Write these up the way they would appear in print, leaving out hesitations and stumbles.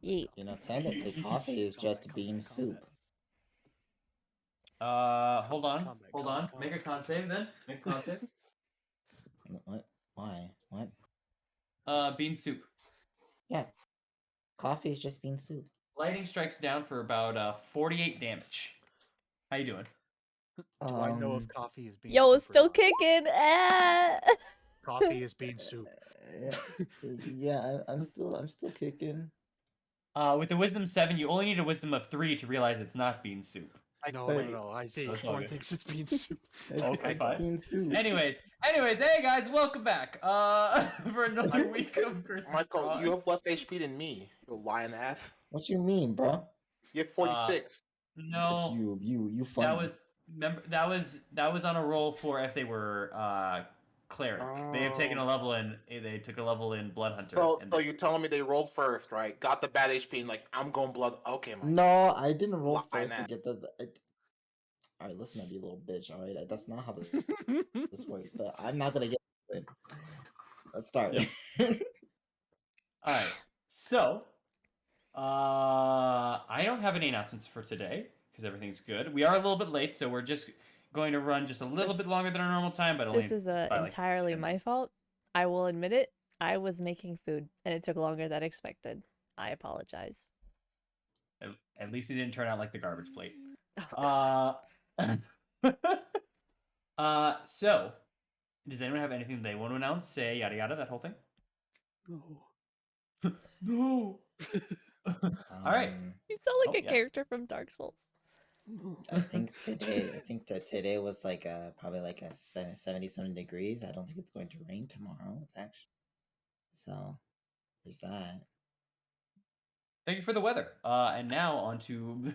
Yeet. Technically, coffee is just bean soup. Hold on. Make a con save then. Make a con save. What? Why? What? Bean soup. Yeah, coffee is just bean soup. Lightning strikes down for about 48 damage. How you doing? Do I know if coffee is bean soup? Yo, or still not? kicking. Coffee is bean soup. Yeah, I'm still kicking. With the wisdom 7, you only need a wisdom of 3 to realize it's not bean soup. No. I think That's all Thorn good. thinks it's bean soup. Okay, It's fine. bean soup. Anyways, hey guys, welcome back. For another week of Curse. Michael, you have less HP than me, you lion ass. What you mean, bro? You have 46. No, It's you funny. that was on a roll for if they were cleric. They have taken a level in. They took a level in Blood Hunter. So you're telling me they rolled first, right? Got the bad HP and like I'm going blood. Okay, man. No, I didn't roll Lion first to ass. get All right, listen to me, little bitch. All right, that's not how this works. But I'm not gonna get it. Let's start. Yep. All right. So, I don't have any announcements for today because everything's good. We are a little bit late, so we're just going to run just a little bit longer than our normal time. But This is by, like, entirely 10 my minutes. fault. I will admit it. I was making food, and it took longer than expected. I apologize. At least it didn't turn out like the garbage plate. Oh, God. So, does anyone have anything they want to announce? Say yada yada, that whole thing. No. No. All right. You sound like Oh, a yeah. character from Dark Souls. I think that today was like probably like a 70-something degrees. I don't think it's going to rain tomorrow. It's actually so. There's that. Thank you for the weather. And now onto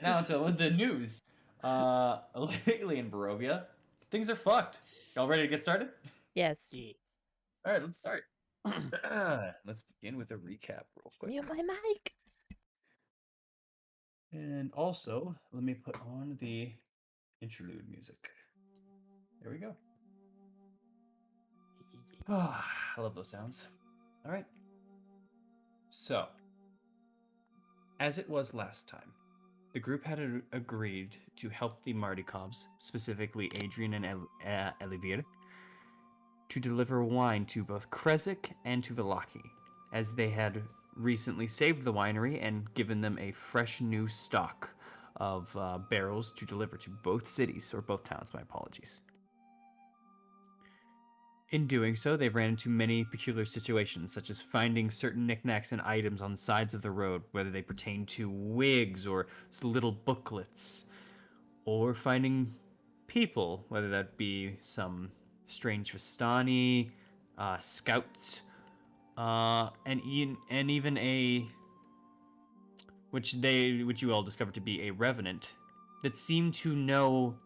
the news. Lately in Barovia, things are fucked. Y'all ready to get started? Yes. Yeah. All right, let's start. Let's begin with a recap real quick. Mute my mic. And also, let me put on the interlude music. There we go. I love those sounds. All right. So, as it was last time, the group had agreed to help the Mardikovs, specifically Adrian and Elivir, to deliver wine to both Kresik and to Vallaki, as they had recently saved the winery and given them a fresh new stock of barrels to deliver to both cities, or both towns, my apologies. In doing so, they ran into many peculiar situations, such as finding certain knickknacks and items on the sides of the road, whether they pertain to wigs or little booklets, or finding people, whether that be some strange Vistani, scouts, and even a which you all discovered to be a revenant that seemed to know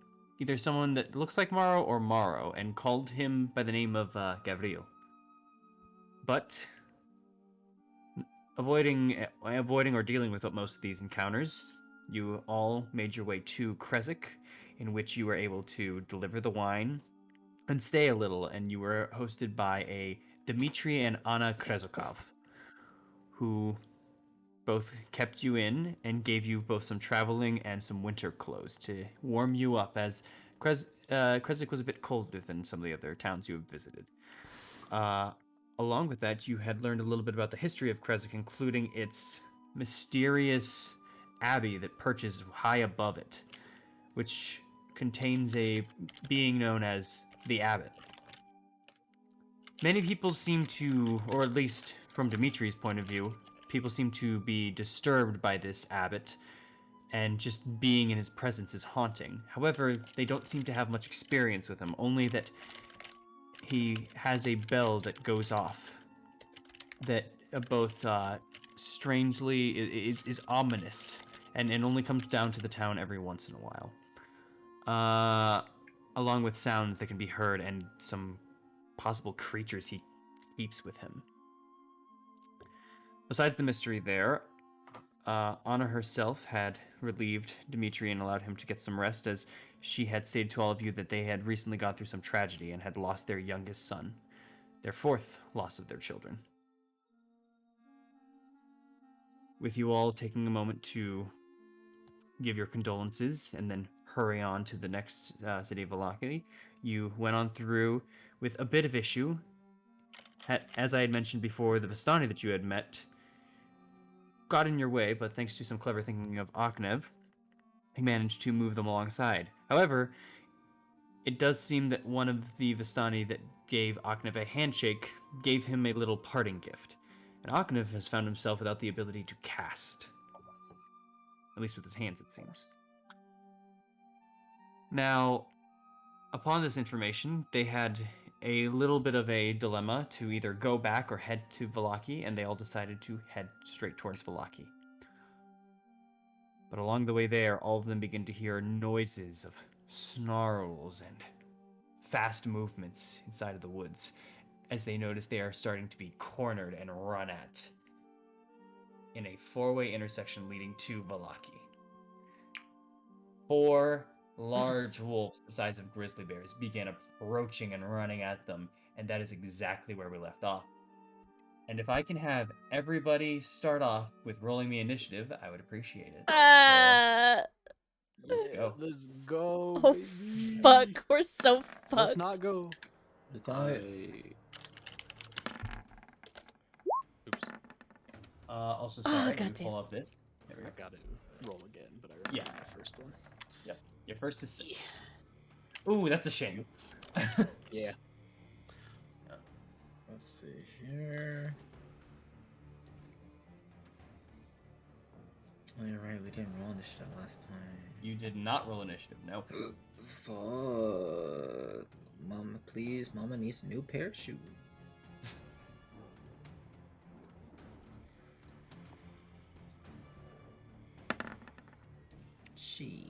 either someone that looks like Morrow or Morrow, and called him by the name of Gavril. But avoiding or dealing with most of these encounters, you all made your way to Kresik, in which you were able to deliver the wine and stay a little, and you were hosted by a Dmitry and Anna Krezokov, who both kept you in and gave you both some traveling and some winter clothes to warm you up, as Kresik was a bit colder than some of the other towns you have visited. Along with that, you had learned a little bit about the history of Kresik, including its mysterious abbey that perches high above it, which contains a being known as the Abbot. Many people seem to, or at least from Dimitri's point of view, people seem to be disturbed by this abbot, and just being in his presence is haunting. However, they don't seem to have much experience with him, only that he has a bell that goes off that both strangely is ominous, and only comes down to the town every once in a while. Along with sounds that can be heard and some possible creatures he keeps with him. Besides the mystery there, Anna herself had relieved Dmitri and allowed him to get some rest, as she had stated to all of you that they had recently gone through some tragedy and had lost their youngest son, their fourth loss of their children. with you all taking a moment to give your condolences and then hurry on to the next city of Valakhi, you went on through with a bit of issue. As I had mentioned before, the Vistani that you had met got in your way, but thanks to some clever thinking of Akhnev, he managed to move them alongside. However, it does seem that one of the Vistani that gave Akhnev a handshake gave him a little parting gift, and Akhnev has found himself without the ability to cast. At least with his hands, it seems. Now, upon this information, they had a little bit of a dilemma to either go back or head to Valakhi, and they all decided to head straight towards Valakhi. But along the way there, all of them begin to hear noises of snarls and fast movements inside of the woods, as they notice they are starting to be cornered and run at in a four-way intersection leading to Valakhi. 4 large wolves the size of grizzly bears began approaching and running at them, and that is exactly where we left off. And if I can have everybody start off with rolling me initiative, I would appreciate it. Let's go. Let's go, Oh, baby. fuck. We're so fucked. Let's not go. It's all right. Oops. Also, sorry, let me goddamn. pull up this. There we go. I got to roll again, but I already Yeah. got my first one. Yep. Your first is 6. Ooh, that's a shame. Yeah. Let's see here. Oh, you're right. We didn't roll initiative last time. You did not roll initiative, no. Fuck. Mama, please. Mama needs a new pair of shoes. She.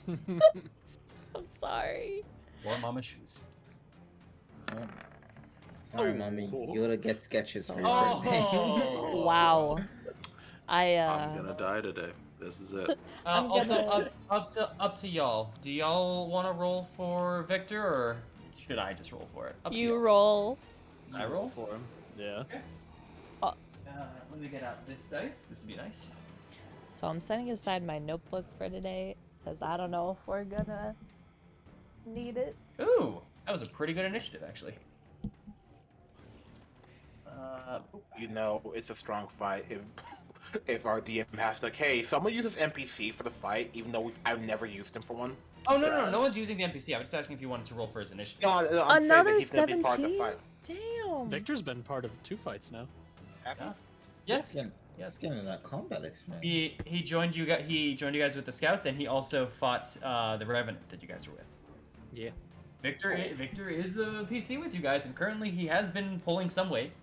I'm sorry. Or mama shoes. Oh. Sorry, mommy. You gotta get sketches for your Oh. birthday. Wow. I'm gonna die today. This is it. I'm Also, gonna- up to y'all. Do y'all want to roll for Victor, or should I just roll for it? Up to You y'all. roll. I roll? for him. Yeah. Let me get out this dice. This would be nice. So I'm setting aside my notebook for today because I don't know if we're gonna need it. Ooh, that was a pretty good initiative, actually. You know, it's a strong fight if our DM has like, hey, someone uses NPC for the fight, even though I've never used him for one. Oh, no one's using the NPC. I was just asking if you wanted to roll for his initiative. No, I'm saying that Another he's gonna be part of the 17? fight. Damn. Victor's been part of 2 fights now. Has he? Yeah. Yes. Yes. Yes. Getting that combat experience. He joined you guys with the scouts, and he also fought the Revenant that you guys were with. Yeah. Victor is a PC with you guys, and currently he has been pulling some weight.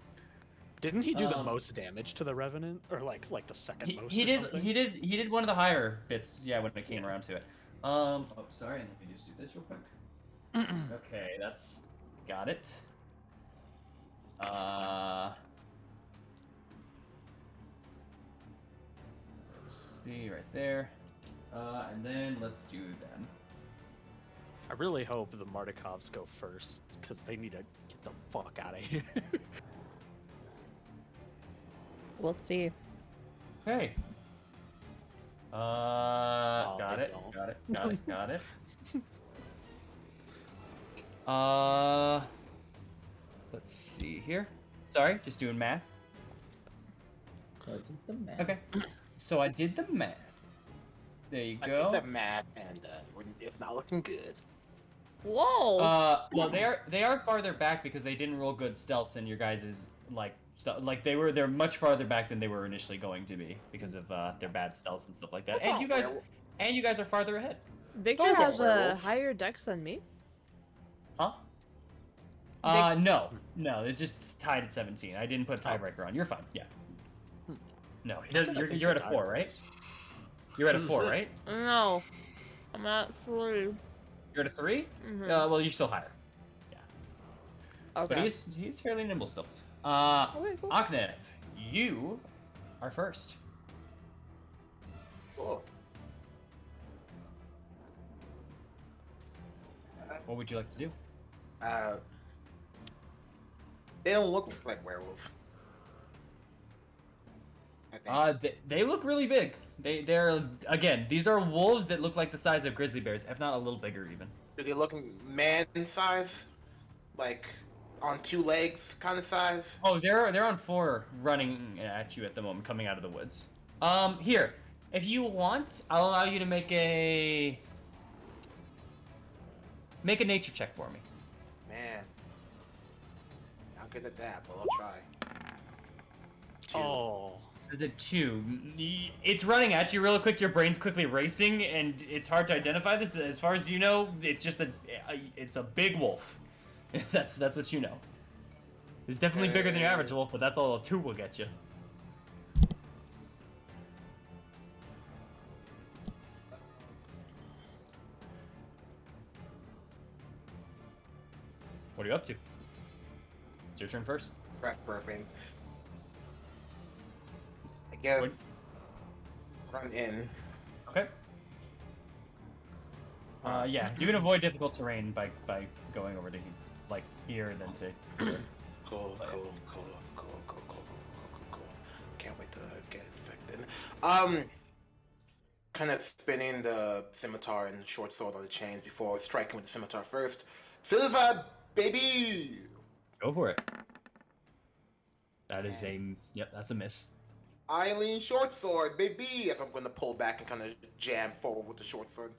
Didn't he do the most damage to the Revenant, or like the second He, most? he or did something? he did one of the higher bits, yeah, when it came around to it. Oh, sorry, let me just do this real quick. Okay, that's got it. Let's see right there. And then let's do them. I really hope the Mardikovs go first, because they need to get the fuck out of here. We'll see. Okay. Got they it. don't. Got it. Let's see here. Sorry, just doing math. So I did the math. Okay. So I did the math. There you I go. did the math, and it's not looking good. Whoa. Well, they are farther back because they didn't roll good stealths, and your guys' they're much farther back than they were initially going to be because of their bad stealths and stuff like that. That's And not you guys are farther ahead. Victor those are has a werewolves. higher dex than me. Huh? No, it's just tied at 17. I didn't put a tiebreaker on. You're fine. Yeah. No, he doesn't. You're at a 4, right? You're at a 4, right? No. I'm at 3. You're at a 3? Mhm. Well, you're still higher. Okay. But he's fairly nimble still. Okay, cool. Akhnev, you are first. Cool. What would you like to do? They don't look like werewolves. I think. They look really big. They're again, these are wolves that look like the size of grizzly bears, if not a little bigger even. Do they look man size? Like on two legs kind of size? Oh, they're on 4 running at you at the moment, coming out of the woods. Here, if you want, I'll allow you to make a nature check for me. Man. I'm good at that, but I'll try. 2. Oh. It's a 2. It's running at you real quick. Your brain's quickly racing, and it's hard to identify this. As far as you know, it's just it's a big wolf. That's what you know. It's definitely bigger than your average wolf, but that's all a 2 will get you. What are you up to? It's your turn first. Breath burping. I guess. Run in. Okay. Yeah, you can avoid difficult terrain by going over to like here, then to here. Cool. Can't wait to get infected. Kind of spinning the scimitar and short sword on the chains before striking with the scimitar first. Silva, baby! Go for it. That is that's a miss. Eileen short sword, baby! If I'm going to pull back and kind of jam forward with the short sword.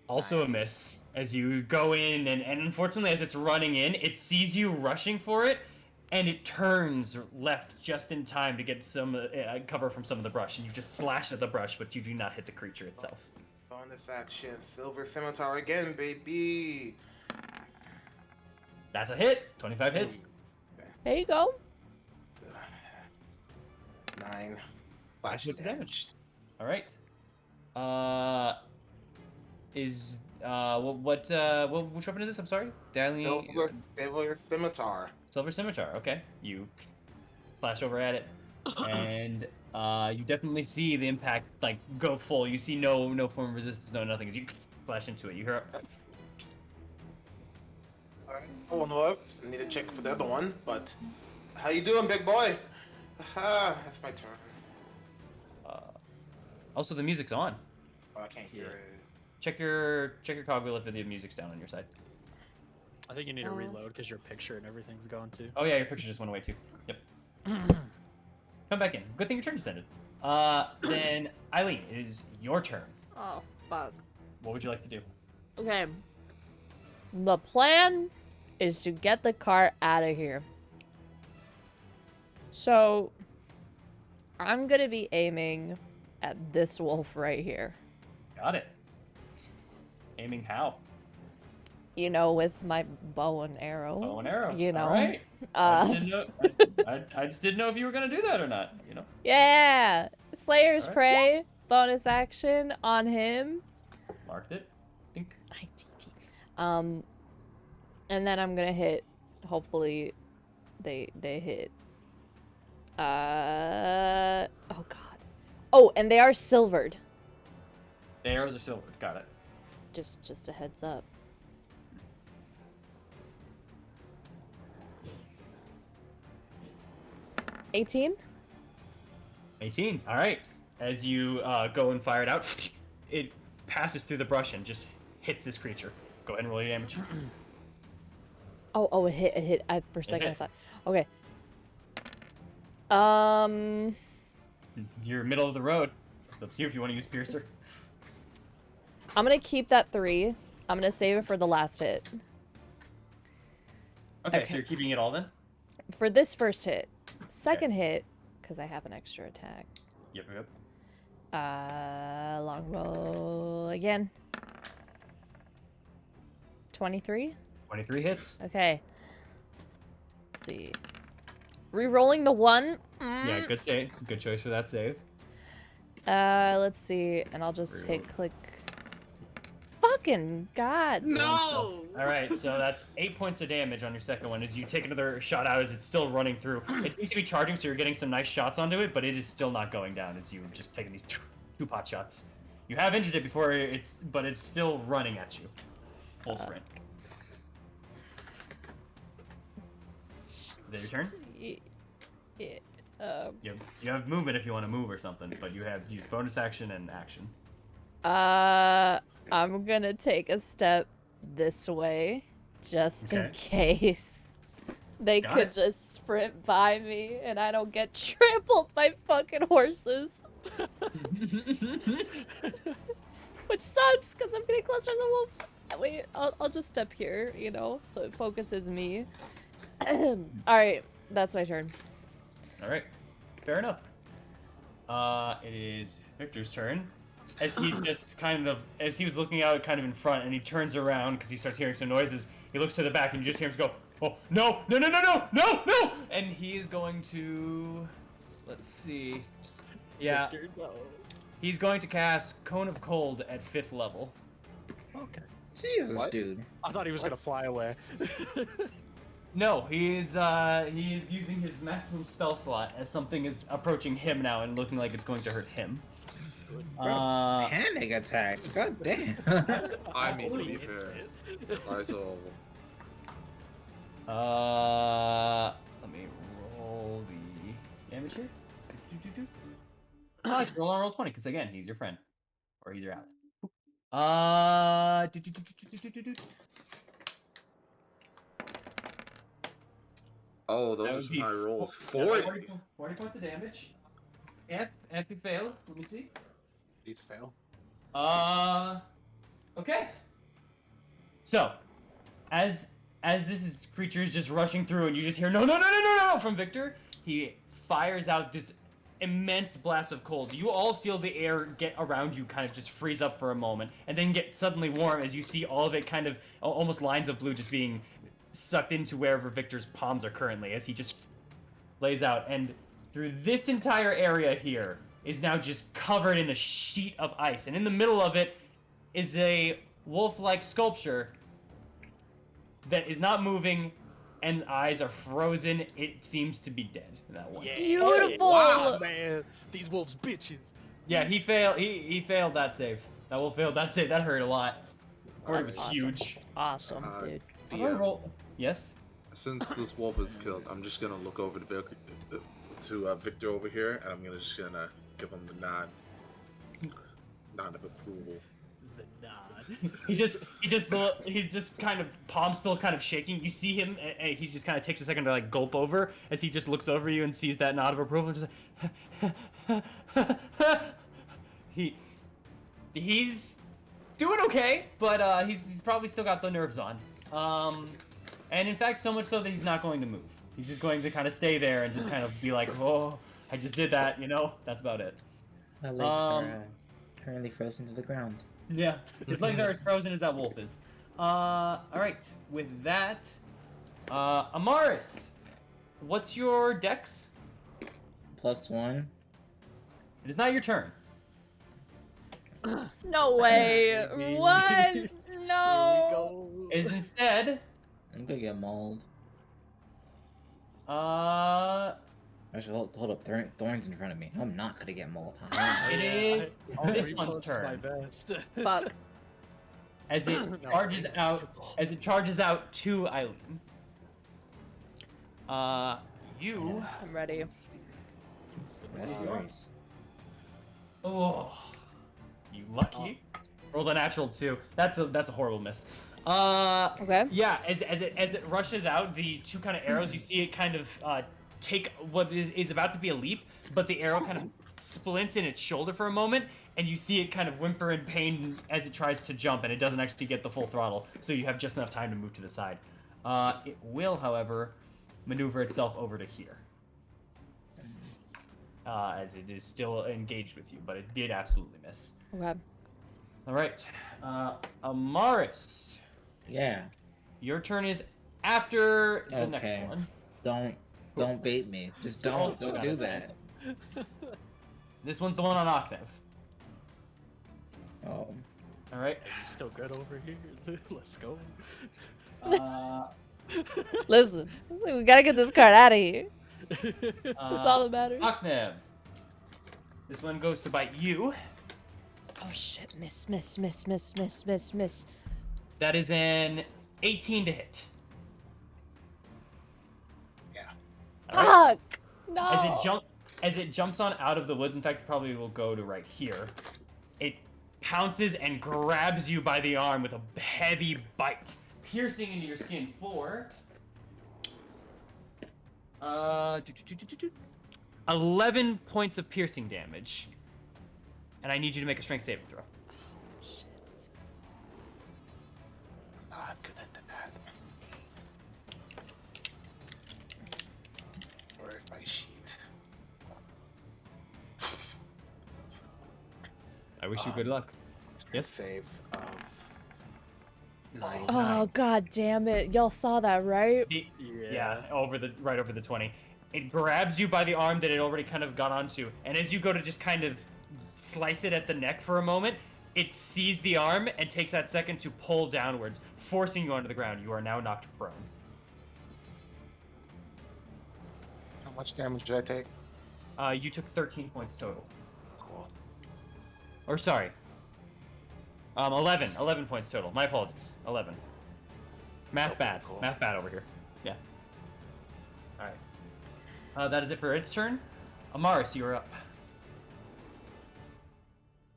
Also a miss. As you go in, and unfortunately, as it's running in, it sees you rushing for it, and it turns left just in time to get some cover from some of the brush, and you just slash at the brush, but you do not hit the creature itself. Bonus action, silver scimitar again, baby! That's a hit. 25 hits. There you go. 9 slash What's the damage. All right. Which weapon is this? I'm sorry. Silver scimitar. Silver scimitar. Okay. You slash over at it, and you definitely see the impact like go full. You see no form of resistance, no nothing. As you slash into it, you hear. One worked. I need to check for the other one, but how you doing, big boy? That's my turn. Also, the music's on. Oh, I can't hear it. Check your cogwheel if the music's down on your side. I think you need to reload because your picture and everything's gone too. Oh yeah, your picture just went away too. Yep. Come back in. Good thing your turn just ended. Then Eileen, it is your turn. Oh, fuck. What would you like to do? Okay. The plan is to get the cart out of here. So, I'm gonna be aiming at this wolf right here. Got it. Aiming how? You know, with my bow and arrow. Bow and arrow. You know. All right. I just didn't know if you were gonna do that or not. You know. Yeah! Slayer's Alright. Prey. Bonus action on him. Marked it. Dink. And then I'm gonna hit. Hopefully, they hit. Oh god. Oh, and they are silvered. The arrows are silvered. Got it. Just a heads up. $18? 18. All right. As you go and fire it out, it passes through the brush and just hits this creature. Go ahead and roll your damage. Oh, it hit. For a second I hits. thought. Okay. You're middle of the road. It's up to you if you want to use Piercer. I'm gonna keep that 3. I'm gonna save it for the last hit. Okay, so you're keeping it all then? For this first hit. Second hit, because I have an extra attack. Yep. Long roll again. 23? 23 hits. Okay. Let's see. Re-rolling the 1. Yeah, good save. Good choice for that save. Let's see, and I'll just hit click. Fucking god. No! Alright, so that's 8 points of damage on your second one as you take another shot out as it's still running through. It seems to be charging, so you're getting some nice shots onto it, but it is still not going down as you're just taking these two pot shots. You have injured it before, but it's still running at you. Full sprint. Is that your turn? Yeah. You have movement if you want to move or something, but you have used bonus action and action. I'm gonna take a step this way, just in Okay. case they Got could it. just sprint by me and I don't get trampled by fucking horses. Which sucks, because I'm getting closer to the wolf. Wait, I'll just step here, you know, so it focuses me. Alright, that's my turn. Alright. Fair enough. It is Victor's turn. As he's just as he was looking out kind of in front, and he turns around because he starts hearing some noises. He looks to the back, and you just hear him go, "Oh, no, no, no, no, no, no, no!" And he is going to, let's see. Yeah, Victor, no. he's going to cast Cone of Cold at 5th level. Okay. Jesus, What? dude. I thought he was gonna fly away. No, he is using his maximum spell slot as something is approaching him now and looking like it's going to hurt him. Panic attack. God damn. I mean, to be It's fair. it. Alright, so Let me roll the damage here. I should roll on roll 20 because again, he's your friend, or he's your ally. oh, That those are would some be high rolls. 40 40. 40 points of damage. If you fail, let me see. Please fail. Okay. So, as this creature is just rushing through, and you just hear no, no, no, no, no, no from Victor, he fires out this immense blast of cold. You all feel the air get around you kind of just freeze up for a moment, and then get suddenly warm as you see all of it kind of almost lines of blue just being sucked into wherever Victor's palms are currently, as he just lays out. And through this entire area here is now just covered in a sheet of ice, and in the middle of it is a wolf-like sculpture that is not moving, and eyes are frozen. It seems to be dead. That one. Yeah. Beautiful! Wow, man. These wolves bitches. Yeah, he failed. He failed that save. That wolf failed that save. That hurt a lot. Or it was That's awesome. huge. Awesome, dude. How do I DM, roll? Yes. since this wolf is killed, I'm just gonna look over to Victor over here, and I'm just gonna give him the nod of approval. The nod. He's just kind of palm still kind of shaking. You see him, and he just kind of takes a second to like gulp over as he just looks over you and sees that nod of approval. And just like, he's doing okay, but he's probably still got the nerves on. And in fact, so much so that he's not going to move. He's just going to kind of stay there and just kind of be like, "Oh, I just did that," you know. That's about it. My legs are currently frozen to the ground. Yeah, his legs are as frozen as that wolf is. All right. With that, Amaris, what's your dex? +1. It is not your turn. No way. What? Here No. we go. It is instead, I'm gonna get mauled. it Hold up, thorns in front of me. I'm not gonna get mauled. is I'll this one's repost my turn. best. Fuck. As it charges out to Eileen. You. I'm ready. Raspberries. Oh, you lucky. Rolled a natural 2. That's a horrible miss. Okay. Yeah, as it rushes out, the two kind of arrows, you see it kind of take what is about to be a leap, but the arrow kind of splints in its shoulder for a moment, and you see it kind of whimper in pain as it tries to jump, and it doesn't actually get the full throttle, so you have just enough time to move to the side. It will, however, maneuver itself over to here. As it is still engaged with you, but it did absolutely miss. Okay. All right, Amaris, Yeah. your turn is after the next Okay. one. Don't bait me. Just don't do that. This one's the one on Octave. Oh. All right. Are you still good over here? Let's go. Listen, we gotta get this card out of here. That's all that matters. Octave. This one goes to bite you. Oh shit, miss. That is an 18 to hit. Yeah. All right. Fuck! No. As it jumps on out of the woods, in fact, it probably will go to right here. It pounces and grabs you by the arm with a heavy bite, piercing into your skin for 11 points of piercing damage. And I need you to make a strength saving throw. Shit. Not good at that. Where's my sheet? I wish you good luck. Yes? Save of 9. Oh god damn it! Y'all saw that, right? Yeah, right over the 20. It grabs you by the arm that it already kind of got onto, and as you go to just kind of slice it at the neck for a moment, it sees the arm and takes that second to pull downwards, forcing you onto the ground. You are now knocked prone. How much damage did I take? You took 13 points total. Cool. Or sorry. 11 points total. My apologies. 11. Math Okay, bad. cool. Math bad over here. Yeah. Alright. That is it for its turn. Amaris, you are up.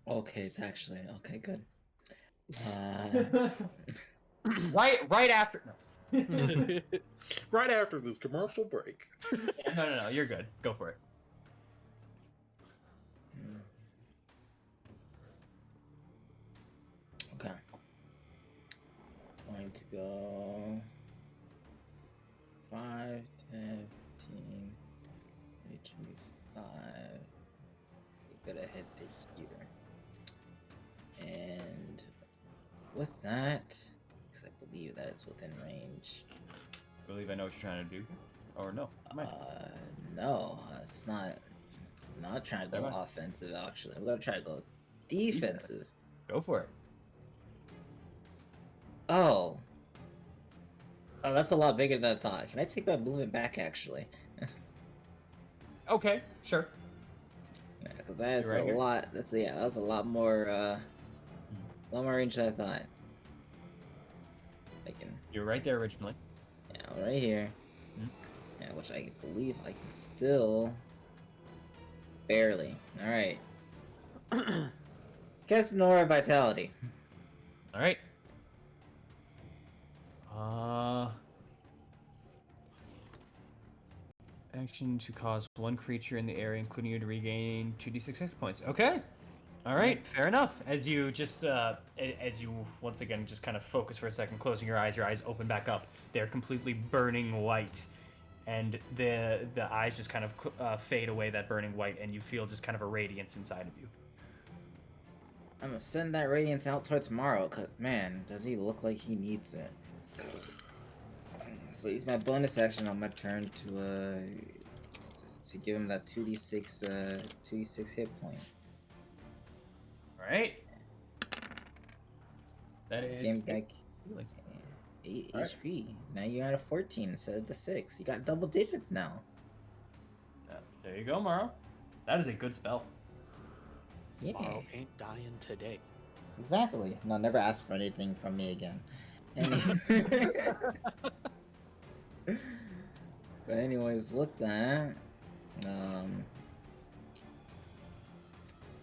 Okay, it's actually okay. Good. Right after. No. Right after this commercial break. Yeah, no. You're good. Go for it. Okay. Going to go 5, 10, 15, 25. We're gonna head to here. And with that, because I believe that is within range. I believe I know what you're trying to do. Or no. No, it's not. I'm not trying to go offensive, actually. I'm gonna try to go defensive. Go for it. Oh, that's a lot bigger than I thought. Can I take my movement back, actually? Okay, sure. Yeah, because that's You're right a here. lot. That's a lot more range than I thought. I can. You're right there originally. Yeah, right here. Mhm. Yeah, which I believe I can still barely. All right. Guess Nora Vitality. All right. Action to cause one creature in the area, including you, to regain 2d6 hit points. Okay. All right. Fair enough. As you just, as you once again just kind of focus for a second, closing your eyes open back up. They're completely burning white, and the eyes just kind of fade away that burning white, and you feel just kind of a radiance inside of you. I'm gonna send that radiance out towards tomorrow, cause man, does he look like he needs it. So use my bonus action on my turn to give him that 2d6 hit point. All right. That is Game back 8 All right. HP. Now you're at a 14 instead of the 6. You got double digits now. There you go, Morrow. That is a good spell. Yeah, Tomorrow ain't dying today. exactly. No, never ask for anything from me again. But anyways, with that,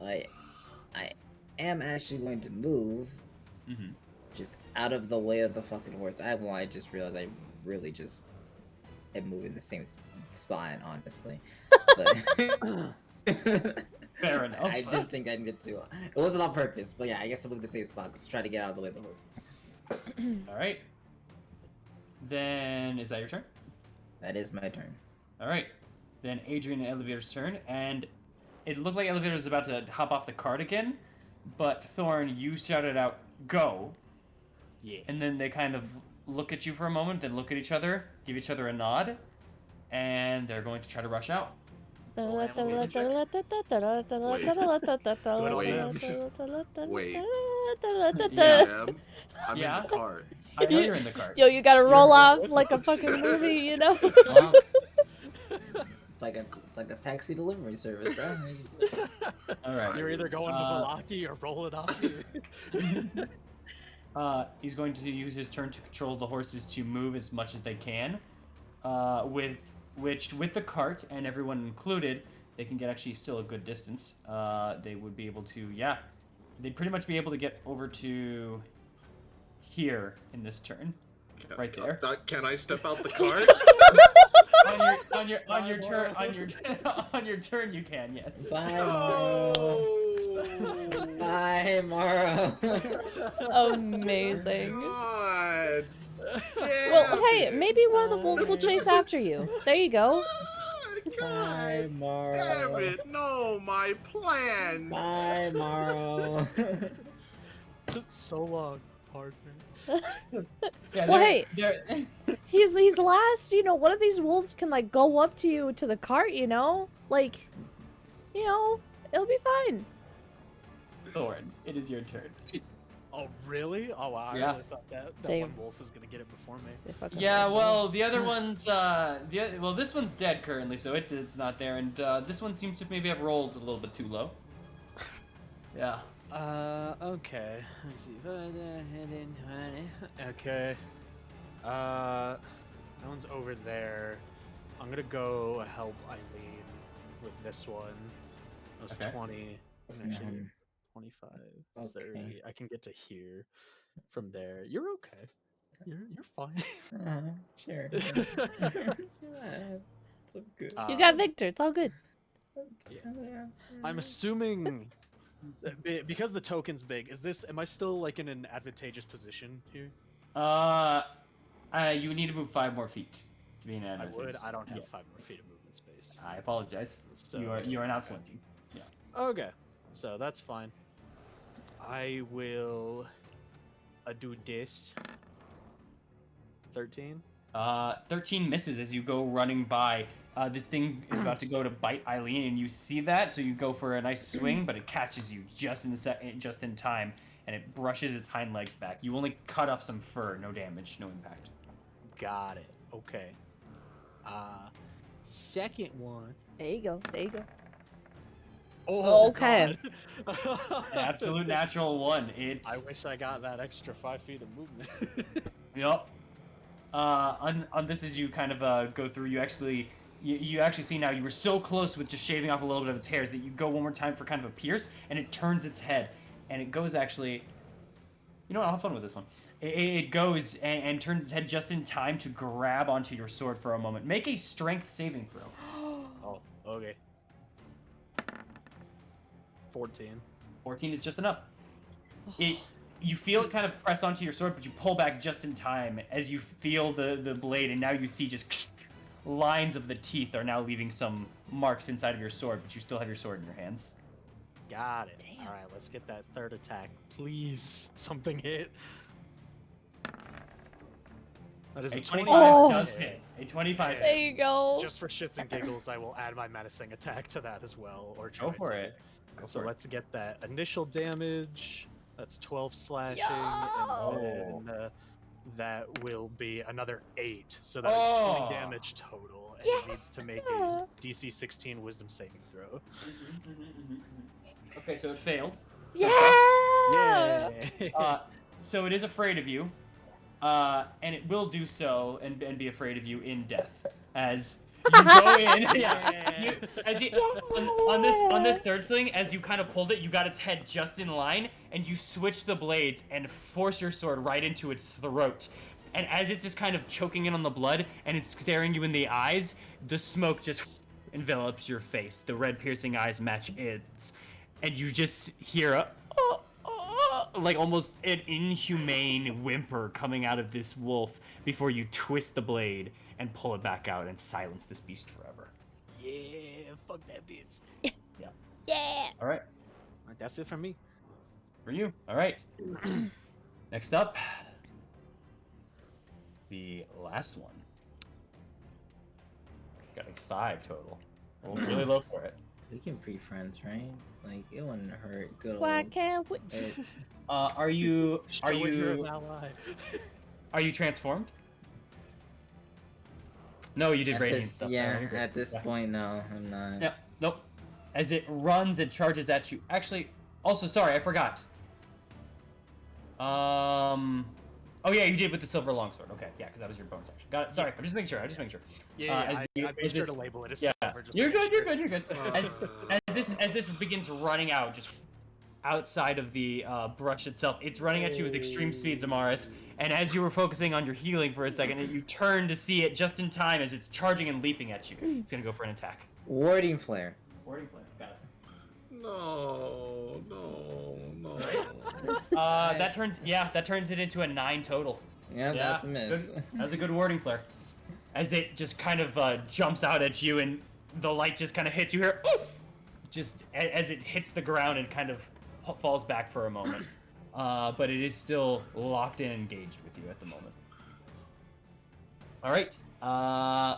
I am actually going to move just out of the way of the fucking horse. I just realized I really just am moving the same spot, honestly. But Fair enough. I didn't think I'd get to. It wasn't on purpose, but yeah, I guess I moved the same spot because try to get out of the way of the horses. All right. Then is that your turn? That is my turn. All right. Then Adrian and Elevator's turn, and it looked like Elevator was about to hop off the cart again, but Thorn, you shouted out, "Go!" Yeah. And then they kind of look at you for a moment, then look at each other, give each other a nod, and they're going to try to rush out. Wait. DM, I'm Yeah? in the cart. I know you're in the cart. Yo, you gotta roll off like a fucking movie, you know? Well, it's like a taxi delivery service, bro. All right. You're either going to Velaki or rolling off. He's going to use his turn to control the horses to move as much as they can. With which with the cart and everyone included, they can get actually still a good distance. They would be able to, yeah, they'd pretty much be able to get over to here in this turn, right there. Can I step out the cart? on your turn on your turn you can, yes. Bye, Morrow. Bye, Morrow. Amazing. God. Well, hey, maybe one of the wolves will chase after you. There you go. Bye, Damn Morrow. it! No, my plan. Bye, Morrow. So long, partner. Yeah, Well, hey. they're- He's last, you know, one of these wolves can, like, go up to you to the cart, you know? Like, you know, it'll be fine. Thorn, it is your turn. Oh, really? Oh, wow. I Yeah. really thought that They- one wolf was going to get it before me. They fucking Yeah, love well, the other one's, well, this one's dead currently, so it is not there, and this one seems to maybe have rolled a little bit too low. Yeah. Okay. Let's see. Okay. That one's over there. I'm gonna go help Eileen with this one. That was Okay. 20. Actually, 25, Okay. 30. I can get to here from there. You're okay. You're fine. Sure. Yeah, it's good. You got Victor, it's all good. Yeah. I'm assuming because the token's big. Am I still like in an advantageous position here? You need to move 5 more feet to be in an I would. advantageous- I don't have yes. 5 more feet of movement space. I apologize. So You are not flanking. Yeah. Okay, so that's fine. I will do this. 13. 13 misses as you go running by. This thing is about to go to bite Eileen, and you see that, so you go for a nice swing, but it catches you just in time, and it brushes its hind legs back. You only cut off some fur, no damage, no impact. Got it. Okay. Second one. There you go, there you go. Oh, Okay. God. An absolute natural one. I wish I got that extra 5 feet of movement. Yep. On this, as you kind of go through, you actually see now you were so close with just shaving off a little bit of its hairs that you go one more time for kind of a pierce, and it turns its head, and it goes actually. You know what? I'll have fun with this one. It goes and turns its head just in time to grab onto your sword for a moment. Make a strength saving throw. Oh, okay. 14. 14 is just enough. You feel it kind of press onto your sword, but you pull back just in time as you feel the blade, and now you see just lines of the teeth are now leaving some marks inside of your sword, but you still have your sword in your hands. Got it. Damn. All right, let's get that third attack. Please, something hit. That is A a 25 Oh. does hit. A 25 There hit. you go. Just for shits and giggles, I will add my menacing attack to that as well, or try Go for to. it. Go So for it. let's get that initial damage. That's 12 slashing, Yo! and then that will be another 8. So that is Oh. 20 damage total, and it needs to make a DC 16 Wisdom saving throw. Okay, so it failed. Yeah! Yay! So it is afraid of you, and it will do so and be afraid of you in death as you go in. Yeah, on this third swing, as you kind of pulled it, you got its head just in line, and you switch the blades and force your sword right into its throat. And as it's just kind of choking in on the blood and it's staring you in the eyes, the smoke just envelops your face. The red piercing eyes match its, and you just hear a like almost an inhumane whimper coming out of this wolf before you twist the blade and pull it back out and silence this beast forever. Yeah, fuck that bitch. Yeah! All right, Alright, that's it for me. for you. All right. Next up, the last one. Got a 5 total. Really low for it. We can be friends, right? Like, it wouldn't hurt. Good Why old. can't we? Are you Show it you're an ally. transformed? No, you did At radiant this, stuff. yeah, No, you're good. at this Yeah. point, no, I'm not. Yeah, nope. As it runs and charges at you. Actually, also, sorry, I forgot. Oh yeah, you did with the silver longsword. Okay, yeah, because that was your bonus action. Got it. Sorry, I'm just making sure. Yeah, as I made sure to label it as silver. Just You're to good. make sure. You're good. As this begins running out, just outside of the brush itself, it's running at you with extreme speed, Zamaris. And as you were focusing on your healing for a second, you turn to see it just in time as it's charging and leaping at you. It's gonna go for an attack. Warding flare. Warding flare. Got it. No. That turns it into a 9 total. Yeah, that's a miss. Good. That's a good warding flare. As it just kind of jumps out at you and the light just kind of hits you here. Just as it hits the ground and kind of falls back for a moment. But it is still locked in and engaged with you at the moment. All right.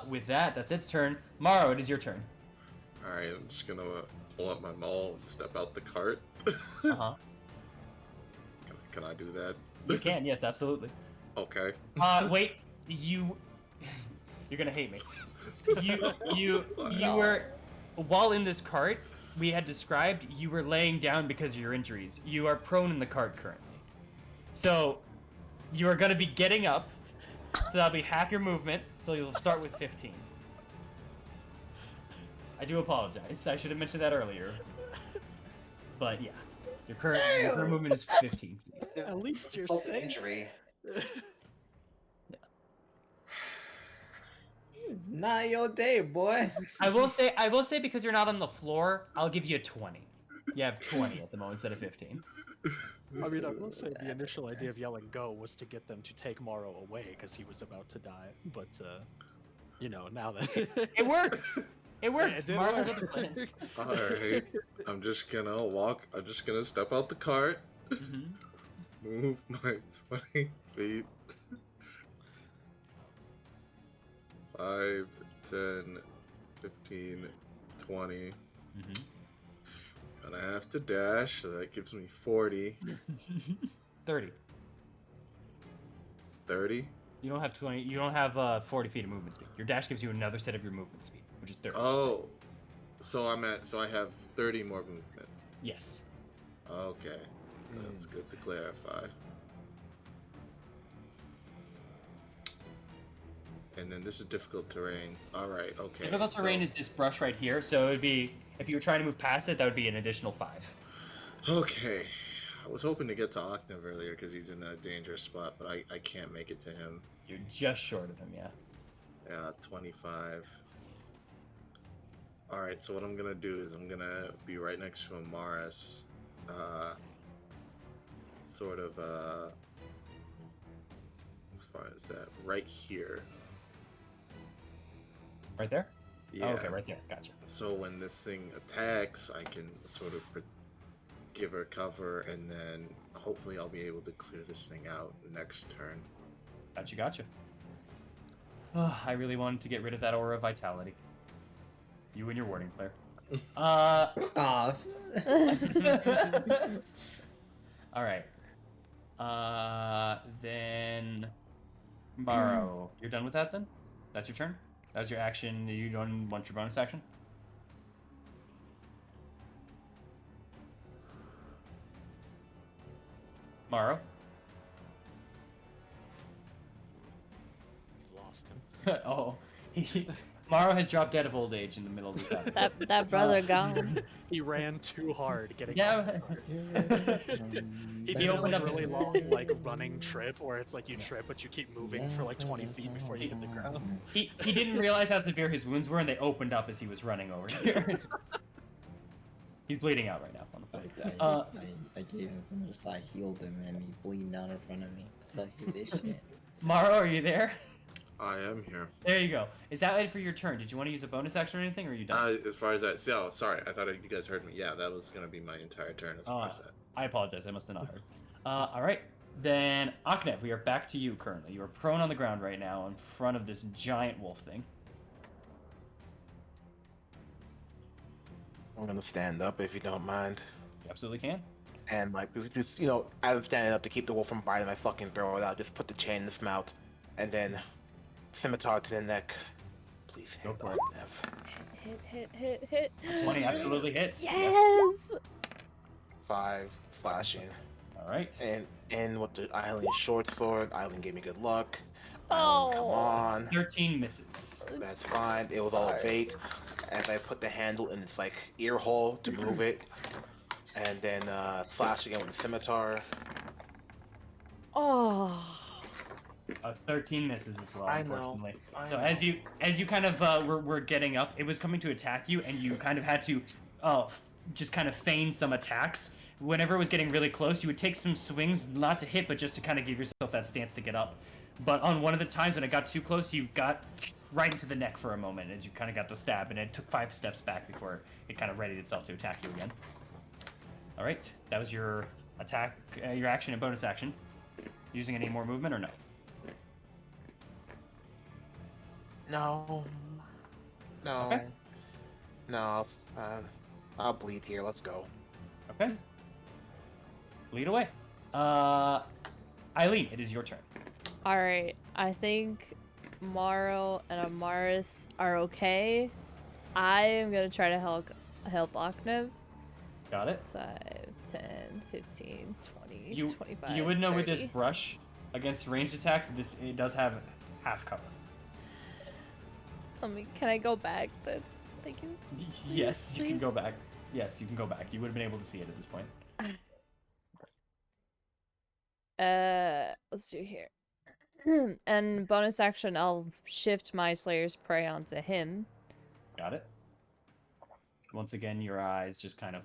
With that, that's its turn. Morrow, it is your turn. All right, I'm just gonna pull up my maul and step out the cart. Uh-huh. Can I do that? You can, yes, absolutely. Okay. Wait, you're gonna hate me. You were, while in this cart, we had described you were laying down because of your injuries. You are prone in the cart currently. So, you are gonna be getting up, so that'll be half your movement, so you'll start with 15. I do apologize, I should have mentioned that earlier. But yeah, your current movement is 15. At least you're False safe. injury. It's not your day, boy. I will say because you're not on the floor, I'll give you a 20. You have 20 at the moment instead of 15. I mean, I will say the initial idea of yelling "go" was to get them to take Morrow away because he was about to die. But you know, now that It worked. It worked. Yeah, it did Morrow work. had the plans. Alright. I'm just gonna walk. I'm just gonna step out the cart. Mhm. Move my 20 feet. 5, 10, 15, 20. Mhm. And I have to dash, so that gives me 40. 30. 30? You don't have 20. You don't have 40 feet of movement speed. Your dash gives you another set of your movement speed, which is 30. Oh. So I have 30 more movement. Yes. Okay. That's good to clarify. And then this is difficult terrain. Alright, okay. Difficult terrain is this brush right here, so it would be, if you were trying to move past it, that would be an additional 5. Okay. I was hoping to get to Octave earlier because he's in a dangerous spot, but I can't make it to him. You're just short of him, yeah. Yeah, 25. Alright, so what I'm gonna do is I'm gonna be right next to Amaris. Sort of, as far as that, right here. Right there? Yeah. Oh, okay, right there. Gotcha. So when this thing attacks, I can sort of give her cover, and then hopefully I'll be able to clear this thing out next turn. Gotcha. Oh, I really wanted to get rid of that aura of vitality. You and your warding player. Off. Alright. Then... Morrow. You're done with that then? That's your turn? That was your action. You don't want your bonus action? Morrow? We've lost him. Oh. Morrow has dropped dead of old age in the middle of the battle. That brother gone. He ran too hard getting Yeah. He did opened a up his- really long, like, running trip where it's like you trip, but you keep moving for like 20 feet before you hit the ground. He didn't realize how severe his wounds were, and they opened up as he was running over here. He's bleeding out right now on the floor. I gave him so much, so I healed him, and he's bleeding down in front of me. The fuck is this shit? Morrow, are you there? I am here. There you go. Is that it for your turn? Did you want to use a bonus action or anything, or are you done? As far as that, oh, sorry, I thought you guys heard me. Yeah, that was gonna be my entire turn as far as that. I apologize. I must have not heard. All right. Then, Aknev, we are back to you currently. You are prone on the ground right now in front of this giant wolf thing. I'm gonna stand up if you don't mind. You absolutely can. And like just as I'm standing up to keep the wolf from biting my fucking throat out, just put the chain in its mouth, and then scimitar to the neck. Please hit for it. Hit. 20 absolutely hits. Yes! 5 flashing. All right. And with the Eileen short sword, Eileen gave me good luck. Oh. Eileen, come on. 13 misses. That's fine. It was all a bait. As I put the handle in its like ear hole to move it, and then slash again with the scimitar. Oh. 13 misses as well, I know, unfortunately. I So know. as you kind of were getting up, it was coming to attack you, and you kind of had to just kind of feign some attacks. Whenever it was getting really close, you would take some swings, not to hit, but just to kind of give yourself that stance to get up. But on one of the times when it got too close, you got right into the neck for a moment as you kind of got the stab, and it took 5 steps back before it kind of readied itself to attack you again. All right, that was your attack, your action and bonus action. Using any more movement or no? No. Okay. No. I'll bleed here. Let's go. Okay. Lead away. Eileen, it is your turn. Alright, I think Morrow and Amaris are okay. I am gonna try to help Ocnev. Got it. 5, 10, 15, 20, 25, You would know 30. with this brush, against ranged attacks, it does have half cover. Can I go back then? Thank you. Yes, you can go please? back. Yes, you can go back. You would have been able to see it at this point. Let's do here. And bonus action, I'll shift my Slayer's Prey onto him. Got it. Once again, your eyes just kind of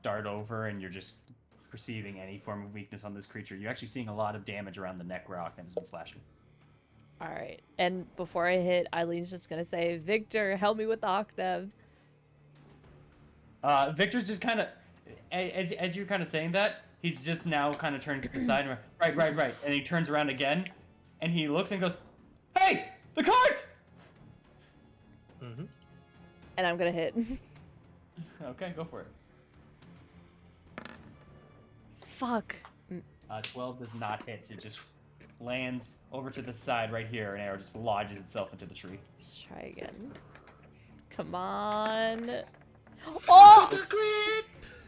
dart over, and you're just perceiving any form of weakness on this creature. You're actually seeing a lot of damage around the neck where Ocnev's been slashing. Alright, and before I hit, Eileen's just gonna say, Victor, help me with the Ocnev. Victor's just kind of, as you're kind of saying that, he's just now kind of turned to the side and right, and he turns around again, and he looks and goes, "Hey, the cards!" Mm-hmm. And I'm gonna hit. Okay, go for it. Fuck. 12 does not hit. It just lands over to the side right here. An arrow just lodges itself into the tree. Let's try again. Come on. Oh!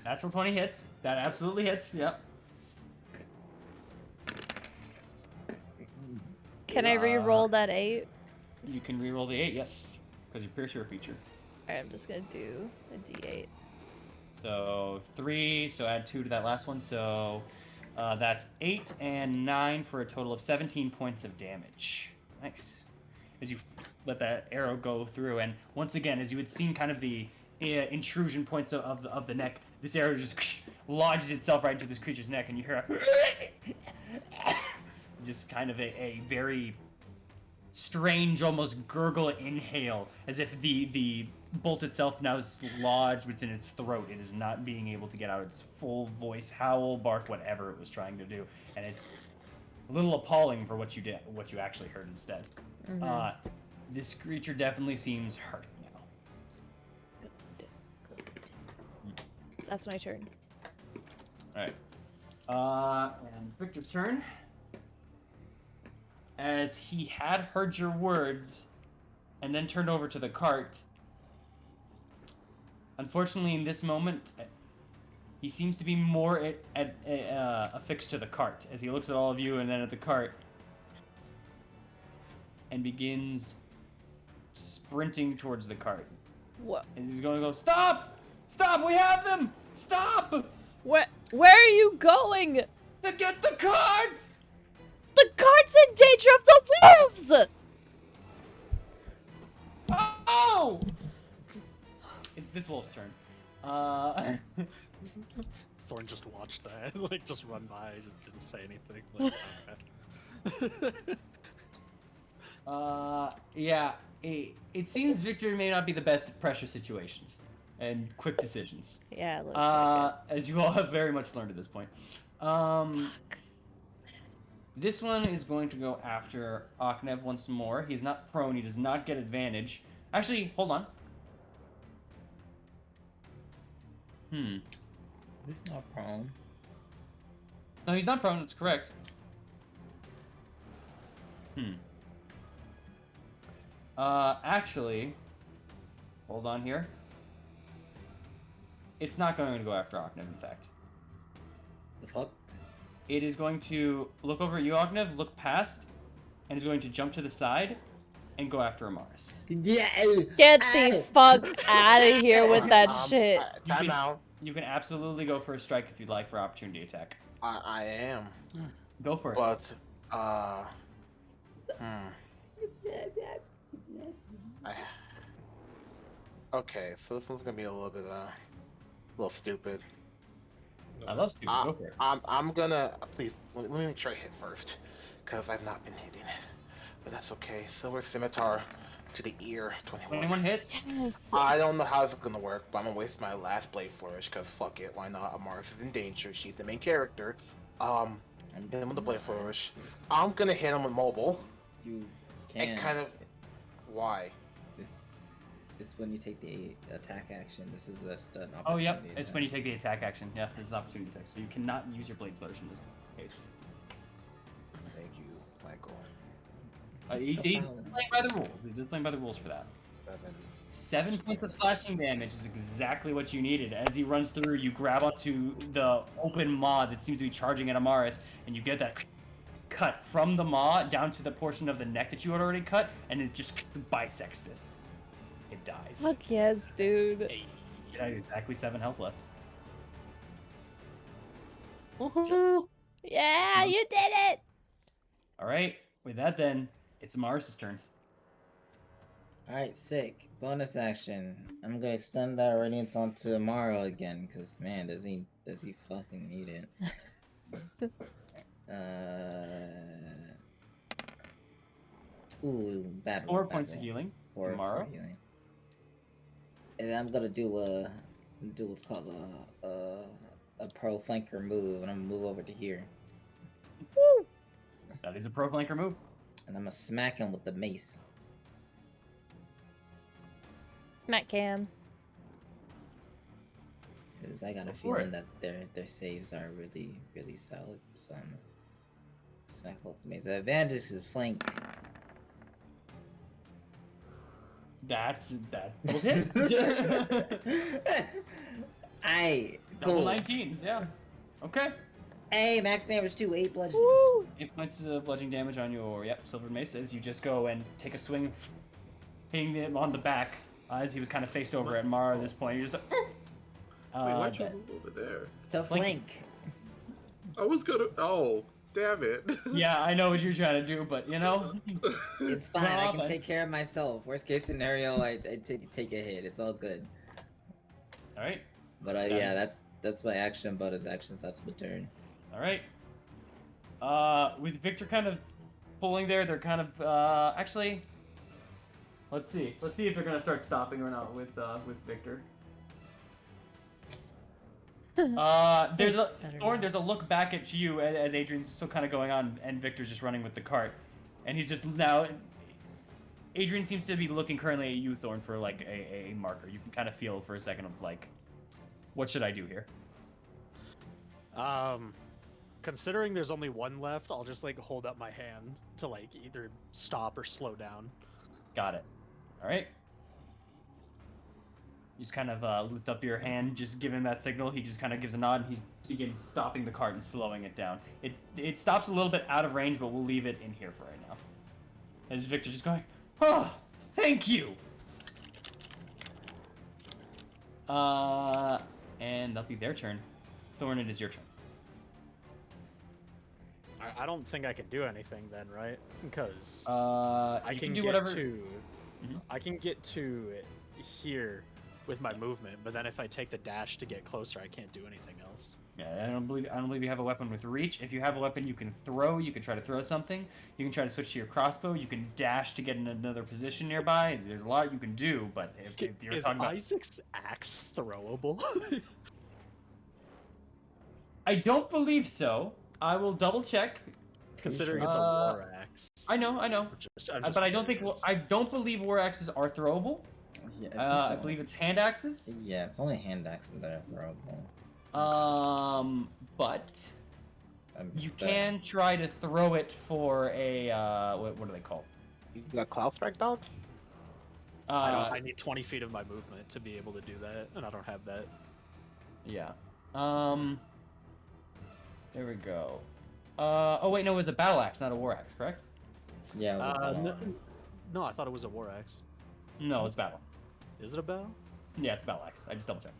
Natural 20 hits. That absolutely hits. Yep. Can I re-roll that 8? You can reroll the 8, yes, because you pierce your feature. Alright, I'm just gonna do a d8. So 3, so add 2 to that last one. So that's 8 and 9 for a total of 17 points of damage. Nice. As you let that arrow go through, and once again, as you had seen kind of the intrusion points of the neck, this arrow just lodges itself right into this creature's neck, and you hear just kind of a very strange, almost gurgle inhale, as if the bolt itself now is lodged within its throat. It is not being able to get out its full voice, howl, bark, whatever it was trying to do, and it's a little appalling for what you actually heard instead. Mm-hmm. This creature definitely seems hurt now. Good. That's my turn. All right. And Victor's turn. As he had heard your words, and then turned over to the cart. Unfortunately, in this moment, he seems to be more affixed to the cart as he looks at all of you and then at the cart, and begins sprinting towards the cart. What? And he's going to go, "Stop! Stop! We have them! Stop! Where are you going? To get the cart!" The cart's in danger of the wolves! Oh! It's this wolf's turn. Thorn just watched that, like just run by, just didn't say anything. Like, okay. Yeah. It seems Victor may not be the best at pressure situations and quick decisions. Yeah, it looks like As you all have very much learned at this point. This one is going to go after Ocnev once more. He's not prone. He does not get advantage. Actually, hold on. He's not prone. No, he's not prone. That's correct. Actually, hold on here. It's not going to go after Ocnev, in fact. The fuck? it is going to look over at you, Ognev, look past, and is going to jump to the side and go after Amaris. Yeah. Get the fuck out of here with that shit. Time out. You can absolutely go for a strike if you'd like for opportunity attack. I am. Go for it. But, okay, so this one's gonna be a little bit, a little stupid. I love stupid. Go for it. I'm gonna, please, let me make sure I hit first, because I've not been hitting. But that's okay. Silver Scimitar to the ear, 21. 21 hits. Yes. I don't know how it's gonna work, but I'm gonna waste my last blade flourish, because fuck it, why not? Amaris is in danger, she's the main character. I'm him with the blade flourish. I'm gonna hit him with mobile. You can. And kind of, why? It's when you take the attack action. This is just an opportunity. Oh, yep. It's when you take the attack action. Yeah, it's an opportunity attack. So you cannot use your blade flourish in this case. Thank you, Michael. He's playing by the rules. He's just playing by the rules for that. 7 points of slashing damage is exactly what you needed. As he runs through, you grab onto the open maw that seems to be charging at Amaris, and you get that cut from the maw down to the portion of the neck that you had already cut, and it just bisects it. It dies. Fuck yes, dude. You have exactly 7 health left. Yeah, you did it. All right. With that, then, it's Amaris' turn. Alright, sick. Bonus action. I'm gonna extend that radiance onto Amaro again, cause man, does he fucking need it. Ooh, bad 4 roll, bad points of roll. healing. Four Amaro. healing. And I'm gonna do what's called a pro flanker move, and I'm gonna move over to here, Woo. That is a pro flanker move. and I'm gonna smack him with the mace. Smack cam. Cause I got a Go for feeling it. that their saves are really solid. So I'm gonna smack both the mace. The advantage is flank. That will hit. Aye, Double cool. 19s, yeah. Okay. Hey, max damage 2, 8 bludgeoning. Woo. 8 points of bludgeoning damage on your silver mace as you just go and take a swing, hitting him on the back as he was kind of faced over at Mara at this point. You're just like, Wait, why'd you that- move over there? To flank. I was gonna. Oh, damn it. yeah, I know what you're trying to do, but you know, It's fine. I can Rob, take care of myself. Worst case scenario, I take a hit. It's all good. all right, But yeah, that's my action. Bonus actions. That's the turn. all right. With Victor kind of pulling there, they're kind of actually. Let's see if they're gonna start stopping or not with Victor. There's a Thorn. There's a look back at you as Adrian's still kind of going on, and Victor's just running with the cart, and he's just now. Adrian seems to be looking currently at you, Thorn, for like a marker. You can kind of feel for a second of like, what should I do here? Considering there's only one left, I'll just like hold up my hand to like either stop or slow down. Got it. All right. You just kind of lift up your hand, just give him that signal. He just kind of gives a nod, and he begins stopping the cart and slowing it down. It stops a little bit out of range, but we'll leave it in here for right now. As Victor's just going, oh, thank you. And that'll be their turn. Thorn, it is your turn. I don't think I can do anything then, right? Because I I can do get whatever. to Mhm. I can get to here with my movement, but then if I take the dash to get closer, I can't do anything else. Yeah, I don't believe you have a weapon with reach. If you have a weapon, you can throw. You can try to throw something. You can try to switch to your crossbow. You can dash to get in another position nearby. There's a lot you can do, but if you're Is talking about, Isaac's axe throwable? I don't believe so. I will double check. Considering it's a war axe. I know, I'm just but I don't think curious. I don't believe war axes are throwable. Yeah, I believe it's hand axes. Yeah, it's only hand axes that are throwable. But you But- can try to throw it for a what are they called? You got Cloud Strike, dog? I need 20 feet of my movement to be able to do that, and I don't have that. Yeah. There we go. Oh wait, no, it was a battle axe, not a war axe, correct? Yeah, it was a battle No, axe. no, I thought it was a war axe. No, it's battle. Is it a bow? Yeah, it's battle axe. I just double checked.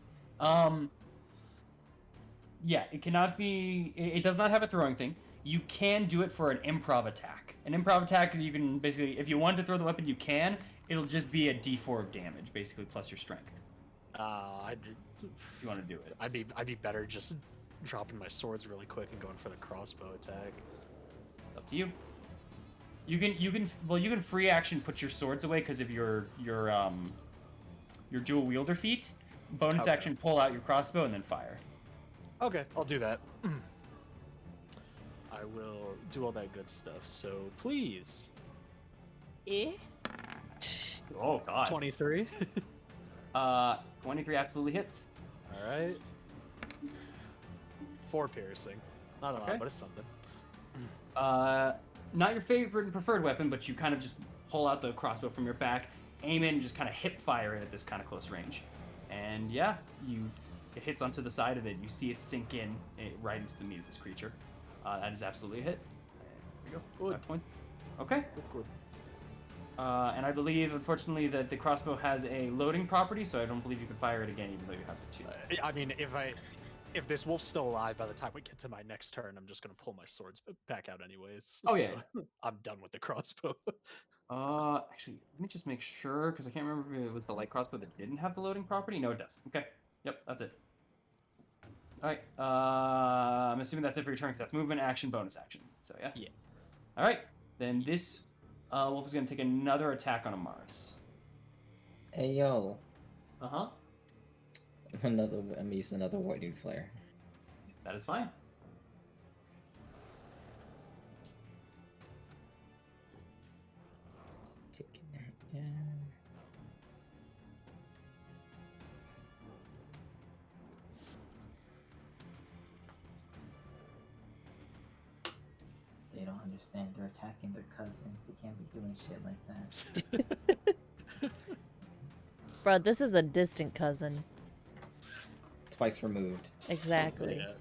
Yeah, it cannot be. It does not have a throwing thing. You can do it for an improv attack. An improv attack is you can basically, if you want to throw the weapon, you can. It'll just be a D4 of damage, basically, plus your strength. If you want to do it, I'd be better just dropping my swords really quick and going for the crossbow attack. it's up to you. You can free action put your swords away because of your dual wielder feat. Bonus Okay. action, pull out your crossbow and then fire. Okay, I'll do that. I will do all that good stuff. So please. Oh god. 23. 23 absolutely hits. All right. 4 piercing. Not a Okay. lot, but it's something. Not your favorite and preferred weapon, but you kind of just pull out the crossbow from your back, aim it, and just kind of hip fire it at this kind of close range. And yeah, it hits onto the side of it. You see it sink in right into the meat of this creature. That is absolutely a hit. There we go. Good. 5 points. Okay. Good. And I believe, unfortunately, that the crossbow has a loading property, so I don't believe you can fire it again, even though you have the 2. I mean, if this wolf's still alive by the time we get to my next turn, I'm just gonna pull my swords back out anyways. Oh, yeah. I'm done with the crossbow. Actually, let me just make sure, because I can't remember if it was the light crossbow that didn't have the loading property. No, it does. Okay. Yep, that's it. All right. I'm assuming that's it for your turn, because that's movement, action, bonus action. So, yeah. Yeah. All right. Then this wolf is going to take another attack on Amaris. Hey yo, Uh-huh. I'm gonna use another Warding Flare. That is fine. Taking that down. They don't understand. They're attacking their cousin. They can't be doing shit like that. Bro, this is a distant cousin. Twice removed. Exactly. Yeah.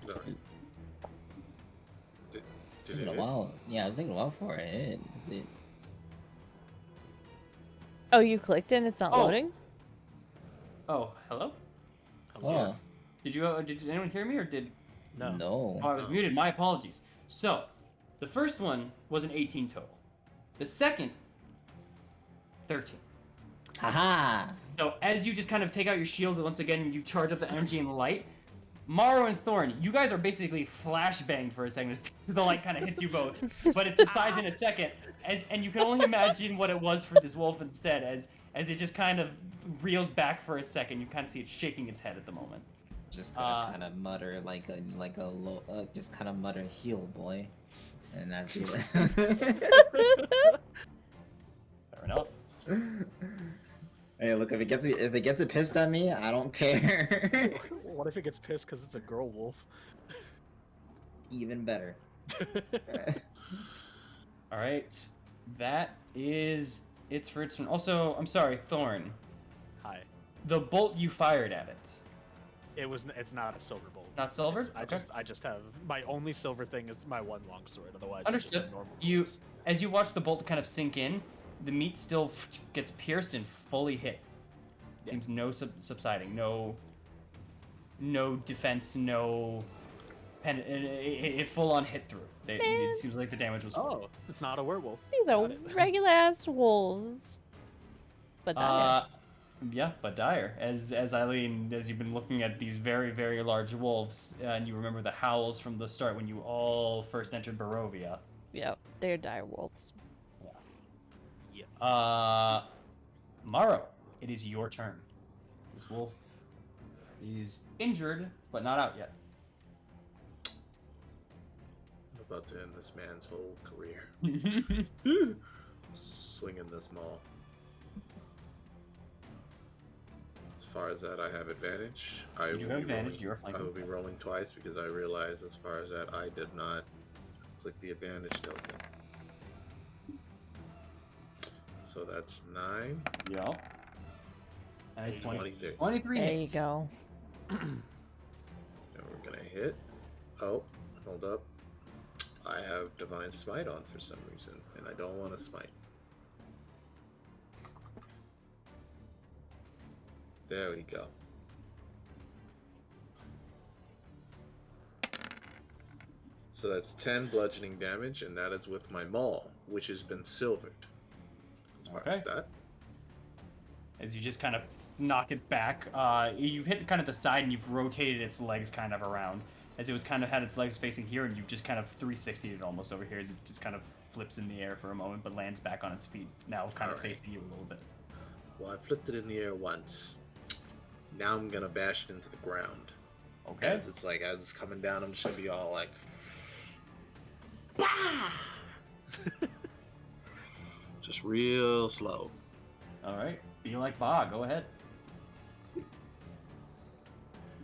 No. Did Taking it a hit? while. Yeah, it's taking a while for it. Is it? Oh, you clicked and it's not Oh. loading? Oh, hello? Oh, Did anyone hear me, or did... No. no. Oh, I was muted. My apologies. So, the first one was an 18 total. The second, 13. Haha! So, as you just kind of take out your shield, once again, you charge up the energy and the light. Morrow and Thorn, you guys are basically flashbanged for a second as the light kind of hits you both. But it subsides in a second, and you can only imagine what it was for this wolf instead, as it just kind of reels back for a second. You kind of see it shaking its head at the moment. Just gonna kind of mutter like a low, just kind of mutter, "Heal, boy," and that's it. Fair enough. Hey, look, if it gets it pissed at me, I don't care. What if it gets pissed because it's a girl wolf? Even better. All right, that is it's for its turn. Also, I'm sorry, Thorn. Hi. The bolt you fired at it. It's not a silver bolt. Not silver? It's- Okay. I just have my only silver thing is my one longsword. Otherwise, Understood. I just have normal You, bolts. as you watch the bolt kind of sink in, the meat still gets pierced and fully hit. Yeah. Seems no subsiding, no defense, no it full on hit through. It seems like the damage was full. Oh, it's not a werewolf. These are Got it. regular ass wolves. But Yeah, but dire. As Eileen, as you've been looking at these very, very large wolves, and you remember the howls from the start when you all first entered Barovia. yeah, they're dire wolves. Yeah. Morrow, it is your turn. This wolf is injured, but not out yet. I'm about to end this man's whole career. Swinging this maul. As far as that, I have advantage. You do have advantage, you are I flanking. will be rolling twice because I realize, as far as that, I did not click the advantage token. So that's 9. Yeah. 20, 23. 23 There you hits. go. And we're gonna hit. Oh, hold up. I have Divine Smite on for some reason, and I don't want to smite. There we go. So that's 10 bludgeoning damage, and that is with my maul, which has been silvered. As far as Okay. that. As you just kind of knock it back, you've hit kind of the side and you've rotated its legs kind of around. As it was kind of had its legs facing here, and you've just kind of 360'd it almost over here as it just kind of flips in the air for a moment, but lands back on its feet, now kind of Alright. facing you a little bit. Well, I flipped it in the air once. Now I'm gonna bash it into the ground. Okay. As it's coming down, I'm just gonna be all like, bah! Just real slow. All right. Be like Ba. Go ahead.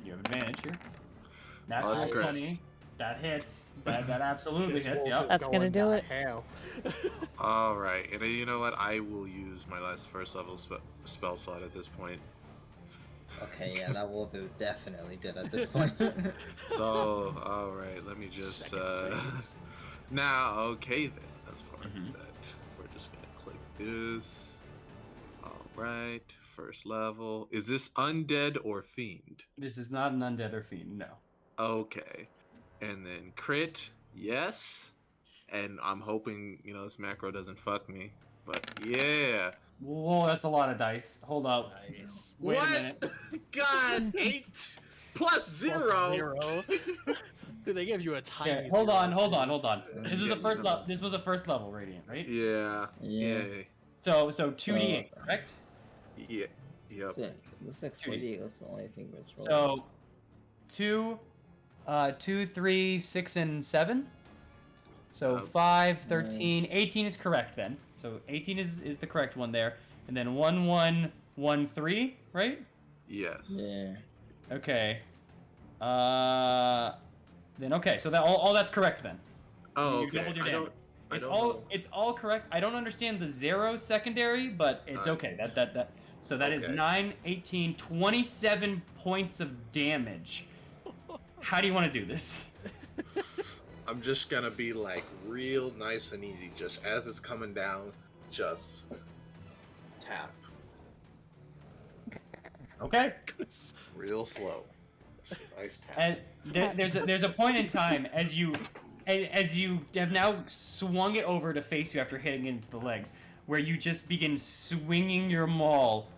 You have advantage here. Natural that's great. 20. That hits. That absolutely This hits. wolf Yep. is That's gonna going do to it. hell. All right, and then you know what? I will use my last first level spell slot at this point. Okay, yeah, that wolf is definitely dead at this point. So, all right, let me just Second phase. now. Okay, then. As far as Mhm. that, we're just gonna click this. All right, first level. Is this undead or fiend? This is not an undead or fiend. No. Okay, and then crit. Yes, and I'm hoping this macro doesn't fuck me. But yeah. Whoa, that's a lot of dice. Hold up. Nice. Wait What? a minute. God, 8 plus 0. Plus 0. Dude, they give you a tiny Okay, hold zero, on. too. This was a first level. This was a first level radiant, right? Yeah. Yeah. So 2d8, correct? Yeah. Yep. So, looks like 48 was the only thing was rolled. So 2, 3, 6, and 7. So 5, 13, 18 is correct then. So 18 is the correct one there. And then 1, 1, 1, 3, right? Yes. Yeah. Okay. Then okay, so that all that's correct then. Oh, You okay. doubled your I damage. don't know. It's all correct. I don't understand the 0 secondary, but it's okay. That so that is Okay. 9, 18, 27 points of damage. How do you want to do this? I'm just gonna be like real nice and easy. Just as it's coming down, just tap. Okay. Real slow. Nice tap. And there's a point in time as you have now swung it over to face you after hitting it into the legs, where you just begin swinging your maul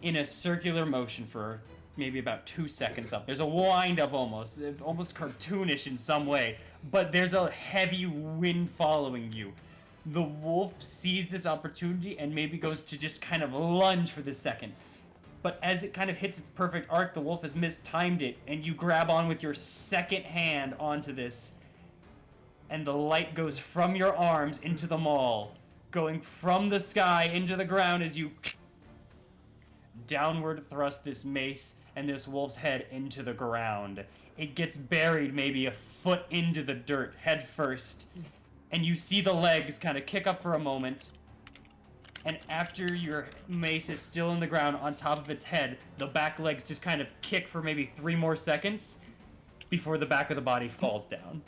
in a circular motion for maybe about 2 seconds up. There's a wind up almost cartoonish in some way, but there's a heavy wind following you. The wolf sees this opportunity and maybe goes to just kind of lunge for this second. But as it kind of hits its perfect arc, the wolf has mistimed it, and you grab on with your second hand onto this, and the light goes from your arms into the maul, going from the sky into the ground as you downward thrust this mace and this wolf's head into the ground. It gets buried maybe a foot into the dirt, head first, and you see the legs kind of kick up for a moment. And after your mace is still in the ground on top of its head, the back legs just kind of kick for maybe 3 more seconds before the back of the body falls down.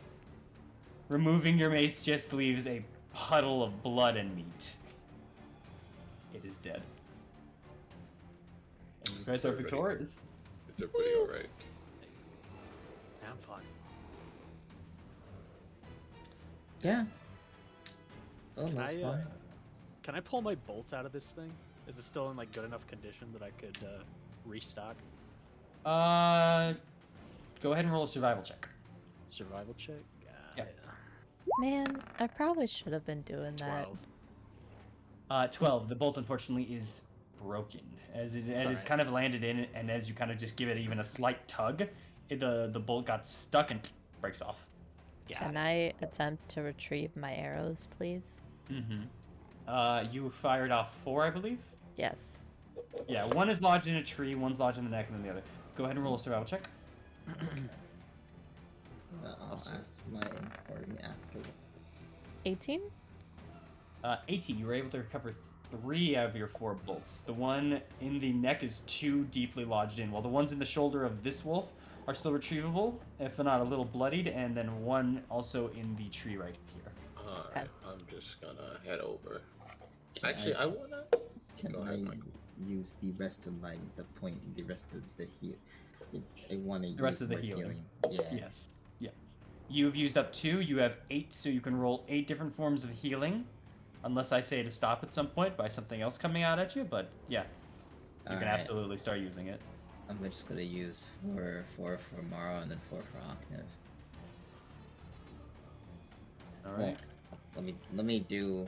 Removing your mace just leaves a puddle of blood and meat. It is dead. And you guys are Everybody. victorious. It's everybody all right. I'm fine. Yeah. Oh, Can that's I, fine. can I pull my bolt out of this thing? Is it still in like good enough condition that I could restock? Go ahead and roll a survival check. Survival check? Yeah. Man, I probably should have been doing that. 12. 12. The bolt, unfortunately, is broken. As it has alright. kind of landed in, and as you kind of just give it even a slight tug, the bolt got stuck and breaks off. Can I attempt to retrieve my arrows, please? Mm-hmm. You fired off 4, I believe? Yes. Yeah, one is lodged in a tree, one's lodged in the neck, and then the other. Go ahead and roll a survival check. I'll ask my inquiry afterwards. 18? 18. You were able to recover 3 out of your 4 bolts. The one in the neck is too deeply lodged in, while the ones in the shoulder of this wolf are still retrievable, if not a little bloodied, and then one also in the tree right here. Alright, I'm just gonna head over. Can Actually, I wanna. Can Go ahead, I Michael. use the rest of the rest of the heal? I want to use The rest of the more healing. Yeah. Yes. Yeah. You've used up 2. You have 8, so you can roll 8 different forms of healing, unless I say to stop at some point by something else coming out at you. But yeah, you can Alright. absolutely start using it. I'm just gonna use four for Maro and then 4 for Octave. All right. Well, let me do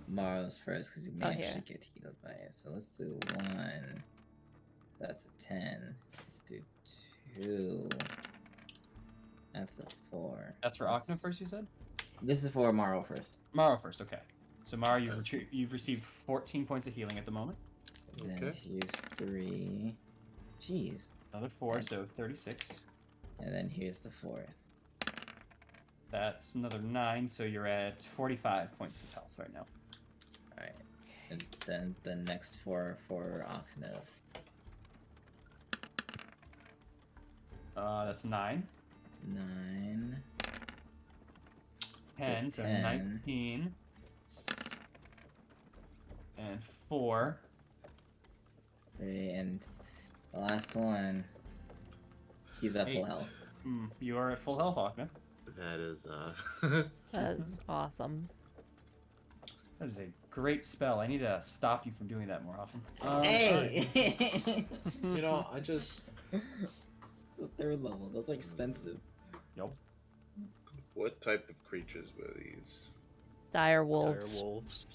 Maro's first because you may Oh, actually here. get healed by it. So let's do 1. So that's a 10. Let's do 2. That's a 4. That's for Octave first, you said? This is for Maro first. Maro first, okay. So Maro, you've received 14 points of healing at the moment. Then Okay. here's 3. Jeez. Another 4, so 36. And then here's the 4th. That's another 9, so you're at 45 points of health right now. Alright. And then the next 4 for Octave. That's 9. 9. 10, so 10. 19. And 4. 3. And the last one. He's at full 8. health. You are at full health, Octave. That is, That's awesome. That is a great spell. I need to stop you from doing that more often. Hey! you know, I just. It's a 3rd level. Those are expensive. Yep. What type of creatures were these? Dire wolves. Dire wolves.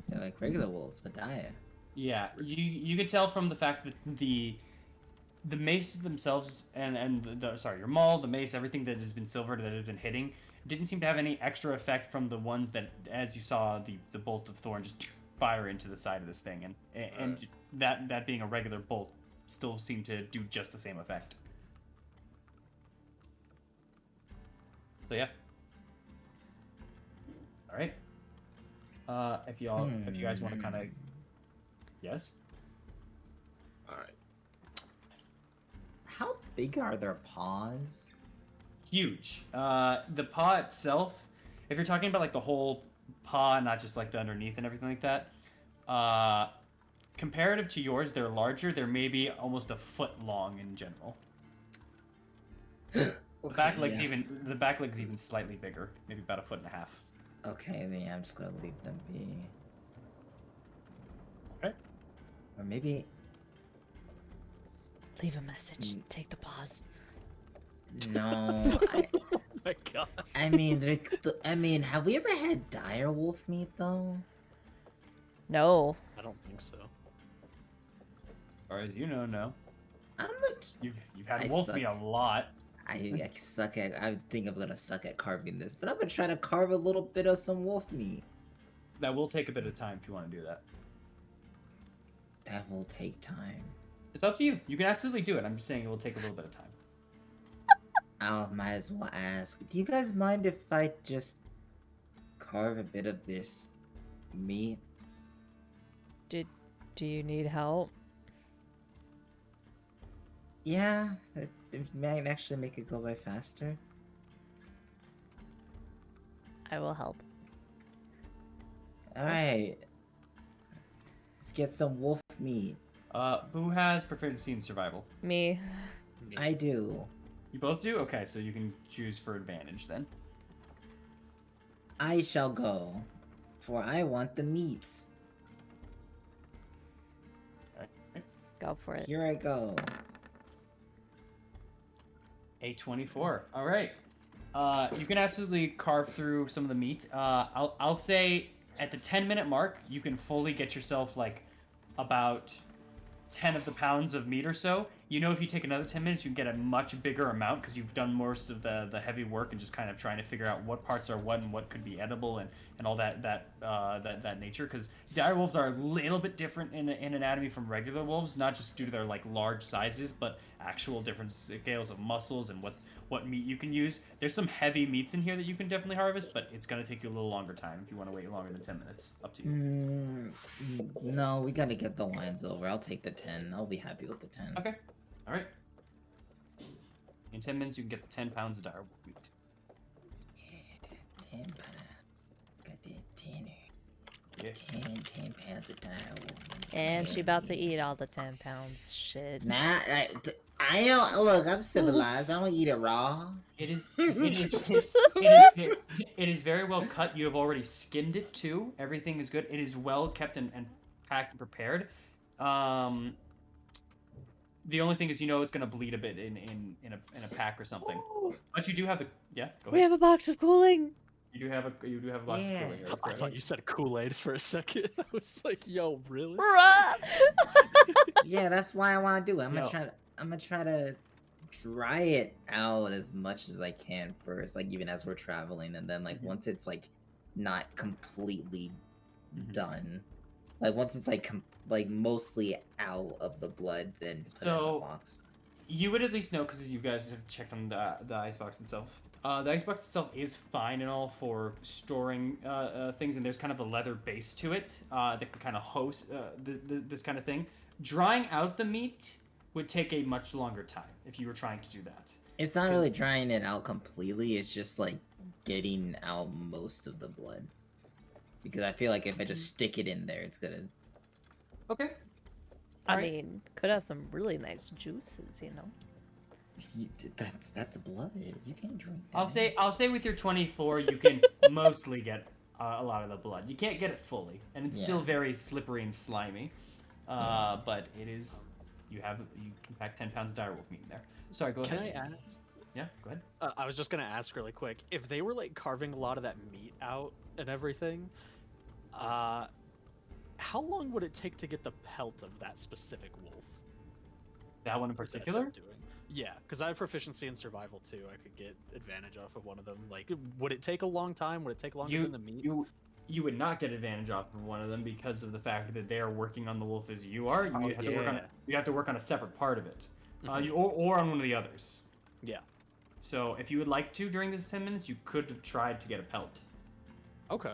They're like regular wolves, but dire. Yeah, you could tell from the fact that the maces themselves and your maul, the mace, everything that has been silvered that has been hitting, didn't seem to have any extra effect from the ones that, as you saw, the bolt of thorn just fire into the side of this thing, and that being a regular bolt still seemed to do just the same effect. So yeah. All right. If you guys want to kind of, yes. Alright. How big are their paws? Huge. The paw itself, if you're talking about like the whole paw, not just like the underneath and everything like that, comparative to yours, they're larger. They're maybe almost a foot long in general. The back leg's even slightly bigger, maybe about a foot and a half. Okay, maybe I'm just gonna leave them be. Okay. Or maybe. Leave a message. Take the pause. No. Oh my god. I mean, have we ever had dire wolf meat though? No. I don't think so. As far as you know, no. I'm like, You've had I wolf suck. meat a lot. I suck at. I think I'm gonna suck at carving this, but I'm gonna try to carve a little bit of some wolf meat. That will take a bit of time if you want to do that. That will take time. It's up to you. You can absolutely do it. I'm just saying it will take a little bit of time. I might as well ask. Do you guys mind if I just carve a bit of this meat? Do you need help? Yeah, it might actually make it go by faster. I will help. Alright. Let's get some wolf meat. Who has proficiency in survival? Me. I do. You both do? Okay, so you can choose for advantage then. I shall go, for I want the meats. Okay. Go for it. Here I go. A24. All right. You can absolutely carve through some of the meat. I'll say at the 10-minute mark, you can fully get yourself like about 10 of the pounds of meat or so. You know, if you take another 10 minutes, you can get a much bigger amount because you've done most of the heavy work and just kind of trying to figure out what parts are what and what could be edible and all that nature. Because dire wolves are a little bit different in anatomy from regular wolves, not just due to their like large sizes, but actual different scales of muscles and what meat you can use. There's some heavy meats in here that you can definitely harvest, but it's gonna take you a little longer time if you want to wait longer than 10 minutes. Up to you. No, we gotta get the lines over. I'll take the 10. I'll be happy with the 10. Okay. All right. In 10 minutes, you can get the 10 pounds of direwolf meat. Yeah, 10 pounds. Got that 10. Yeah. 10 pounds of direwolf meat. And she about to eat all the 10 pounds. Shit. Nah, I don't look. I'm civilized. I don't eat it raw. It is very well cut. You have already skinned it too. Everything is good. It is well kept and packed and prepared. The only thing is, it's gonna bleed a bit in a pack or something. But you do have the Go ahead. We have a box of cooling. You do have a box of cooling. That's I correct. thought you said Kool-Aid for a second. I was like, yo, really? Bruh. Yeah, that's why I want to do it. I'm Yo. gonna try to dry it out as much as I can first, like even as we're traveling, and then like once it's like not completely done, like once it's like mostly out of the blood, then put it in the box. You would at least know, because you guys have checked on the icebox itself. The icebox itself is fine and all for storing things, and there's kind of a leather base to it that can kind of host this kind of thing. Drying out the meat would take a much longer time if you were trying to do that. It's not really drying it out completely, it's just like getting out most of the blood. Because I feel like if I just stick it in there, it's gonna... Okay. I mean, could have some really nice juices, you know? That's blood. You can't drink that. I'll say with your 24, you can mostly get a lot of the blood. You can't get it fully, and it's still very slippery and slimy. But it is. You can pack 10 pounds of direwolf meat in there. Sorry, go ahead. Can I ask? Yeah, go ahead. I was just gonna ask really quick, if they were like carving a lot of that meat out and everything, how long would it take to get the pelt of that specific wolf? That one in particular? Yeah, because I have proficiency in survival too. I could get advantage off of one of them. Like, would it take a long time? Would it take longer than the meat? You would not get advantage off of one of them because of the fact that they are working on the wolf as you are. You have to work on a separate part of it, or on one of the others. Yeah. So if you would like to during this 10 minutes, you could have tried to get a pelt. Okay.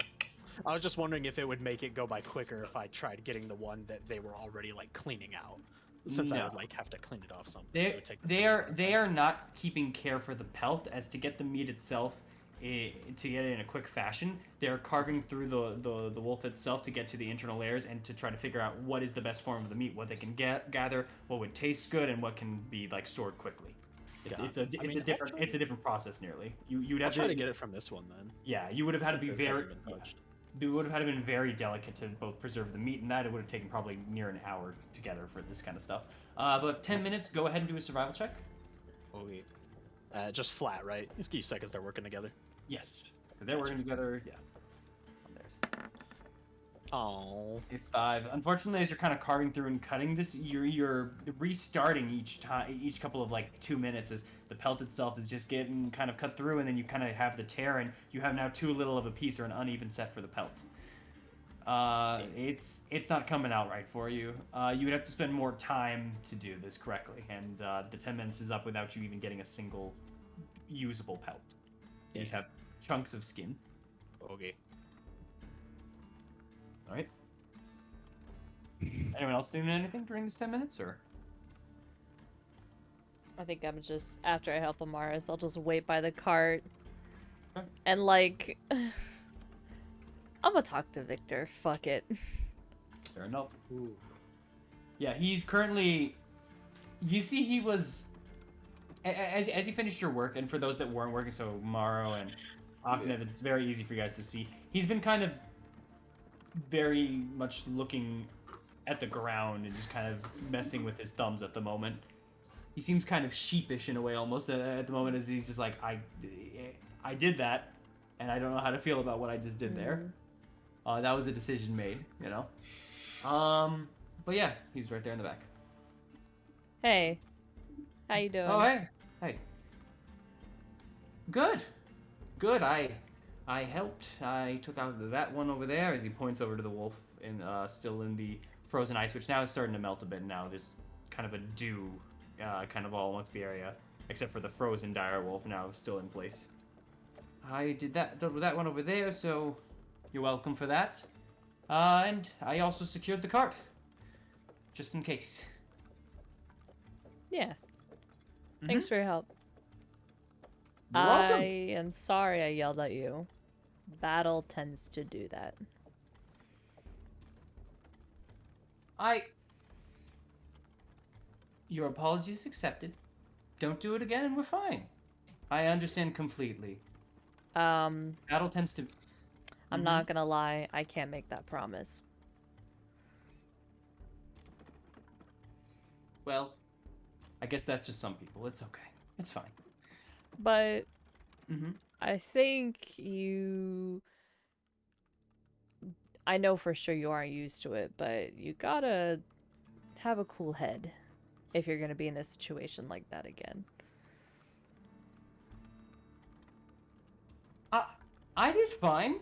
I was just wondering if it would make it go by quicker if I tried getting the one that they were already like cleaning out. Since I would like have to clean it off something. They are not keeping care for the pelt as to get the meat itself to get it in a quick fashion. They're carving through the wolf itself to get to the internal layers and to try to figure out what is the best form of the meat, what they can gather, what would taste good, and what can be like stored quickly. It's a different process nearly. You would have to get it from this one then. Yeah, you would have had to be very. It would have had to been very delicate to both preserve the meat and that. It would have taken probably near an hour together for this kind of stuff. But 10 minutes, go ahead and do a survival check. Okay. Just flat, right? You said because they're working together. Yes. They're working together, yeah. There's. Oh. 5. Unfortunately, as you're kind of carving through and cutting this, you're restarting each couple of like 2 minutes as the pelt itself is just getting kind of cut through, and then you kind of have the tear, and you have now too little of a piece or an uneven set for the pelt. It's not coming out right for you. You would have to spend more time to do this correctly, and the 10 minutes is up without you even getting a single usable pelt. You just have chunks of skin. Okay. All right. Anyone else doing anything during this 10 minutes, or? I think I'm just, after I help Amaris, I'll just wait by the cart. Okay. And like, I'm gonna talk to Victor. Fuck it. Fair enough. Ooh. Yeah, he's currently. You see, he was. As you finished your work, and for those that weren't working, so Maro and Aknev, it's very easy for you guys to see. He's been kind of very much looking at the ground and just kind of messing with his thumbs at the moment. He seems kind of sheepish in a way almost at the moment, as he's just like, I did that, and I don't know how to feel about what I just did there. That was a decision made, you know? But yeah, he's right there in the back. Hey. How you doing? Oh, hey. Good. I helped. I took out that one over there as he points over to the wolf, and still in the frozen ice, which now is starting to melt a bit. Now there's kind of a dew kind of all amongst the area, except for the frozen direwolf now still in place. I dealt with that one over there, so you're welcome for that. And I also secured the cart, just in case. Yeah. Thanks for your help. You're welcome. I am sorry I yelled at you. Battle tends to do that. Your apologies accepted. Don't do it again and we're fine. I understand completely. Battle tends to... I'm not gonna lie, I can't make that promise. Well, I guess that's just some people. It's okay. It's fine. But I think you... I know for sure you aren't used to it, but you gotta have a cool head if you're gonna be in a situation like that again. I did fine.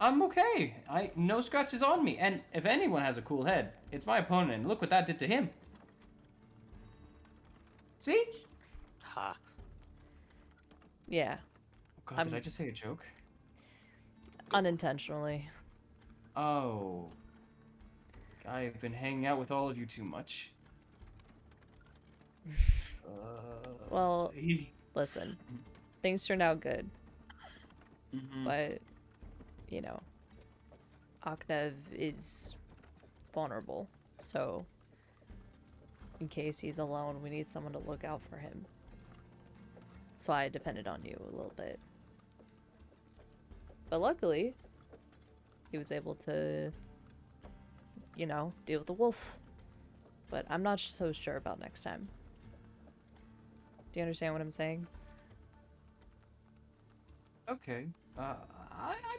I'm okay. No scratches on me. And if anyone has a cool head, it's my opponent. And look what that did to him. See? Ha. Yeah, Oh God, did I just say a joke? unintentionally. Oh. I've been hanging out with all of you too much. Well, listen, things turned out good, but, you know, Aknev is vulnerable, so in case he's alone, we need someone to look out for him. That's why I depended on you a little bit. But luckily, he was able to, you know, deal with the wolf. But I'm not so sure about next time. Do you understand what I'm saying? Okay. I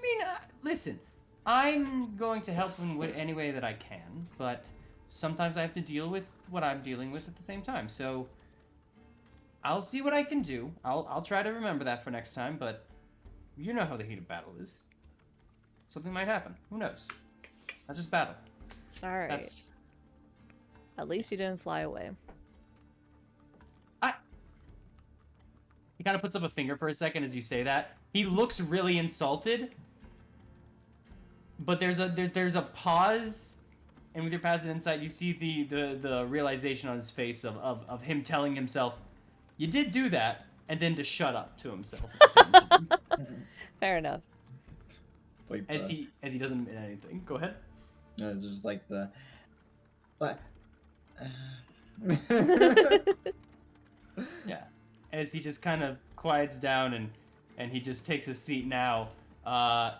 mean, listen. I'm going to help in any way that I can, but sometimes I have to deal with what I'm dealing with at the same time. So I'll see what I can do. I'll try to remember that for next time, but you know how the heat of battle is. Something might happen. Who knows? That's just battle. Alright. At least you didn't fly away. He kind of puts up a finger for a second as you say that. He looks really insulted, but there's a pause, and with your passive insight, you see the realization on his face of him telling himself, "You did do that," and then to shut up to himself. At the same time. Fair enough. Like as he doesn't admit anything. Go ahead. No, it's just like the. But. Yeah. As he just kind of quiets down and he just takes a seat now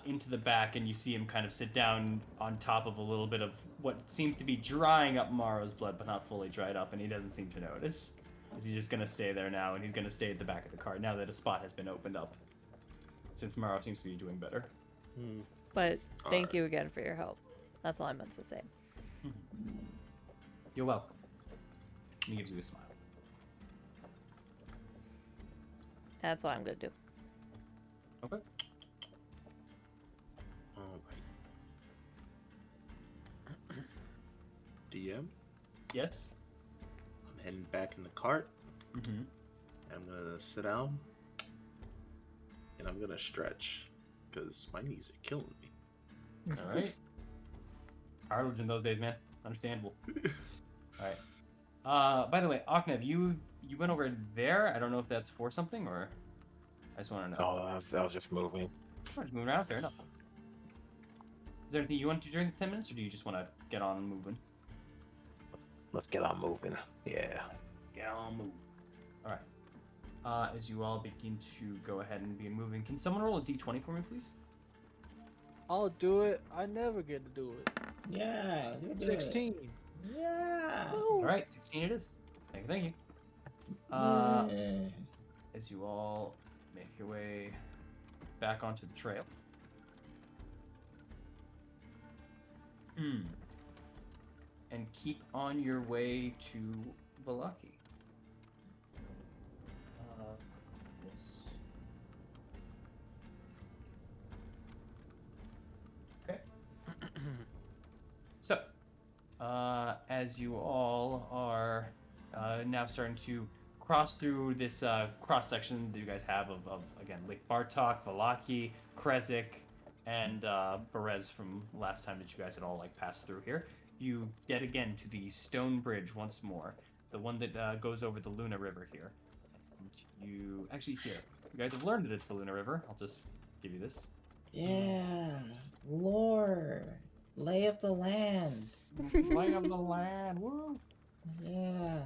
into the back, and you see him kind of sit down on top of a little bit of what seems to be drying up Morrow's blood, but not fully dried up, and he doesn't seem to notice. Is he just going to stay there now, and he's going to stay at the back of the cart now that a spot has been opened up, since Morrow seems to be doing better. But thank you again for your help. That's all I meant to say. You're welcome. He gives you a smile. That's what I'm gonna do. Okay. Alright. DM? Yes? I'm heading back in the cart. Mm-hmm. I'm gonna sit down. And I'm gonna stretch. Because my knees are killing me. Alright. Cartilage in those days, man. Understandable. Alright. By the way, Aknev, you went over there. I don't know if that's for something, or I just want to know. Oh, I was just moving. Oh, just moving around. Fair enough. Is there anything you want to do during the 10 minutes, or do you just want to get on moving? Let's get on moving. Yeah. Get on moving. Alright. As you all begin to go ahead and be moving, can someone roll a d20 for me, please? I'll do it. I never get to do it. Yeah. 16. Yeah. Alright, 16 it is. Thank you. Yeah. As you all make your way back onto the trail. And keep on your way to Valaki. Okay. So, as you all are now starting to cross through this cross section that you guys have of again Lake Bartok, Valaki, Krezik, and Berez from last time that you guys had all like passed through here. You get again to the stone bridge once more, the one that goes over the Luna River here. And you actually here, you guys have learned that it's the Luna River. I'll just give you this. Yeah, lore, lay of the land. Lay of the land, woo! Yeah.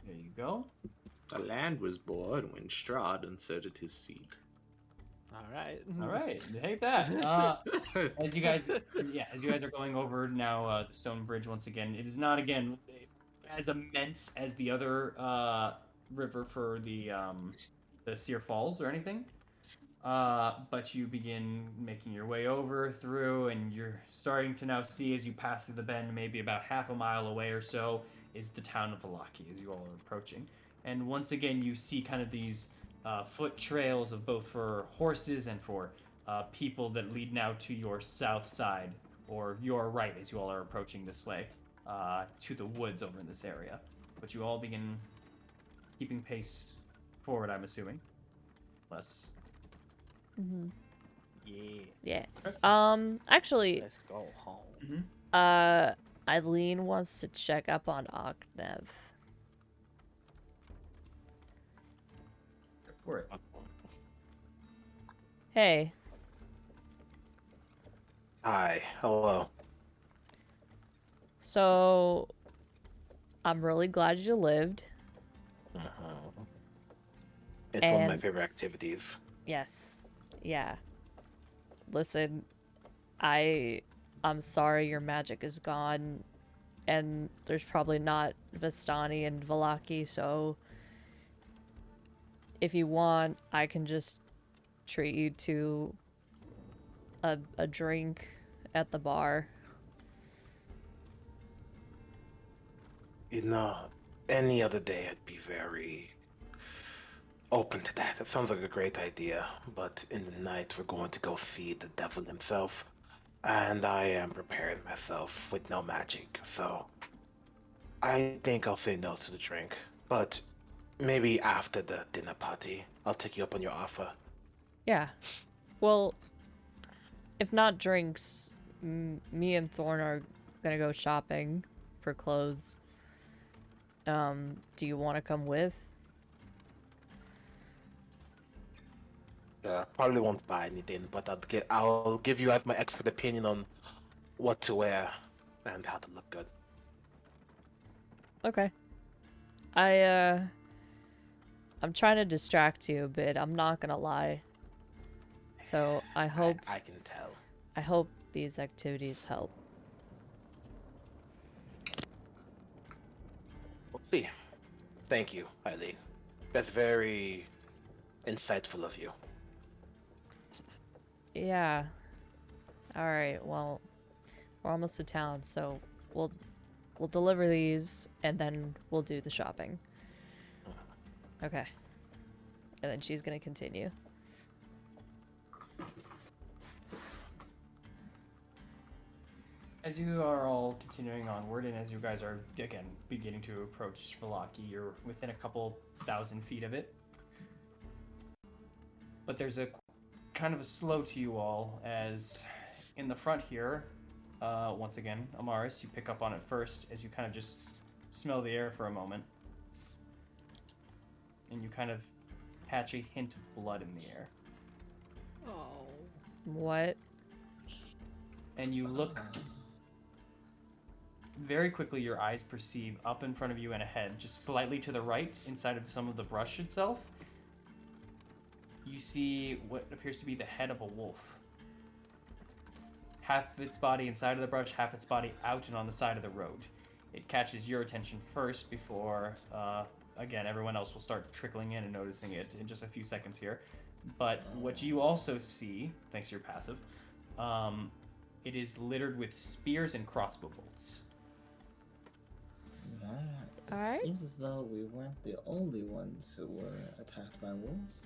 There you go. The land was born when Strahd inserted his seed. All right. All right, take that. As you guys are going over now the stone bridge once again, it is not again as immense as the other river for the Seer Falls or anything. But you begin making your way over through, and you're starting to now see as you pass through the bend, maybe about half a mile away or so, is the town of Valaki as you all are approaching. And once again, you see kind of these foot trails of both for horses and for people that lead now to your south side or your right as you all are approaching this way to the woods over in this area. But you all begin keeping pace forward, I'm assuming. Less. Mm-hmm. Yeah. Yeah. Actually, Let's go home. Mm-hmm. Eileen wants to check up on Oknev. Go for it. Hey. Hi, hello. So, I'm really glad you lived. It's one of my And- favorite activities. Yes. Yeah. Listen, I'm sorry your magic is gone, and there's probably not Vistani and Valaki, so if you want, I can just treat you to a drink at the bar. You know, any other day I'd be very open to that. It sounds like a great idea, but in the night we're going to go see the devil himself, and I am preparing myself with no magic, so I think I'll say no to the drink. But maybe after the dinner party, I'll take you up on your offer. Yeah. Well, if not drinks, me and Thorn are gonna go shopping for clothes. Do you want to come with? Probably won't buy anything, but I'll give you guys my expert opinion on what to wear and how to look good. Okay. I'm trying to distract you a bit, I'm not gonna lie. So I hope I can tell. I hope these activities help. We'll see. Thank you, Eileen. That's very insightful of you. Yeah. Alright, well, we're almost to town, so we'll deliver these and then we'll do the shopping. Okay. And then she's gonna continue. As you are all continuing onward, and as you guys are again beginning to approach Valaki, you're within a couple thousand feet of it. But there's a kind of a slow to you all, as in the front here, once again, Amaris, you pick up on it first as you kind of just smell the air for a moment, and you kind of catch a hint of blood in the air. Oh. What? And you look. Very quickly, your eyes perceive up in front of you and ahead, just slightly to the right, inside of some of the brush itself, you see what appears to be the head of a wolf. Half of its body inside of the brush, half its body out and on the side of the road. It catches your attention first before, again, everyone else will start trickling in and noticing it in just a few seconds here. But what you also see, thanks to your passive, it is littered with spears and crossbow bolts. It Alright. seems as though we weren't the only ones who were attacked by wolves.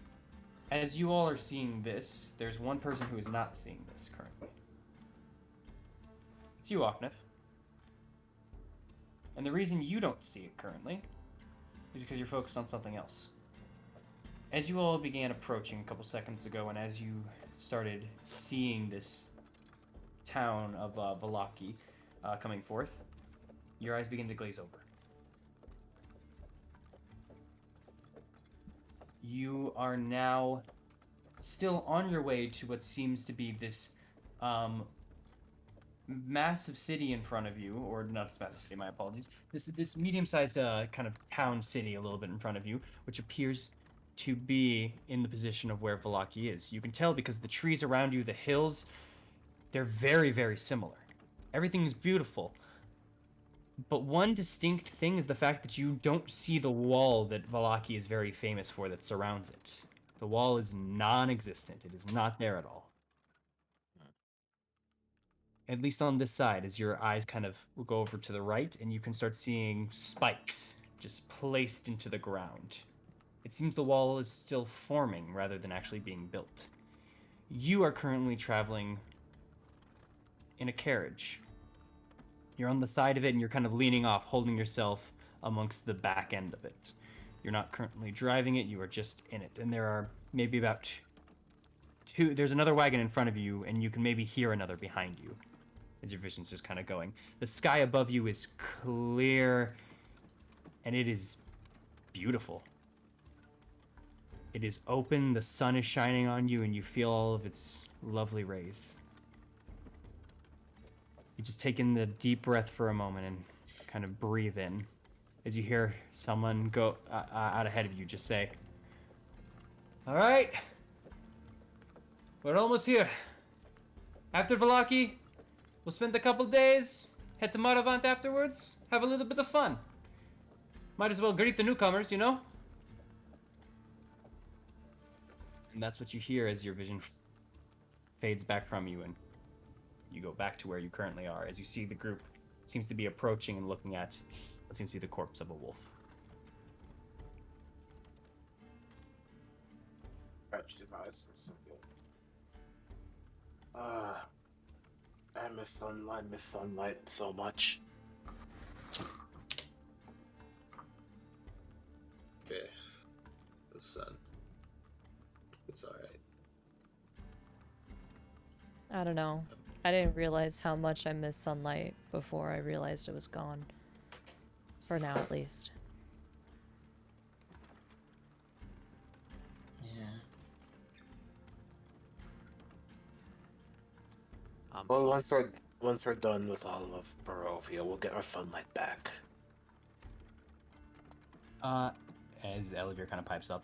As you all are seeing this, there's one person who is not seeing this currently. It's you, Oknef. And the reason you don't see it currently because you're focused on something else. As you all began approaching a couple seconds ago, and as you started seeing this town of Valaki coming forth, your eyes begin to glaze over. You are now still on your way to what seems to be this massive city in front of you, or not this massive city, my apologies. This medium-sized kind of town city a little bit in front of you, which appears to be in the position of where Valaki is. You can tell because the trees around you, the hills, they're very, very similar. Everything is beautiful. But one distinct thing is the fact that you don't see the wall that Valaki is very famous for that surrounds it. The wall is non-existent. It is not there at all. At least on this side, as your eyes kind of go over to the right, and you can start seeing spikes just placed into the ground. It seems the wall is still forming rather than actually being built. You are currently traveling in a carriage. You're on the side of it, and you're kind of leaning off, holding yourself amongst the back end of it. You're not currently driving it, you are just in it. And there are maybe about two, there's another wagon in front of you, and you can maybe hear another behind you as your vision's just kind of going. The sky above you is clear, and it is beautiful. It is open, the sun is shining on you, and you feel all of its lovely rays. You just take in the deep breath for a moment and kind of breathe in as you hear someone go out ahead of you just say, "All right, we're almost here. After Valaki, we'll spend a couple days, head to Maravant afterwards, have a little bit of fun. Might as well greet the newcomers, you know?" And that's what you hear as your vision fades back from you, and you go back to where you currently are, as you see the group seems to be approaching and looking at what seems to be the corpse of a wolf. I miss sunlight so much. Yeah, the sun. It's alright. I don't know. I didn't realize how much I miss sunlight before I realized it was gone. For now, at least. Yeah. Well, once we're done with all of Barovia, we'll get our sunlight back. As Elder kind of pipes up,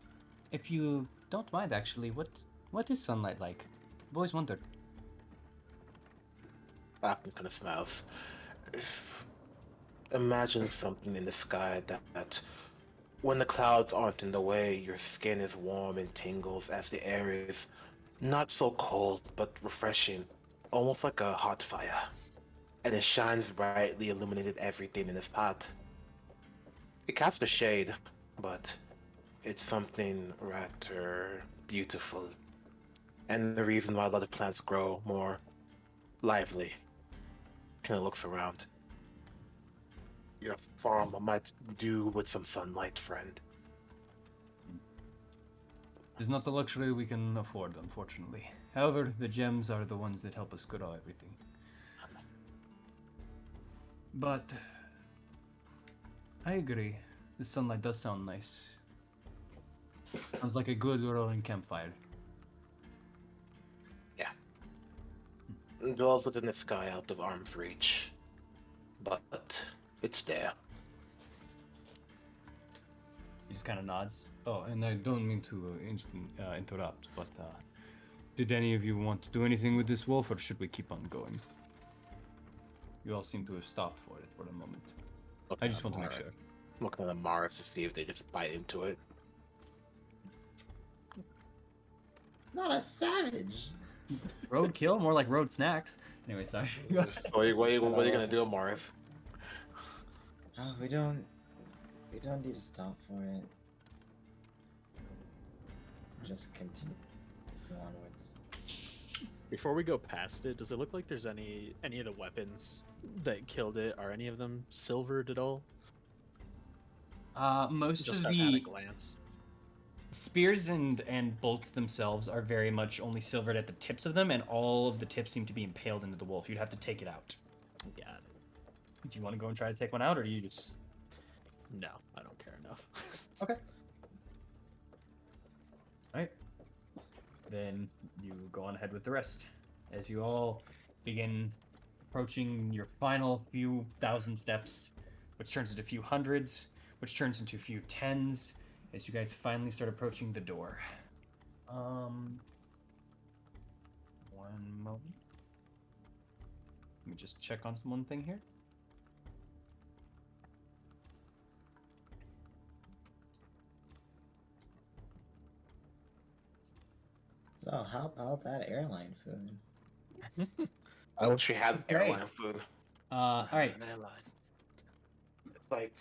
if you don't mind, actually, what is sunlight like? I've always wondered. Falcon kind of smiles. Imagine something in the sky that when the clouds aren't in the way, your skin is warm and tingles as the air is not so cold but refreshing, almost like a hot fire. And it shines brightly, illuminated everything in its path. It casts a shade, but it's something rather beautiful. And the reason why a lot of plants grow more lively. Kind of looks around. Your farm might do with some sunlight, friend. It's not the luxury we can afford, unfortunately. However, the gems are the ones that help us grow everything. But I agree. The sunlight does sound nice. Sounds like a good rolling campfire. Yeah. It dwells within the sky out of arm's reach. But it's there. He just kind of nods. Oh, and I don't mean to interrupt, but did any of you want to do anything with this wolf, or should we keep on going? You all seem to have stopped for it for a moment. I just want to make sure. Looking at the Mars to see if they just bite into it. Not a savage. Roadkill? More like road snacks. Anyway, sorry. What are you gonna do, Mars? Oh, we don't need to stop for it. Just continue onwards. Before we go past it, does it look like there's any of the weapons that killed it? Are any of them silvered at all? Most Just of at a the glance. spears and bolts themselves are very much only silvered at the tips of them, and all of the tips seem to be impaled into the wolf. You'd have to take it out. Got it. Do you want to go and try to take one out, or do you just... No, I don't care enough. Okay. Alright. Then you go on ahead with the rest. As you all begin approaching your final few thousand steps, which turns into a few hundreds, which turns into a few tens, as you guys finally start approaching the door. One moment. Let me just check on one thing here. So how about that airline food? I wish we had Okay. airline food. All right. An airline. It's like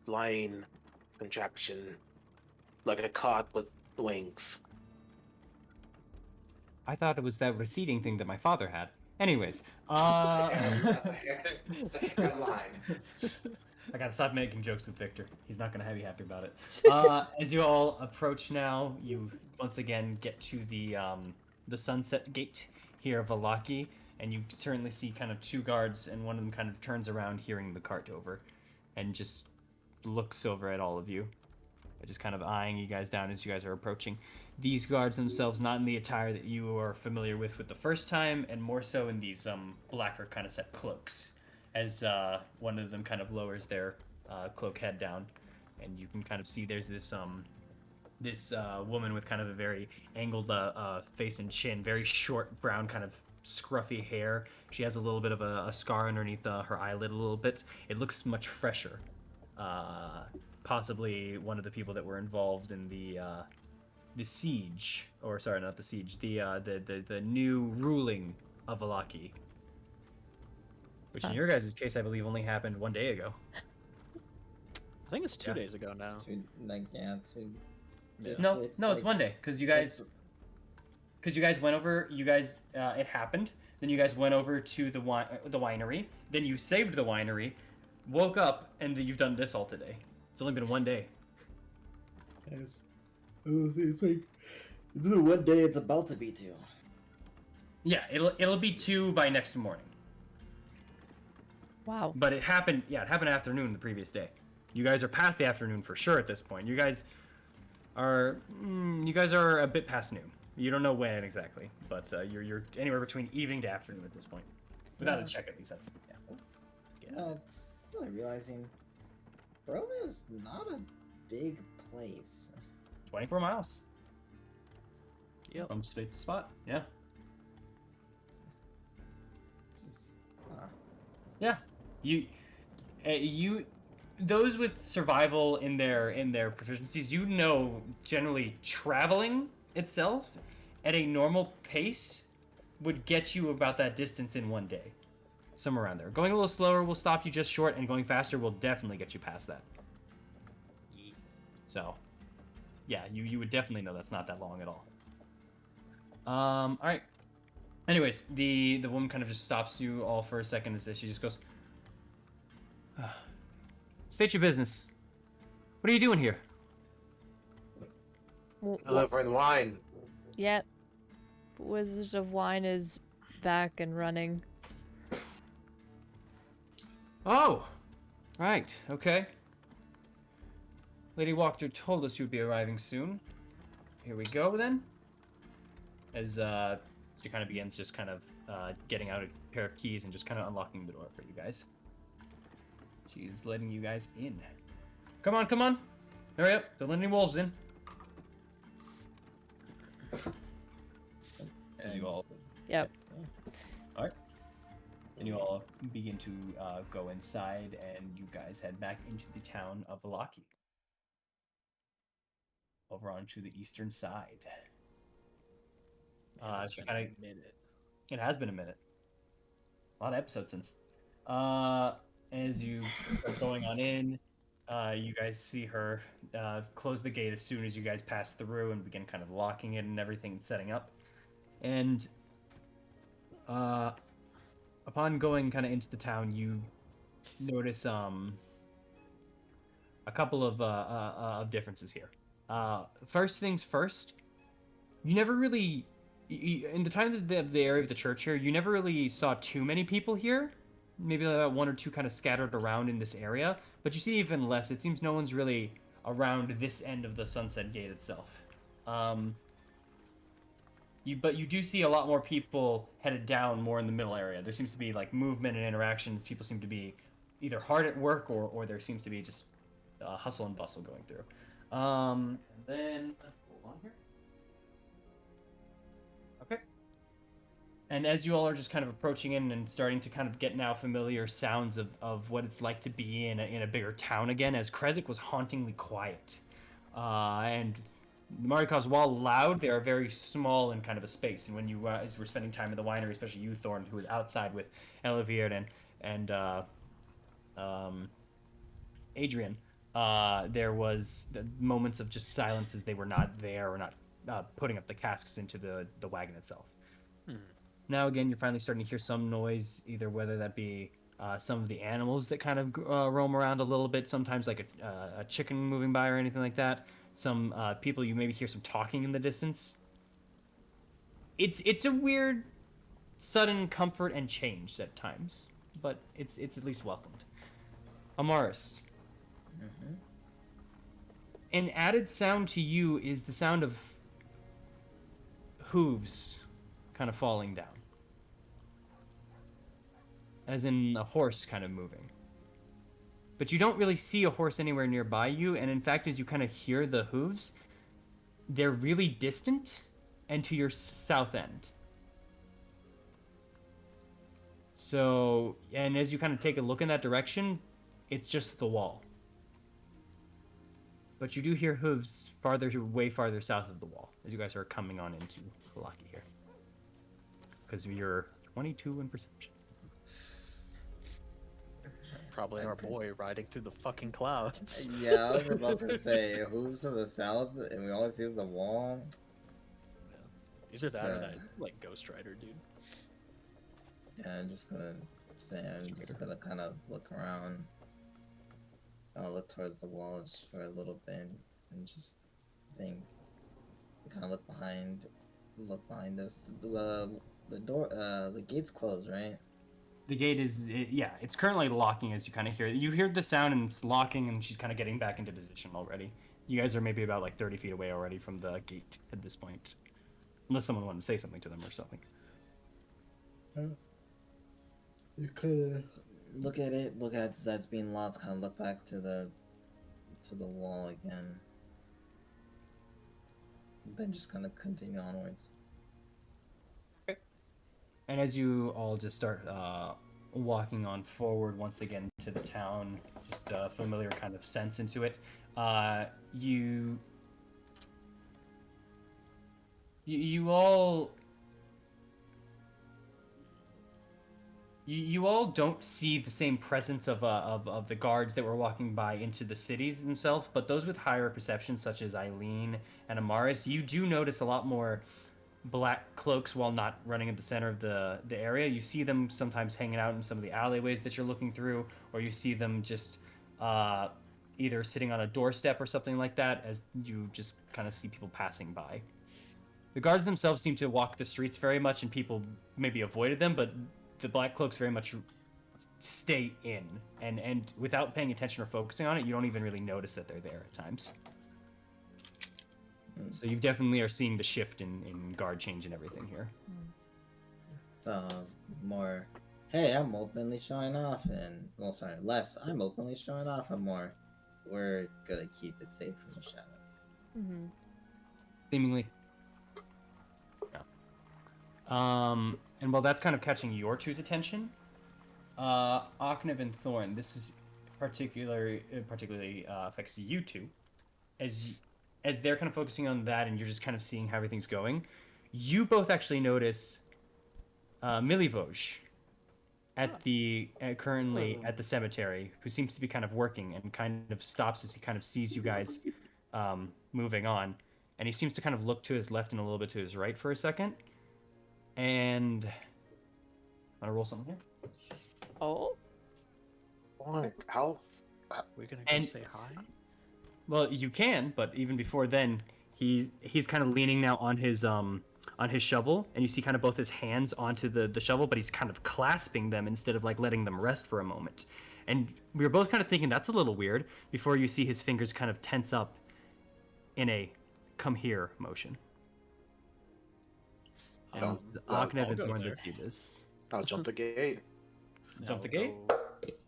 flying contraption, like a cart with wings. I thought it was that receding thing that my father had. Anyways, It's a airline. I gotta stop making jokes with Victor. He's not gonna be happy about it. As you all approach now, you once again get to the sunset gate here of Valaki, and you certainly see kind of two guards, and one of them kind of turns around, hearing the cart over, and just looks over at all of you, just kind of eyeing you guys down as you guys are approaching. These guards themselves, not in the attire that you are familiar with the first time, and more so in these blacker kind of set cloaks, as one of them kind of lowers their cloak head down, and you can kind of see there's this woman with kind of a very angled face and chin, very short brown kind of scruffy hair. She has a little bit of a scar underneath her eyelid a little bit. It looks much fresher. Possibly one of the people that were involved in the siege, or sorry, not the siege, the new ruling of Valaki, which in your guys' case, I believe, only happened 1 day ago. I think it's 2 days ago now. No, it's 1 day, because you guys went over. It happened. Then you guys went over to the winery. Then you saved the winery, woke up, and you've done this all today. It's only been 1 day. It's been 1 day. It's about to be 2. Yeah, it'll be 2 by next morning. Wow. But it happened. Yeah, it happened afternoon the previous day. You guys are past the afternoon for sure at this point. You guys are a bit past noon. You don't know when exactly, but you're anywhere between evening to afternoon at this point. Without a check, at least. That's Still realizing, Rome is not a big place. 24 miles. Yep. From spot to spot. Yeah. Yeah. You those with survival in their proficiencies, generally traveling itself at a normal pace would get you about that distance in 1 day. Somewhere around there. Going a little slower will stop you just short, and going faster will definitely get you past that. So, yeah, you would definitely know that's not that long at all. All right. Anyways, the woman kind of just stops you all for a second as she just goes, "State your business. What are you doing here?" Delivering wine. Yep. Wizards of Wine is back and running. Oh, right, okay. Lady Walker told us you'd be arriving soon. Here we go, then. As she kind of begins just kind of getting out a pair of keys and just kind of unlocking the door for you guys. She's letting you guys in. Come on, come on. Hurry up, don't let any wolves in. And you all... Yep. Alright. And you all begin to go inside, and you guys head back into the town of Valaki. Over onto the eastern side. It's been a minute. It has been a minute. A lot of episodes since. As you are going on in, you guys see her close the gate as soon as you guys pass through and begin kind of locking it and everything and setting up. And upon going kind of into the town, you notice a couple of differences here. First things first, you never really, in the time of the area of the church here, you never really saw too many people here. Maybe about one or two kind of scattered around in this area, but you see even less. It seems no one's really around this end of the Sunset Gate itself. But you do see a lot more people headed down more in the middle area. There seems to be like movement and interactions. People seem to be either hard at work or there seems to be just hustle and bustle going through. And then hold on here. Okay. And as you all are just kind of approaching in and starting to kind of get now familiar sounds of what it's like to be in a bigger town again, as Krezk was hauntingly quiet. And the Marikovs, while loud, they are very small in kind of a space. And when you, as we're spending time in the winery, especially you, Thorn, who was outside with Elivir and Adrian, there was the moments of just silence as they were not there or not putting up the casks into the wagon itself. Now again, you're finally starting to hear some noise, either whether that be some of the animals that kind of roam around a little bit, sometimes like a chicken moving by or anything like that. Some people, you maybe hear some talking in the distance. It's a weird, sudden comfort and change at times, but it's at least welcomed. Amaris. Mm-hmm. An added sound to you is the sound of hooves kind of falling down. As in a horse kind of moving. But you don't really see a horse anywhere nearby you, and in fact, as you kind of hear the hooves, they're really distant and to your south end. So, and as you kind of take a look in that direction, it's just the wall. But you do hear hooves way farther south of the wall, as you guys are coming on into Kalaki here. Because you're 22 in perception. Probably our boy riding through the fucking clouds. Yeah, I was about to say, hooves to the south, and we only see the wall. Yeah. Either that or that, like, Ghost Rider, dude. Yeah, I'm just gonna kind of look around. I'll look towards the wall just for a little bit and just think. Kind of look behind us. The door, the gate's closed, right? The gate is, it's currently locking as you kind of hear it. You hear the sound and it's locking and she's kind of getting back into position already. You guys are maybe about like 30 feet away already from the gate at this point. Unless someone wanted to say something to them or something. You could look at it, look at that's being locked, kind of look back to the wall again. Then just kind of continue onwards. Okay. And as you all just start walking on forward once again to the town, just a familiar kind of sense into it, you all don't see the same presence of the guards that were walking by into the cities themselves, but those with higher perception, such as Eileen and Amaris, you do notice a lot more black cloaks while not running at the center of the area. You see them sometimes hanging out in some of the alleyways that you're looking through, or you see them just either sitting on a doorstep or something like that, as you just kind of see people passing by. The guards themselves seem to walk the streets very much, and people maybe avoided them, but the black cloaks very much stay in, and without paying attention or focusing on it, you don't even really notice that they're there at times. So you definitely are seeing the shift in guard change and everything here. So more, hey, I'm openly showing off, and less, I'm openly showing off, and more, we're gonna keep it safe from the shadow. Mm-hmm. Seemingly. Yeah. And while that's kind of catching your two's attention, Oknev and Thorn, this is particularly affects you two, as they're kind of focusing on that, and you're just kind of seeing how everything's going. You both actually notice Milivoj at currently at the cemetery, who seems to be kind of working and kind of stops as he kind of sees you guys moving on, and he seems to kind of look to his left and a little bit to his right for a second. And I'm gonna roll something here. Oh. How We're gonna go say hi? Well, you can, but even before then, he's kind of leaning now on his shovel, and you see kind of both his hands onto the shovel, but he's kind of clasping them instead of like letting them rest for a moment. And we were both kind of thinking that's a little weird before you see his fingers kind of tense up in a come here motion. And Aknev and Thorn did see this. I'll jump the gate. Jump the gate?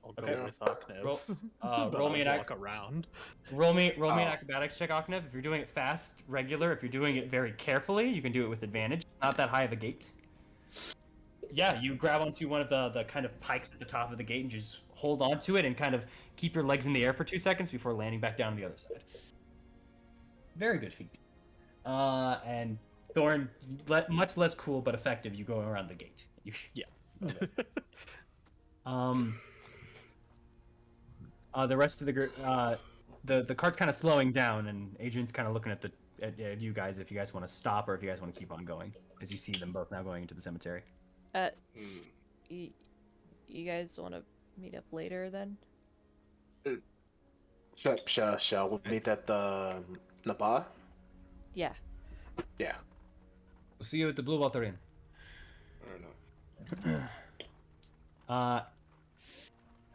I'll go Okay. with Aknev. Roll me an walk around. Roll me an acrobatics check, Aknev. If you're doing it fast, regular, if you're doing it very carefully, you can do it with advantage. It's not that high of a gate. Yeah, you grab onto one of the kind of pikes at the top of the gate and just hold onto it and kind of keep your legs in the air for 2 seconds before landing back down on the other side. Very good feat. And Thorn, much less cool but effective. You go around the gate. Yeah. Okay. The rest of the group, the cart's kind of slowing down, and Adrian's kind of looking at you guys if you guys want to stop or if you guys want to keep on going, as you see them both now going into the cemetery. You guys want to meet up later then? Shall we meet at the bar? Yeah. Yeah. We'll see you at the Blue Water Inn. All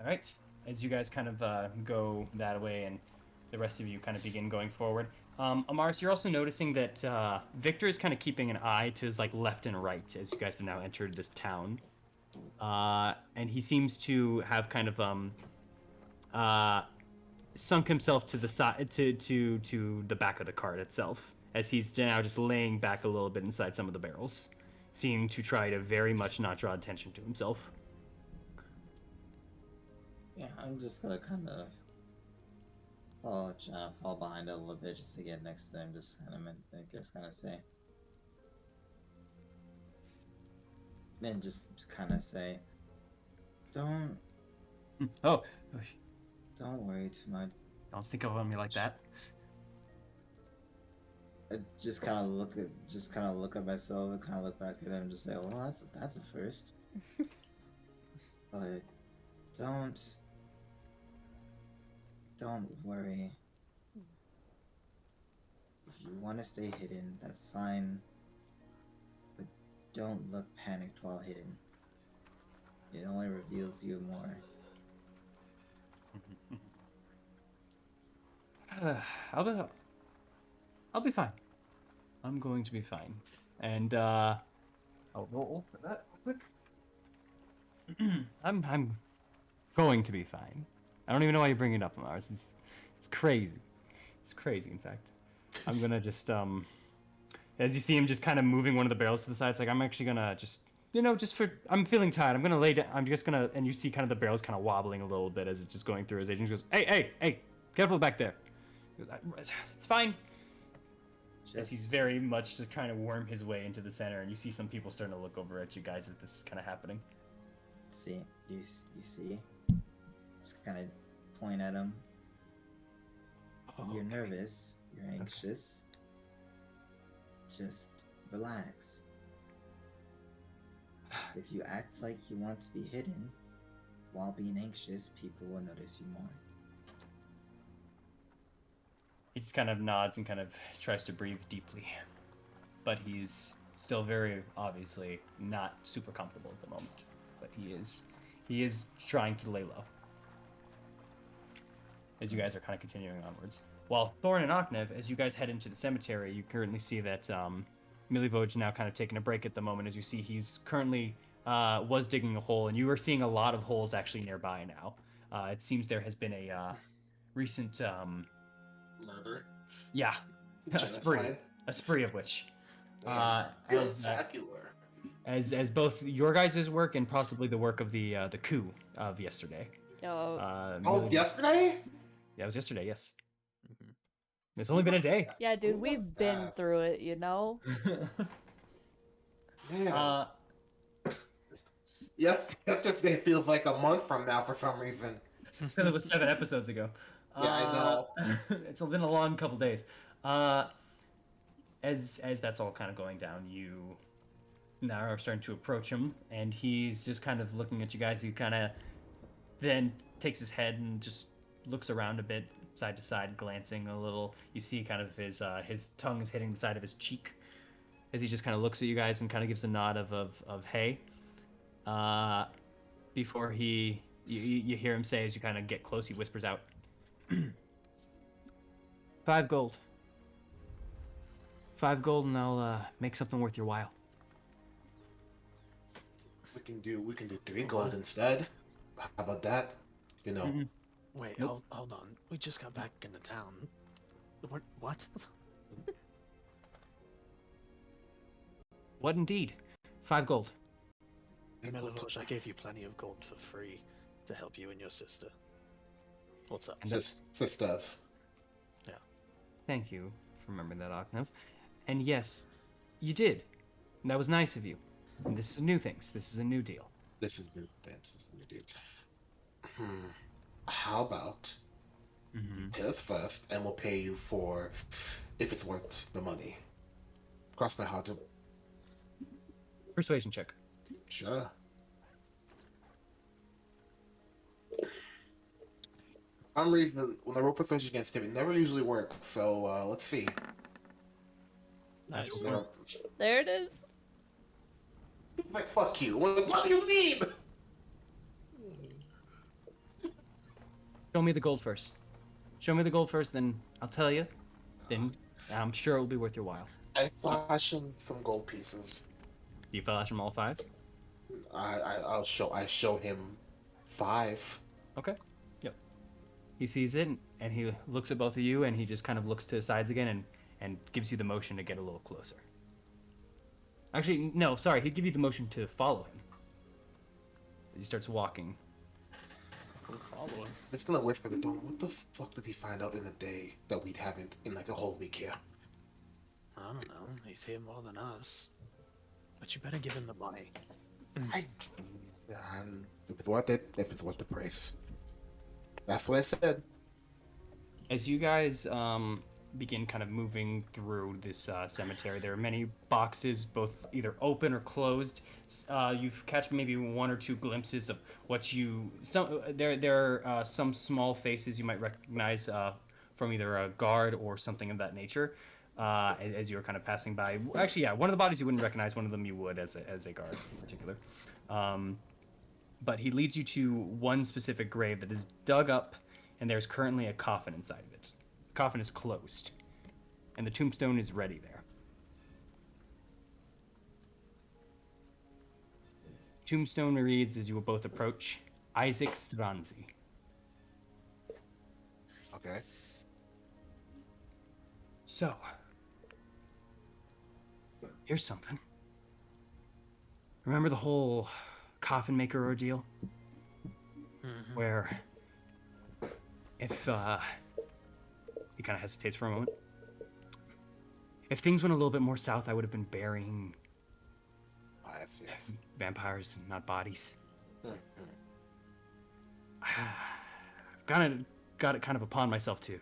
right. As you guys kind of go that way, and the rest of you kind of begin going forward. Amaris, you're also noticing that Victor is kind of keeping an eye to his like left and right as you guys have now entered this town, and he seems to have kind of sunk himself to the side to the back of the cart itself, as he's now just laying back a little bit inside some of the barrels, seeming to try to very much not draw attention to himself. Yeah, I'm just gonna kind of try to fall behind it a little bit just to get next to him, just kind of say. Then just kind of say, don't worry too much. Don't think of me like that. I just kind of look at myself and kind of look back at him and just say, well, that's a first. But don't worry. If you want to stay hidden, that's fine. But don't look panicked while hidden. It only reveals you more. I'll be fine. I'm going to be fine. And I'll roll for that real quick. I'm going to be fine. I don't even know why you bring it up, Mars. It's crazy. It's crazy, in fact. I'm gonna just as you see him just kind of moving one of the barrels to the side, it's like I'm actually gonna just I'm feeling tired. I'm gonna lay down. I'm just gonna, and you see kind of the barrels kind of wobbling a little bit as it's just going through. As Adrian goes, hey, careful back there. He goes, it's fine. As he's very much just trying to worm his way into the center, and you see some people starting to look over at you guys as this is kind of happening. See, you see? Just kind of point at him. You're nervous. You're anxious. Just relax. If you act like you want to be hidden while being anxious, people will notice you more. He just kind of nods and kind of tries to breathe deeply. But he's still very obviously not super comfortable at the moment. But he is trying to lay low. As you guys are kind of continuing onwards. While Thorn and Aknev, as you guys head into the cemetery, you currently see that Milivoj now kind of taking a break at the moment. As you see, he's currently was digging a hole, and you are seeing a lot of holes actually nearby now. It seems there has been a recent murder. Yeah, a spree of which. Spectacular. As both your guys' work and possibly the work of the coup of yesterday. Yesterday? Yeah, it was yesterday. Yes. It's only been a day. Yeah, dude, we've been through it, you know? Yeah. Yesterday feels like a month from now for some reason. It was 7 episodes ago. Yeah, I know. It's been a long couple days. As that's all kind of going down, you now are starting to approach him, and he's just kind of looking at you guys. He kind of then takes his head and just looks around a bit, side to side, glancing a little. You see kind of his tongue is hitting the side of his cheek as he just kind of looks at you guys and kind of gives a nod of hey. Before you hear him say, as you kind of get close, he whispers out, 5 gold. 5 gold, and I'll make something worth your while. We can do 3 gold instead. How about that? You know. Mm-mm. Wait, Nope. hold on. We just got back into town. What? What indeed? 5 gold. Meliloge, I gave you plenty of gold for free to help you and your sister. What's up? Sisters. Yeah. Thank you for remembering that, Oknev. And yes, you did. And that was nice of you. And this is new things. This is a new deal. This is new. This is new deal. How about you pay us first, and we'll pay you for if it's worth the money. Cross my heart. Persuasion check. Sure. For some reason, when I roll persuasion against him, it never usually works. So let's see. Nice. There it is. He's like, fuck you. What do you mean? Show me the gold first. Show me the gold first, then I'll tell you. Then I'm sure it will be worth your while. I flash him some gold pieces. Do you flash them all 5? I show him 5. Okay. Yep. He sees it, and he looks at both of you, and he just kind of looks to the sides again and gives you the motion to get a little closer. Actually, no, sorry. He'd give you the motion to follow him. He starts walking. We're following. I'm just gonna whisper to Dawn, what the fuck did he find out in a day that we haven't in like a whole week here? I don't know. He's here more than us. But you better give him the money. If it's worth it, if it's worth the price. That's what I said. As you guys begin kind of moving through this cemetery, there are many boxes, both either open or closed. You've catch maybe 1 or 2 glimpses of what you there are some small faces you might recognize from either a guard or something of that nature. As you were kind of passing by, actually, yeah, one of the bodies you wouldn't recognize, one of them you would as a guard in particular. But he leads you to one specific grave that is dug up, and there's currently a coffin inside of it. The coffin is closed, and the tombstone is ready there. Tombstone reads as you will both approach, Isaac Stranzi. Okay. So, here's something. Remember the whole coffin maker ordeal? Mm-hmm. Where if he kind of hesitates for a moment. If things went a little bit more south, I would have been burying Yes. vampires, not bodies. Mm-hmm. I've got it kind of upon myself to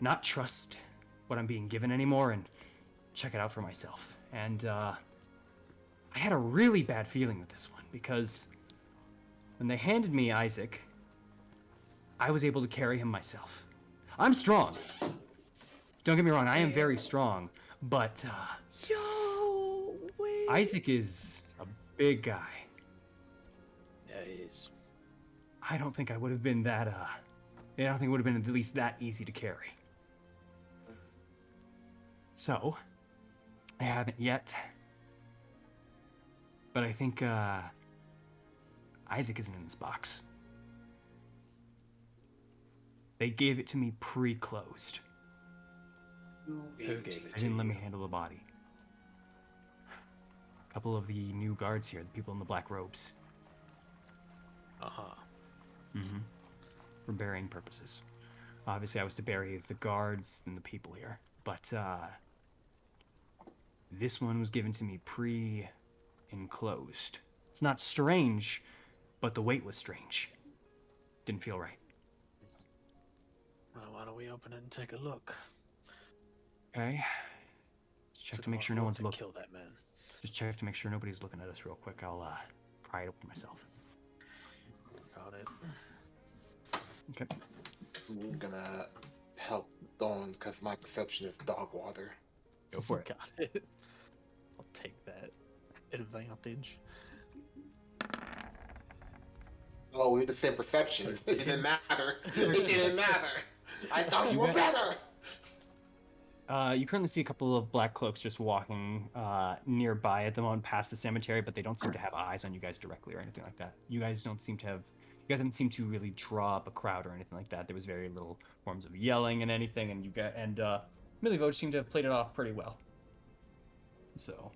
not trust what I'm being given anymore and check it out for myself. And I had a really bad feeling with this one because when they handed me Isaac, I was able to carry him myself. I'm strong. Don't get me wrong, I am very strong, but Yo, wait. Isaac is a big guy. Yeah, he is. I don't think I would have been that I don't think it would have been at least that easy to carry. So, I haven't yet. But I think Isaac isn't in this box. They gave it to me pre-closed. Who gave it They to didn't let you? me handle the body. A couple of the new guards here, the people in the black robes. Uh-huh. Mm-hmm. For burying purposes. Obviously, I was to bury the guards and the people here. But this one was given to me pre-enclosed. It's not strange, but the weight was strange. Didn't feel right. Well, why don't we open it and take a look? Okay. Just check Took to a make lot sure of no work one's to looking. kill that man. Just check to make sure nobody's looking at us real quick. I'll pry it open myself. Got it. Okay. I'm gonna help Dawn because my perception is dog water. Go for it. Got it. I'll take that advantage. Oh, we had the same perception. It didn't matter. It didn't matter. I thought you were better. You currently see a couple of black cloaks just walking nearby at the moment past the cemetery, but they don't seem to have eyes on you guys directly or anything like that. You guys haven't seemed to really draw up a crowd or anything like that. There was very little forms of yelling and anything, and Millivoge seemed to have played it off pretty well. So,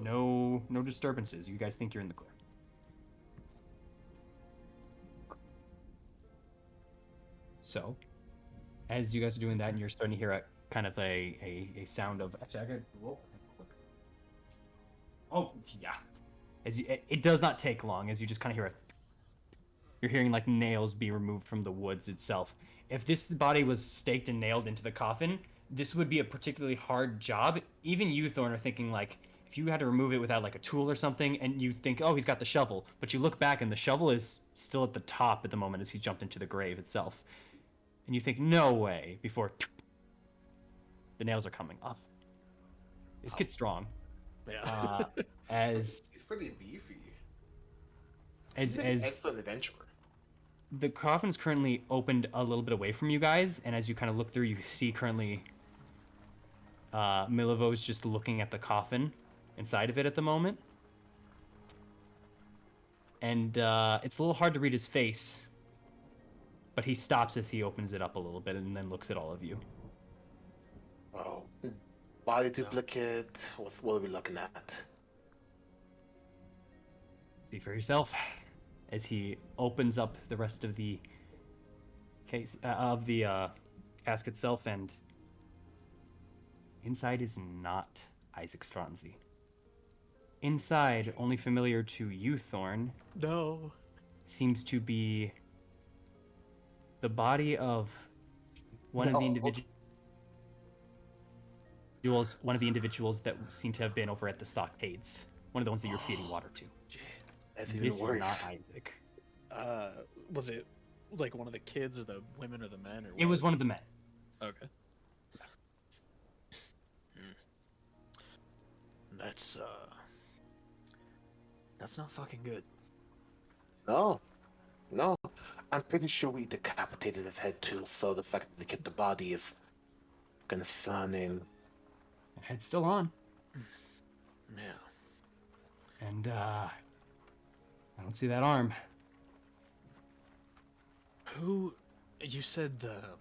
no disturbances. You guys think you're in the clear. So, as you guys are doing that, and you're starting to hear a sound of it does not take long as you just kind of hear you're hearing like nails be removed from the woods itself. If this body was staked and nailed into the coffin, this would be a particularly hard job. Even you, Thorn, are thinking like if you had to remove it without like a tool or something, and you think, oh, he's got the shovel, but you look back and the shovel is still at the top at the moment as he jumped into the grave itself. And you think, no way, before the nails are coming off. This kid's strong. Yeah. As he's pretty beefy. He's an excellent adventurer. The coffin's currently opened a little bit away from you guys, and as you kind of look through, you see currently Milivo's just looking at the coffin inside of it at the moment. And it's a little hard to read his face, but he stops as he opens it up a little bit and then looks at all of you. Oh, body duplicate. What are we looking at? See for yourself. As he opens up the rest of the case of the cask itself, and inside is not Isaac Strahd. Inside, only familiar to you, Thorn, No. seems to be the body of one of the individuals that seem to have been over at the stockades. One of the ones that you're feeding water to. That's This even worse. is not Isaac. Was it like one of the kids or the women or the men or what? It was one of the men. Okay. That's not fucking good. No. I'm pretty sure we decapitated his head too, so the fact that they kept the body is concerning. Head's still on. Yeah. And I don't see that arm. Who? You said the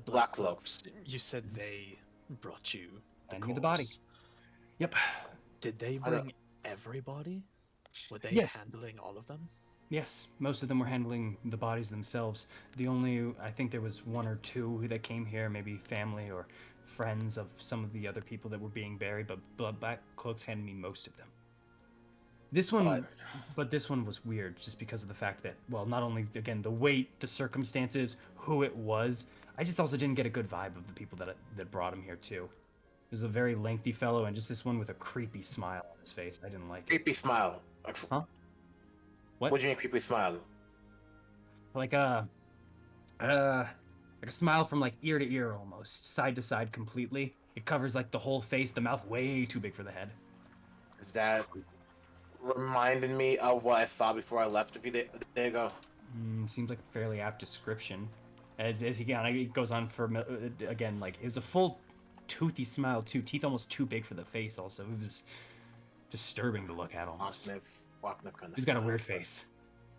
Black Cloaks. You said they brought you I need the body. corpse. Yep. Did they bring everybody? Were they Yes. handling all of them? Yes, most of them were handling the bodies themselves. I think there was one or two that came here, maybe family or friends of some of the other people that were being buried, but Black Cloaks handed me most of them. This one was weird just because of the fact that, well, not only, again, the weight, the circumstances, who it was, I just also didn't get a good vibe of the people that brought him here, too. There's a very lengthy fellow, and just this one with a creepy smile on his face. I didn't like it. Creepy smile. Huh? What? What do you mean creepy smile? Like a smile from like ear to ear almost, side to side completely. It covers like the whole face, the mouth way too big for the head. Is that reminding me of what I saw before I left a few days ago? Seems like a fairly apt description. As he goes on for again, like it was a full toothy smile too, teeth almost too big for the face. Also, it was disturbing to look at almost. Walknip kind of. He's got a weird face.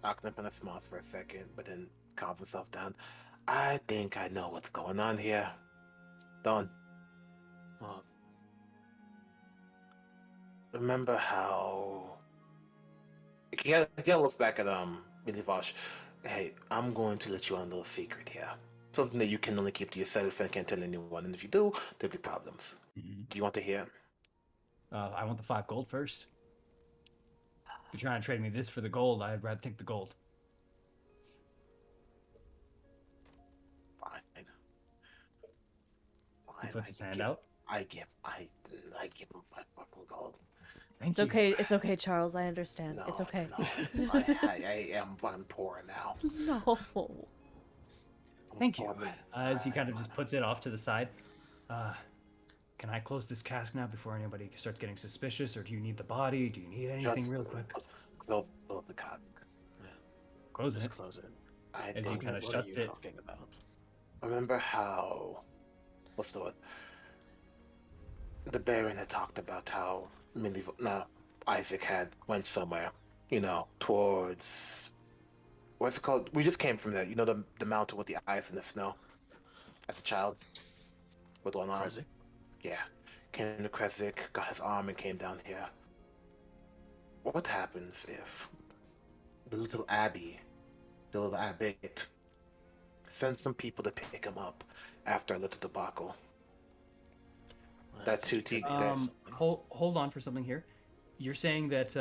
Walknip kind of smiles for a second, but then calms himself down. I think I know what's going on here. Dawn. Remember how? Again, looks back at Milivosh. Hey, I'm going to let you on a little secret here. Something that you can only keep to yourself and can't tell anyone. And if you do, there'll be problems. Mm-hmm. Do you want to hear? I want the 5 gold first. If you're trying to trade me this for the gold, I'd rather take the gold. Fine. He puts his hand out. I give him 5 fucking gold. It's okay. It's okay, Charles. I understand. No, it's okay. No, I'm poor now. No. Thank you. As he kind of just puts it off to the side. Can I close this cask now before anybody starts getting suspicious, or do you need the body? Do you need anything Just real quick? Close the cask. Close Just it. close it. I As he think. kind of What are shuts you it. talking about? Remember how? What's the word? The Baron had talked about how Isaac had went somewhere, towards what's it called? We just came from there. The mountain with the ice and the snow. As a child, with one arm. Krezk? Yeah, came to Krezk, got his arm, and came down here. What happens if the little abbot, sends some people to pick him up after a little debacle? That two T. Hold on for something here. You're saying that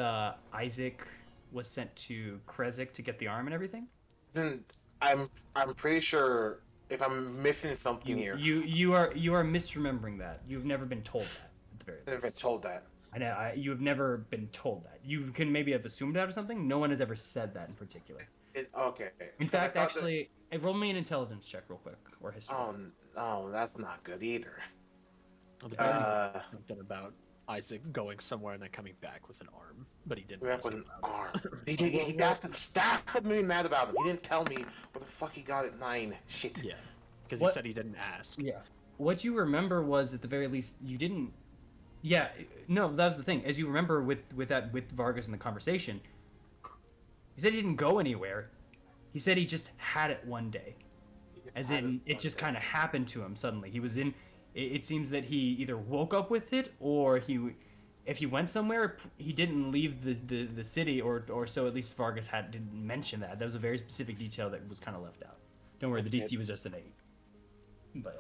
Isaac was sent to Krezk to get the arm and everything? Then I'm pretty sure if I'm missing something here. You are misremembering that. You've never been told that at the very least. I've never been told that. I know. You have never been told that. You can maybe have assumed that or something. No one has ever said that in particular. Okay. In fact, actually, roll me an intelligence check real quick, or history. Oh, that's not good either. Well, the Baron said something about Isaac going somewhere and then coming back with an arm, but he didn't. With an arm. That's what made me mad about him. He didn't tell me where the fuck he got it. 9. Shit. Yeah, because he said he didn't ask. Yeah. What you remember was, at the very least, you didn't. Yeah. No, that was the thing. As you remember with Vargas in the conversation, he said he didn't go anywhere. He said he just had it one day, as in it just kind of happened to him suddenly. He was in. It seems that he either woke up with it, or if he went somewhere, he didn't leave the city, or so at least Vargas didn't mention that. That was a very specific detail that was kind of left out. Don't worry, the DC was just an 8. But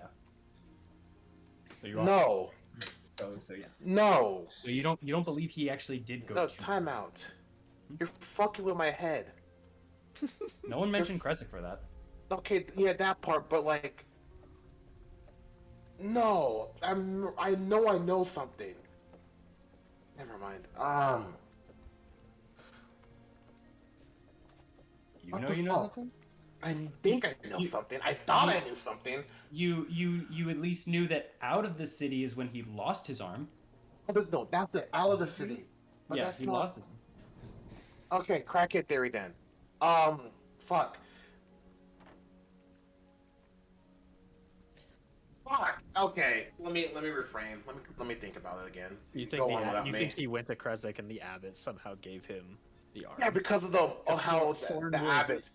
yeah. So No. So yeah. No. So you don't believe he actually did go? No, to time out. You're fucking with my head. No one mentioned Krezk for that. Okay, yeah, that part, but like, no, I know something. Never mind. You know something? I think I know something. I thought I knew something. You at least knew that out of the city is when he lost his arm. No, that's it. Out of the city. But yeah, that's he not... lost his arm. Okay, crackhead theory then. Fuck. Fuck. Okay, let me refrain. Let me think about it again. You think he went to Krezk and the abbot somehow gave him the arm? Yeah, because of how the abbot.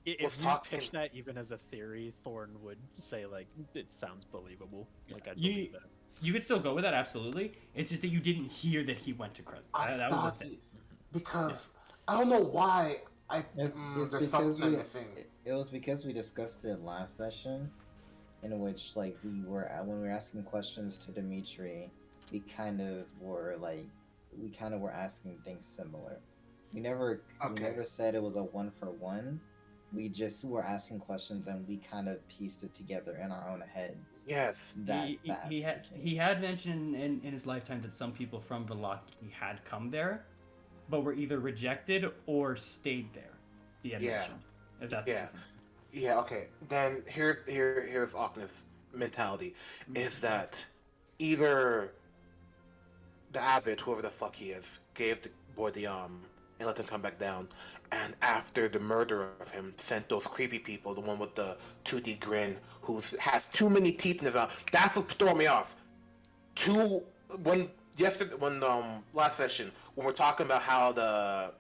If you pitch that even as a theory, Thorn would say like it sounds believable. Like I believe that. You could still go with that, absolutely. It's just that you didn't hear that he went to Krezk. That was the thing. Because I don't know why It's because we discussed it last session, in which like when we were asking questions to Dimitri, we kind of were asking things similar. We never said it was a 1-for-1. We just were asking questions and we kind of pieced it together in our own heads. Yes. He had mentioned in his lifetime that some people from Vallaki had come there, but were either rejected or stayed there. He had mentioned. If that's Yeah, okay. Then here's Okna's mentality, is that either the abbot, whoever the fuck he is, gave the boy the arm and let him come back down, and after the murder of him, sent those creepy people, the one with the toothy grin, who has too many teeth in his mouth. That's what threw me off. Last session, when we're talking about how the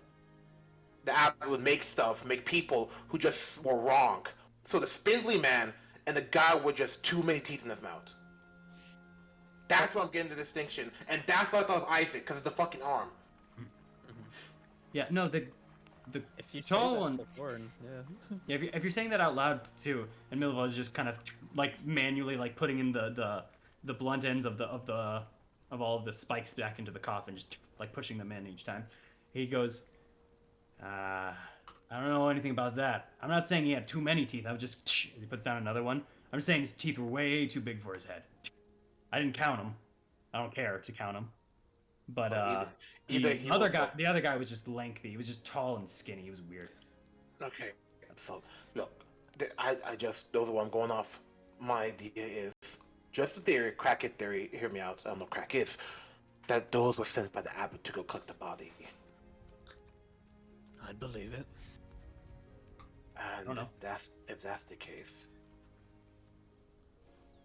abbot would make people who just were wrong. So the spindly man and the guy with just too many teeth in his mouth. That's what I'm getting the distinction, and that's what I thought of Isaac, because of the fucking arm. Yeah, no, the if you tall say one. that to Thorn, Yeah, if you're saying that out loud too, and Milva is just kind of like manually like putting in the blunt ends of all of the spikes back into the coffin, just like pushing them in each time. He goes, I don't know anything about that. I'm not saying he had too many teeth. I was just he puts down another one. I'm just saying his teeth were way too big for his head. I didn't count them. I don't care to count them. But the other guy was just lengthy. He was just tall and skinny. He was weird. Okay, so look, I just, those are what I'm going off. My idea is, just a theory, crack it theory, hear me out, I don't know what crack is, that those were sent by the abbot to go collect the body. I'd believe it. And if that's the case,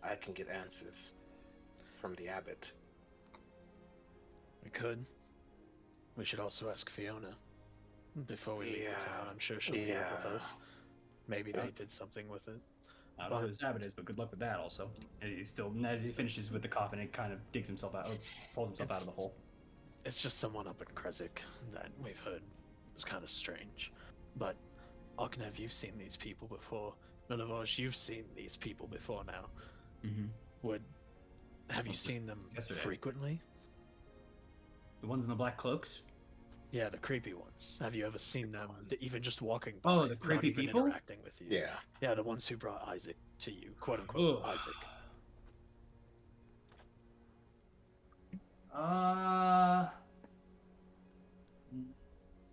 I can get answers from the abbot. We could. We should also ask Fiona before we leave the town. I'm sure she'll be up with us. Maybe they did something with it. I don't know who this abbot is, but good luck with that also. And he finishes with the coffin and kind of digs himself out, pulls himself out of the hole. It's just someone up in Kresik that we've heard is kind of strange. But Oknev, you've seen these people before. Milivoj, you've seen these people before now. Mm-hmm. Have you seen them frequently? The ones in the black cloaks? Yeah, the creepy ones. Have you ever seen them even just walking by? Oh, the creepy not even people? Interacting with you. Yeah. Yeah, the ones who brought Isaac to you, quote unquote Isaac.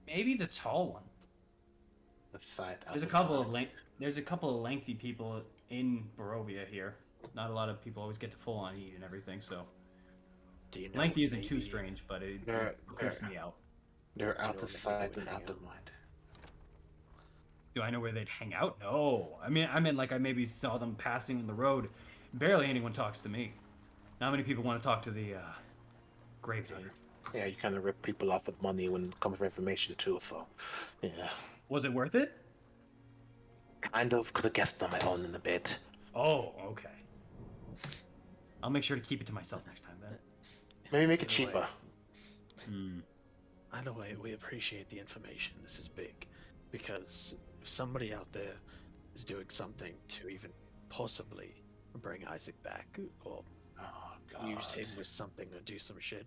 Maybe the tall one. There's a couple of lengthy people in Barovia here. Not a lot of people always get to full on eat and everything, so Do you know lengthy isn't too strange, but it creeps me out. They're out of sight and out of mind. Do I know where they'd hang out? No. I mean, like I maybe saw them passing on the road. Barely anyone talks to me. Not many people want to talk to the gravedigger. Yeah, you kind of rip people off with money when it comes for information too. So, yeah. Was it worth it? Kind of could have guessed on my own in a bit. Oh, okay. I'll make sure to keep it to myself next time then. Maybe make it cheaper. Either way, we appreciate the information. This is big. Because if somebody out there is doing something to even possibly bring Isaac back, or use him with something or do some shit,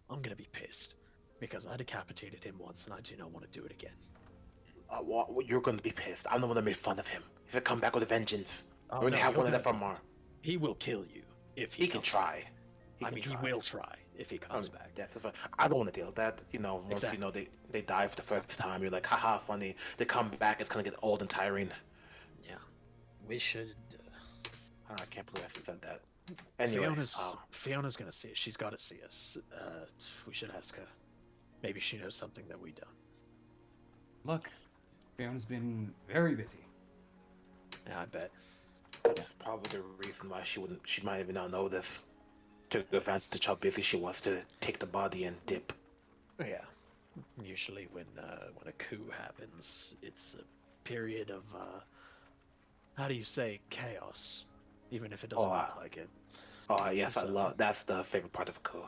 I'm gonna be pissed. Because I decapitated him once and I do not want to do it again. You're gonna be pissed. I'm the one that made fun of him. He's gonna come back with a vengeance. Oh, We're gonna have one of that from Mar. He will kill you if he can try. He will try if he comes back. That's fine. I don't want to deal with that. You know, once you know they die for the first time, you're like, haha, funny. They come back, it's gonna get old and tiring. Yeah, we should. I can't believe I said that. Anyway, Fiona's gonna see us. She's got to see us. We should ask her. Maybe she knows something that we don't. Look, Fiona's been very busy. Yeah, I bet. That's probably the reason why she might even not know this. Took advantage how busy she was to take the body and dip. Yeah. Usually when a coup happens, it's a period of how do you say, chaos, even if it doesn't look like it. Oh yes, I love. That's the favorite part of a coup.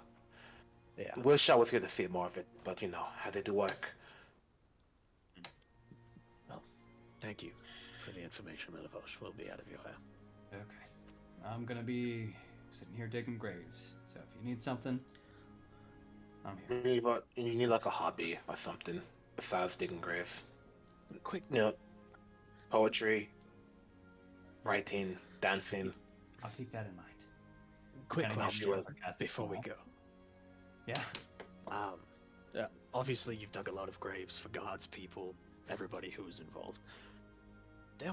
Yeah. Wish I was here to see more of it, but you know how they do work. Well, thank you for the information, Milivoj. We'll be out of your hair. Okay. I'm gonna be sitting here digging graves, so if you need something, I'm here. You need like a hobby or something besides digging graves. Quick. You know, poetry, writing, dancing. I'll keep that in mind. Quick Kinda question sarcastic before we smile. go. Yeah. Obviously you've dug a lot of graves for God's people, everybody who was involved.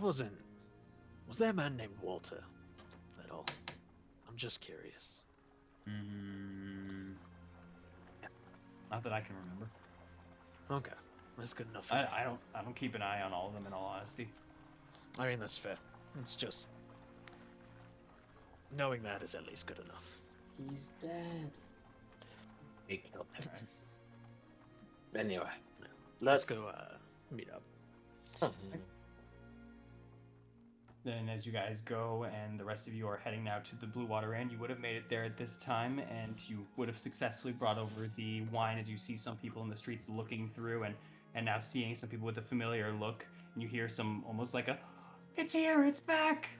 Was there a man named Walter at all? I'm just curious. Not that I can remember. Okay, that's good enough for me. I don't keep an eye on all of them in all honesty. I mean, that's fair. It's just knowing that is at least good enough. He's dead. He killed him. Anyway, Let's go meet up. Then as you guys go and the rest of you are heading now to the Blue Water Inn, you would have made it there at this time and you would have successfully brought over the wine as you see some people in the streets looking through and now seeing some people with a familiar look, and you hear some almost like a, "It's here, it's back,"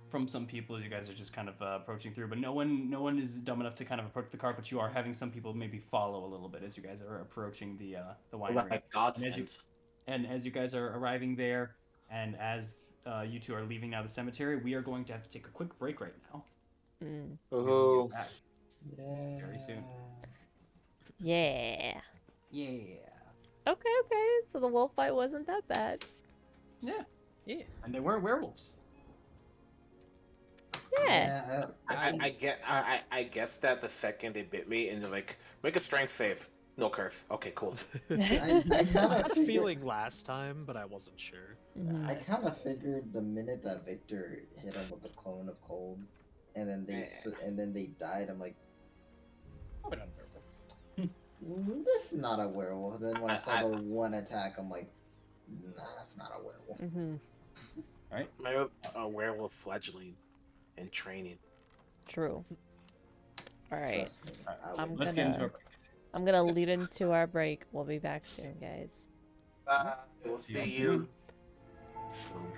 from some people as you guys are just kind of approaching through, but no one is dumb enough to kind of approach the cart, but you are having some people maybe follow a little bit as you guys are approaching the winery. like godsends. And as you guys are arriving there, and as you two are leaving now the cemetery, we are going to have to take a quick break right now. Oh, Back Yeah. very soon. Yeah. Yeah. Okay. So the wolf fight wasn't that bad. Yeah. Yeah. And they weren't werewolves. Yeah. I guess that the second they bit me and they're like, make a strength save. No curse. Okay, cool. I I kind had of a figured. feeling last time, but I wasn't sure. Mhm. I kind of figured the minute that Victor hit him with the cone of cold, and then they died. I'm like, Probably not a werewolf. this is not a werewolf. Then when I saw the one attack, I'm like, nah, that's not a werewolf. Mhm. All right. Maybe a werewolf fledgling in training. True. All right. Trust me. I I'm would. Let's get into our break. I'm gonna lead into our break. We'll be back soon, guys. We'll See you see soon. you soon.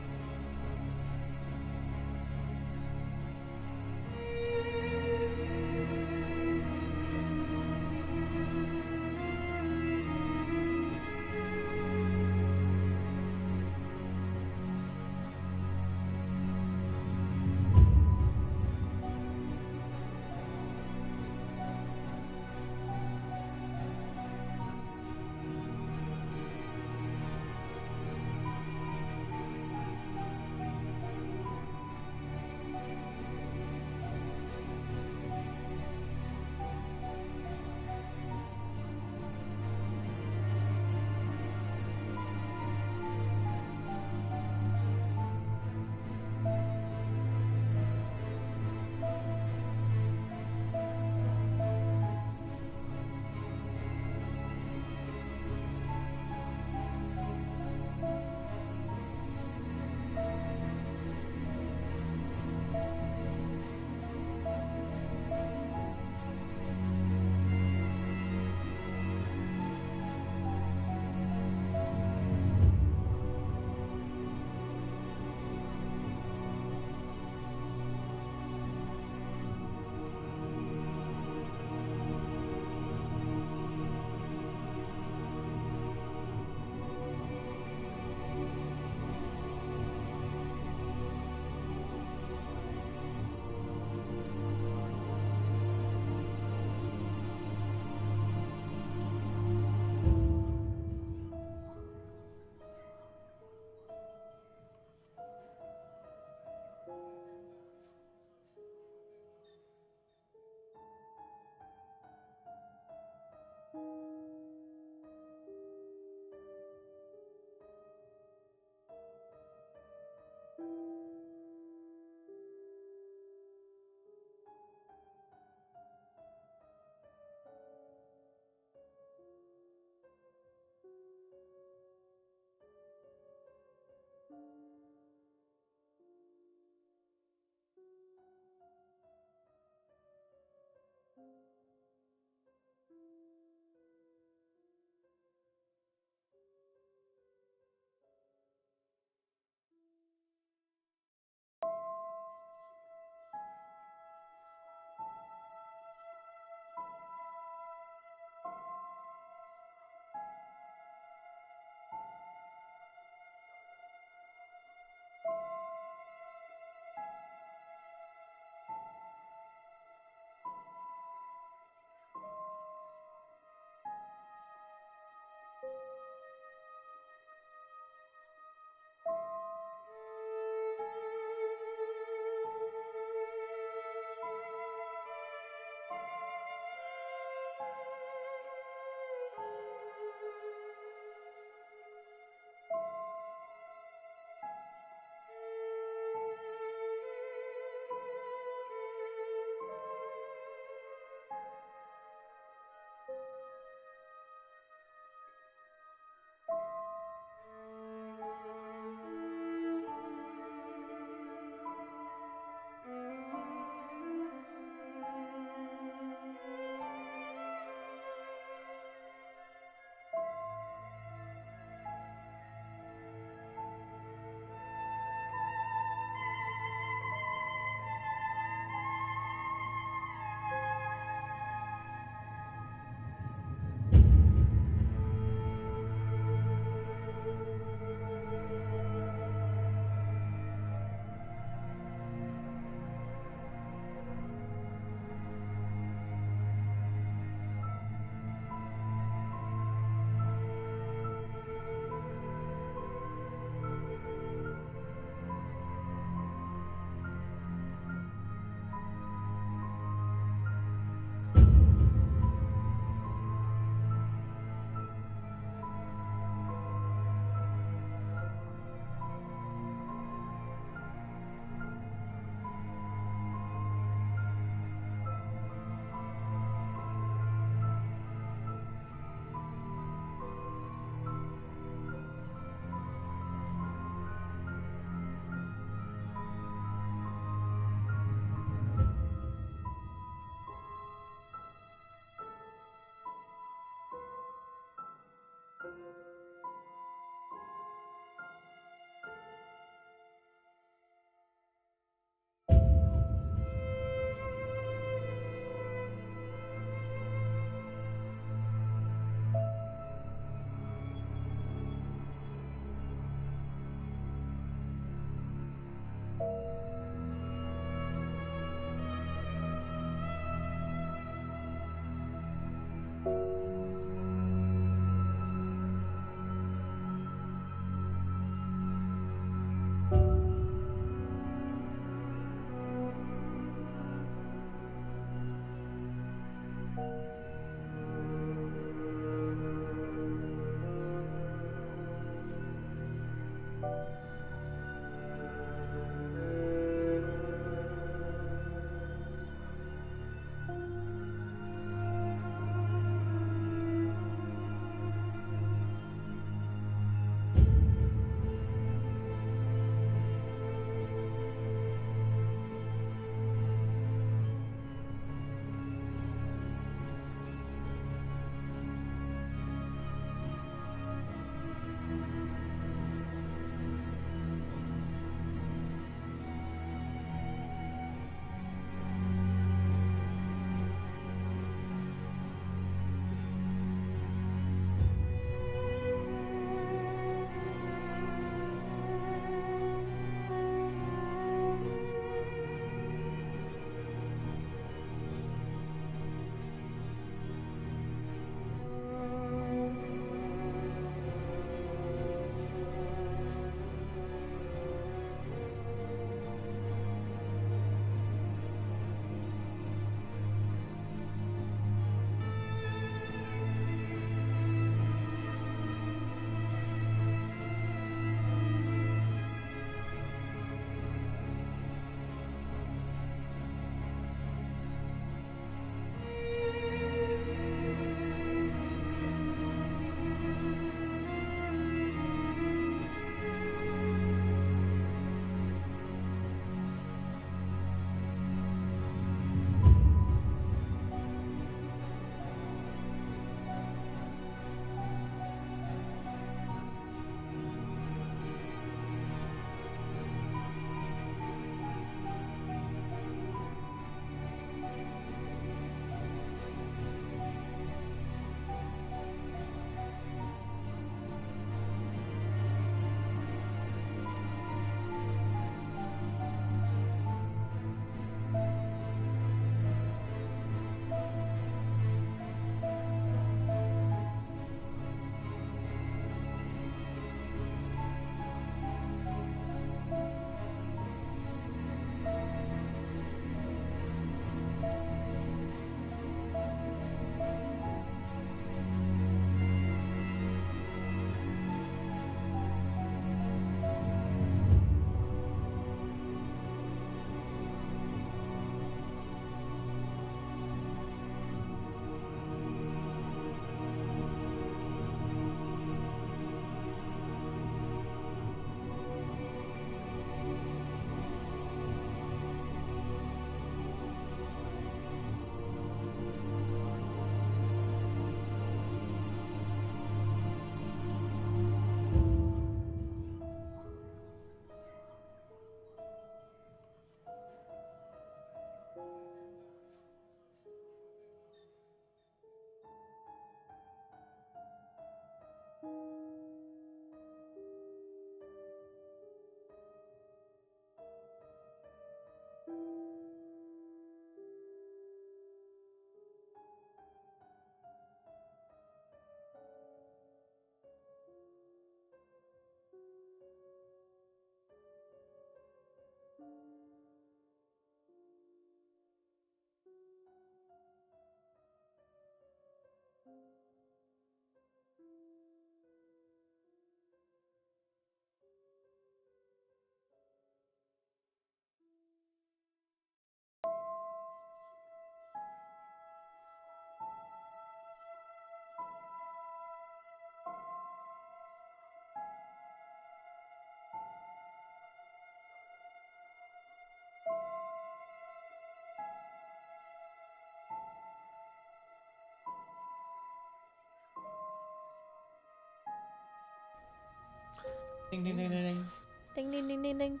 Ding ding ding ding ding. Ding ding ding ding ding.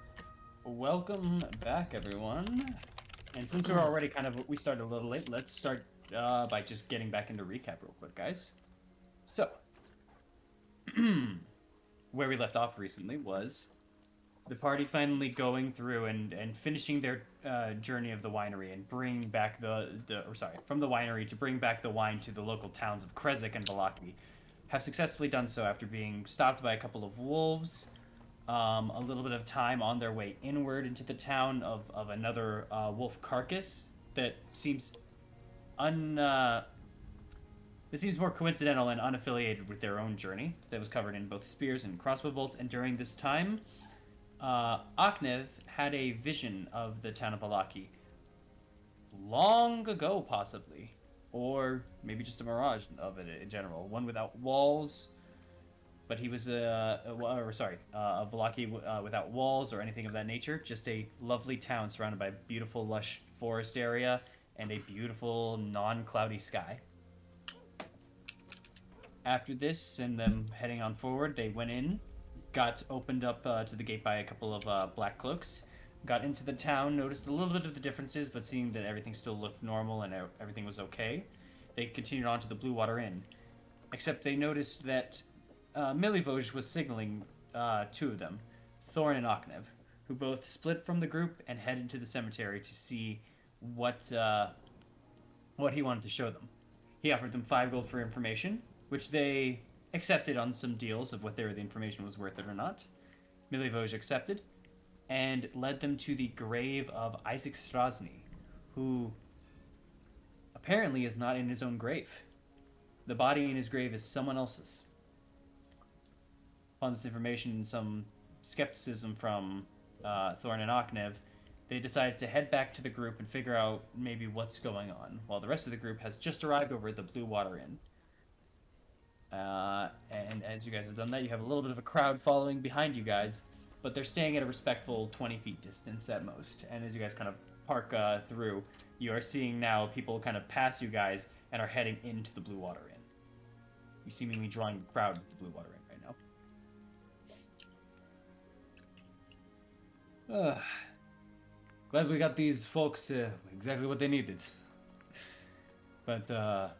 Welcome back, everyone. And since we're already we started a little late, let's start by just getting back into recap real quick, guys. So, where we left off recently was the party finally going through and finishing their journey of the winery and bring back from the winery to bring back the wine to the local towns of Krezik and Valaki. Have successfully done so after being stopped by a couple of wolves, a little bit of time on their way inward into the town of another wolf carcass that seems this seems more coincidental and unaffiliated with their own journey that was covered in both spears and crossbow bolts. And during this time, Aknev had a vision of the town of Valaki long ago, possibly, or maybe just a mirage of it in general. One without walls, but he was Valaki without walls or anything of that nature. Just a lovely town surrounded by a beautiful, lush forest area and a beautiful, non-cloudy sky. After this, and them heading on forward, they went in, got opened up to the gate by a couple of black cloaks, got into the town, noticed a little bit of the differences, but seeing that everything still looked normal and everything was okay, they continued on to the Blue Water Inn. Except they noticed that Milivoj was signaling two of them, Thorn and Aknev, who both split from the group and headed to the cemetery to see what he wanted to show them. He offered them 5 gold for information, which they accepted on some deals of whether the information was worth it or not. Milivoj accepted, and led them to the grave of Isaac Strasny, who apparently is not in his own grave. The body in his grave is someone else's. Upon this information and some skepticism from Thorn and Aknev, they decided to head back to the group and figure out maybe what's going on, while the rest of the group has just arrived over at the Blue Water Inn. And as you guys have done that, you have a little bit of a crowd following behind you guys, but they're staying at a respectful 20 feet distance at most. And as you guys kind of park through, you are seeing now people kind of pass you guys and are heading into the Blue Water Inn. You seemingly drawing the crowd to the Blue Water Inn right now. Glad we got these folks exactly what they needed. But,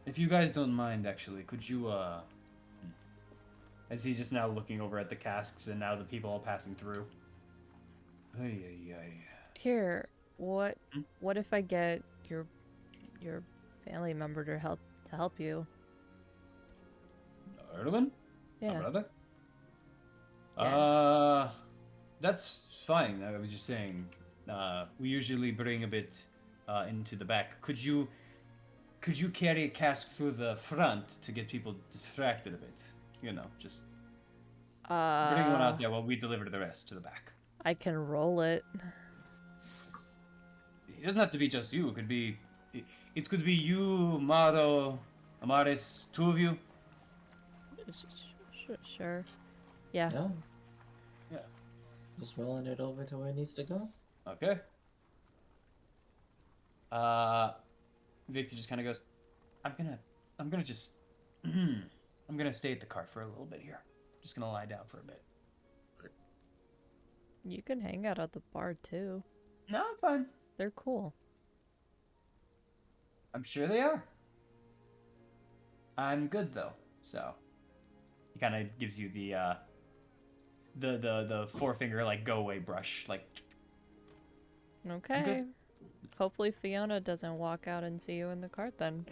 if you guys don't mind, actually, could you, as he's just now looking over at the casks and now the people all passing through. Here, what if I get your family member to help you? Erdogan? Yeah. My brother? Yeah. That's fine. I was just saying, we usually bring a bit into the back. Could you carry a cask through the front to get people distracted a bit? You know, just bring one out there while we deliver the rest to the back. I can roll it. It doesn't have to be just you. It could be you, Maro, Amaris, 2 of you. Sure. Yeah. No, Yeah. just rolling it over to where it needs to go. Okay. Victor just kind of goes, I'm gonna just, I'm gonna stay at the cart for a little bit here. Just gonna lie down for a bit. You can hang out at the bar too. No, I'm fine. They're cool. I'm sure they are. I'm good though, so. He kind of gives you the forefinger like go away brush, like. Okay. good. Hopefully Fiona doesn't walk out and see you in the cart then.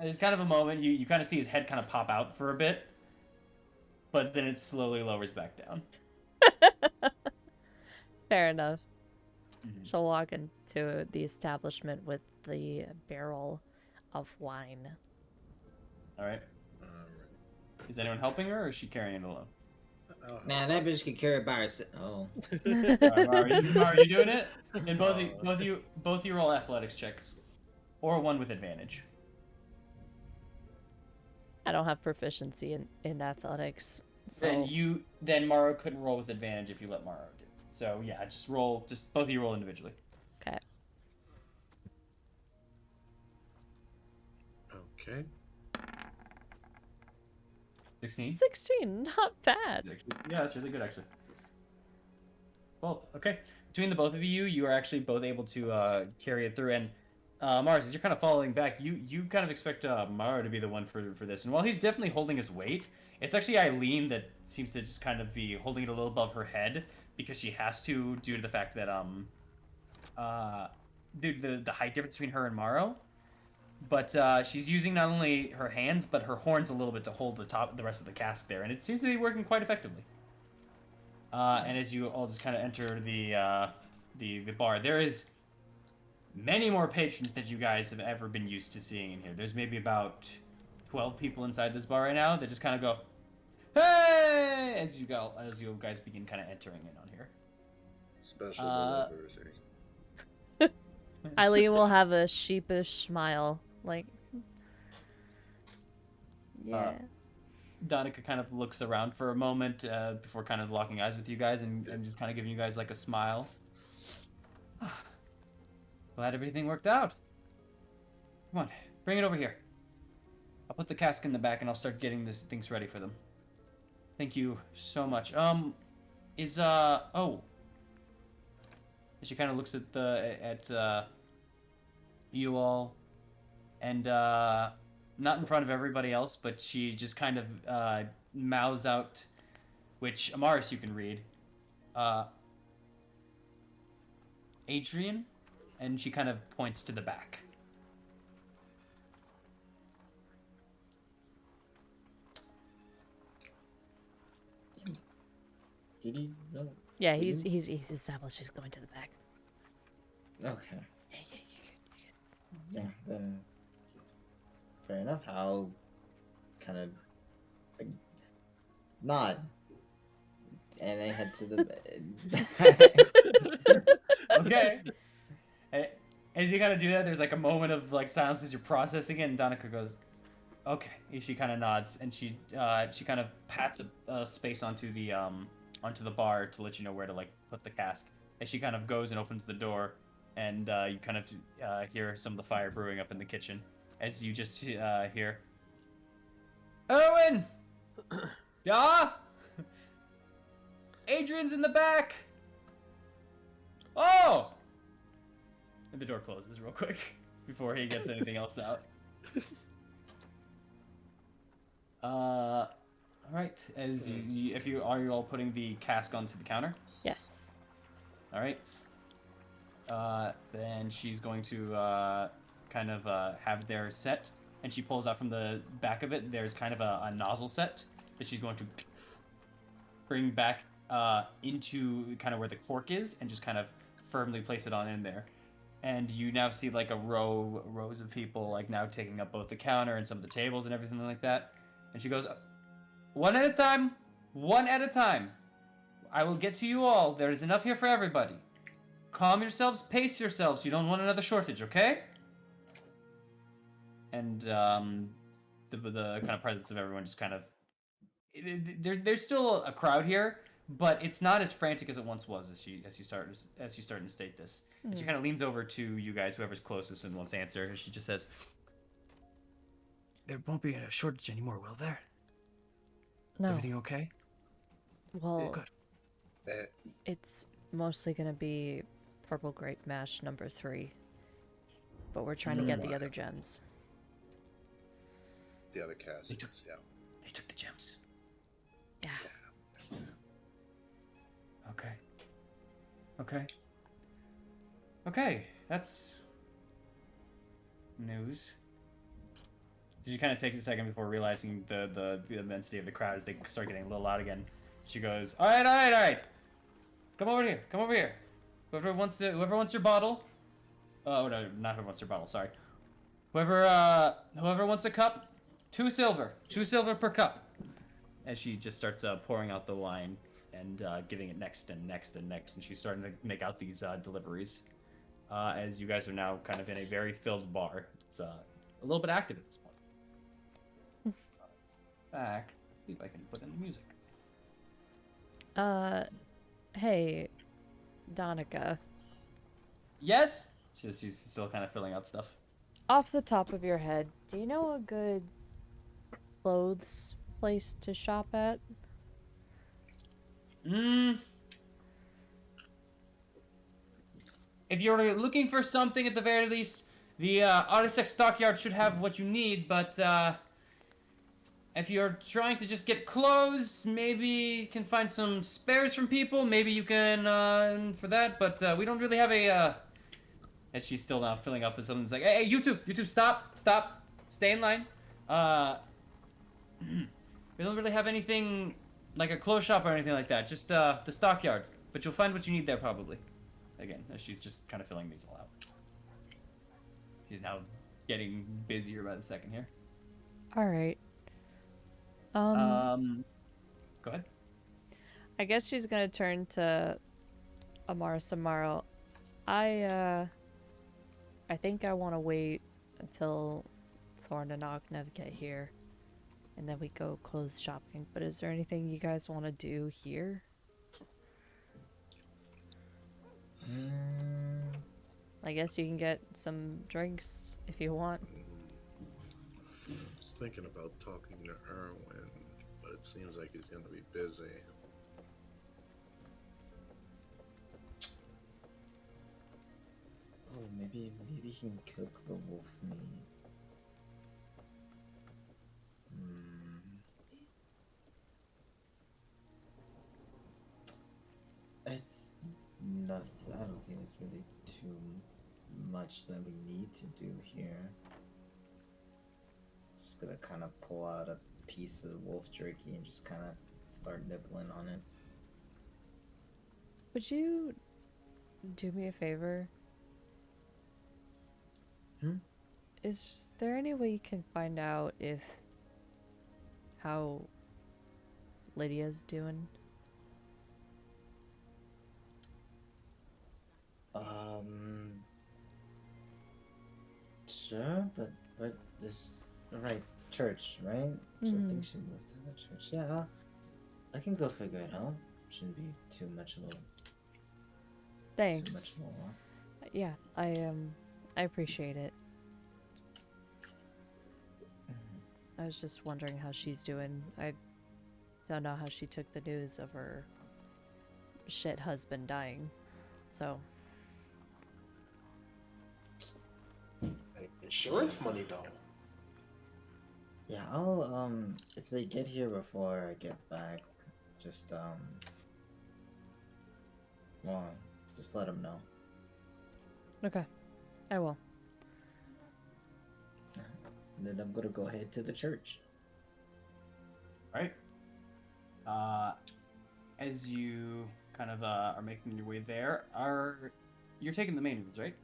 There's kind of a moment you kind of see his head kind of pop out for a bit, but then it slowly lowers back down. Fair enough. Mm-hmm. She'll walk into the establishment with the barrel of wine. All right. Is anyone helping her, or is she carrying it alone? Man, that bitch can carry it by herself. Oh. Are you doing it? And both you roll athletics checks, or one with advantage. I don't have proficiency in athletics, so Then Maro couldn't roll with advantage if you let Maro do. So yeah, just both of you roll individually. okay. Okay. 16? 16, not bad. Yeah, that's really good, actually. Well, okay. Between the both of you, you are actually both able to carry it through. And Mars, as you're kind of falling back, you kind of expect Mara to be the one for this. And while he's definitely holding his weight, it's actually Eileen that seems to just kind of be holding it a little above her head because she has to, due to the fact that due to the height difference between her and Maro. But she's using not only her hands but her horns a little bit to hold the rest of the cask there, and it seems to be working quite effectively. And as you all just kind of enter the bar, there is many more patrons that you guys have ever been used to seeing in here. There's maybe about 12 people inside this bar right now that just kind of go, "Hey!" as you guys begin kind of entering in on here. Special deliveries. Eileen will have a sheepish smile, like, yeah. Donica kind of looks around for a moment before kind of locking eyes with you guys and just kind of giving you guys like a smile. Glad everything worked out. Come on, bring it over here. I'll put the cask in the back and I'll start getting things ready for them. Thank you so much. She kind of looks at you all, and not in front of everybody else, but she just kind of mouths out, which Amaris you can read, Adrian, and she kind of points to the back. Did he? No. Yeah, he's established he's going to the back. Okay. Yeah, you're good. Yeah, then fair enough. I'll kind of like, nod, and I head to the bed. Okay. As you kind of do that, there's like a moment of like silence as you're processing it, and Donica goes, "Okay." She kind of nods, and she kind of pats a space onto the bar to let you know where to like put the cask. As she kind of goes and opens the door, and you kind of hear some of the fire brewing up in the kitchen. As you just hear, "Erwin, yeah, Adrian's in the back. Oh." And the door closes real quick before he gets anything else out. All right. As if you are you all putting the cask onto the counter? Yes. All right. Then she's going to kind of have their set, and she pulls out from the back of it. There's kind of a nozzle set that she's going to bring back into kind of where the cork is, and just kind of firmly place it on in there. And you now see like rows of people like now taking up both the counter and some of the tables and everything like that. And she goes, one at a time. I will get to you all. There is enough here for everybody. Calm yourselves, pace yourselves. You don't want another shortage, okay?" And the kind of presence of everyone just kind of... There's still a crowd here, but it's not as frantic as it once was as you starting to state this. And she kind of leans over to you guys, whoever's closest and wants to answer. And she just says, "There won't be a shortage anymore, will there? No. Everything okay?" Well, good. It's mostly gonna be purple grape mash number 3, but we're trying to get the other gems. The other cast. They took the gems. Yeah. Okay, that's news. She kind of takes a second before realizing the immensity of the crowd as they start getting a little loud again. She goes, all right. Come over here. Whoever wants your bottle. Oh, no, not whoever wants your bottle, sorry. Whoever wants a cup, 2 silver per cup. As she just starts pouring out the wine and giving it next, and she's starting to make out these deliveries. As you guys are now kind of in a very filled bar. It's a little bit active at this point. Back, see if I can put in the music. Hey, Donica. Yes? She's still kind of filling out stuff. Off the top of your head, do you know a good clothes place to shop at? If you're looking for something at the very least, the Artisec Stockyard should have what you need, but if you're trying to just get clothes, maybe you can find some spares from people. Maybe you can for that, but we don't really have a. As she's still now filling up with something, it's like, hey, you two, stop, stay in line. We don't really have anything like a clothes shop or anything like that. Just the stockyard, but you'll find what you need there probably. Again, as she's just kind of filling these all out. She's now getting busier by the second here. All right. Go ahead. I guess she's gonna turn to Amara Samaro. I think I want to wait until Thorn and Ognev get here, and then we go clothes shopping. But is there anything you guys want to do here? I guess you can get some drinks if you want. I was thinking about talking to Erwin, but it seems like he's gonna be busy. Oh, maybe he can cook the wolf meat. It's nothing. I don't think it's really too much that we need to do here. Just gonna kind of pull out a piece of wolf jerky and just kind of start nibbling on it. Would you do me a favor? Is there any way you can find out if how Lydia's doing? Sure, but this right church, right? So I think she moved to the church. Yeah, I can go figure it out. Shouldn't be too much of a. Thanks. Too much of a... Yeah, I appreciate it. I was just wondering how she's doing. I don't know how she took the news of her shit husband dying. So. Insurance money, though. Yeah, I'll, if they get here before I get back, just, well, just let them know. Okay, I will. And then I'm gonna go head to the church. All right. As you kind of are making your way there, you're taking the main roads, right?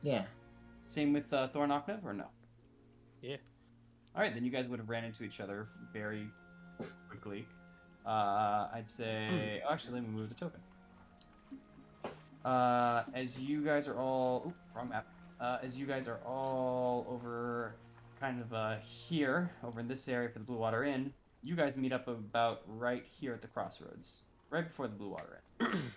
Yeah. Same with Thorn Oknev, or no? Yeah. All right, then you guys would have ran into each other very quickly. I'd say. Oh, actually, let me move the token. As you guys are all. Wrong map. As you guys are all over, kind of here, over in this area for the Blue Water Inn, you guys meet up about right here at the crossroads, right before the Blue Water Inn.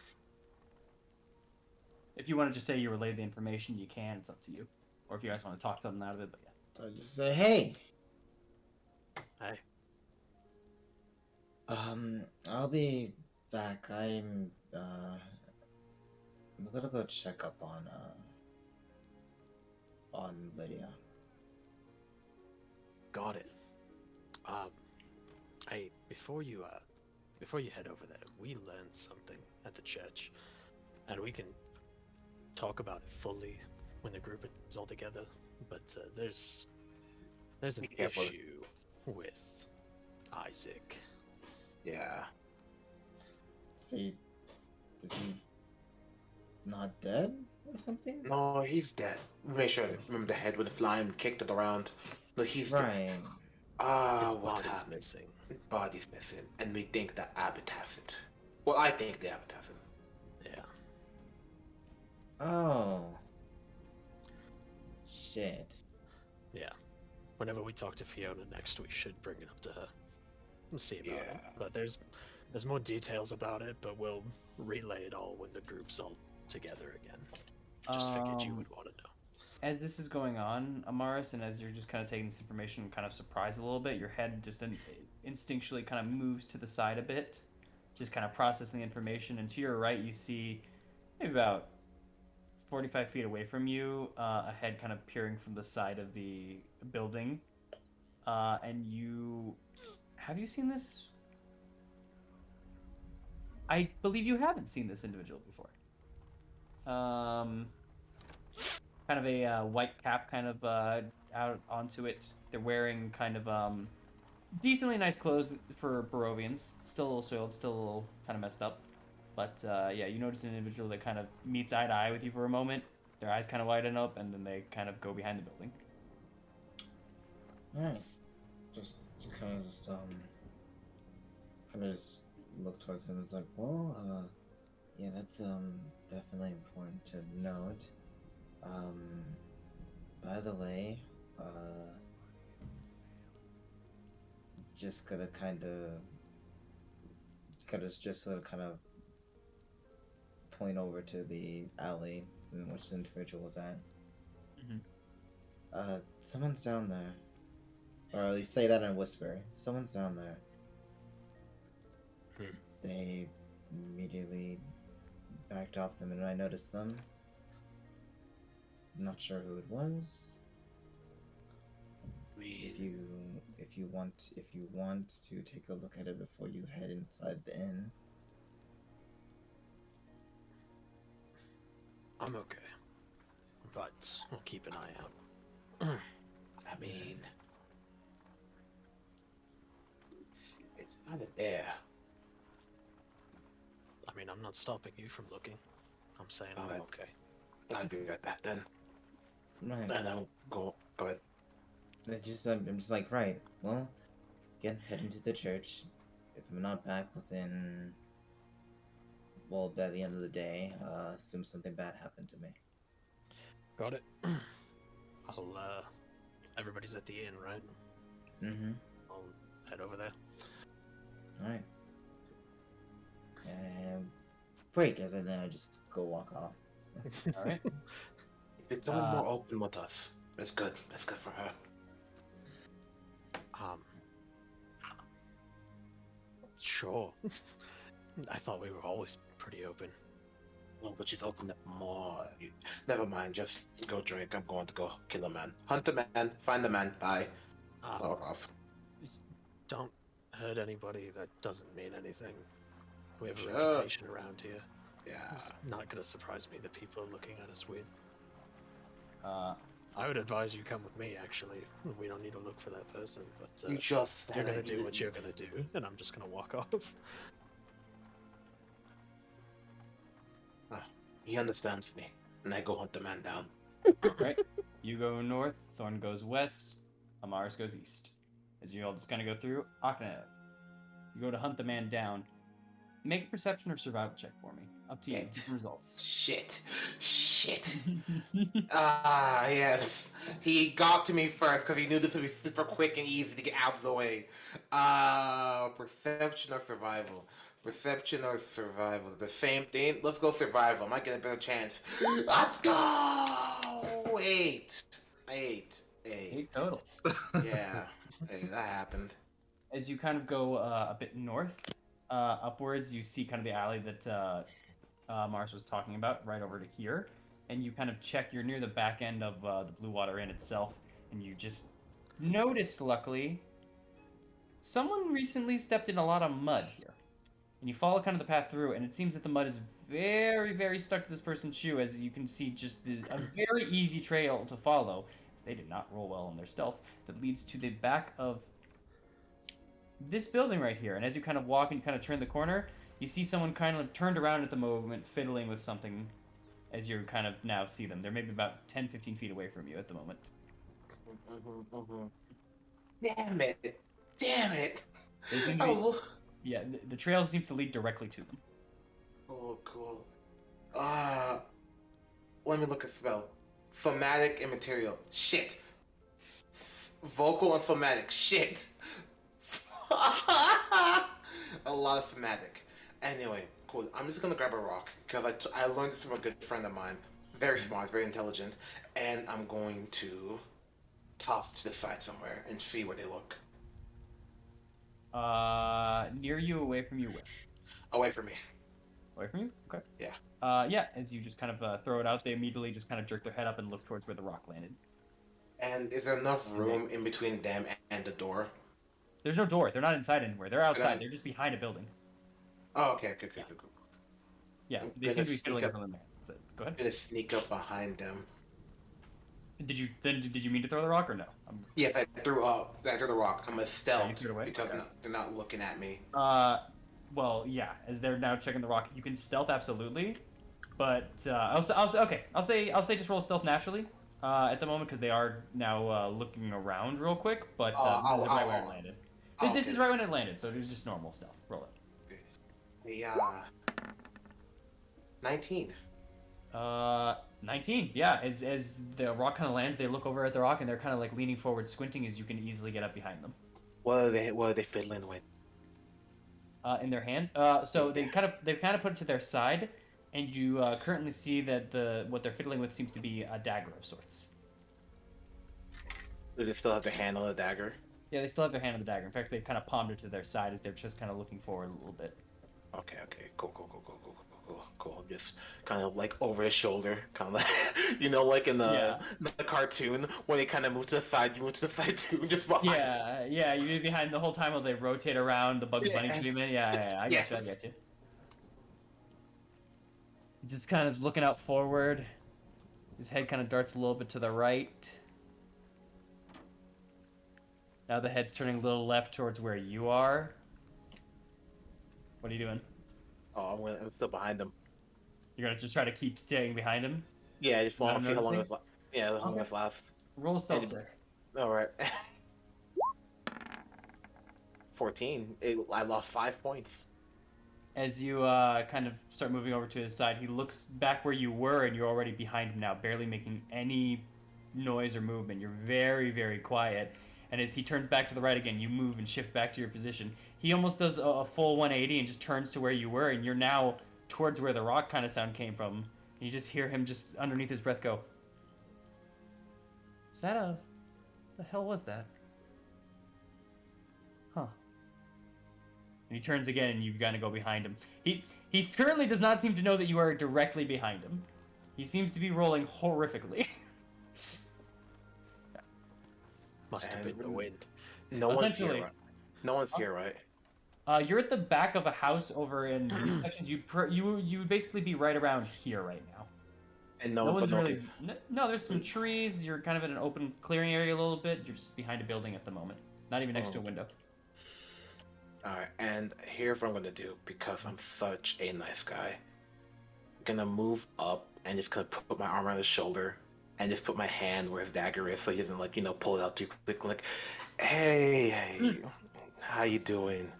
If you want to just say you relayed the information, you can. It's up to you. Or if you guys want to talk something out of it, but yeah. I'll just say, hey. Hi. I'll be back. I'm gonna go check up on Lydia. Got it. Before you head over there, we learned something at the church, and we can talk about it fully when the group is all together. But there's an issue with Isaac. Yeah. Is he not dead or something? No, he's dead. Make sure. Remember the head with the fly and kicked it around. No, he's right. Dead. What body's happened? missing. Body's missing, and we think that Abbott has it. Well, I think the Abbott has it. Yeah. Oh. Shit. Yeah. Whenever we talk to Fiona next, we should bring it up to her. We'll see about it. But there's more details about it, but we'll relay it all when the group's all together again. Just figured you would want to know. as this is going on, Amaris, and as you're just kind of taking this information kind of surprised a little bit, your head just instinctually kind of moves to the side a bit, just kind of processing the information. And to your right, you see maybe about 45 feet away from you, a head kind of peering from the side of the building. And you... Have you seen this? I believe you haven't seen this individual before. Kind of a white cap kind of out onto it. They're wearing kind of decently nice clothes for Barovians. Still a little soiled, still a little kind of messed up. But yeah, you notice an individual that kind of meets eye to eye with you for a moment. Their eyes kind of widen up, and then they kind of go behind the building. Alright. Just kind of just look towards him and it's like, well, yeah, that's definitely important to note. By the way, just gotta just sort of kind of point over to the alley in which the individual was at. Mm-hmm. Someone's down there. Or at least say that in a whisper. Someone's down there. They immediately backed off the minute I noticed them. Not sure who it was. If you want to take a look at it before you head inside the inn. I'm okay, but we'll keep an eye out. I mean, it's kind of there. I mean, I'm not stopping you from looking. I'm saying I'm Alright. okay. I'll be right back then. Right. And I'll go ahead. I'm just like, right, well, again, head into the church. If I'm not back within, well, by the end of the day, assume something bad happened to me. Got it. Everybody's at the inn, right? Mm-hmm. I'll head over there. Alright. Break, as in then I just go walk off. Alright. You're becoming more open with us. That's good. That's good for her. Sure. I thought we were always pretty open. No, but she's opened up more. Never mind. Just go drink. I'm going to go kill a man. Hunt a man. Find the man. Bye. Walk off. Don't hurt anybody. That doesn't mean anything. We have a Sure. reputation around here. Yeah. It's not gonna surprise me that people are looking at us weird. Uh, I would advise you come with me, actually. We don't need to look for that person, but You just you're gonna said do you- what you're gonna do, and I'm just gonna walk off. He understands me. And I go hunt the man down. right. You go north, Thorn goes west, Amaris goes east. As you all just kind of go through, Akna, you go to hunt the man down. Make a perception or survival check for me. Up to you. Shit. Results. Shit. Yes. He got to me first because he knew this would be super quick and easy to get out of the way. Perception or survival? Perception or survival? The same thing? Let's go survival. I might get a better chance. Let's go! Eight total. Yeah. Hey, that happened. As you kind of go a bit north, upwards, you see kind of the alley that Mars was talking about, right over to here. And you kind of check, you're near the back end of the Blue Water Inn itself, and you just noticed, luckily, someone recently stepped in a lot of mud here. And you follow kind of the path through, and it seems that the mud is very, very stuck to this person's shoe, as you can see just a very easy trail to follow. They did not roll well on their stealth. That leads to the back of this building right here. And as you kind of walk and you kind of turn the corner, you see someone kind of turned around at the moment, fiddling with something, as you kind of now see them. They're maybe about 10, 15 feet away from you at the moment. Damn it! Oh. Yeah, the trail seems to lead directly to them. Oh, cool. Let me look at spell. Thematic and material. Shit. Vocal and thematic. Shit. A lot of thematic. Anyway, cool. I'm just gonna grab a rock because I learned this from a good friend of mine. Very smart, very intelligent. And I'm going to toss it to the side somewhere and see where they look. Near you, away from you, where? Away from me. Away from you? Okay. Yeah. Yeah, as you just kind of throw it out, they immediately just kind of jerk their head up and look towards where the rock landed. And is there enough room in between them and the door? There's no door. They're not inside anywhere. They're outside. They're just behind a building. Oh, okay, good. Yeah, I'm they seem gonna to be fiddling sneak with something there. That's it. Go I'm ahead. gonna sneak up behind them. Did you mean to throw the rock or no? Yes, I threw the rock. I'm a stealth you threw it away? because Okay. they're not looking at me. Well, yeah. As they're now checking the rock, you can stealth absolutely, but I'll say just roll stealth naturally at the moment because they are now looking around real quick. But this is right when it landed. This is right when it landed, so it was just normal stealth. Roll it. Yeah. 19. 19. Yeah. As the rock kind of lands, they look over at the rock and they're kind of like leaning forward, squinting as you can easily get up behind them. What are they fiddling with? In their hands. So they've kind of put it to their side, and you currently see that what they're fiddling with seems to be a dagger of sorts. Do they still have their hand on the dagger? Yeah, they still have their hand on the dagger. In fact, they've kind of palmed it to their side as they're just kind of looking forward a little bit. Okay, cool. Just kind of like over his shoulder, kind of like like in the cartoon when they kind of move to the side, you move to the side too, just behind. Yeah. You be behind the whole time while they rotate around the Bugs Bunny treatment. Yeah. I get you. He's just kind of looking out forward. His head kind of darts a little bit to the right. Now the head's turning a little left towards where you are. What are you doing? Oh, I'm still behind him. You're gonna just try to keep staying behind him? Yeah, I just want to see how long this lasts. Yeah, how long this lasts. Roll a stealth there. All right. 14. I lost 5 points. As you kind of start moving over to his side, he looks back where you were, and you're already behind him now, barely making any noise or movement. You're very, very quiet. And as he turns back to the right again, you move and shift back to your position. He almost does a full 180 and just turns to where you were, and you're now towards where the rock kind of sound came from. And you just hear him just underneath his breath go, "Is that a... the hell was that? Huh." And he turns again, and you kind of go behind him. He currently does not seem to know that you are directly behind him. He seems to be rolling horrifically. Must have been the wind. No one's here, right? No one's here, right? You're at the back of a house over in these sections. You would basically be right around here right now. And no, there's some trees. You're kind of in an open clearing area a little bit. You're just behind a building at the moment. Not even next to a window. Alright, and here's what I'm gonna do because I'm such a nice guy. I'm gonna move up and just gonna put my arm around his shoulder and just put my hand where his dagger is so he doesn't pull it out too quick. Like, hey, how you doing?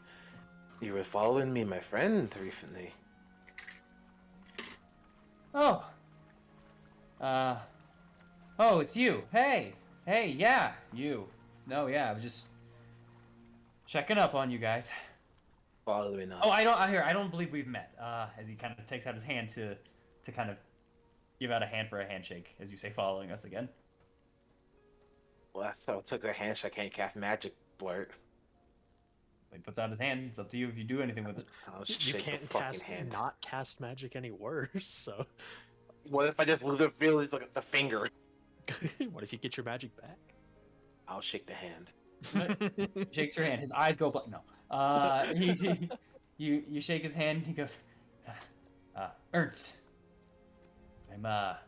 You were following me, my friend, recently. Oh, it's you. Hey, yeah, you. No, yeah, I was just checking up on you guys. Following us. Oh, I don't believe we've met. As he kind of takes out his hand to kind of give out a hand for a handshake, as you say, following us again. Well, that's how I took a handshake. I can't cast magic, Blurt. He puts out his hand. It's up to you if you do anything with it. I'll You shake can't the fucking hand. not cast magic any worse, so... What if I just lose the feel? It's like the finger. What if you get your magic back? I'll shake the hand. He shakes your hand. His eyes go black. No. You shake his hand. He goes, Ernst. I'm a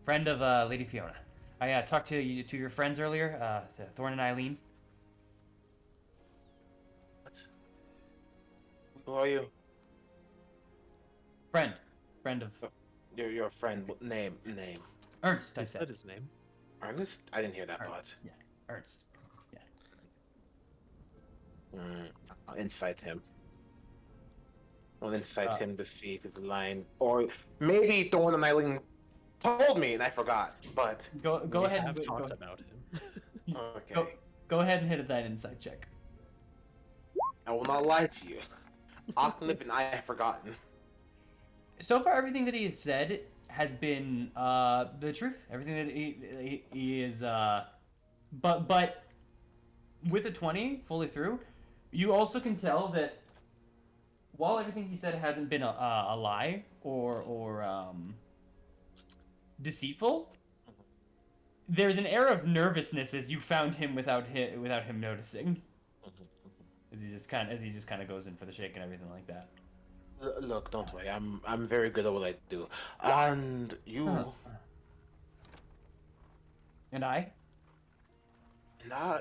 friend of Lady Fiona. I talked to your friends earlier, Thorn and Eileen. What? Who are you? Friend of You're a friend. What name? Ernst. I Is that said his name? Ernest? I didn't hear that Ernst. Yeah, Ernst. Yeah. I'll incite him. I'll incite him to see if he's lying, or maybe Thorn and Eileen told me and I forgot. But go ahead. Have and talked about him. okay. Go ahead and hit that insight check. I will not lie to you. Octave and I have forgotten. So far, everything that he has said has been the truth. Everything that he is, but with a 20 fully through, you also can tell that while everything he said hasn't been a lie or deceitful, there's an air of nervousness as you found him without him noticing. As he just kind of goes in for the shake and everything like that. Look, don't worry. I'm very good at what I do. And you And I?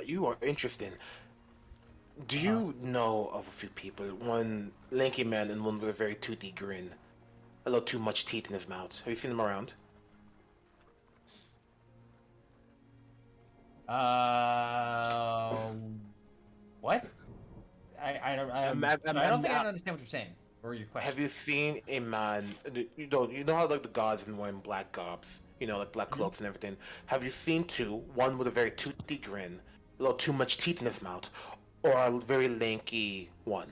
you are interesting. Do you know of a few people? One lanky man and one with a very toothy grin. A little too much teeth in his mouth. Have you seen them around? What? I don't I don't think I understand what you're saying or your question. Have you seen a man? You know how like the gods have been wearing black garbs, like black cloaks and everything. Have you seen two? One with a very toothy grin, a little too much teeth in his mouth, or a very lanky one?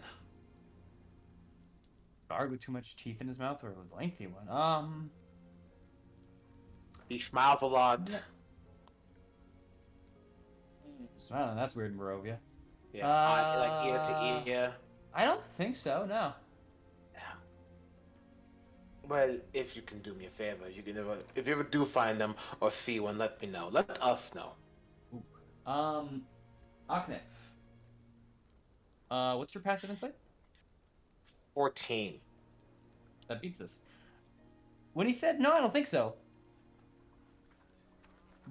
Guard with too much teeth in his mouth or a lengthy one? He smiles a lot. Smiling, that's weird in Barovia. Yeah, like ear to ear. I don't think so, no. Yeah. Well, if you can do me a favor, if you ever do find them or see one, let me know. Let us know. Aknef. What's your passive insight? 14. That beats this. When he said, no, I don't think so.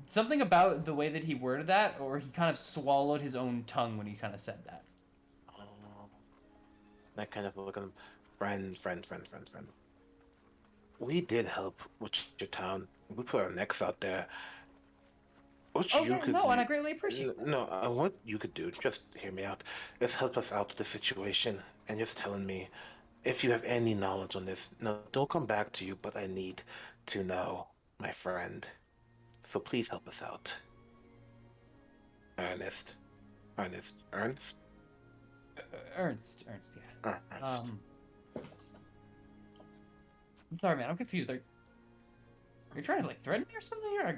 Something about the way that he worded that, or he kind of swallowed his own tongue when he kind of said that. That kind of look at him. Friend. We did help with your town. We put our necks out there. And I greatly appreciate it. No, what you could do, just hear me out, is help us out with the situation and just telling me if you have any knowledge on this. Now, don't come back to you, but I need to know, my friend. So please help us out. Ernest, yeah. Ernst. Ernst. I'm sorry, man. I'm confused. Are you trying to threaten me or something here?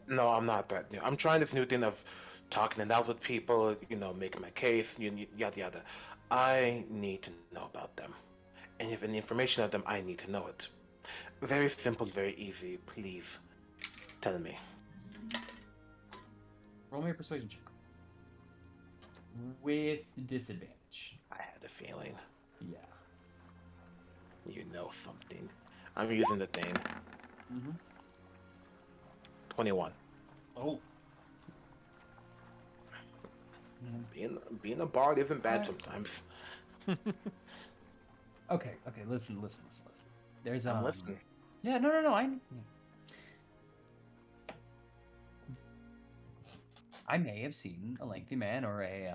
No, I'm not threatening. I'm trying this new thing of talking it out with people. Making my case. Yada yada. I need to know about them, and if any information on them, I need to know it. Very simple, very easy. Please, tell me. Roll me a persuasion check. With disadvantage. I had a feeling. Yeah. You know something. I'm using the thing. 21. Oh. Being a bard isn't bad sometimes. Okay. Listen. There's I'm listening. Yeah, no. I may have seen a lengthy man or a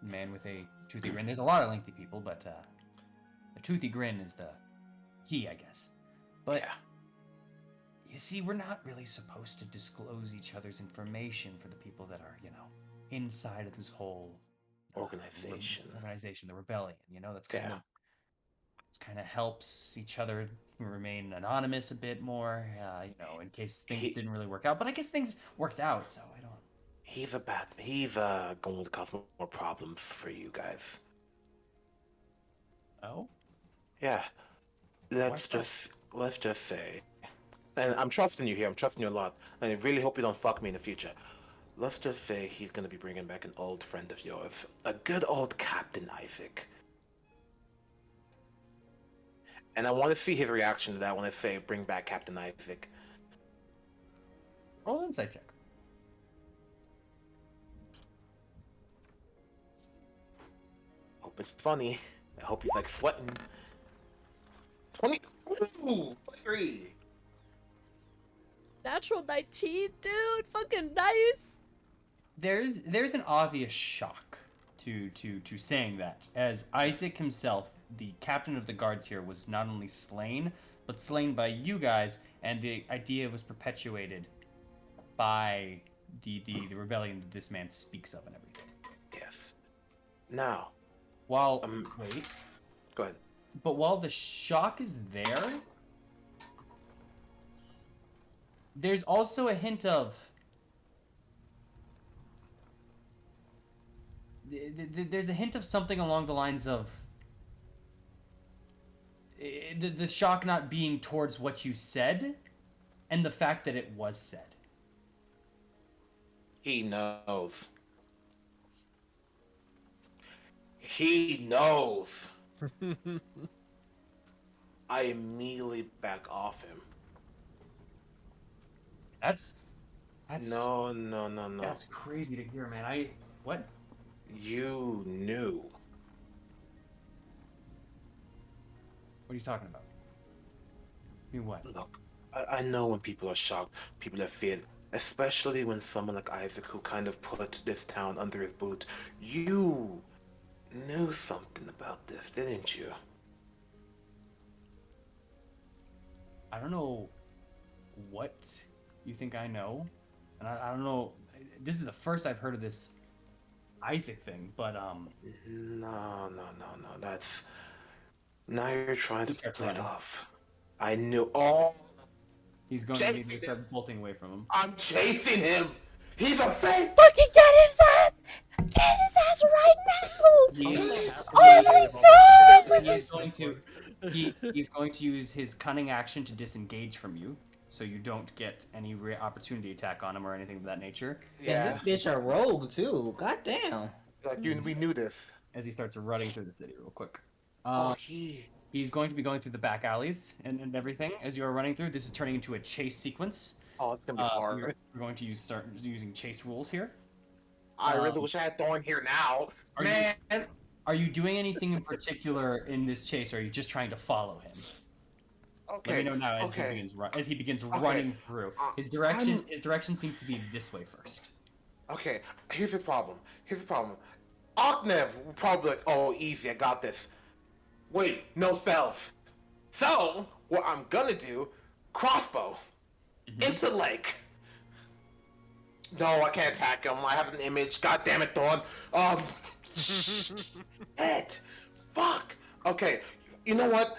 man with a toothy grin. There's a lot of lengthy people, but the toothy grin is the key, I guess. But yeah. You see, we're not really supposed to disclose each other's information for the people that are, inside of this whole organization, the rebellion. That's kind of it kind of helps each other remain anonymous a bit more, in case things didn't really work out. But I guess things worked out, so I don't. He's going to cause more problems for you guys. Oh? Yeah. Let's just say, and I'm trusting you here. I'm trusting you a lot, and I really hope you don't fuck me in the future. Let's just say he's gonna be bringing back an old friend of yours, a good old Captain Isaac. And I want to see his reaction to that when I say bring back Captain Isaac. Roll an insight check. Hope it's funny. I hope he's sweating. 20. Ooh, 23. Natural 19, dude. Fucking nice. There's an obvious shock to saying that, as Isaac himself, the captain of the guards here, was not only slain, but slain by you guys, and the idea was perpetuated by the rebellion that this man speaks of and everything. Yes. Now, while wait, go ahead. But while the shock is there, there's also a hint of there's a hint of something along the lines of the shock not being towards what you said and the fact that it was said. He knows. He knows. I immediately back off him. That's No. That's crazy to hear, man. What? You knew. What are you talking about? I mean, what? Look, I know when people are shocked, people are feared, especially when someone like Isaac, who kind of put this town under his boot, you knew something about this, didn't you? I don't know what you think I know, and I don't know. This is the first I've heard of this Isaac thing, but No. That's now you're trying to starts play it running. off. I knew. Oh, He's going to need to start bolting away from him. I'm chasing him. He's a fake. Fucking get his ass! Get his ass right now! He's going to use his cunning action to disengage from you, so you don't get any opportunity attack on him or anything of that nature. Yeah, this bitch a rogue too. God damn. Like we knew this. As he starts running through the city real quick. He's going to be going through the back alleys and everything as you are running through. This is turning into a chase sequence. Oh, it's gonna be hard. We're going to start using chase rules here. I really wish I had Thorn here now. Man! Are you doing anything in particular in this chase, or are you just trying to follow him? Okay. Let me know now as he begins running through. His direction seems to be this way first. Okay, here's the problem. Oknev will probably like, oh, easy, I got this. Wait, no spells. So, what I'm gonna do, crossbow. Into lake. No, I can't attack him. I have an image. God damn it, Thorn. Shit. Fuck. Okay, you know what?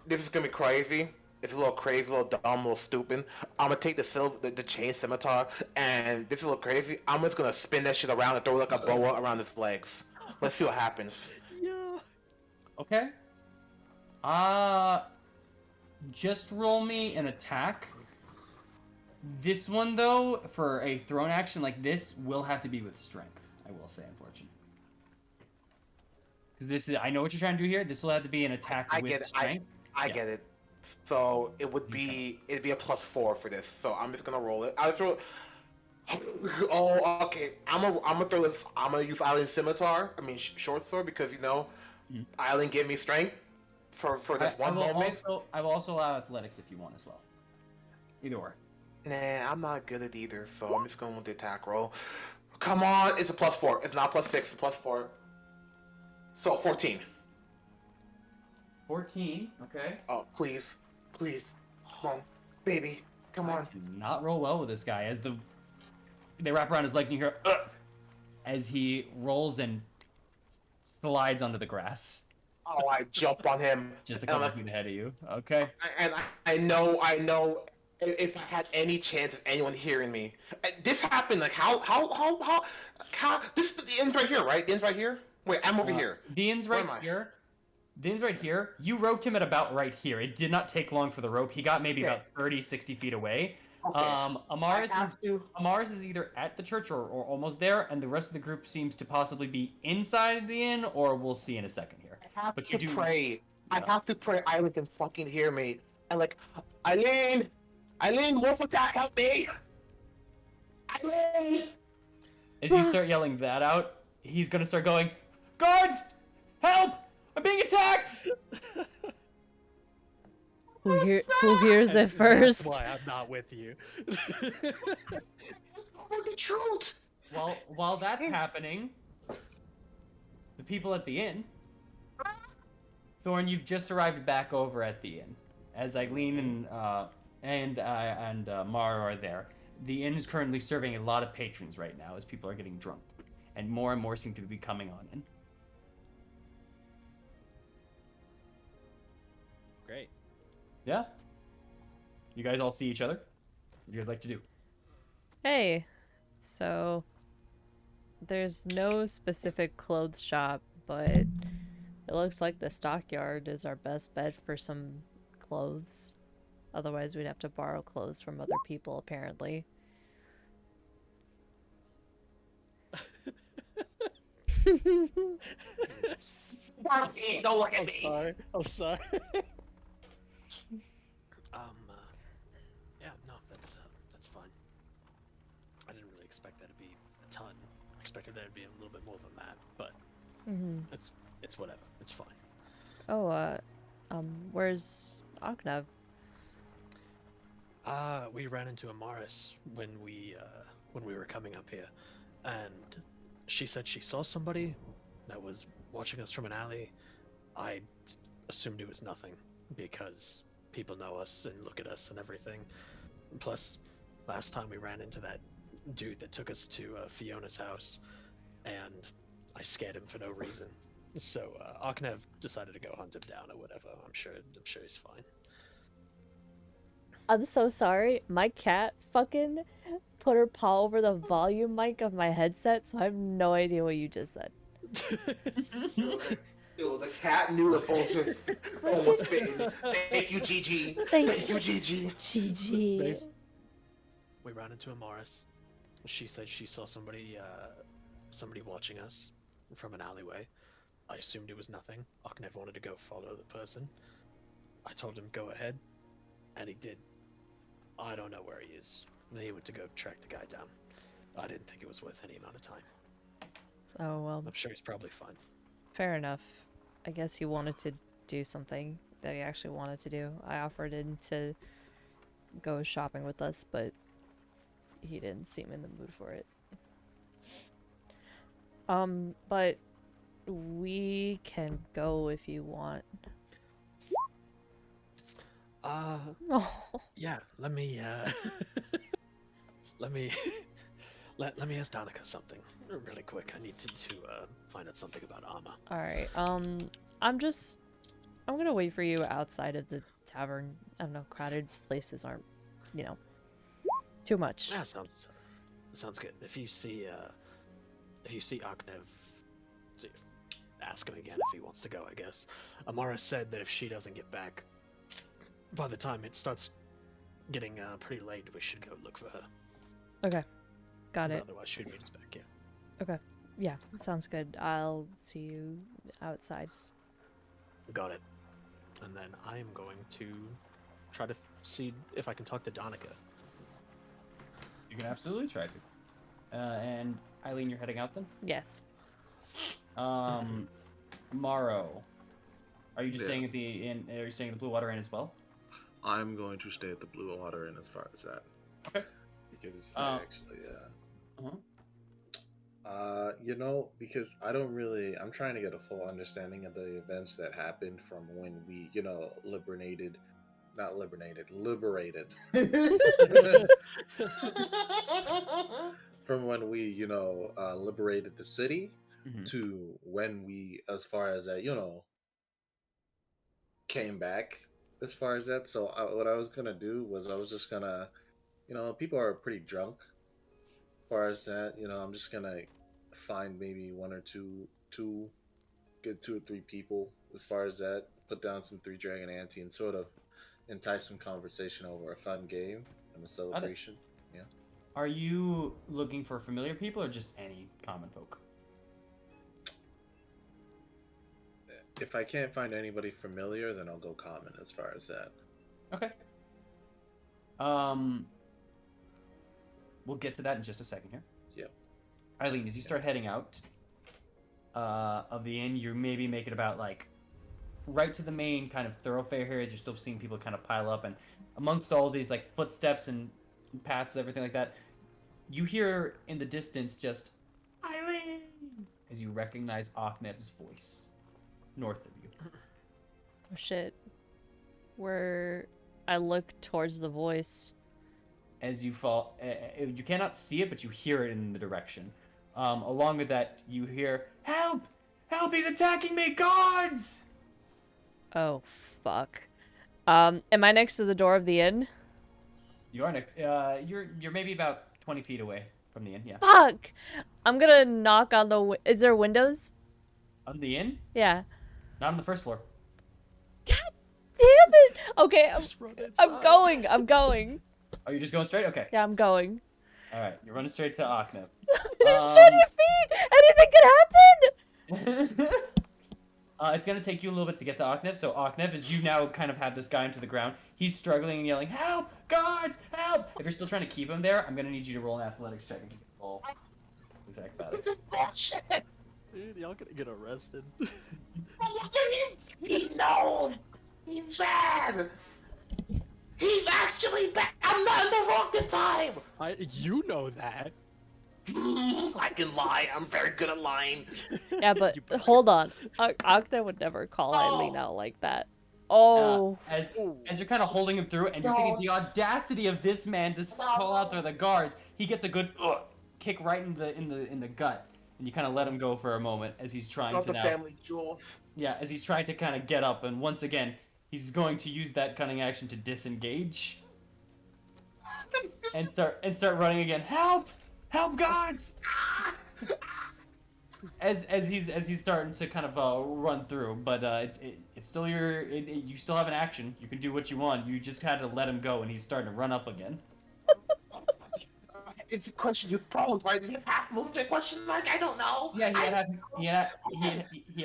This is gonna be crazy. It's a little crazy, a little dumb, a little stupid. I'm gonna take the chain scimitar, and this is a little crazy. I'm just gonna spin that shit around and throw like a boa around his legs. Let's see what happens. Yeah. Okay. Just roll me an attack. This one, though, for a thrown action like this, will have to be with strength. I will say, unfortunately. Because I know what you're trying to do here. This will have to be an attack with strength. I get it. So it'd be a +4 for this. So I'm just gonna roll it. I'll throw. Oh, okay. I'm gonna throw this. I'm gonna use Island Scimitar. I mean short sword because Island gave me strength for this one moment. I will also allow athletics if you want as well. Either or. Nah, I'm not good at either. So I'm just going with the attack roll. Come on, it's a +4. It's not +6. It's +4. So 14. 14, okay. Oh, please. Come on, baby. Come on. I do not roll well with this guy as they wrap around his legs and you hear as he rolls and slides onto the grass. Oh, I jump on him. Just a couple feet ahead of you. Okay. And I know if I had any chance of anyone hearing me. This happened like how this the end's right here, right? The end's right here? Wait, I'm over here. The end's right here. The end's right here. You roped him at about right here. It did not take long for the rope. He got maybe about 30, 60 feet away. Okay. Amaris is either at the church or almost there, and the rest of the group seems to possibly be inside the inn, or we'll see in a second here. I have to pray. I have to pray Island can fucking hear me. And like, Eileen, wolf attack, help me! Eileen! As you start yelling that out, he's gonna start going, guards! Help! I'm being attacked! Who hears it first? That's why I'm not with you. The truth! While that's happening, the people at the inn, Thorn, you've just arrived back over at the inn. As Eileen and Mara are there. The inn is currently serving a lot of patrons right now as people are getting drunk. And more seem to be coming on in. Great. Yeah? You guys all see each other? What do you guys like to do? Hey, so there's no specific clothes shop, but it looks like the stockyard is our best bet for some clothes. Otherwise, we'd have to borrow clothes from other people, apparently. Don't look at I'm me. sorry. I'm sorry. Yeah, no, that's fine. I didn't really expect that to be a ton. I expected that to be a little bit more than that, but it's whatever. It's fine. Oh, where's Oknev? We ran into Amaris when we were coming up here, and she said she saw somebody that was watching us from an alley. I assumed it was nothing because people know us and look at us and everything. Plus, last time we ran into that dude that took us to Fiona's house, and I scared him for no reason. So Aknev decided to go hunt him down or whatever. I'm sure he's fine. I'm so sorry. My cat fucking put her paw over the volume mic of my headset, so I have no idea what you just said. Yo, the cat knew the bullshit almost bitten. Thank you, Gigi. Thank you, Gigi. Gigi. We ran into Amaris. She said she saw somebody watching us from an alleyway. I assumed it was nothing. Aknev wanted to go follow the person. I told him go ahead, and he did. I don't know where he is. Then he went to go track the guy down. I didn't think it was worth any amount of time. Oh, well. I'm sure he's probably fine. Fair enough. I guess he wanted to do something that he actually wanted to do. I offered him to go shopping with us, but he didn't seem in the mood for it. But we can go if you want. Yeah, let me let me ask Danica something really quick. I need to find out something about Amma. Alright, I'm gonna wait for you outside of the tavern. I don't know, crowded places aren't, too much. Yeah, sounds good. If you see Aknev, ask him again if he wants to go, I guess. Amara said that if she doesn't get back by the time it starts getting pretty late, we should go look for her. Okay. Got But it. otherwise, she'd meet us back, yeah. Okay. Yeah, sounds good. I'll see you outside. Got it. And then I am going to try to see if I can talk to Danica. You can absolutely try to. And Eileen, you're heading out then? Yes. Morrow. Are you just Yeah. staying at the inn? Are you staying at the Blue Water Inn as well? I'm going to stay at the Blue Water Inn as far as that. Okay. Because I actually, because I'm trying to get a full understanding of the events that happened from when we, liberated. From when we, liberated the city to when we, as far as that, came back as far as that. So what I was gonna do was I was just gonna, people are pretty drunk. As far as that, I'm just gonna find maybe get 2 or 3 people. As far as that, put down some Three Dragon Ante and sort of entice some conversation over a fun game and a celebration. Yeah. Are you looking for familiar people or just any common folk? If I can't find anybody familiar, then I'll go common as far as that. Okay. We'll get to that in just a second here. Yep. Eileen, as you start heading out of the inn, you maybe make it about right to the main kind of thoroughfare here, as you're still seeing people kind of pile up, and amongst all these footsteps and paths, everything like that, you hear in the distance just Eileen as you recognize Aknev's voice north of you. Oh shit. I look towards the voice. As you fall, you cannot see it, but you hear it in the direction. Along with that, you hear, "Help! Help! He's attacking me! Guards!" Oh, fuck. Am I next to the door of the inn? You are next. You're maybe about 20 feet away from the inn. Yeah. Fuck! I'm gonna knock on the. Is there windows? On the inn? Yeah. Not on the first floor. God damn it! Okay, Just run inside. I'm going. I'm going. Oh, you're just going straight? Okay. Yeah, I'm going. All right. You're running straight to Aknev. It's 20 feet! Anything could happen! It's gonna take you a little bit to get to Aknev. So Aknev, as you now kind of have this guy into the ground, he's struggling and yelling, "Help! Guards! Help!" If you're still trying to keep him there, I'm gonna need you to roll an athletics check and roll attack battle. This is bullshit. Dude, y'all gonna get arrested. He knows. He's bad. He's actually bad. I'm not in the wrong this time. You know that. I can lie. I'm very good at lying. Yeah, but hold on. Akna would never call Eileen out like that. Oh. As you're kind of holding him through, and you're thinking the audacity of this man to call out to the guards, he gets a good kick right in the gut, and you kind of let him go for a moment as he's trying to now. Family jewels. Yeah, as he's trying to kind of get up, and once again, he's going to use that cunning action to disengage and start running again. Help! Help, guards! As he's starting to kind of run through, but it's still you still have an action. You can do what you want. You just had to let him go, and he's starting to run up again. It's a question you've probed, right? Did he have half movement? Question mark? I don't know. Yeah, he had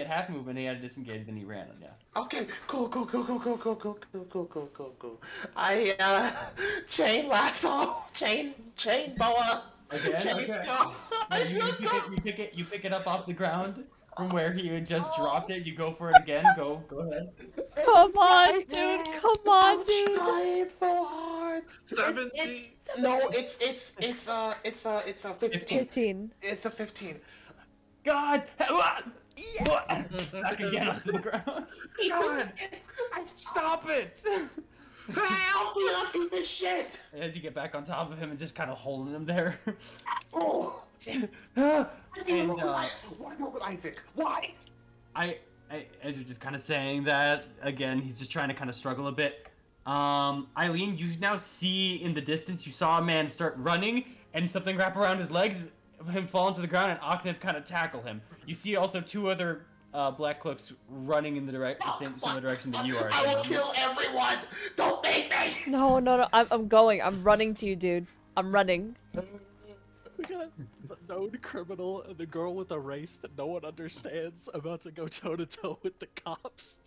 half movement. He had to disengage, then he ran. Yeah. Okay, cool. I chain lasso, chain boa. Okay. You pick it up off the ground from where he had just dropped it. You go for it again. Go ahead. Come on, dude. Come on, dude. I'm trying so hard. 17. No, it's 15. 15. It's a 15. God! Back again onto the ground. God! Stop it! Help me, you piece of shit! As you get back on top of him and just kind of holding him there. Oh! and Why broken Isaac? Why? As you're just kind of saying that, again, he's just trying to kind of struggle a bit. Eileen, you now see in the distance, you saw a man start running and something wrap around his legs, him fall into the ground, and Aknev kind of tackle him. You see also two other black cloaks running in the similar direction that you are. I will kill everyone! Don't make me! No. I'm going. I'm running to you, dude. I'm running. We got the known criminal and the girl with a race that no one understands about to go toe to toe with the cops.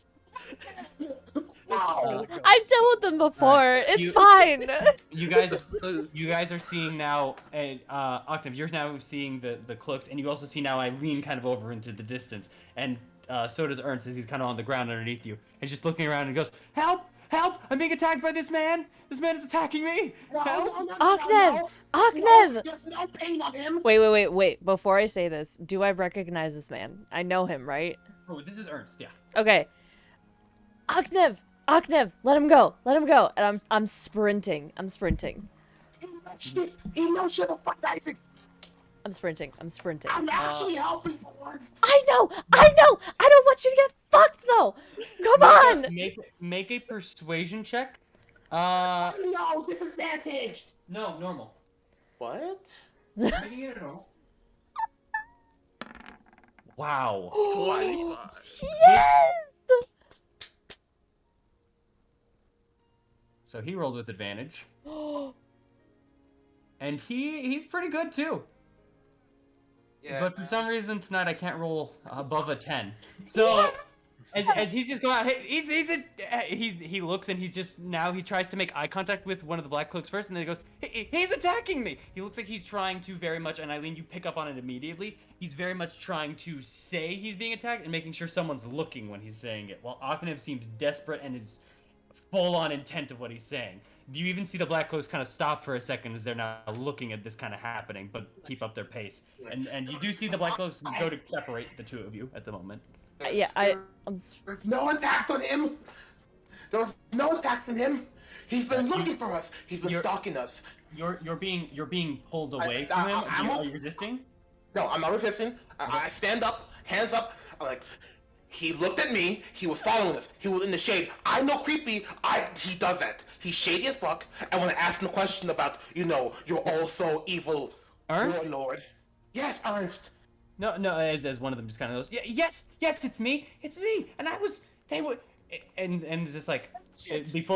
Wow. I've dealt with them before. It's fine. You guys are seeing now, Octave, you're now seeing the cloaks, and you also see now Eileen kind of over into the distance, and so does Ernst as he's kind of on the ground underneath you. He's just looking around and goes, "Help! Help! I'm being attacked by this man! This man is attacking me! Help!" Aknev! There's no pain on him! Wait. Before I say this, do I recognize this man? I know him, right? Oh, this is Ernst, yeah. Okay. Aknev, let him go. And I'm sprinting. He knows shit the fuck, Isaac. I'm sprinting. I'm actually helping for once. I know. I don't want you to get fucked though. Come on. Make a persuasion check. No, disadvantaged. No, normal. What? Making it normal. Wow. 25. Yes. So he rolled with advantage. And he's pretty good too. Yeah. But for some reason tonight I can't roll above a 10. So as he's just going out, he looks and he tries to make eye contact with one of the black cloaks first, and then he goes, he's attacking me. He looks like he's trying to very much, and Eileen, you pick up on it immediately. He's very much trying to say he's being attacked and making sure someone's looking when he's saying it, while Aknev seems desperate and is full-on intent of what he's saying. You even see the black cloaks kind of stop for a second as they're now looking at this kind of happening, but keep up their pace. And you do see the black cloaks go to separate the two of you at the moment. Yeah, There's no attacks on him. There was no attacks on him. He's been looking for us. He's been stalking us. You're being pulled away from him. Are you resisting? No, I'm not resisting. I stand up, hands up. I'm like, He looked at me. He was following us. He was in the shade. I know creepy. He does that. He's shady as fuck. And when I asked him a question about, you're also evil, Ernst? warlord. Yes, Ernst. No, as one of them just kind of goes, yes, it's me, and they were, and just like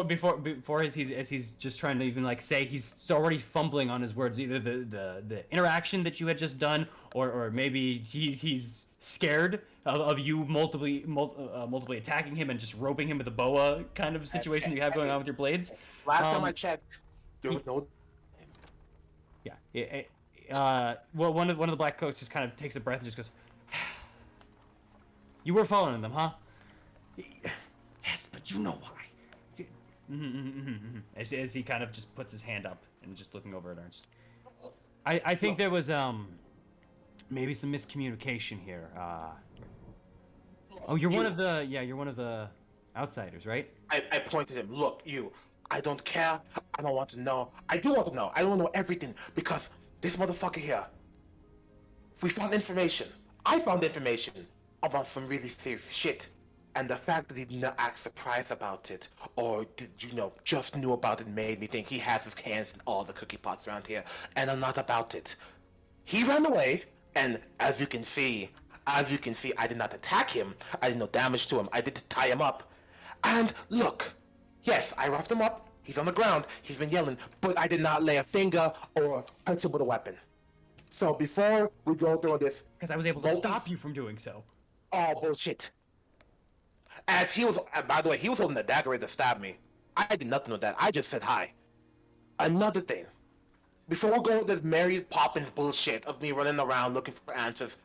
before as he's just trying to even like say, he's already fumbling on his words, either the interaction that you had just done, or maybe he's scared of you multiply attacking him and just roping him with a boa kind of situation you have going on with your blades. Last time I checked, there was no. Yeah. Well, one of the black coats just kind of takes a breath and just goes, "You were following them, huh?" Yes, but you know why. As he kind of just puts his hand up and just looking over at Ernst. I think there was maybe some miscommunication here. You're one of the outsiders, right? I pointed at him. Look, you. I don't care. I don't want to know. I do want to know. I don't know everything because this motherfucker here. We found information. I found information about some really serious shit. And the fact that he did not act surprised about it, or just knew about it, made me think he has his hands in all the cookie pots around here, and I'm not about it. He ran away, and as you can see, I did not attack him. I did no damage to him. I did tie him up. And look, yes, I roughed him up. He's on the ground. He's been yelling, but I did not lay a finger or hurt him with a weapon. So before we go through this, because I was able to stop you from doing so. Oh, bullshit. As he was, by the way, he was holding a dagger ready to stab me. I did nothing with that. I just said hi. Another thing. Before we go with this Mary Poppins bullshit of me running around looking for answers,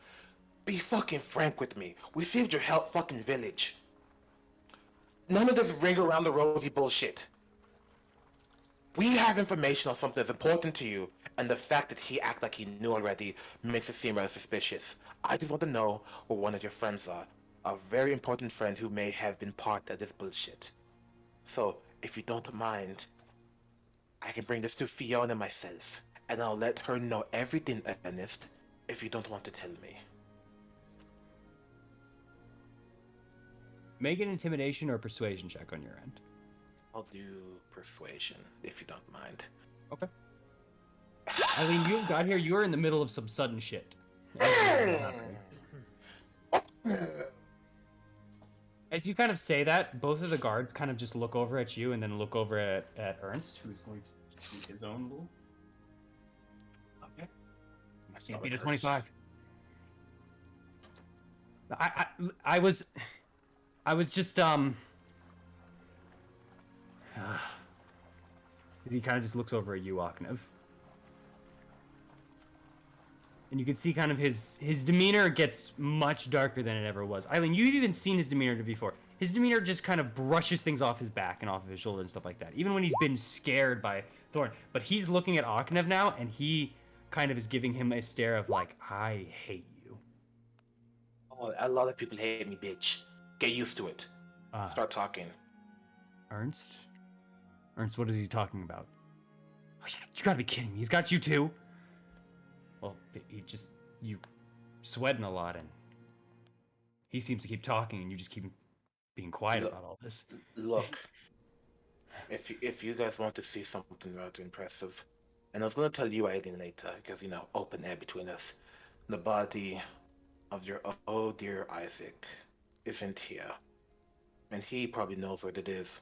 be fucking frank with me. We saved your fucking village. None of this ring around the rosy bullshit. We have information on something that's important to you, and the fact that he acted like he knew already makes it seem rather suspicious. I just want to know where one of your friends are. A very important friend who may have been part of this bullshit. So, if you don't mind, I can bring this to Fiona myself, and I'll let her know everything, Ernest, if you don't want to tell me. Make an intimidation or persuasion check on your end. I'll do persuasion, if you don't mind. Okay. I mean, you got here, you were in the middle of some sudden shit. As you kind of say that, both of the guards kind of just look over at you and then look over at Ernst, who's going to do his own little... Okay. Can't beat a 25. I was just, he kind of just looks over at you, Aknev. And you can see kind of his demeanor gets much darker than it ever was. Eileen, you've even seen his demeanor before. His demeanor just kind of brushes things off his back and off of his shoulder and stuff like that. Even when he's been scared by Thorn. But he's looking at Aknev now, and he kind of is giving him a stare of like, I hate you. Oh, a lot of people hate me, bitch. Get used to it. Start talking. Ernst? Ernst, what is he talking about? You gotta be kidding me. He's got you too. Well, you sweating a lot, and he seems to keep talking, and you just keep being quiet about all this. Look, if you guys want to see something rather impressive, and I was going to tell you, Aileen, later, because, open air between us, the body of your oh dear Isaac isn't here, and he probably knows what it is.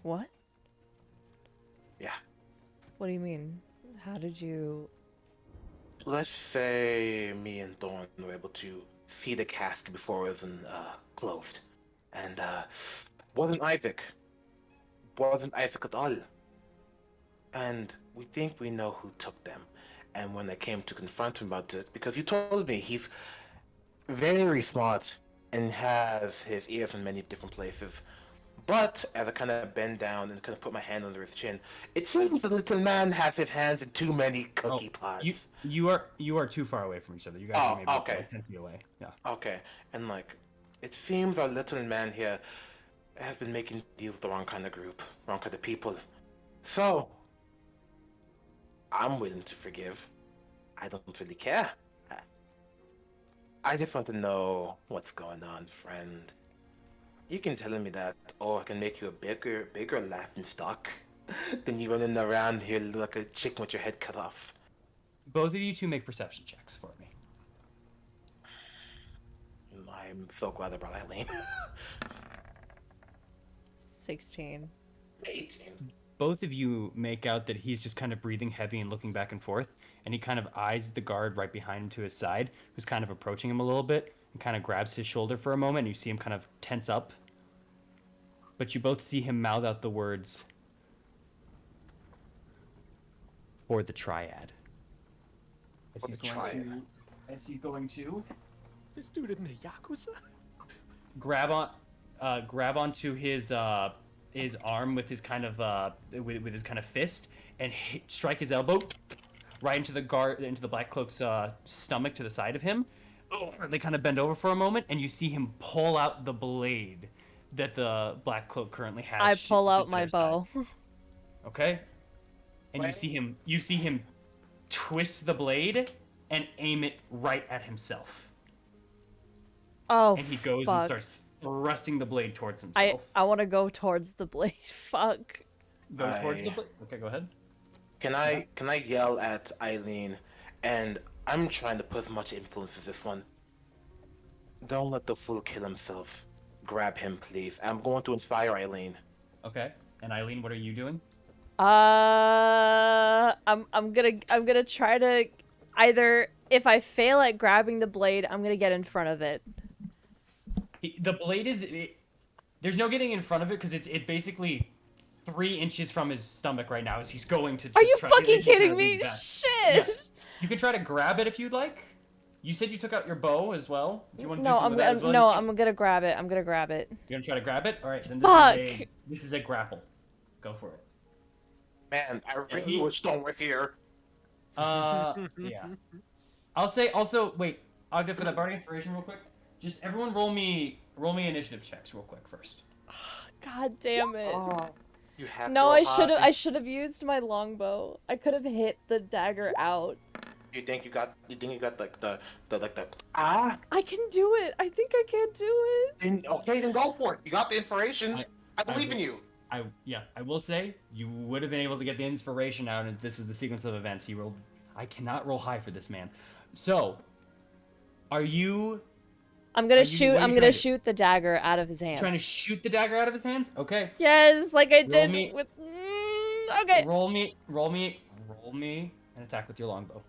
What? Yeah. What do you mean? How did you... Let's say me and Thorn were able to see the casket before it was closed. And wasn't Isaac at all. And we think we know who took them. And when I came to confront him about this, because you told me he's very smart and has his ears in many different places. But as I kind of bend down and kind of put my hand under his chin, it seems the little man has his hands in too many cookie pots. You are too far away from each other. You guys are maybe okay. 10 feet away. Yeah. Okay, and it seems our little man here has been making deals with the wrong kind of group, wrong kind of people. So, I'm willing to forgive. I don't really care. I just want to know what's going on, friend. You can tell me that, or I can make you a bigger laughing stock than you running around here like a chicken with your head cut off. Both of you two make perception checks for me. I'm so glad I brought Eileen. 16. 18. Both of you make out that he's just kind of breathing heavy and looking back and forth, and he kind of eyes the guard right behind him to his side, who's kind of approaching him a little bit, and kind of grabs his shoulder for a moment, and you see him kind of tense up. But you both see him mouth out the words, "For the triad." As he's going to This dude in the Yakuza? grab onto his arm with his kind of with his kind of fist and strike his elbow right into the Black Cloak's stomach to the side of him. They kind of bend over for a moment, and you see him pull out the blade that the Black Cloak currently has. I pull out my bow. Okay, and you see him twist the blade and aim it right at himself. Oh, and he goes fuck. and starts thrusting the blade towards himself. I want to go towards the blade. Fuck. Go towards the blade? Okay, go ahead. Can I yell at Eileen? And I'm trying to put as much influence as this one. Don't let the fool kill himself. Grab him, please. I'm going to inspire Eileen. Okay. And Eileen, what are you doing? I'm gonna try to either, if I fail at grabbing the blade, I'm gonna get in front of it. The blade is there's no getting in front of it because it's basically 3 inches from his stomach right now as he's going to just Are you try, fucking kidding me? Shit! Yeah. You can try to grab it if you'd like. You said you took out your bow as well. If you want to No, do something with that as well, I'm gonna grab it. I'm gonna grab it. You're gonna try to grab it? Alright, then this is a grapple. Go for it. Man, I really wish Stone was here. Yeah. I'll say also wait, Ogden, for that bardic inspiration real quick. Just everyone roll me initiative checks real quick first. God damn it. You have No, to I should have used my longbow. I could have hit the dagger out. You think you got like the I can do it. I think I can do it. Okay, then go for it. You got the inspiration. I believe in you. I will say you would have been able to get the inspiration out, and this is the sequence of events. He rolled. I cannot roll high for this man. So, are you? I'm gonna shoot the dagger out of his hands. Trying to shoot the dagger out of his hands? Okay. Yes, like I did with. Okay. Roll me an attack with your longbow.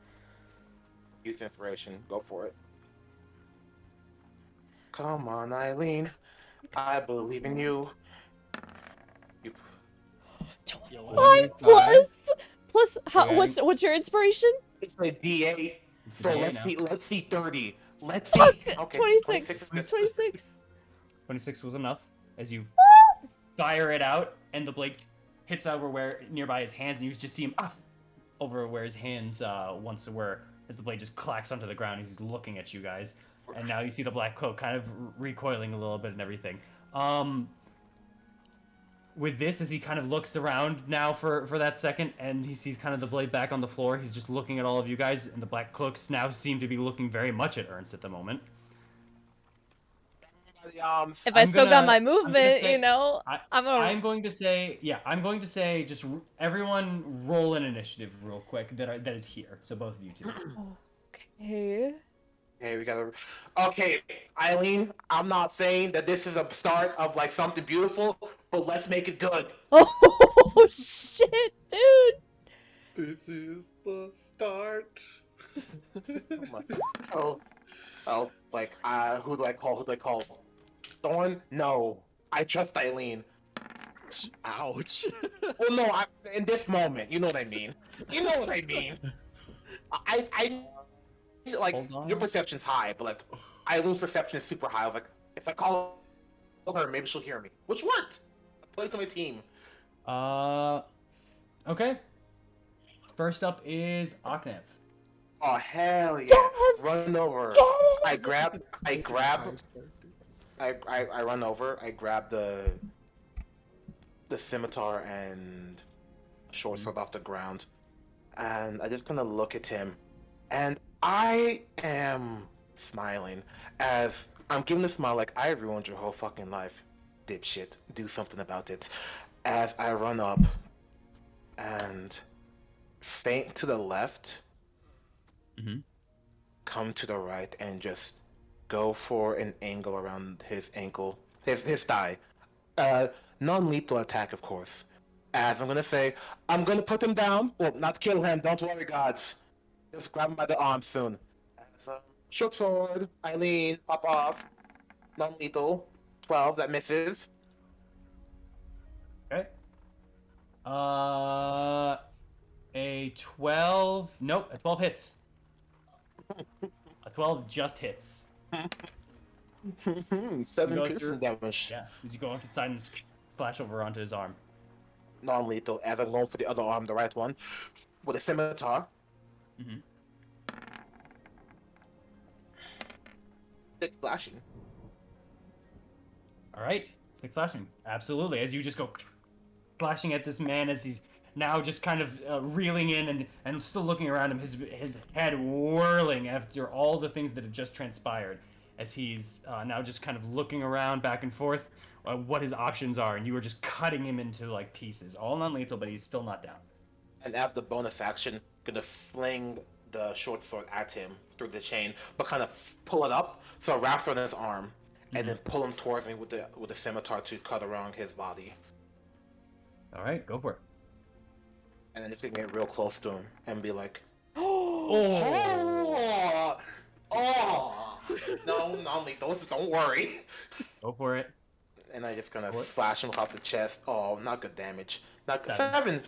Use inspiration. Go for it. Come on, Eileen. I believe in you. 5 plus how? Okay. What's your inspiration? It's a D8. So let's see 30. Let's Fuck! see. Okay, 26. 26. 26 was enough as you fire it out, and the blade hits over nearby his hands, and you just see him over where his hands once were, as the blade just clacks onto the ground. He's looking at you guys, and now you see the Black Cloak kind of recoiling a little bit and everything. With this, as he kind of looks around now for that second, and he sees kind of the blade back on the floor, he's just looking at all of you guys, and the Black Cloaks now seem to be looking very much at Ernst at the moment. If I still got my movement, you know, I'm going to say just everyone roll an initiative real quick that is here. So both of you two. Okay. Hey, we gotta. Okay, Eileen, I'm not saying that this is a start of like something beautiful, but let's make it good. Oh shit, dude! This is the start. Like, who do I call? Thorn? No, I trust Eileen. Ouch. Well, no, in this moment, you know what I mean. You know what I mean. I like your perception's high, but like Eileen's perception is super high. I was like, if I call her, maybe she'll hear me, which worked. I played to my team. Okay. First up is Aknev. Oh hell yeah! Run over. I run over. I grab the scimitar and short sword off the ground, and I just kind of look at him, and I am smiling as I'm giving a smile like I ruined your whole fucking life, dipshit. Do something about it. As I run up and feint to the left, come to the right, and just go for an angle around his ankle, his thigh. Non-lethal attack, of course. As I'm gonna say, I'm gonna put him down. Well, not kill him. Don't worry, gods. Just grab him by the arm soon. As, short sword, Eileen, pop off. Non-lethal. 12, that misses. Okay. A 12. Nope, a 12 hits. A 12 just hits. 7 piercing damage. Yeah, as you go inside and slash over onto his arm. Non-lethal, as I'm going for the other arm, the right one, with a scimitar. Six slashing. All right, 6 slashing. Absolutely. As you just go slashing at this man as he's now just kind of reeling in and still looking around him, his head whirling after all the things that have just transpired. As he's now just kind of looking around back and forth, what his options are, and you are just cutting him into like pieces. All non-lethal, but he's still not down. And as the bonus action, gonna fling the short sword at him through the chain, but kind of pull it up so it wraps around his arm, and then pull him towards me with the scimitar to cut around his body. All right, go for it. And then just gonna get real close to him and be like, Oh! No, non-lethal, don't worry. Go for it. And I just gonna slash him across the chest. Oh, not good damage. Not 7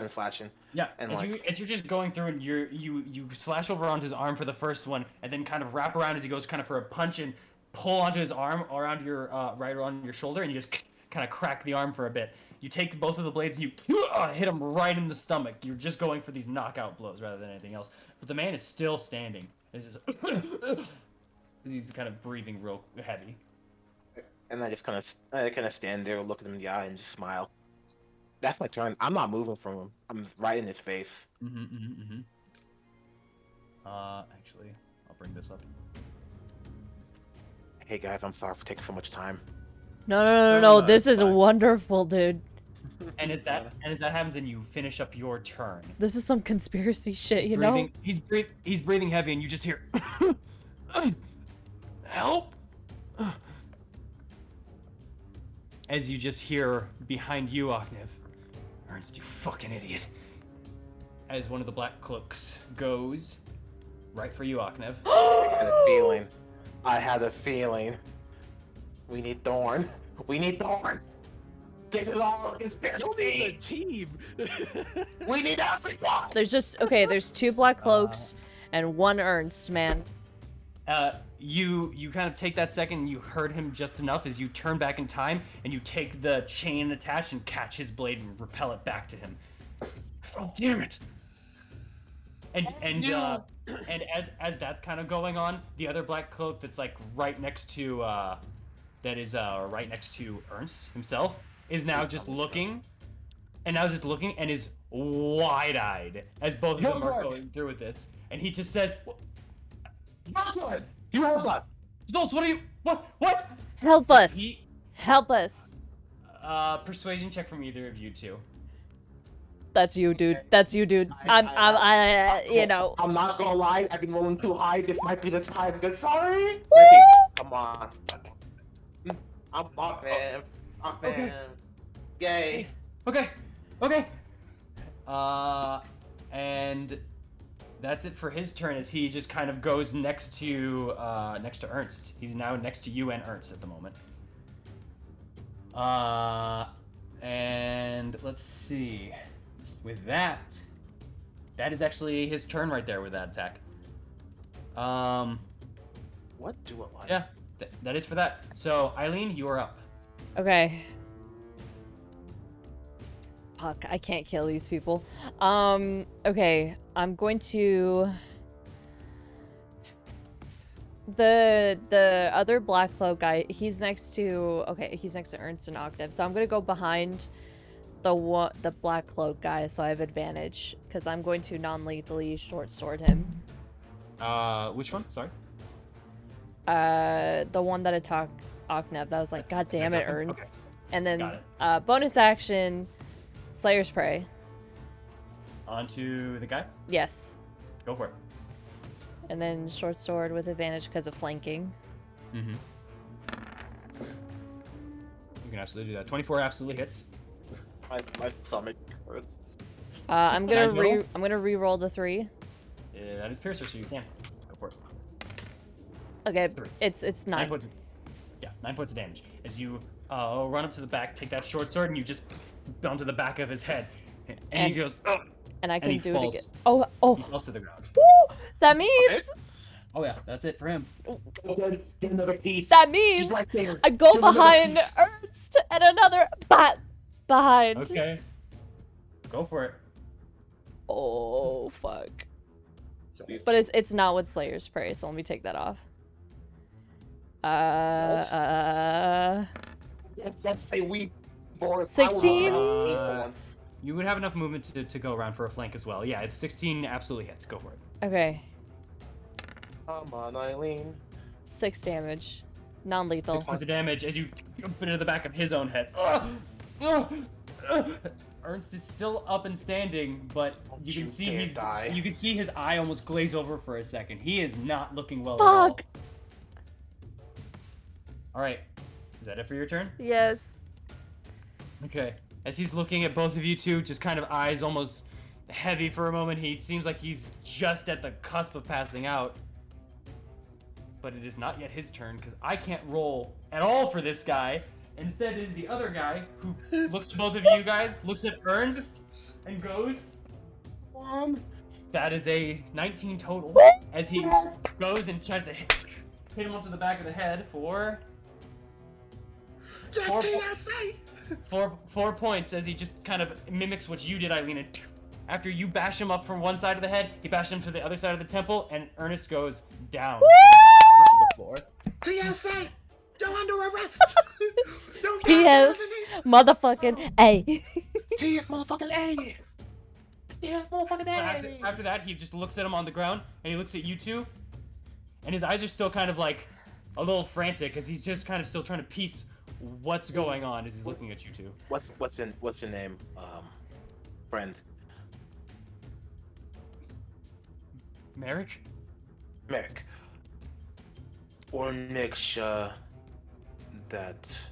slashing. Yeah, and as you're just going through and you slash over onto his arm for the first one, and then kind of wrap around as he goes kind of for a punch and pull onto his arm around your right around your shoulder, and you just kind of crack the arm for a bit. You take both of the blades and you hit him right in the stomach. You're just going for these knockout blows rather than anything else. But the man is still standing. He's kind of breathing real heavy. And I just kind of stand there, look at him in the eye, and just smile. That's my turn. I'm not moving from him. I'm right in his face. Actually, I'll bring this up. Hey guys, I'm sorry for taking so much time. No. This is wonderful, dude. And as that happens, and you finish up your turn. This is some conspiracy shit, you know? He's breathing heavy, and you just hear, help! As you just hear behind you, Ognev, Ernst, you fucking idiot. As one of the black cloaks goes right for you, Ognev. I had a feeling. We need Thorn. Get it all conspiracy. You need a team. We need everyone. There's 2 black cloaks and 1 Ernst, man. You kind of take that second, and you heard him just enough as you turn back in time, and you take the chain attached and catch his blade and repel it back to him. Oh, damn it! And as that's kind of going on, the other black cloak that's like right next to right next to Ernst himself is now just looking, and is wide-eyed as both of them are going through with this, and he just says, You help us. Zoltz, what? Help us. Help us. Persuasion check from either of you two. That's you, dude. I'm not gonna lie. I've been rolling too high. This might be the time. Good, sorry. Come on. I'm Bachman. Okay. Yay. Okay. And that's it for his turn, as he just kind of goes next to Ernst. He's now next to you and Ernst at the moment. And let's see. With that is actually his turn right there with that attack. What do it like? Yeah, that is for that. So, Eileen, you are up. Okay. Fuck, I can't kill these people. Okay, I'm going to... The other black cloak guy, he's next to Ernst and Ognev, so I'm gonna go behind the black cloak guy, so I have advantage, because I'm going to non-lethally short sword him. Which one? Sorry? The one that attacked Oknev. That was like, God damn it, Ernst. Okay. And then Got it. bonus action, Slayer's Prey. Onto the guy? Yes. Go for it. And then short sword with advantage because of flanking. Mm-hmm. You can absolutely do that. 24 absolutely hits. My stomach hurts. I'm gonna Nine re-roll the 3. That is piercer, so you can. Go for it. Okay, It's 3. it's 9. 9 points. Yeah, 9 points of damage. As you run up to the back, take that short sword, and you just onto the back of his head, and he goes. Ugh! And I can he do falls. it again. Oh. He falls to the ground. Woo! That means. Okay. Oh yeah, that's it for him. Get another piece. That means right there. I go Get another behind piece. Ernst and another behind. Okay. Go for it. Oh fuck. But it's not with Slayer's Prey, so let me take that off. Yes, that's a weak board. 16? You would have enough movement to go around for a flank as well. Yeah, it's 16 absolutely hits. Go for it. Okay. Come on, Eileen. 6 damage. Non-lethal. 6 points of damage as you put it in the back of his own head. Ernst is still up and standing, but you can see you can see his eye almost glaze over for a second. He is not looking well at all. Fuck! All right, is that it for your turn? Yes. Okay. As he's looking at both of you two, just kind of eyes almost heavy for a moment, he seems like he's just at the cusp of passing out. But it is not yet his turn, because I can't roll at all for this guy. Instead, it is the other guy who looks at both of you guys, looks at Ernst, and goes, that is a 19 total, as he goes and tries to hit him up to the back of the head for... 4 points, as he just kind of mimics what you did, Eileen. And after you bash him up from one side of the head, he bashed him to the other side of the temple, and Ernest goes down onto the floor. TSA, you're under arrest. TS motherfucking A. TS motherfucking A. TS motherfucking A. After that, he just looks at him on the ground, and he looks at you two, and his eyes are still kind of like a little frantic, as he's just kind of still trying to piece what's going on as he's looking at you two. What's your name, friend? Merrick? Merrick. We'll make sure that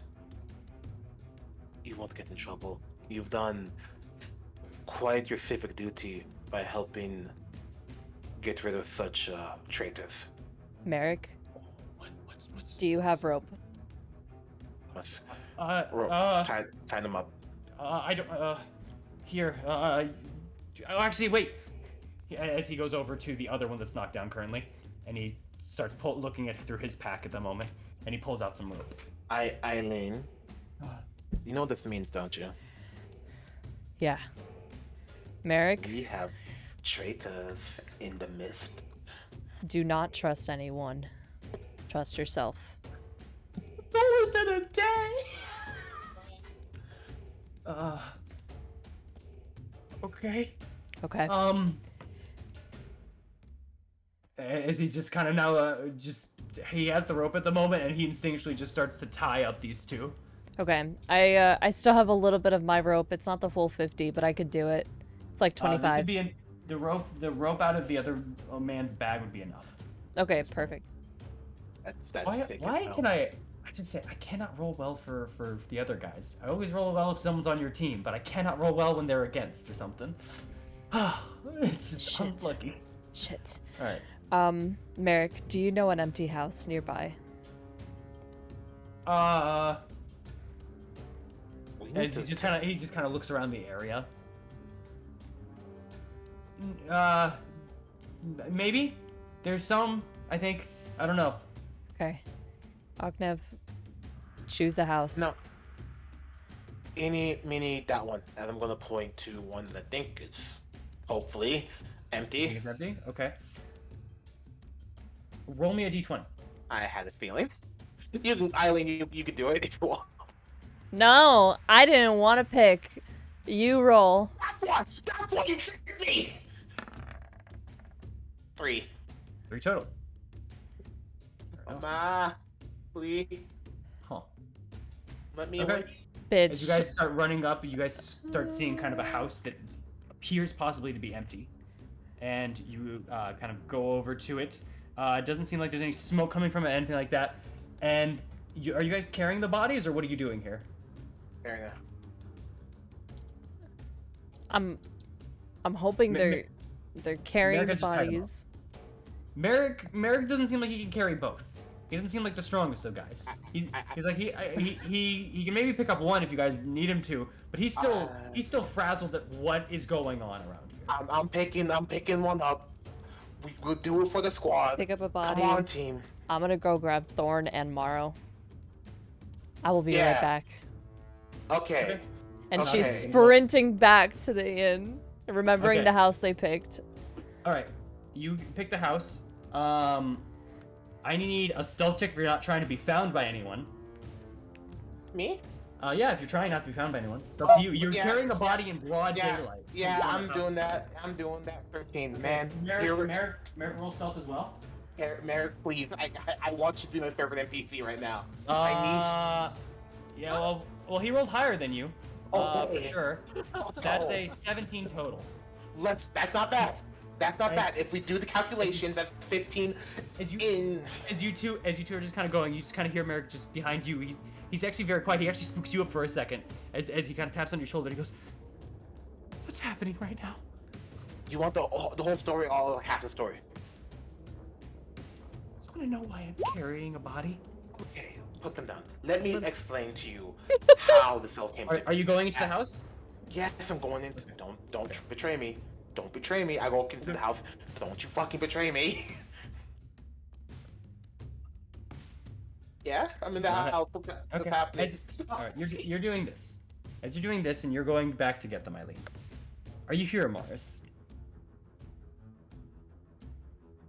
you won't get in trouble. You've done quite your civic duty by helping get rid of such traitors. Merrick, What's do you have rope? Tie them up. I don't, here, actually, wait. As he goes over to the other one that's knocked down currently, and he starts looking through his pack at the moment, and he pulls out some rope. Eileen, you know what this means, don't you? Yeah. Merrick, We have traitors in the mist. do not trust anyone. Trust yourself. Okay. Okay. As he just kind of now, he has the rope at the moment, and he instinctually just starts to tie up these two. Okay. I still have a little bit of my rope. It's not the full 50, but I could do it. It's like 25. This would be the rope out of the other man's bag would be enough. Okay, perfect. That's thick as Why hell. can I just say I cannot roll well for the other guys. I always roll well if someone's on your team, but I cannot roll well when they're against or something. It's just Shit. unlucky. Shit. All right. Merrick, do you know an empty house nearby? As he just kind of looks around the area. Maybe there's some. I think. I don't know. Okay. Oknev, choose a house. No. Meeny, that one. And I'm gonna point to one that I think is hopefully Think empty. it's empty. Okay. Roll me a d20. I had a feeling. You can, Eileen, you can do it if you want. No, I didn't want to pick. You roll. That's what you tricked me. 3. 3 total. don't know. Mama, please Huh. let me Okay. away. As you Bitch. guys start running up, you guys start seeing kind of a house that appears possibly to be empty. And you kind of go over to it. It doesn't seem like there's any smoke coming from it, anything like that. And are you guys carrying the bodies, or what are you doing here? Carrying it. I'm hoping they're carrying the America's just tied 'em up. bodies. Merrick doesn't seem like he can carry both. He doesn't seem like the strongest of guys. He's like he can maybe pick up one if you guys need him to, but he's still frazzled at what is going on around here. I'm picking one up. We'll do it for the squad. Pick up a body. Come on, team. I'm gonna go grab Thorn and Morrow. I will be Yeah. right back. Okay. And Okay. she's sprinting back to the inn, remembering Okay. the house they picked. All right, you pick the house. I need a stealth check if you're not trying to be found by anyone. Me? Yeah, if you're trying not to be found by anyone. It's up to you. You're yeah, carrying a body in broad Yeah, daylight. yeah, So I'm doing that. I'm doing that. 13, man. Merrick roll stealth as well. Merrick, please. I want you to be my favorite NPC right now. Yeah, well, he rolled higher than you. For Okay. sure. That's a 17 total. That's not bad. That's not bad. If we do the calculations, that's 15 As you two are just kind of going, you just kind of hear Merrick just behind you. He's actually very quiet. He actually spooks you up for a second as he kind of taps on your shoulder. He goes, "What's happening right now?" You want the whole story, or half the story? I just want to know why I'm carrying a body. Okay, put them down. Let me explain to you how this all came to Are you going into the house? Yes, I'm going into. Don't betray me. Don't betray me. I go into the house. Don't you fucking betray me. Yeah, I'm in the house. What's Okay. happening? All right, you're doing this. As you're doing this, and you're going back to get them, Eileen. Are you here, Amaris?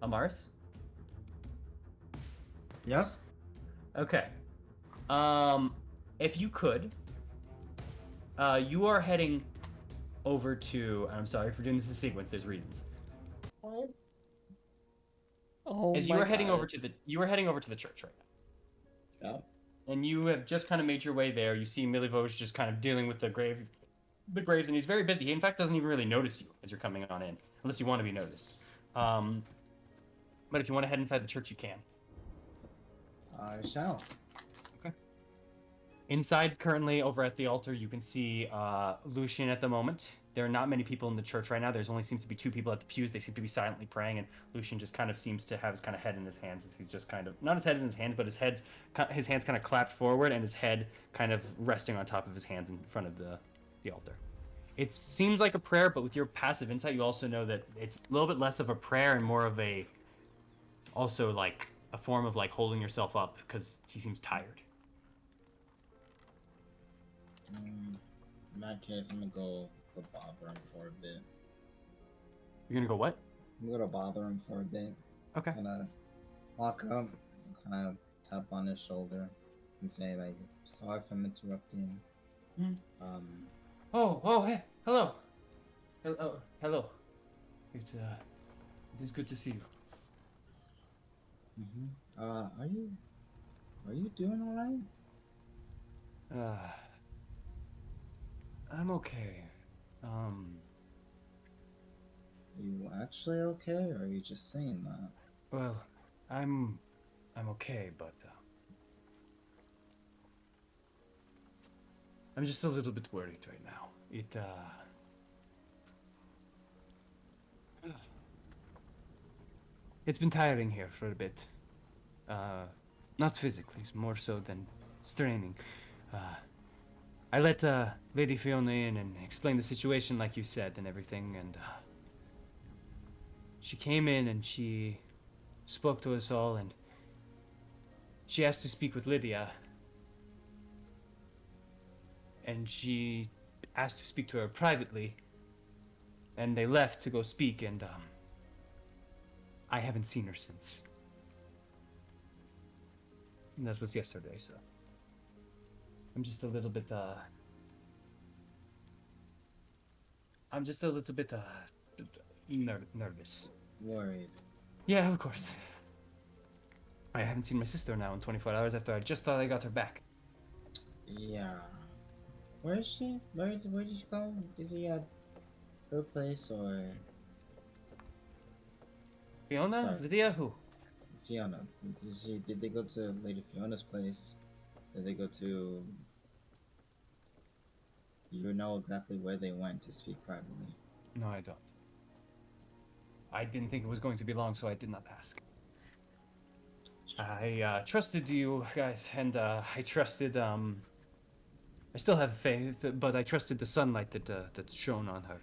Amaris? Yes? Okay. If you could, you are heading over to. I'm sorry for doing this in sequence. There's reasons. Oh As you are heading over to the church right now. Yeah. And you have just kind of made your way there. You see Milivoj just kind of dealing with the graves, and he's very busy. He, in fact, doesn't even really notice you as you're coming on in, unless you want to be noticed. But if you want to head inside the church, you can. I shall. Okay. Inside, currently, over at the altar, you can see Lucian at the moment. There are not many people in the church right now. There's only seems to be 2 people at the pews. They seem to be silently praying, and Lucian just kind of seems to have his kind of head in his hands. As he's just kind of, not his head in his hands, but his hands kind of clapped forward, and his head kind of resting on top of his hands in front of the altar. It seems like a prayer, but with your passive insight, you also know that it's a little bit less of a prayer and more of also like a form of like holding yourself up because he seems tired. In that case, I'm gonna go bother him for a bit. You're gonna go what? I'm gonna bother him for a bit. Okay. Kinda walk up, kinda tap on his shoulder, and say like, "Sorry if I'm interrupting." Hey, hello. Hello. It is good to see you. Are you doing alright? I'm okay. Are you actually okay, or are you just saying that? Well, I'm okay, but I'm just a little bit worried right now. It's been tiring here for a bit. Not physically, more so than straining. I let Lady Fiona in and explained the situation like you said and everything, and she came in and she spoke to us all, and she asked to speak with Lydia, and she asked to speak to her privately, and they left to go speak, and I haven't seen her since. And that was yesterday, so I'm just a little bit nervous. Worried. Yeah, of course. I haven't seen my sister now in 24 hours after I just thought I got her back. Yeah. Where is she? Where did she go? Is he at her place or... Fiona? Sorry, Lydia? Who? Fiona. Did they go to Lady Fiona's place? Did they go to... Do you know exactly where they went to speak privately? No, I don't. I didn't think it was going to be long, so I did not ask. I trusted you guys, and I trusted, I still have faith, but I trusted the sunlight that's shone on her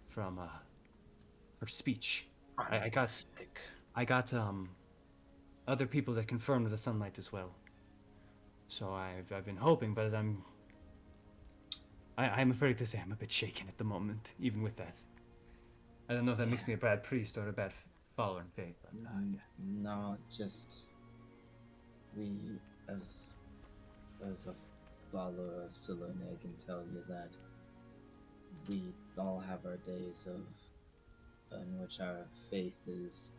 from her speech. I got other people that confirmed the sunlight as well. So I've been hoping, but I'm afraid to say I'm a bit shaken at the moment, even with that. I don't know if that makes me a bad priest or a bad follower in faith, but yeah. No, just we as a follower of Selene, I can tell you that we all have our days in which our faith is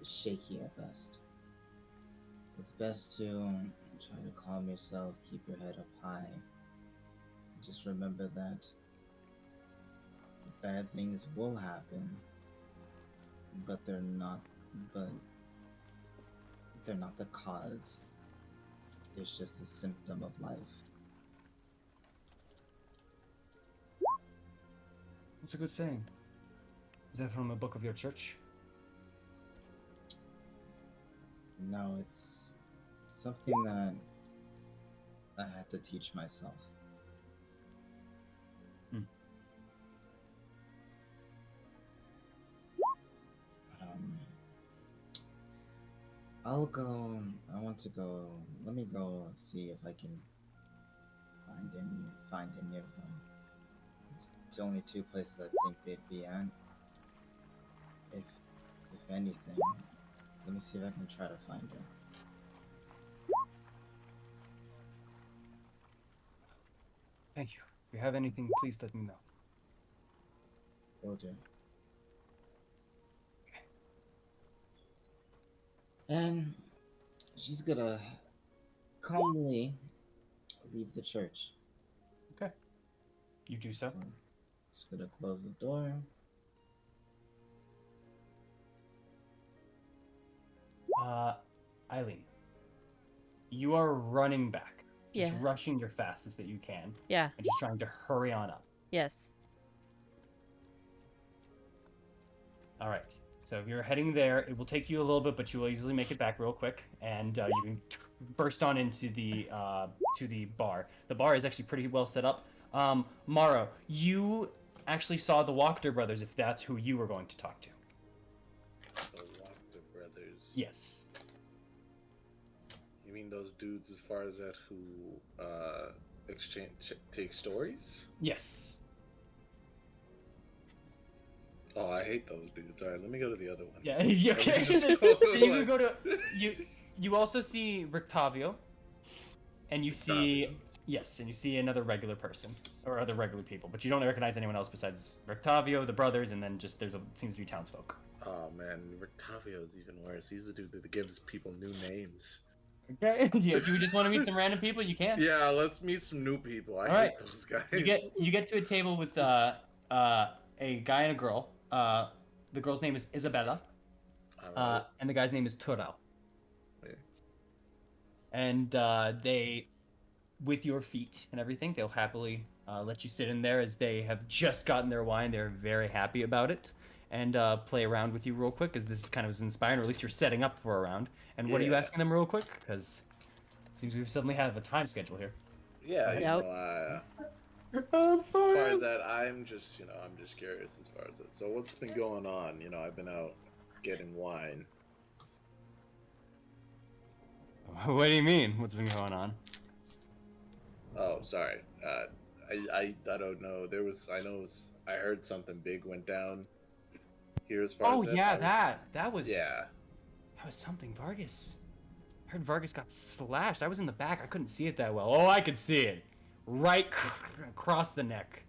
shaky at best. It's best to try to calm yourself, keep your head up high. Just remember that bad things will happen, but they're not the cause. It's just a symptom of life. What's a good saying? Is that from a book of your church? No, it's something that I had to teach myself. I'll go. I want to go. Let me go see if I can find any of them. It's the only two places I think they'd be at. If anything, let me see if I can try to find them. Thank you. If you have anything, please let me know. Will do. And she's gonna calmly leave the church. Okay. You do so. Just gonna close the door. Eileen, you are running back. Just Yeah. rushing your fastest that you can. Yeah. And just trying to hurry on up. Yes. All right. So if you're heading there, it will take you a little bit, but you will easily make it back real quick, and you can burst on into the bar. The bar is actually pretty well set up. Morrow, you actually saw the Wachter brothers, if that's who you were going to talk to. The Wachter brothers. Yes. You mean those dudes as far as that who take stories? Yes. Oh, I hate those dudes. All right, let me go to the other one. Yeah. Okay. You can go to you. You also see Rictavio, and you see and you see another regular person or other regular people, but you don't recognize anyone else besides Rictavio, the brothers, and then just seems to be townsfolk. Oh man, Rictavio is even worse. He's the dude that gives people new names. Okay. Yeah, if you just want to meet some random people, you can. Yeah, let's meet some new people. I hate those guys. You get to a table with a guy and a girl. The girl's name is Isabella, and the guy's name is Tural. Yeah. And they, with your feet and everything, they'll happily let you sit in there as they have just gotten their wine. They're very happy about it, and play around with you real quick, as this is kind of inspiring, or at least you're setting up for a round. And what are you asking them real quick? Because it seems we've suddenly have a time schedule here. Yeah, Yep. you know, as far as that, I'm just curious as far as that. So what's been going on? You know, I've been out getting wine. What do you mean? What's been going on? Oh, sorry. I don't know. I heard something big went down here as far as that. Oh yeah, that was something. Vargas. I heard Vargas got slashed. I was in the back. I couldn't see it that well. Oh, I could see it. Right across the neck.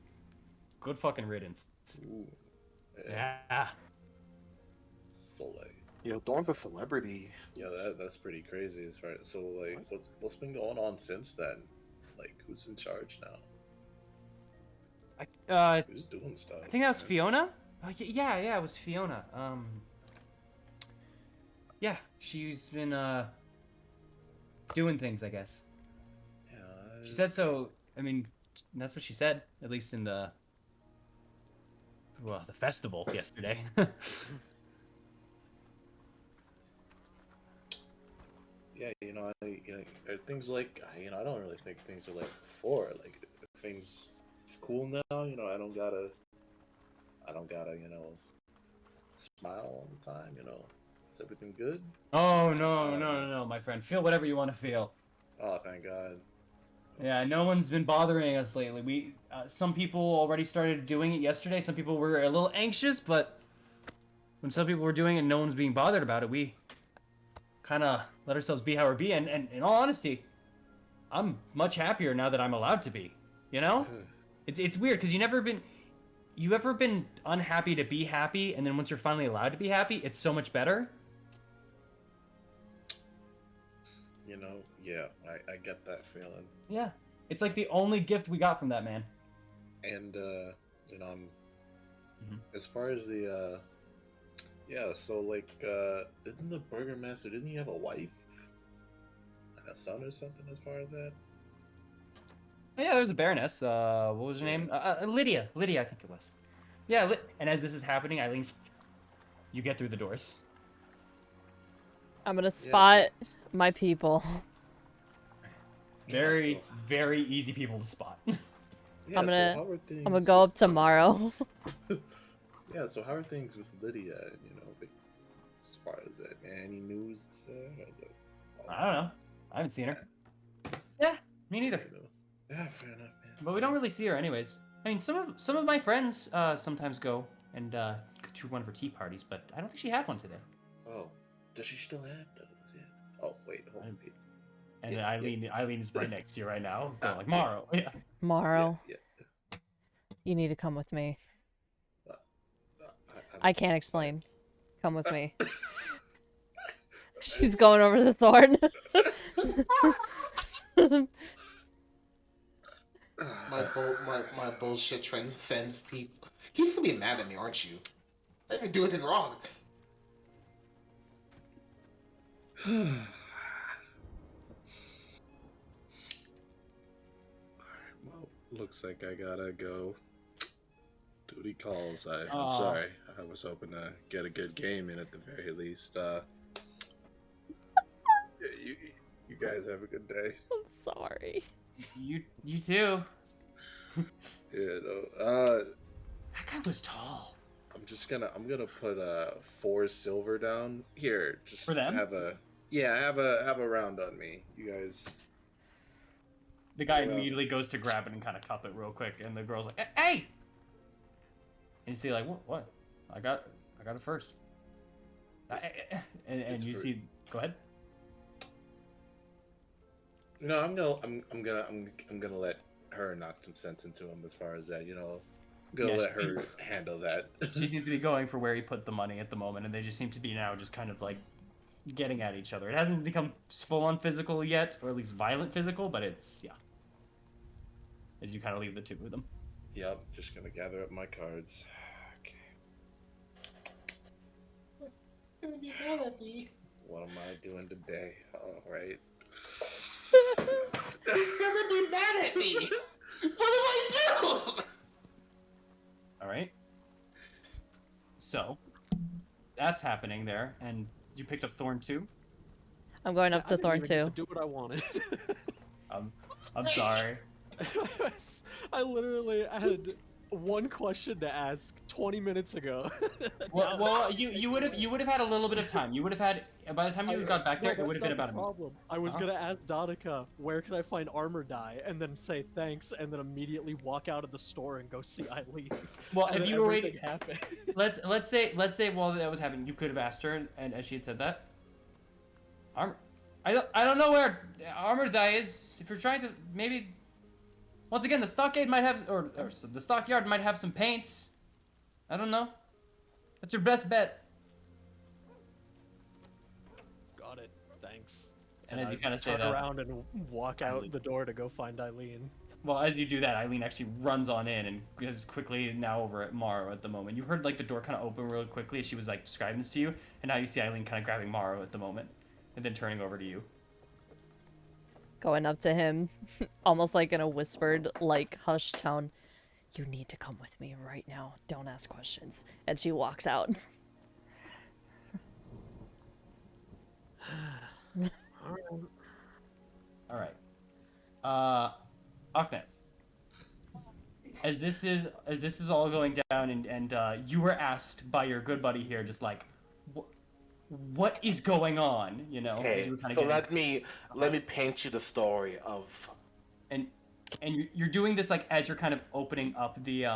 Good fucking riddance. Ooh. Yeah. Soleil. Yo, Dawn's a celebrity. Yeah, that's pretty crazy. As far so like, what's been going on since then? Like, who's in charge now? Who's doing stuff? I think that was Fiona. Yeah, it was Fiona. Yeah, she's been doing things, I guess. Yeah, She said so. I mean, that's what she said, at least in the festival yesterday. Yeah, things like I don't really think things are like before. Like things, it's cool now. I don't gotta, smile all the time. Is everything good? Oh no, my friend. Feel whatever you want to feel. Oh, thank God. Yeah, no one's been bothering us lately. Some people already started doing it yesterday. Some people were a little anxious, but when some people were doing it and no one's being bothered about it, we kind of let ourselves be how we're being. And in all honesty, I'm much happier now that I'm allowed to be. You know, it's weird because you ever been unhappy to be happy, and then once you're finally allowed to be happy, it's so much better. Yeah, I get that feeling. Yeah, it's like the only gift we got from that man. And as far as the yeah, so like didn't the Burgermaster, didn't he have a wife and a son or something as far as that? Oh, yeah, there was a Baroness. What was her name? Lydia. Lydia, I think it was. Yeah, and as this is happening, Eileen, you get through the doors. I'm gonna spot my people. Very, very easy people to spot. Yeah, I'm gonna go up tomorrow. Yeah, so how are things with Lydia? As far as that, man, any news? I don't know. I haven't seen her. Yeah, me neither. Yeah, fair enough, man. But we don't really see her anyways. I mean, some of my friends sometimes go and to one of her tea parties, but I don't think she had one today. Oh, does she still have those? Yeah. Oh, wait, hold on. And Eileen is right next to you right now, going like, Morrow. Yeah. Morrow. Yeah. You need to come with me. I can't explain. Come with me. She's going over the thorn. my bullshit transcends people. You used to be mad at me, aren't you? I didn't do anything wrong. Well, looks like I gotta go. Duty calls. I'm sorry. I was hoping to get a good game in at the very least. Yeah, you guys have a good day. I'm sorry. You too. Yeah, That guy was tall. I'm gonna put 4 silver down here. Just for them. Have a round on me, you guys. The guy immediately goes to grab it and kind of cup it real quick, and the girl's like, "Hey!" And you see, like, what? I got it first. And you see, go ahead. No, I'm gonna let her knock some sense into him as far as that. I'm gonna let her handle that. She seems to be going for where he put the money at the moment, and they just seem to be now just kind of like getting at each other. It hasn't become full-on physical yet, or at least violent physical, but it's as you kind of leave the two of them. Yep, just gonna gather up my cards. You're gonna be mad at me. What am I doing today? All right. You're gonna be mad at me. What did I do? All right. So that's happening there, and you picked up Thorn too. I'm going up to Thorn too. Do what I wanted. I'm sorry. I literally had one question to ask 20 minutes ago. well, you would have had a little bit of time. You would have had, by the time you got back there, it would have been about a problem. I was gonna ask Donica where can I find armor dye, and then say thanks, and then immediately walk out of the store and go see Eileen. Well, and if you were waiting, happened. let's say while that was happening, you could have asked her, and as she had said that, armor. I don't know where armor dye is. If you're trying to maybe. Once again, the stockade might have, or the stockyard might have some paints. I don't know. That's your best bet. And as you kind of say turn that, around and walk out the door to go find Eileen. well, as you do that, Eileen actually runs on in and is quickly now over at Morrow at the moment. You heard like the door kind of open really quickly as she was like describing this to you, and now you see Eileen kind of grabbing Morrow at the moment, and then turning over to you. Going up to him, almost like in a whispered, like hushed tone. You need to come with me right now. Don't ask questions. And she walks out. All right. Ahmed, as this is all going down, and you were asked by your good buddy here, just like, what is going on? You know. Okay, so let me paint you the story of. And you're doing this like as you're kind of opening up the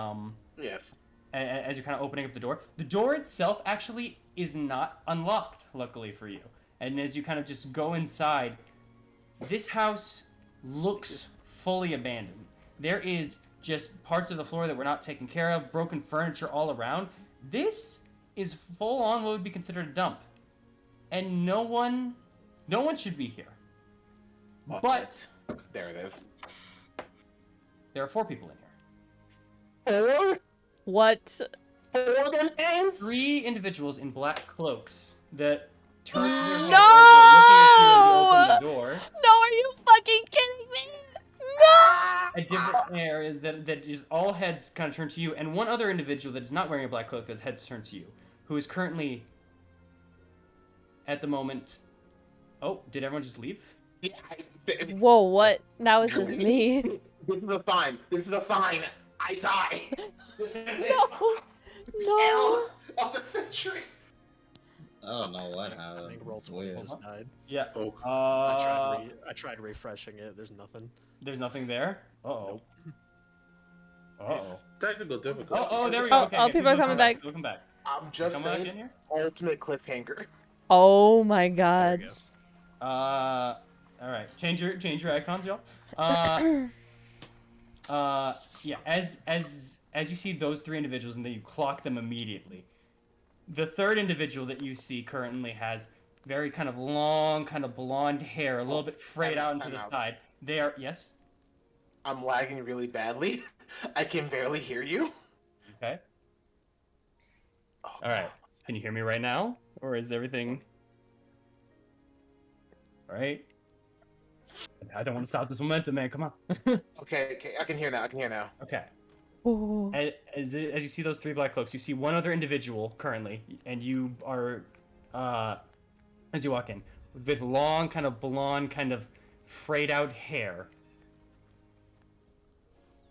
Yes. As you're kind of opening up the door. The door itself actually is not unlocked, luckily for you. And as you kind of just go inside, this house looks fully abandoned. There is just parts of the floor that were not taken care of, broken furniture all around. This is full on what would be considered a dump. And no one should be here. But there it is. There are 4 people in here. 4? What? 4 them hands? 3 individuals in black cloaks that turn their heads No! over, looking at you as you open the door. No, are you fucking kidding me? No! A different air is that is all heads kind of turn to you, and one other individual that is not wearing a black cloak that's heads turned to you, who is currently, at the moment... Oh, did everyone just leave? Yeah, Whoa, what? Now it's just me. This is a sign. This is a sign. I die. No. No. Of the century. I don't know what happened. I think roll It's 20 weird. just died. Yeah. Oh. I tried refreshing it. There's nothing. There's nothing there? Uh-oh. Uh-oh. Technical difficulty. Oh, there we go. Okay, people are coming back. People come back. I'm just Come back in saying. here? Ultimate cliffhanger. Oh my There god. we go. All right. Change your icons, y'all. Yeah. As you see those 3 individuals, and then you clock them immediately. The 3rd individual that you see currently has very kind of long, kind of blonde hair, a little bit frayed out into the side. They are yes. I'm lagging really badly. I can barely hear you. Okay. Oh, All right. Can you hear me right now, or is everything? All right. I don't want to stop this momentum, man. Come on. Okay, I can hear now. Okay. Ooh. As you see those 3 black cloaks, you see one other individual currently, and you are, as you walk in, with long, kind of blonde, kind of frayed out hair.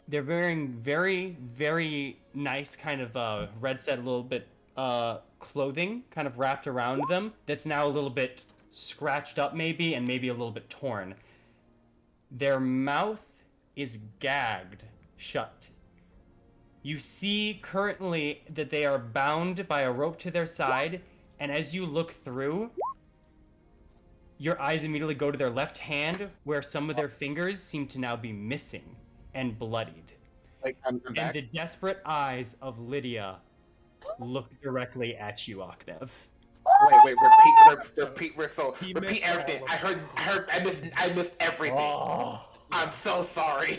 They're wearing very, very nice kind of red set, a little bit clothing kind of wrapped around them that's now a little bit scratched up maybe, and maybe a little bit torn. Their mouth is gagged shut. You see currently that they are bound by a rope to their side, and as you look through, your eyes immediately go to their left hand, where some of their fingers seem to now be missing and bloodied. Like I'm back. And the desperate eyes of Lydia look directly at you, Oknev. Wait, repeat everything. I missed everything. Oh. I'm so sorry.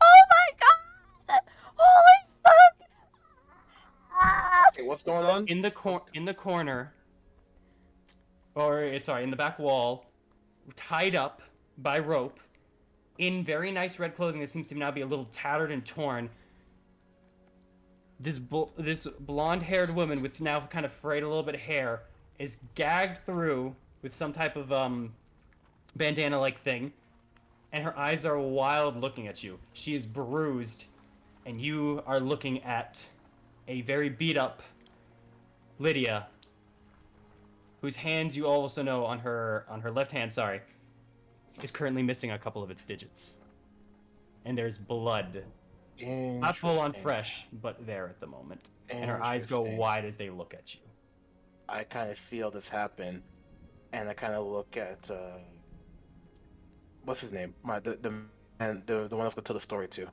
Oh my god! Holy fuck! Okay, what's going on? In the corner, or sorry, in the back wall, tied up by rope, in very nice red clothing that seems to now be a little tattered and torn. This blonde-haired woman with now kind of frayed a little bit of hair is gagged through with some type of bandana-like thing, and her eyes are wild looking at you. She is bruised, and you are looking at a very beat-up Lydia, whose hand you also know on her left hand, is currently missing a couple of its digits. And there's blood. Not full on fresh, but there at the moment. And her eyes go wide as they look at you. I kind of feel this happen, and I kind of look at what's his name? The one else could tell the story too.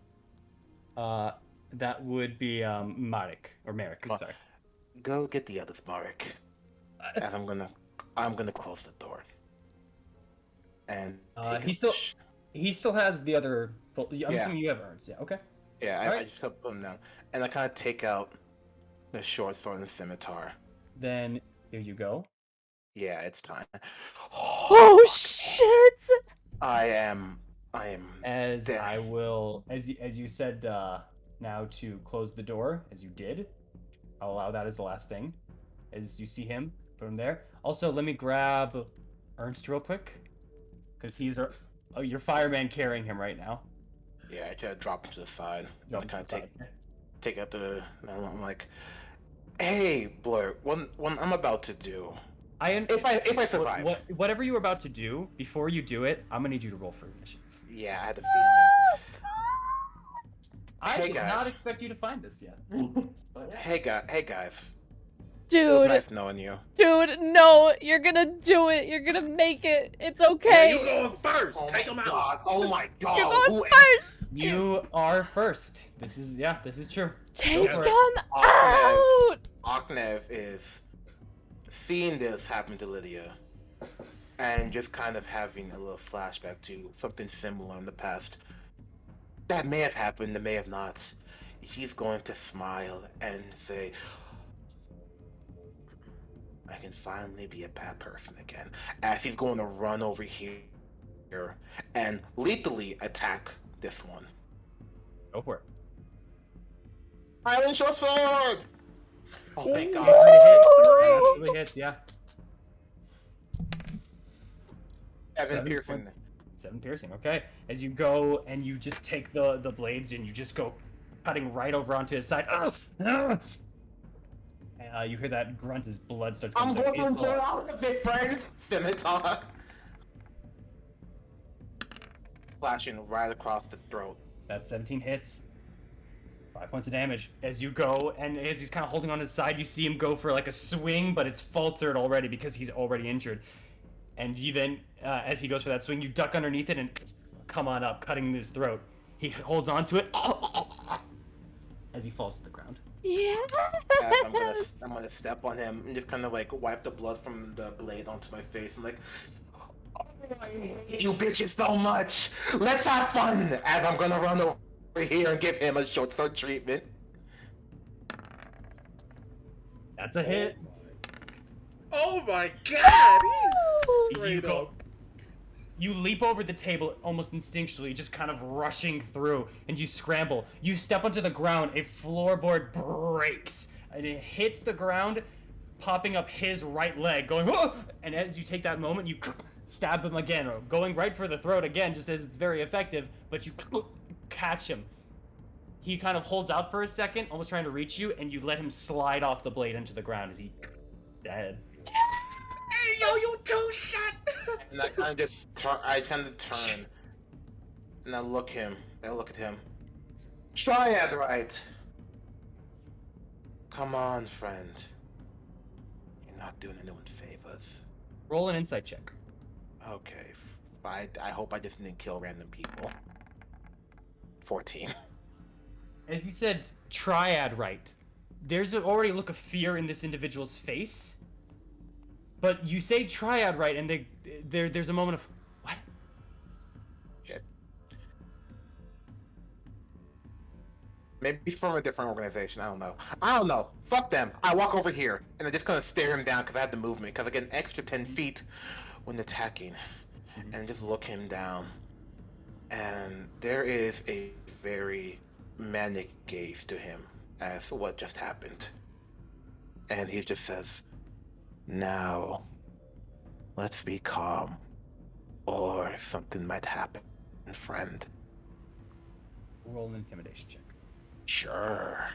That would be Marek or Merrick. Sorry. Go get the others, Marek. And I'm gonna close the door. and take he still has the other. I'm assuming you have urns. Yeah. Okay. Yeah, I just put them down, and I kind of take out the short sword and the scimitar. Then here you go. Yeah, it's time. Oh shit! I am. As dead. I will, as you said, now to close the door, as you did. I'll allow that as the last thing. As you see him, put him there. Also, let me grab Ernst real quick, because he's your fireman carrying him right now. Yeah, I kind of drop him to the side. I kind of take out the. I'm like, hey, Blur, what I'm about to do. If I survive, whatever you were about to do, before you do it, I'm gonna need you to roll for initiative. Yeah, I had the feeling. I did not expect you to find this yet. Yeah. Hey guys. Dude. It was nice knowing you. Dude, no, you're gonna do it. You're gonna make it. It's okay. Yeah, you going first. Take him out. Oh my god. You're going first. You are first. This is true. Take them out. Aknev is seeing this happen to Lydia and just kind of having a little flashback to something similar in the past. That may have happened, that may have not. He's going to smile and say, I can finally be a bad person again. As he's going to run over here and lethally attack this one. Go for it. Island short sword! Oh, thank God. That actually hits, yeah. 7 piercing. 7 piercing, okay. As you go and you just take the blades and you just go cutting right over onto his side. You hear that grunt as blood starts coming out. I'm going to out of it, friend! Scimitar. Slashing right across the throat. That 17 hits. 5 points of damage. As you go, and as he's kind of holding on his side, you see him go for like a swing, but it's faltered already because he's already injured. And you then, as he goes for that swing, you duck underneath it and come on up, cutting his throat. He holds onto it as he falls to the ground. Yeah. I'm gonna step on him and just kind of like wipe the blood from the blade onto my face. I'm like, oh, I hate you bitches so much. Let's have fun. As I'm gonna run over here and give him a short sword treatment. That's a hit. Oh my god! He's straight up. You leap over the table almost instinctually, just kind of rushing through, and you scramble. You step onto the ground, a floorboard breaks, and it hits the ground, popping up his right leg, going, oh! And as you take that moment, you stab him again, going right for the throat again, just as it's very effective, but you catch him. He kind of holds out for a second, almost trying to reach you, and you let him slide off the blade into the ground as he dead. Hey, yo, you too shot. And I kind of turn, and I look at him. Strahd, right? Come on, friend. You're not doing anyone favors. Roll an insight check. Okay, I hope I just didn't kill random people. 14. As you said, triad right. There's already a look of fear in this individual's face. But you say triad right, and there's a moment of, what? Shit. Maybe from a different organization, I don't know. Fuck them. I walk over here, and I just kind of stare him down because I have the movement, because I get an extra 10 feet when attacking. And just look him down. And there is a very manic gaze to him as to what just happened. And he just says, now, let's be calm, or something might happen, friend. Roll an intimidation check. Sure.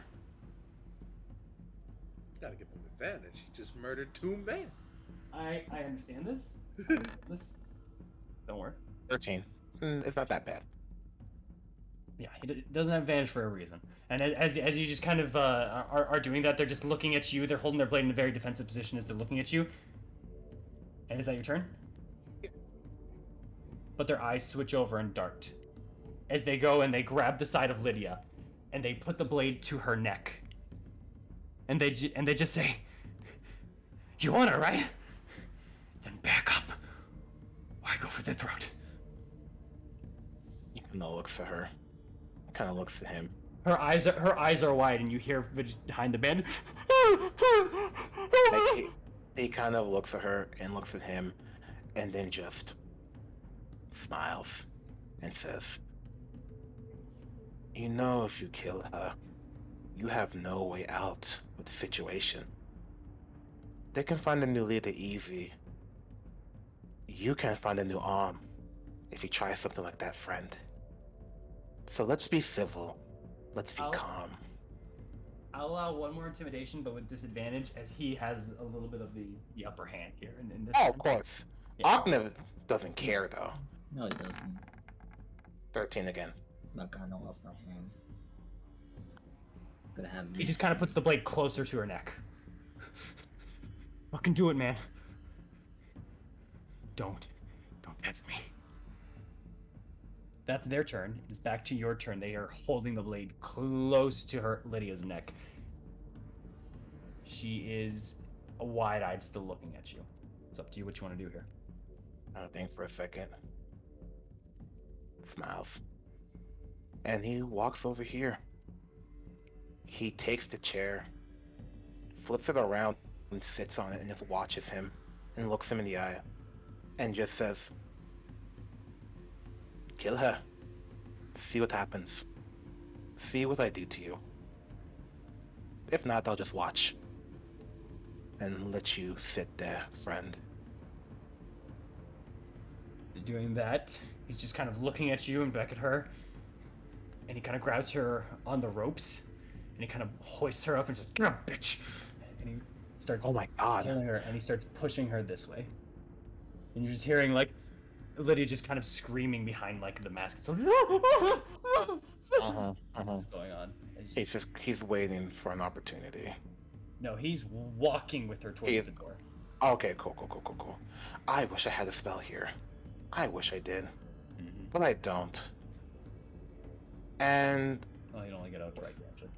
Gotta give him advantage. He just murdered 2 men. I understand this. Don't worry. 13. It's not that bad. Yeah, he doesn't have advantage for a reason. And as you just kind of are doing that, they're just looking at you. They're holding their blade in a very defensive position as they're looking at you. And is that your turn? Yeah. But their eyes switch over and dart as they go and they grab the side of Lydia, and they put the blade to her neck. And they just say, "You want her, right? Then back up, or I go for the throat. He kind of looks at her. Kind of looks at him. Her eyes are wide, and you hear behind the band. Like he kind of looks at her and looks at him, and then just smiles and says, "You know, if you kill her, you have no way out of the situation. They can find a new leader easy. You can't find a new arm if you try something like that, friend. So let's be civil. Let's be calm." I'll allow one more intimidation, but with disadvantage, as he has a little bit of the upper hand here. In this Oh, of course. Yeah. Ognev doesn't care, though. No, he doesn't. 13 again. Not got no upper hand. Gonna have me. He just kind of puts the blade closer to her neck. Fucking do it, man. Don't test me. That's their turn. It's back to your turn. They are holding the blade close to Lydia's neck. She is wide-eyed, still looking at you. It's up to you what you want to do here. I think for a second. Smiles. And he walks over here. He takes the chair, flips it around, and sits on it, and just watches him, and looks him in the eye, and just says, "Kill her. See what happens. See what I do to you. If not, I'll just watch. And let you sit there, friend." Doing that, he's just kind of looking at you and back at her, and he kind of grabs her on the ropes, and he kind of hoists her up and says, "Get up, bitch!" And he starts Oh my god. killing her, and he starts pushing her this way. And you're just hearing, like, Lydia just kind of screaming behind, like, the mask. So, what's going on? He's waiting for an opportunity. No, he's walking with her towards the door. Okay, cool. I wish I had a spell here. I wish I did. But I don't. And Oh, you don't want to get out the right direction.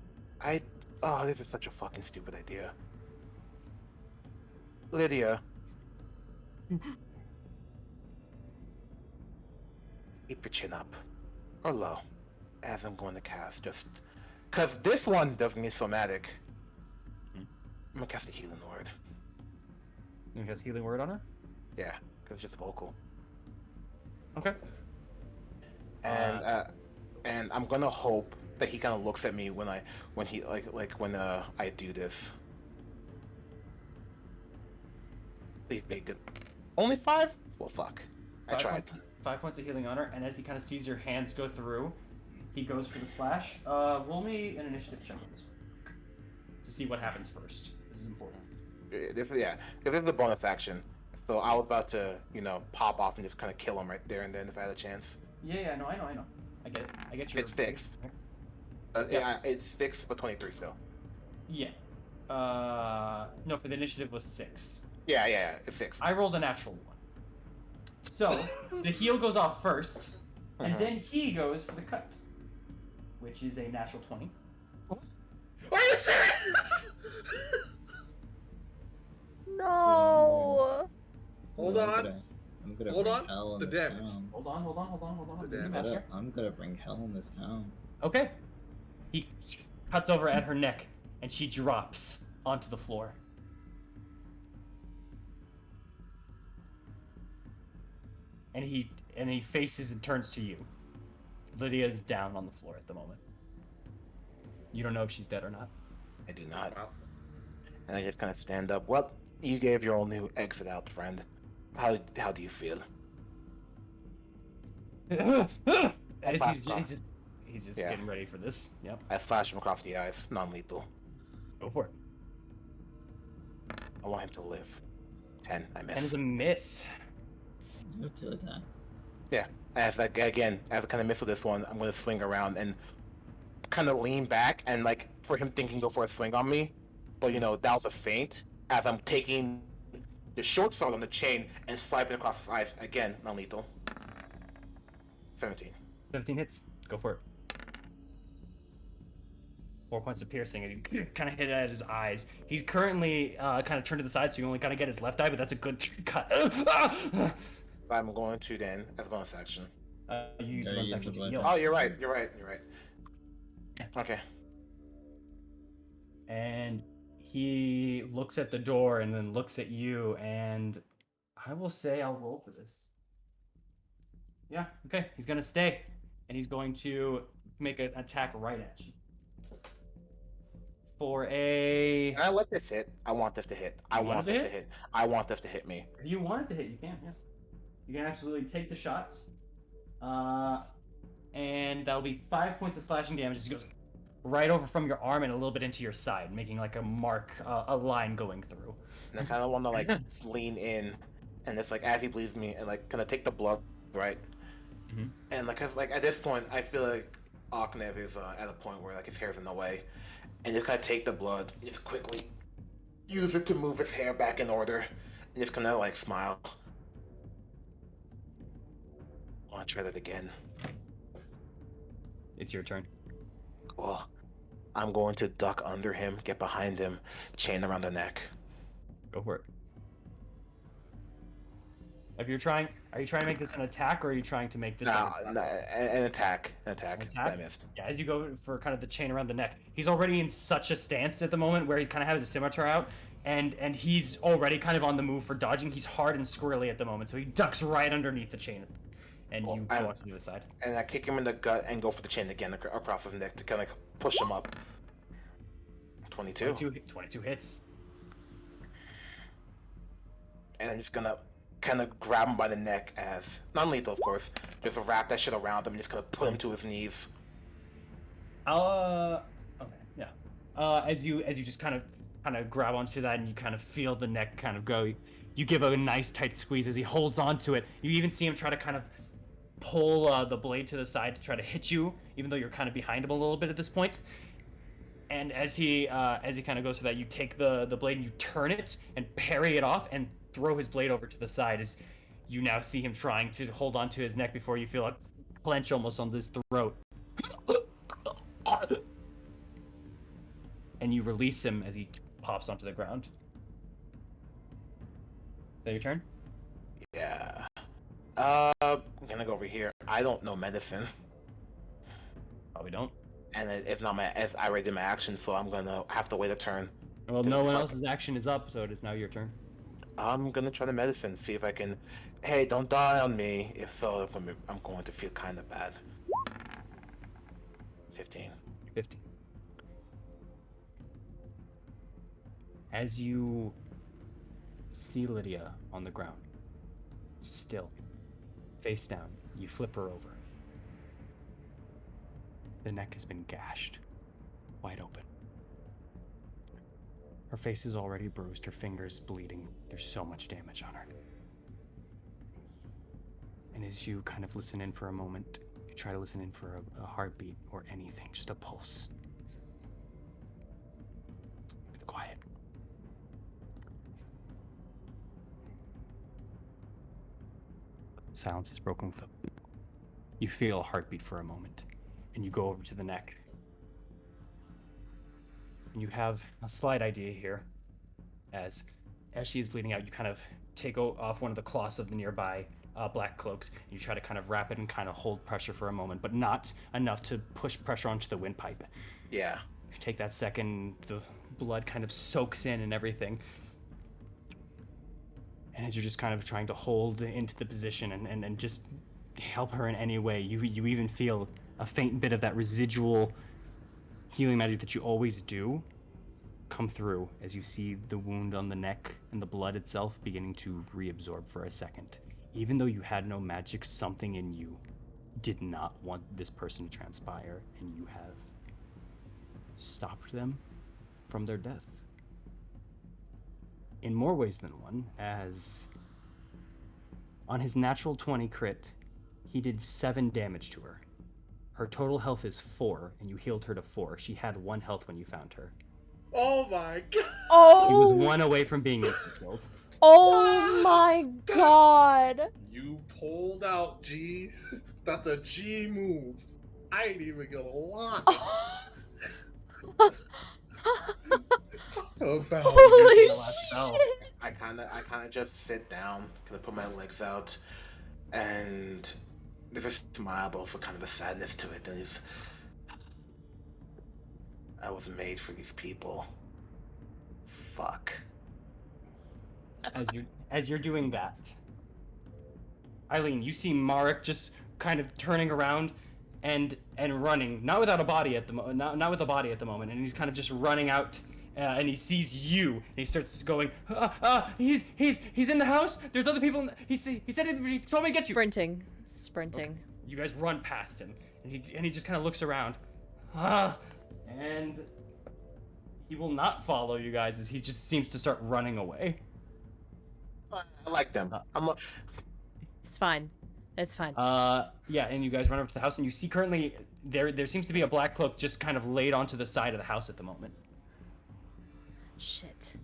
this is such a fucking stupid idea. Lydia. Keep your chin up. Or low. As I'm going to cast, just... Because this one doesn't need somatic. I'm going to cast a healing word. You cast healing word on her? Yeah, because it's just vocal. Okay. And I'm gonna hope that he kind of looks at me when I do this. Please be good. Only 5? Well, fuck. I tried. 5 points of healing on her, and as he kind of sees your hands go through, he goes for the slash. Roll me an initiative check on this one to see what happens first. This is important. This is the bonus action. So I was about to, pop off and just kind of kill him right there and then if I had a chance. Yeah, no, I know. I get it. I get your... It's fixed. It's fixed, but 23 still. Yeah. No, for the initiative was 6. Yeah, it's fixed. I rolled a natural 1. So, the heal goes off first, and then he goes for the cut, which is a natural 20. Are you serious? No! Hold on. I'm gonna Hold bring on. hell in The this damage. town. Hold on. The Give me damage. that. I'm gonna bring hell in this town. Okay. He cuts over at her neck, and she drops onto the floor. And he faces and turns to you. Lydia's down on the floor at the moment. You don't know if she's dead or not. I do not. Wow. And I just kind of stand up. Well, you gave your own new exit out, friend. How do you feel? As he's just getting ready for this. Yep. I flash him across the eyes, non-lethal. Go for it. I want him to live. 10, I miss. 10 is a miss. You have 2 attacks. Yeah. As I kind of miss with this one, I'm going to swing around and kind of lean back and for him thinking go for a swing on me. But that was a feint as I'm taking the short sword on the chain and swiping across his eyes. Again, non-lethal. 17. 17 hits. Go for it. 4 points of piercing, and you kind of hit it at his eyes. He's currently kind of turned to the side, so you only kind of get his left eye, but that's a good cut. I'm going to then, as bonus action. You use Yeah, one you section use to the heal. Oh, you're right. Okay. And he looks at the door and then looks at you, and I will say I'll roll for this. Yeah, okay. He's gonna stay, and he's going to make an attack right at you. For a... Can I let this hit? I want this to hit. I want this to hit. I want this to hit me. If you want it to hit, you can, yeah. You can absolutely take the shot. And that'll be 5 points of slashing damage. It goes right over from your arm and a little bit into your side, making like a mark, a line going through. And I kind of want to like lean in, and it's like as he bleeds me, and like kind of take the blood, right? Mm-hmm. And like, 'cause, like at this point, I feel like Aknev is at a point where like his hair's in the way, and just kind of take the blood, and just quickly use it to move his hair back in order, and just kind of like smile. I want to try that again. It's your turn. Cool. I'm going to duck under him, get behind him, chain around the neck. Go for it. Are you trying to make this an attack, or are you trying to make this an attack? An attack. I missed. Yeah, as you go for kind of the chain around the neck, he's already in such a stance at the moment where he's kind of has his scimitar out, and he's already kind of on the move for dodging. He's hard and squirrely at the moment, so he ducks right underneath the chain, and you go off to the side. And I kick him in the gut and go for the chain again across his neck to kind of push him up. 22 hits. And I'm just gonna kind of grab him by the neck as non-lethal, of course. Just wrap that shit around him and just kind of put him to his knees. Okay, yeah. As you just kind of grab onto that and you kind of feel the neck kind of go, you give a nice tight squeeze as he holds onto it. You even see him try to kind of pull the blade to the side to try to hit you, even though you're kind of behind him a little bit at this point. And as he kind of goes for that, you take the blade and you turn it and parry it off and throw his blade over to the side as you now see him trying to hold onto his neck before you feel a clench almost on his throat. And you release him as he pops onto the ground. Is that your turn? Yeah. I'm gonna go over here. I don't know medicine. Probably don't. And it's not I already did my action, so I'm gonna have to wait a turn. Well, no one else's action is up, so it is now your turn. I'm gonna try the medicine, see if I can. Hey, don't die on me. If so, I'm going to feel kind of bad. 15. As you see Lydia on the ground, still, face down, you flip her over. The neck has been gashed, wide open. Her face is already bruised, her fingers bleeding. There's so much damage on her. And as you kind of listen in for a moment, you try to listen in for a heartbeat or anything, just a pulse. It's quiet. Silence is broken with a... You feel a heartbeat for a moment, and you go over to the neck. And you have a slight idea here. As she is bleeding out, you kind of take off one of the cloths of the nearby black cloaks, and you try to kind of wrap it and kind of hold pressure for a moment, but not enough to push pressure onto the windpipe. Yeah. You take that second, the blood kind of soaks in and everything. And as you're just kind of trying to hold into the position and just help her in any way, you even feel a faint bit of that residual healing magic that you always do come through as you see the wound on the neck and the blood itself beginning to reabsorb for a second. Even though you had no magic, something in you did not want this person to transpire, and you have stopped them from their death. In more ways than one, as on his natural 20 crit, he did 7 damage to her. Her total health is 4, and you healed her to 4. She had 1 health when you found her. Oh my god! Oh! He was 1 away from being insta-killed. Oh my god! You pulled out, G. That's a G move. I ain't even gonna lie. About Holy shit! shit! I kind of just sit down, kind of put my legs out, And there's a smile, but also kind of a sadness to it. There's, I was made for these people. Fuck. As you're doing that, Eileen, you see Marek just kind of turning around and running, not without a body at the not with a body at the moment, and he's kind of just running out. And he sees you, and he starts going, he's in the house. There's other people. He said he told me to get you. Sprinting. Okay. You guys run past him, and he just kind of looks around, and he will not follow you guys as he just seems to start running away. I like them. It's fine. It's fine. Yeah, and you guys run over to the house, and you see currently there seems to be a black cloak just kind of laid onto the side of the house at the moment. Shit.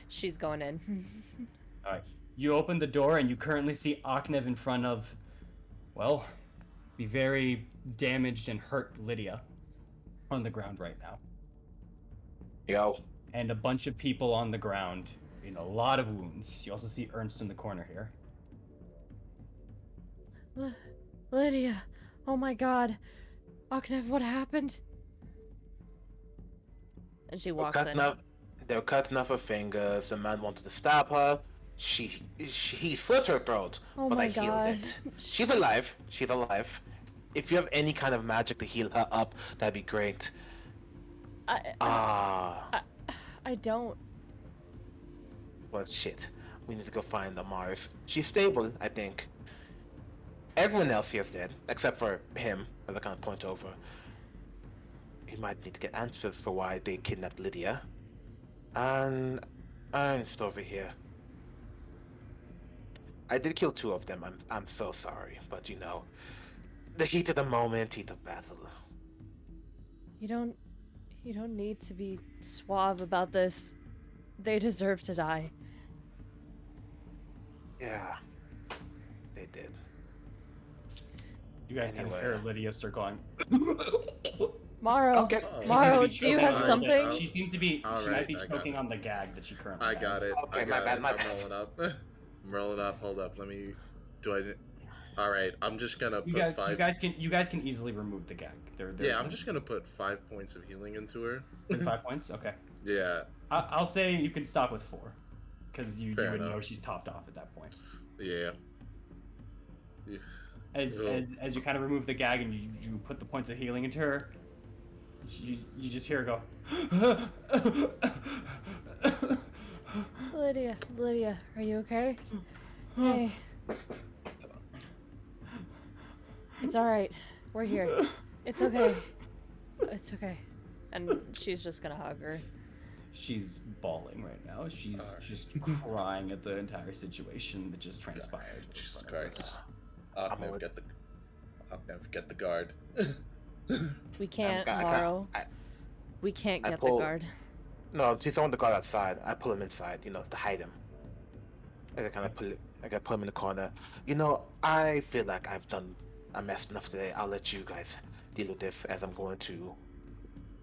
She's going in. All right. You open the door, and you currently see Aknev in front of, well, the very damaged and hurt Lydia on the ground right now. Yo. And a bunch of people on the ground in a lot of wounds. You also see Ernst in the corner here. Lydia. Oh my god. Aknev, what happened? And she walks in. They were cutting off her fingers. The man wanted to stab her. He slit her throat, but I healed it. She's alive. She's alive. If you have any kind of magic to heal her up, that'd be great. I don't. Well, shit. We need to go find Mars. She's stable, I think. Everyone else here is dead, except for him, as I kind of point over. He might need to get answers for why they kidnapped Lydia. And Ernst over here. I did kill 2 of them. I'm so sorry, but you know, the heat of the moment, heat of battle. You don't need to be suave about this. They deserve to die. Yeah, they did. You guys can hear Lydia start going. Maro, Okay. Maro, do you have something? She seems to be. She might be choking on the gag that she currently has. I got it. Okay, my bad. my bad. I'm rolling up. I'm rolling up. Hold up. Let me. All right. I'm just gonna put 5. You guys can easily remove the gag. Yeah, I'm just gonna put 5 points of healing into her. 5 points. Okay. Yeah. I'll say you can stop with 4, because you would know she's topped off at that point. Yeah. As you kind of remove the gag and you put the points of healing into her, you just hear her go. Lydia, are you okay? Hey. It's alright. We're here. It's okay. It's okay. And she's just gonna hug her. She's bawling right now. She's just crying at the entire situation that just transpired. Jesus Christ. I'll never get the guard. We can't, Maro. We can't get the guard. No, he's on the guard outside. I pull him inside, you know, to hide him. I kind of pull him in the corner. You know, I feel like I've done a mess enough today. I'll let you guys deal with this as I'm going to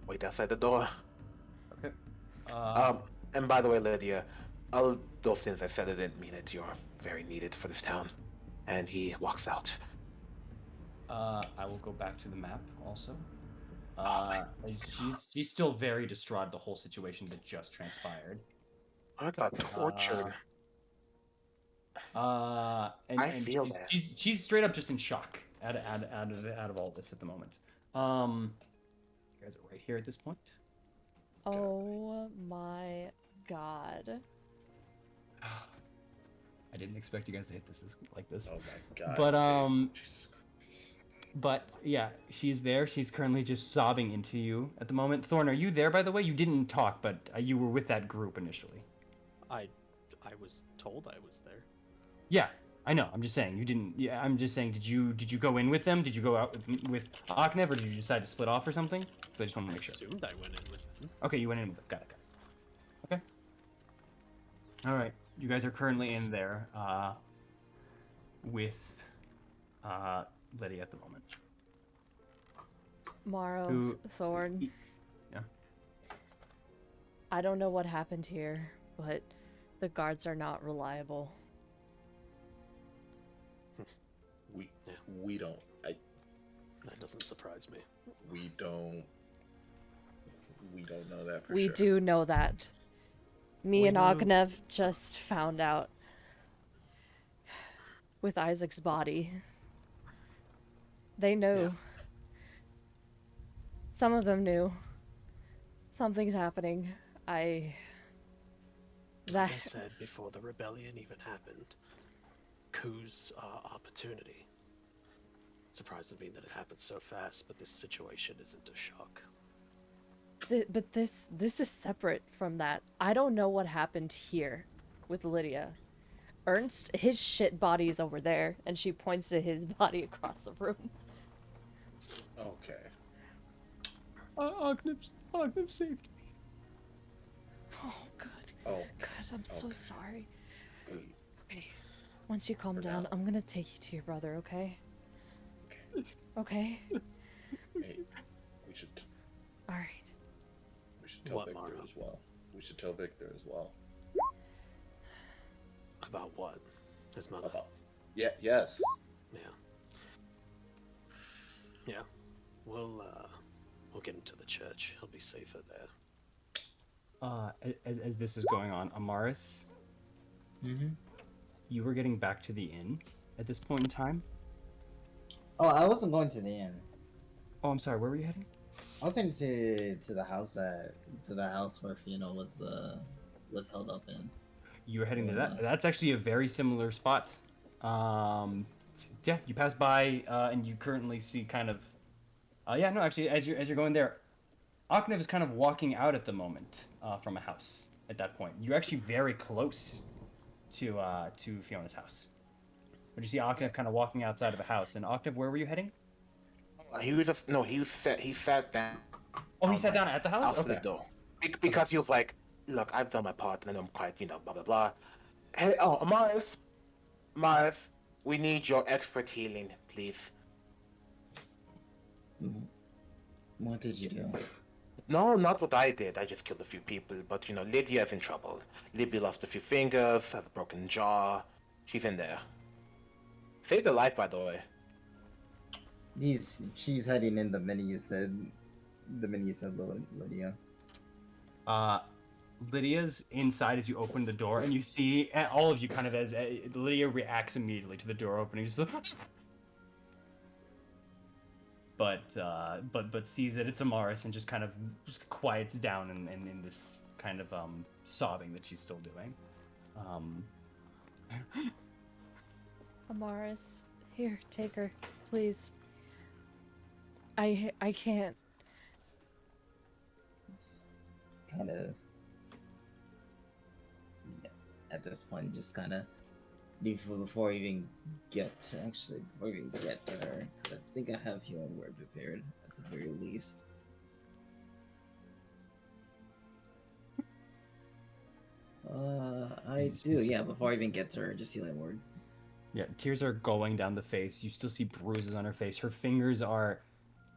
wait outside the door. Okay. And by the way, Lydia, all those things I said, I didn't mean it. You're very needed for this town. And he walks out. I will go back to the map also. She's still very distraught the whole situation that just transpired. I got tortured. And she's straight up just in shock out of all this at the moment. You guys are right here at this point. Oh my god. I didn't expect you guys to hit this like this. Oh my god. But yeah, she's there. She's currently just sobbing into you at the moment. Thorn, are you there, by the way? You didn't talk, but you were with that group initially. I was told I was there. Yeah, I know. I'm just saying you didn't. Yeah, I'm just saying. Did you go in with them? Did you go out with Aknev, or did you decide to split off or something? So I just want to make sure. I assumed I went in with them. Okay, you went in with them. Got it. Okay. All right. You guys are currently in there with Lydia at the moment. Maro, Thorn. Yeah. I don't know what happened here, but the guards are not reliable. we don't. That doesn't surprise me. We don't know that for We sure. do know that. Me We and know. Ognev just found out with Isaac's body. They knew. Yeah. Some of them knew. Something's happening. Like I said before the rebellion even happened, coups are opportunity. Surprises me that it happened so fast, but this situation isn't a shock. But this is separate from that. I don't know what happened here with Lydia. Ernst, his shit body is over there, and she points to his body across the room. Okay. Ognev saved me. Oh, good. Oh. God, I'm so Okay. sorry. We, Okay. Once you calm For down, now. I'm gonna take you to your brother, okay? Okay? hey, we should Alright. tell What, Victor Mara? as well. We should tell Victor as well. About what? His mother. About. Yes. Yeah. Yeah. We'll get him to the church. He'll be safer there. As this is going on, Amaris, you were getting back to the inn at this point in time. Oh, I wasn't going to the inn. Oh, I'm sorry. Where were you heading? I was heading to the house where Fiona was held up in. You were heading to that. That's actually a very similar spot. Yeah, you pass by, and you currently see kind of. Yeah, no, actually, as you're going there, Ognev is kind of walking out at the moment from a house. At that point, you're actually very close to Fiona's house. But you see Ognev kind of walking outside of a house. And Ognev, where were you heading? He sat down. Oh, he sat down at the house. Outside Okay. the door. Because he was like, look, I've done my part and I'm quite, blah, blah, blah. Hey, Mars, we need your expert healing, please. What did you do? No, not what I did. I just killed a few people. But, Lydia's in trouble. Libby lost a few fingers, has a broken jaw. She's in there. Saved her life, by the way. She's heading in the minute you said Lydia. Lydia's inside as you open the door, and you see all of you kind of as Lydia reacts immediately to the door opening, just but sees that it's Amaris and just kind of just quiets down in this kind of sobbing that she's still doing. Amaris, here, take her, please. I can't. Kind of. At this point, just kind of before we even get to her, 'cause I think I have healing word prepared at the very least. I do, yeah. Before I even get to her, just healing word. Yeah, tears are going down the face. You still see bruises on her face. Her fingers are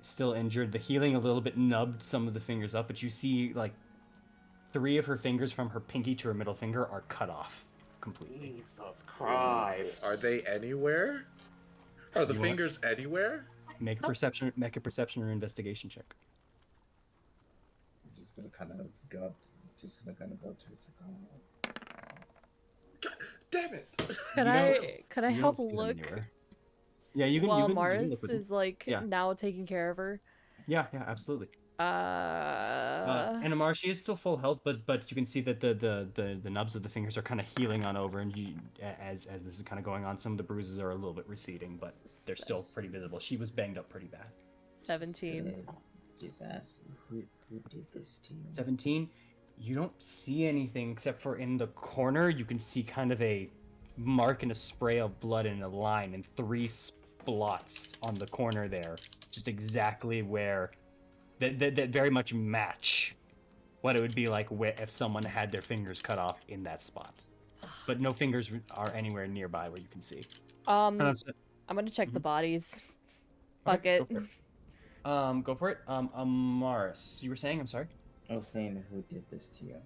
still injured. The healing a little bit nubbed some of the fingers up, but you see like 3 of her fingers from her pinky to her middle finger are cut off completely. Jesus Christ. Are they anywhere? Are the fingers anywhere? Make a perception or investigation check. I'm just gonna kind of go up. Just gonna kind of go up to the second. God damn it! Could I You help don't see them look anywhere. Yeah, you can. while you can Amaris look with them. is like Yeah. now taking care of her? Yeah, absolutely. And Amar, she is still full health, but you can see that the nubs of the fingers are kind of healing on over, and as this is kind of going on, some of the bruises are a little bit receding, but they're still pretty visible. She was banged up pretty bad. 17. Just ask who did this to you. 17. You don't see anything except for in the corner, you can see kind of a mark and a spray of blood in a line and 3 splots on the corner there, just exactly where that very much match what it would be like if someone had their fingers cut off in that spot. But no fingers are anywhere nearby where you can see. I'm gonna check the bodies. Fuck Okay, it. Go for it. Amaris, you were saying? I'm sorry. I was saying who did this to you.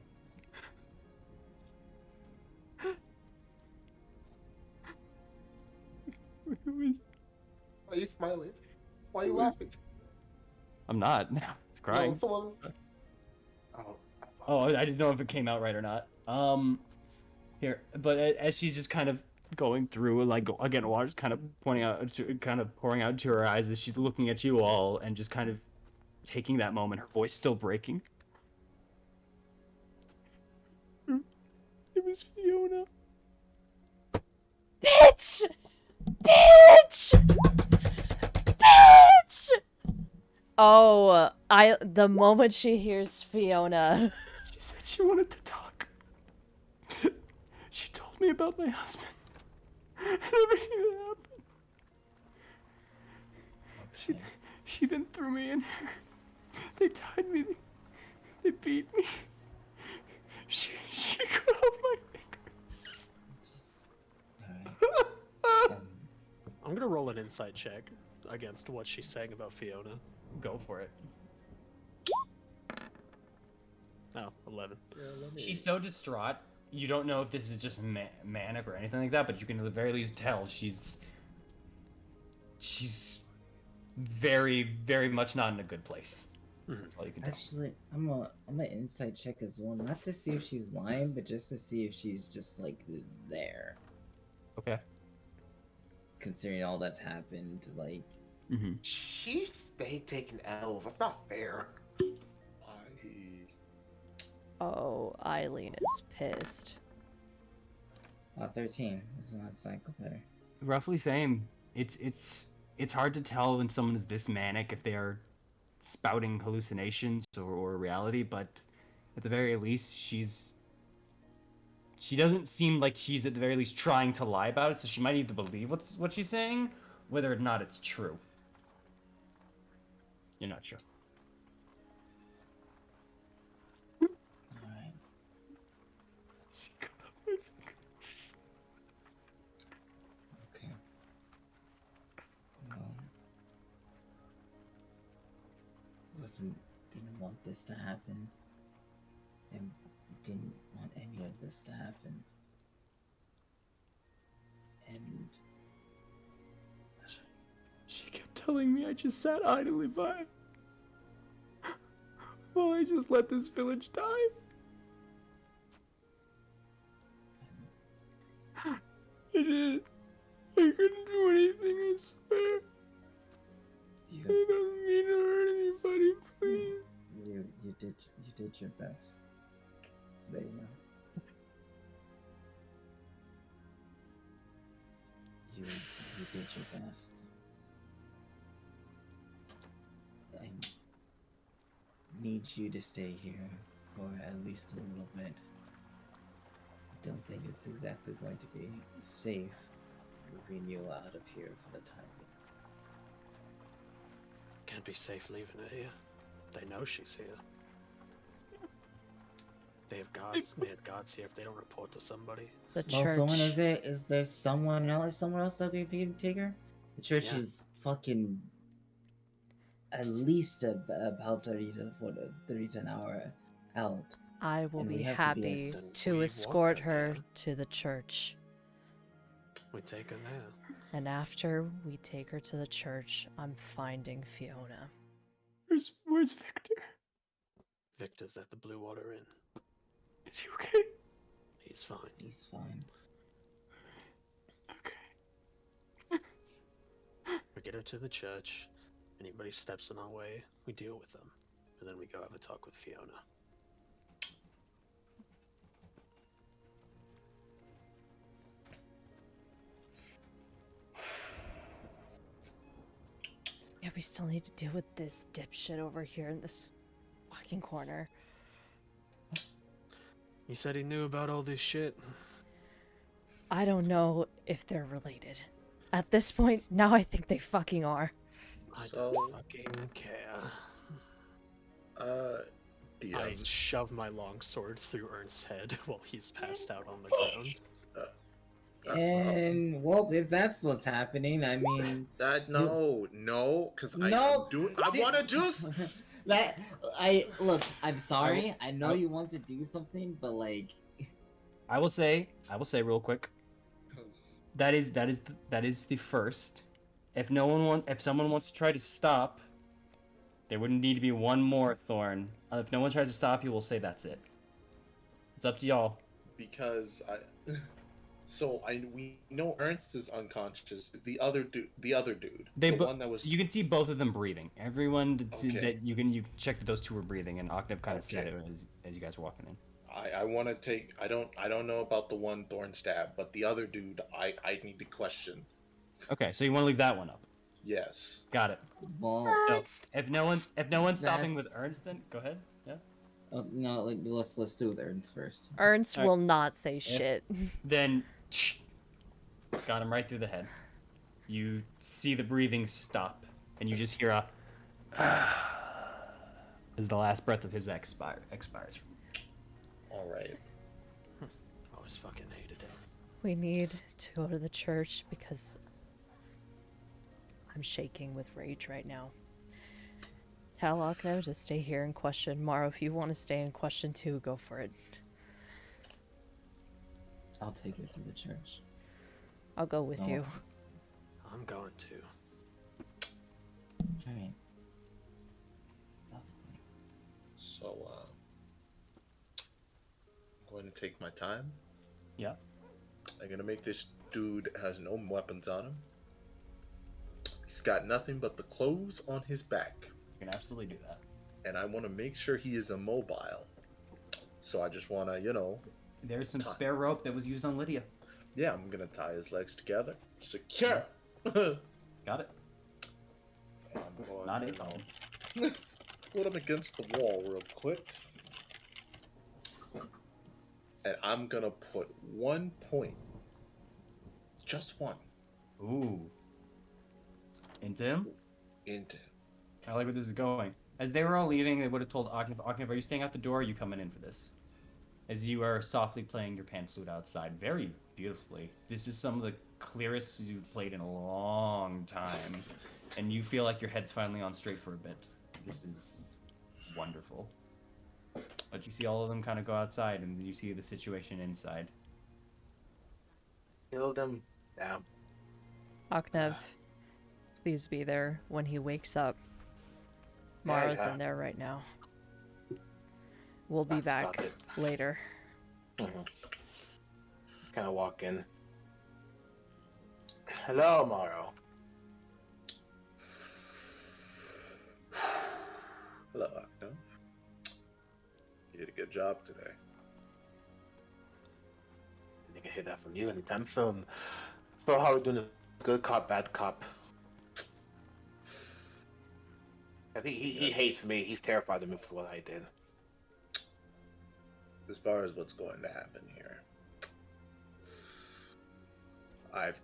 smiling? Why are you laughing? I'm not. It's crying. No, someone... Oh. Oh, I didn't know if it came out right or not. Here, but as she's just kind of going through, like, again, water's kind of pouring out to her eyes as she's looking at you all and just kind of taking that moment, her voice still breaking. It was Fiona. Bitch! Bitch! Bitch! Oh, the moment she hears Fiona. She said she wanted to talk. She told me about my husband and everything that happened. She then threw me in here. They tied me. They beat me. She cut off my fingers. Alright. I'm gonna roll an insight check against what she's saying about Fiona. Go for it. Oh, 11. She's so distraught. You don't know if this is just manic or anything like that, but you can at the very least tell she's very, very much not in a good place. That's all you can tell. Actually, I'm a insight check as well, not to see if she's lying, but just to see if she's just like there. Okay. Considering all that's happened, like. She stayed taking L's. That's not fair. Oh, Eileen is pissed. 13. Isn't that cycle better? Roughly same. It's hard to tell when someone is this manic if they are spouting hallucinations or reality, but at the very least she doesn't seem like she's at the very least trying to lie about it, so she might either believe what she's saying, whether or not it's true. You're not sure. Alright. Okay. Well, didn't want this to happen, and didn't want any of this to happen, and She kept telling me I just sat idly by while I just let this village die. I did. I couldn't do anything, I swear. you I don't mean to hurt anybody, please. you did your best. There you go. You did your best. I need you to stay here for at least a little bit. I don't think it's exactly going to be safe moving you out of here for the time being. Can't be safe leaving her here. They know she's here. They have guards. They had guards here if they don't report to somebody. The Well, church. Thorn, is there somewhere else that we can take her? The church is fucking at least about 30 to an hour out. I will and be we have to be happy as- to We escort walk her there. to the church. We take her there. And after we take her to the church, I'm finding Fiona. Where's Victor? Victor's at the Blue Water Inn. Is he okay? He's fine. He's fine. Okay. We get her to the church. Anybody steps in our way, we deal with them. And then we go have a talk with Fiona. Yeah, we still need to deal with this dipshit over here in this fucking corner. He said he knew about all this shit. I don't know if they're related. At this point, now I think they fucking are. I So- don't fucking care. I DM. shove my long sword through Ernst's head while he's passed out on the ground. And well, if that's what's happening, I mean, No, because I no, want to juice. Look. I'm sorry. I know you want to do something, but like, I will say real quick. That is the first If someone wants to try to stop, there wouldn't need to be one more thorn. If no one tries to stop you, we'll say that's it. It's up to y'all. Because we know Ernst is unconscious. The other dude, the one that was. You can see both of them breathing. Everyone Okay. that you check that those two were breathing, and Octave kind of said Okay. it as you guys were walking in. I want to take. I don't know about the one thorn stab, but the other dude, I need to question. Okay, so you want to leave that one up? Yes. Got it. Well, So if no one's stopping with Ernst, then go ahead. Yeah. no, let's do with Ernst first. Ernst Alright. will not say shit. Then got him right through the head. You see the breathing stop, and you just hear a as the last breath of his expires. All right. Always fucking hated it. We need to go to the church because I'm shaking with rage right now. Tell Akno to stay here and question. Maro, if you want to stay and question too, go for it. I'll take you to the church. I'll go with you. I'm going to. Right. Lovely. So, I'm going to take my time. Yeah. I'm gonna make this dude has no weapons on him. He's got nothing but the clothes on his back. You can absolutely do that. And I want to make sure he is immobile. So I just want to, There's some spare rope that was used on Lydia. Yeah, I'm gonna tie his legs together. Secure! Got it. I'm going Not a to problem. put him against the wall real quick. And I'm gonna put 1 point. Just one. Ooh. Into him? Into him. I like where this is going. As they were all leaving, they would have told Aknev, are you staying out the door or are you coming in for this? As you are softly playing your pan flute outside, very beautifully. This is some of the clearest you've played in a long time. And you feel like your head's finally on straight for a bit. This is wonderful. But you see all of them kind of go outside and you see the situation inside. Kill them. Yeah. Aknev, please be there when he wakes up. Mara's Yeah. in there right now. We'll be That's back got it. later. Mm-hmm. Kind of walk in. Hello, Morrow. Hello, Octo. You did a good job today. I can hear that from you anytime soon. So how are we doing? Good cop, bad cop? I think he hates me. He's terrified of me for what I did. As far as what's going to happen here, I've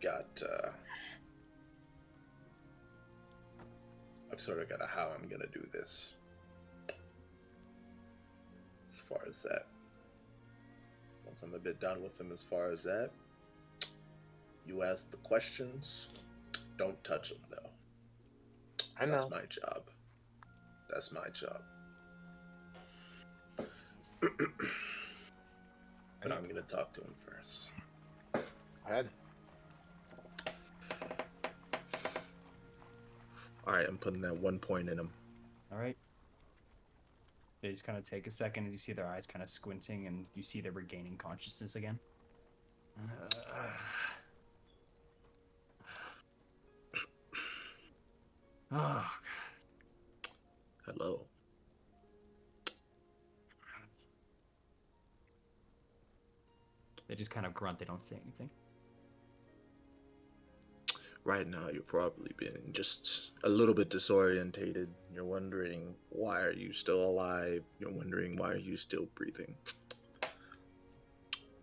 sort of got a how I'm gonna do this. As far as that, once I'm a bit done with him, as far as that, you ask the questions. Don't touch them though. I know. That's my job. That's my job. And I'm gonna talk to him first. Go ahead. Alright, I'm putting that 1 point in him. Alright. They just kind of take a second and you see their eyes kind of squinting and you see they're regaining consciousness again. Oh, God. Hello. They just kind of grunt, they don't say anything. Right now, you're probably being just a little bit disorientated. You're wondering, why are you still alive? You're wondering, why are you still breathing?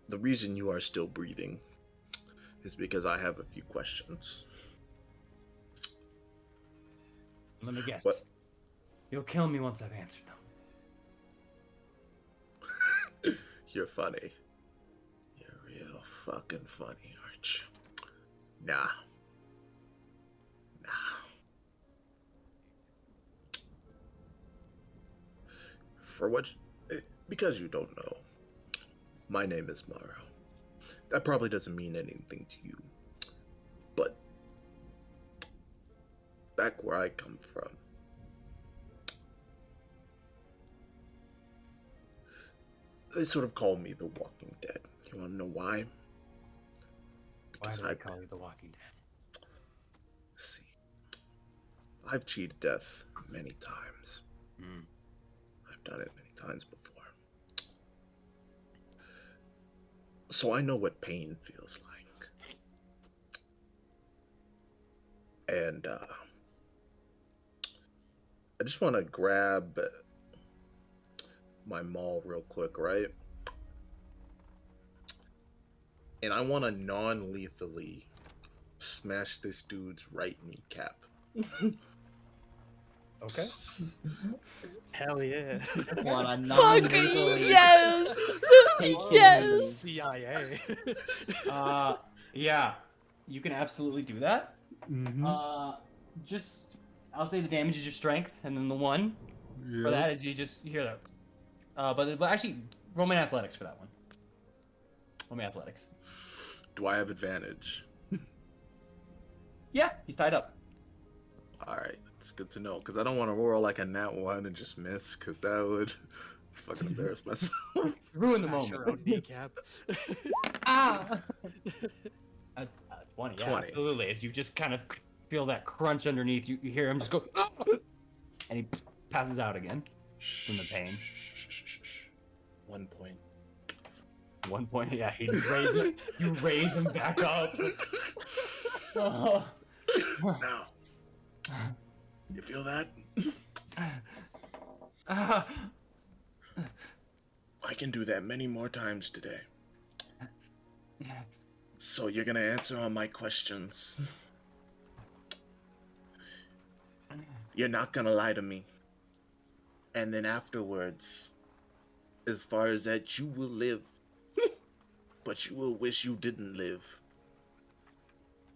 The reason you are still breathing is because I have a few questions. Let me guess. What? You'll kill me once I've answered them. You're funny. You're real fucking funny, aren't you? Nah. Because you don't know, my name is Morrow. That probably doesn't mean anything to you. But back where I come from, they sort of call me the Walking Dead. You want to know why? Why do they call you the Walking Dead? See, I've cheated death many times. I've done it many times before. So I know what pain feels like. And I just want to grab my maul real quick, right? And I want to non-lethally smash this dude's right kneecap. Okay. Hell yeah. Wanna Fuck non-lethally yes! take his Yes! knees. CIA. Yeah, you can absolutely do that. Just, I'll say the damage is your strength, and then the one for that is you hear that. But actually, roll me athletics for that one. Roll me athletics. Do I have advantage? Yeah, he's tied up. All right, it's good to know because I don't want to roll like a nat 1 and just miss because that would fucking embarrass myself. Ruin the Smash your own moment. kneecap. Ah! 20, yeah, 20. absolutely. As you just kind of feel that crunch underneath, you hear him just go, "Ah!" And he passes out again from the pain. 1 point. 1 point, yeah, you raise him back up. Oh. Now, you feel that? I can do that many more times today. So you're gonna answer all my questions. You're not gonna lie to me. And then afterwards, as far as that, you will live. But you will wish you didn't live.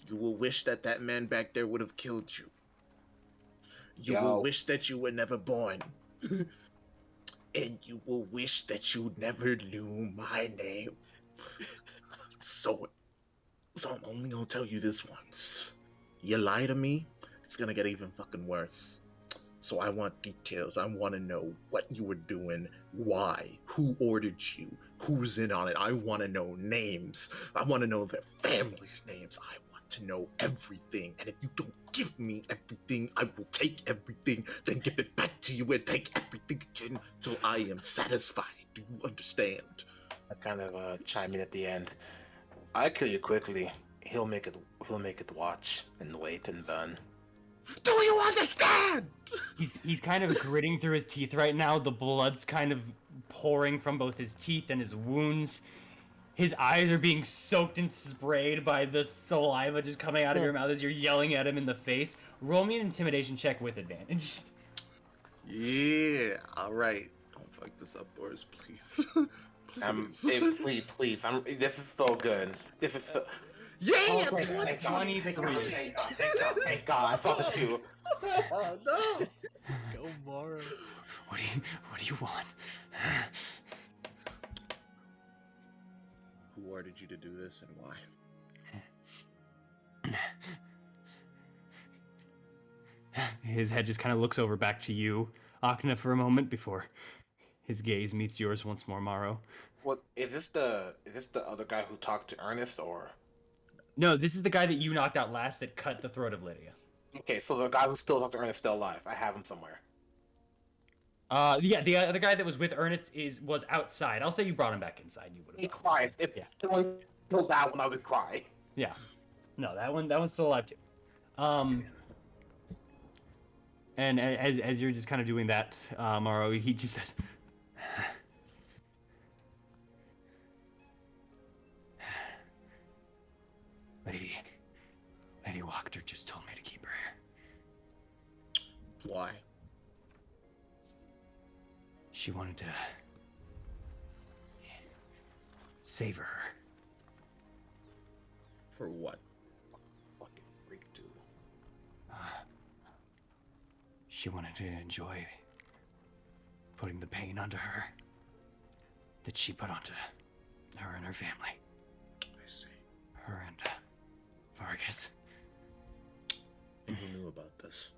You will wish that that man back there would have killed you. You will wish that you were never born. And you will wish that you never knew my name. So I'm only gonna tell you this once. You lie to me, it's gonna get even fucking worse. So I want details. I want to know what you were doing, why, who ordered you, who's in on it. I want to know names. I want to know their families' names. I want to know everything. And if you don't give me everything, I will take everything, then give it back to you and take everything again till I am satisfied. Do you understand? I kind of chime in at the end. I kill you quickly. He'll make it watch and wait and burn. Do you understand? He's kind of gritting through his teeth right now. The blood's kind of pouring from both his teeth and his wounds. His eyes are being soaked and sprayed by the saliva just coming out of your mouth as you're yelling at him in the face. Roll me an intimidation check with advantage. Yeah, alright. Don't fuck this up, Boris, please. Please. This is so good. This is so... Yeah! Okay, 23. Thank God, I saw the 2. Oh, no! Go Mara. What do you want? Who ordered you to do this and why? His head just kind of looks over back to you, Akna, for a moment before his gaze meets yours once more, Morrow. What is this the other guy who talked to Ernest, or? No, this is the guy that you knocked out last that cut the throat of Lydia. Okay, so the guy who still talked to Ernest is still alive. I have him somewhere. Yeah, the other guy that was with Ernest was outside. I'll say you brought him back inside. You would have. He cries. If someone killed that one, I would cry. Yeah. No, that one's still alive too. And as you're just kind of doing that, Morrow, he just says, Lady Wachter just told me to keep her here. Why? She wanted to savor her. For what? Fucking freak, dude. She wanted to enjoy putting the pain onto her that she put onto her and her family. I see. Her and Vargas. And who knew about this?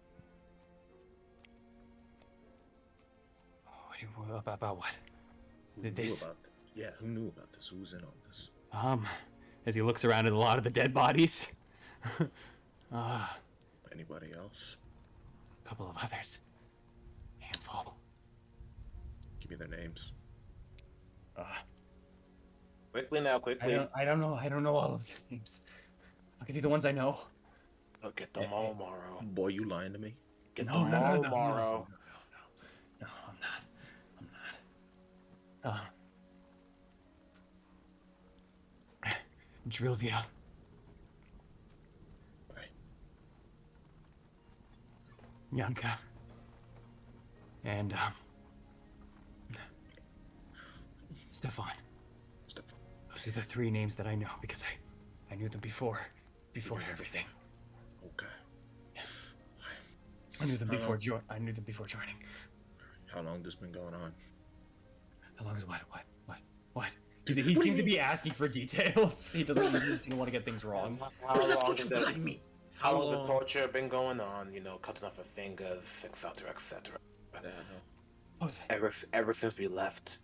About what? Who Did knew this? about this? Yeah, who knew about this? Who was in on this? As he looks around at a lot of the dead bodies. Anybody else? A couple of others. Handful. Give me their names. Quickly now, quickly. I don't know all of their names. I'll give you the ones I know. I'll get them all, Morrow. Boy, you lying to me? Get them all, No, Morrow. No, I'm not. Drilvia. Right. Yanka. And, Stefan. Those are the three names that I know because I knew them before everything. Okay. I knew them before joining. How long this been going on? How long is what? He seems to be asking for details. He doesn't seem to want to get things wrong. How long has the torture been going on? You know, cutting off her fingers, etc., etc. Ever since we left.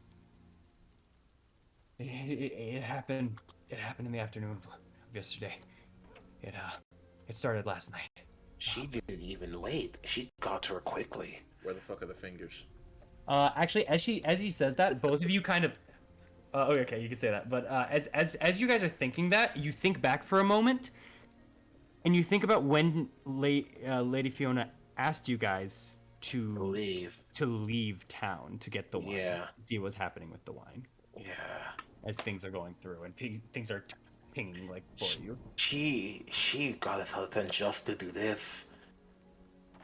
It happened. It happened in the afternoon of yesterday. It started last night. She didn't even wait. She got to her quickly. Where the fuck are the fingers? Actually, as he says that, both of you kind of. Okay, you can say that. But as you guys are thinking that, you think back for a moment, and you think about when Lady Fiona asked you guys to leave town to get the wine. Yeah. See what's happening with the wine. Yeah. As things are going through and things are pinging like for you. She got us out then just to do this.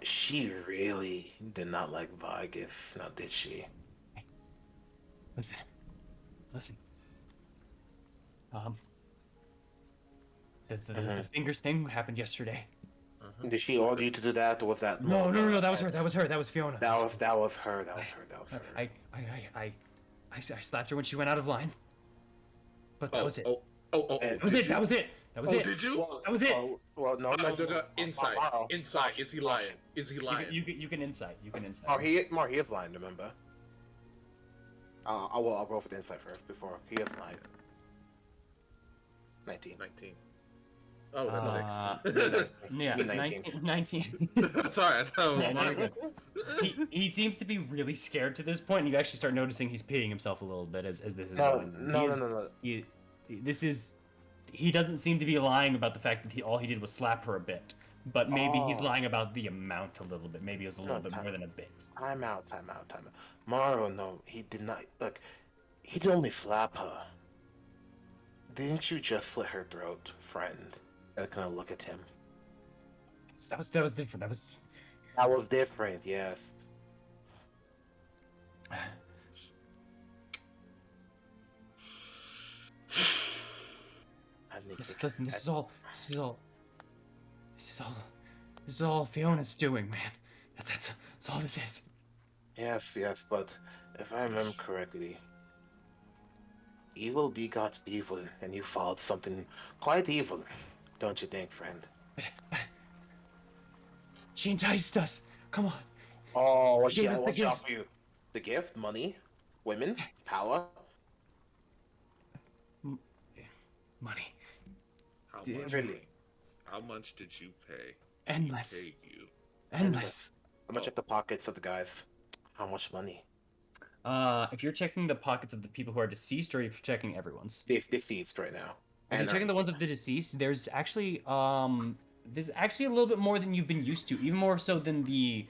She really did not like Vargas, now did she? Listen. The fingers thing happened yesterday. Did she order you to do that, or was that? No, that was her. That was Fiona. That was her. I slapped her when she went out of line. But that was it. That was it. That was it. Did you? That was it. Well, no. Inside. Is he lying? Is he lying? You can insight. Mar, he is lying. Remember. I'll roll for the insight first before he is lying. 19. Oh, that's 6. Yeah, 19. Sorry, I thought it was mine. He seems to be really scared to this point, and you actually start noticing he's peeing himself a little bit as this is going. No. He doesn't seem to be lying about the fact that all he did was slap her a bit, but maybe he's lying about the amount a little bit. Maybe it was a little bit more than a bit. Time out. Morrow, no, he did not. Look, he did only slap her. Didn't you just slit her throat, friend? And kind of look at him. That was different. That was different. Yes. Listen, this is all Fiona's doing, man. That's all this is. Yes, but if I remember correctly, evil begots evil, and you followed something quite evil, don't you think, friend? She enticed us. Come on. Oh, what she offer you? The gift? Money? Women? Power? Money. How much? Really? How much did you pay? Endless. Pay you? Endless. I'm gonna check the pockets of the guys. How much money? If you're checking the pockets of the people who are deceased, or if you're checking everyone's? Deceased right now. If you're checking the ones of the deceased, there's actually a little bit more than you've been used to, even more so than the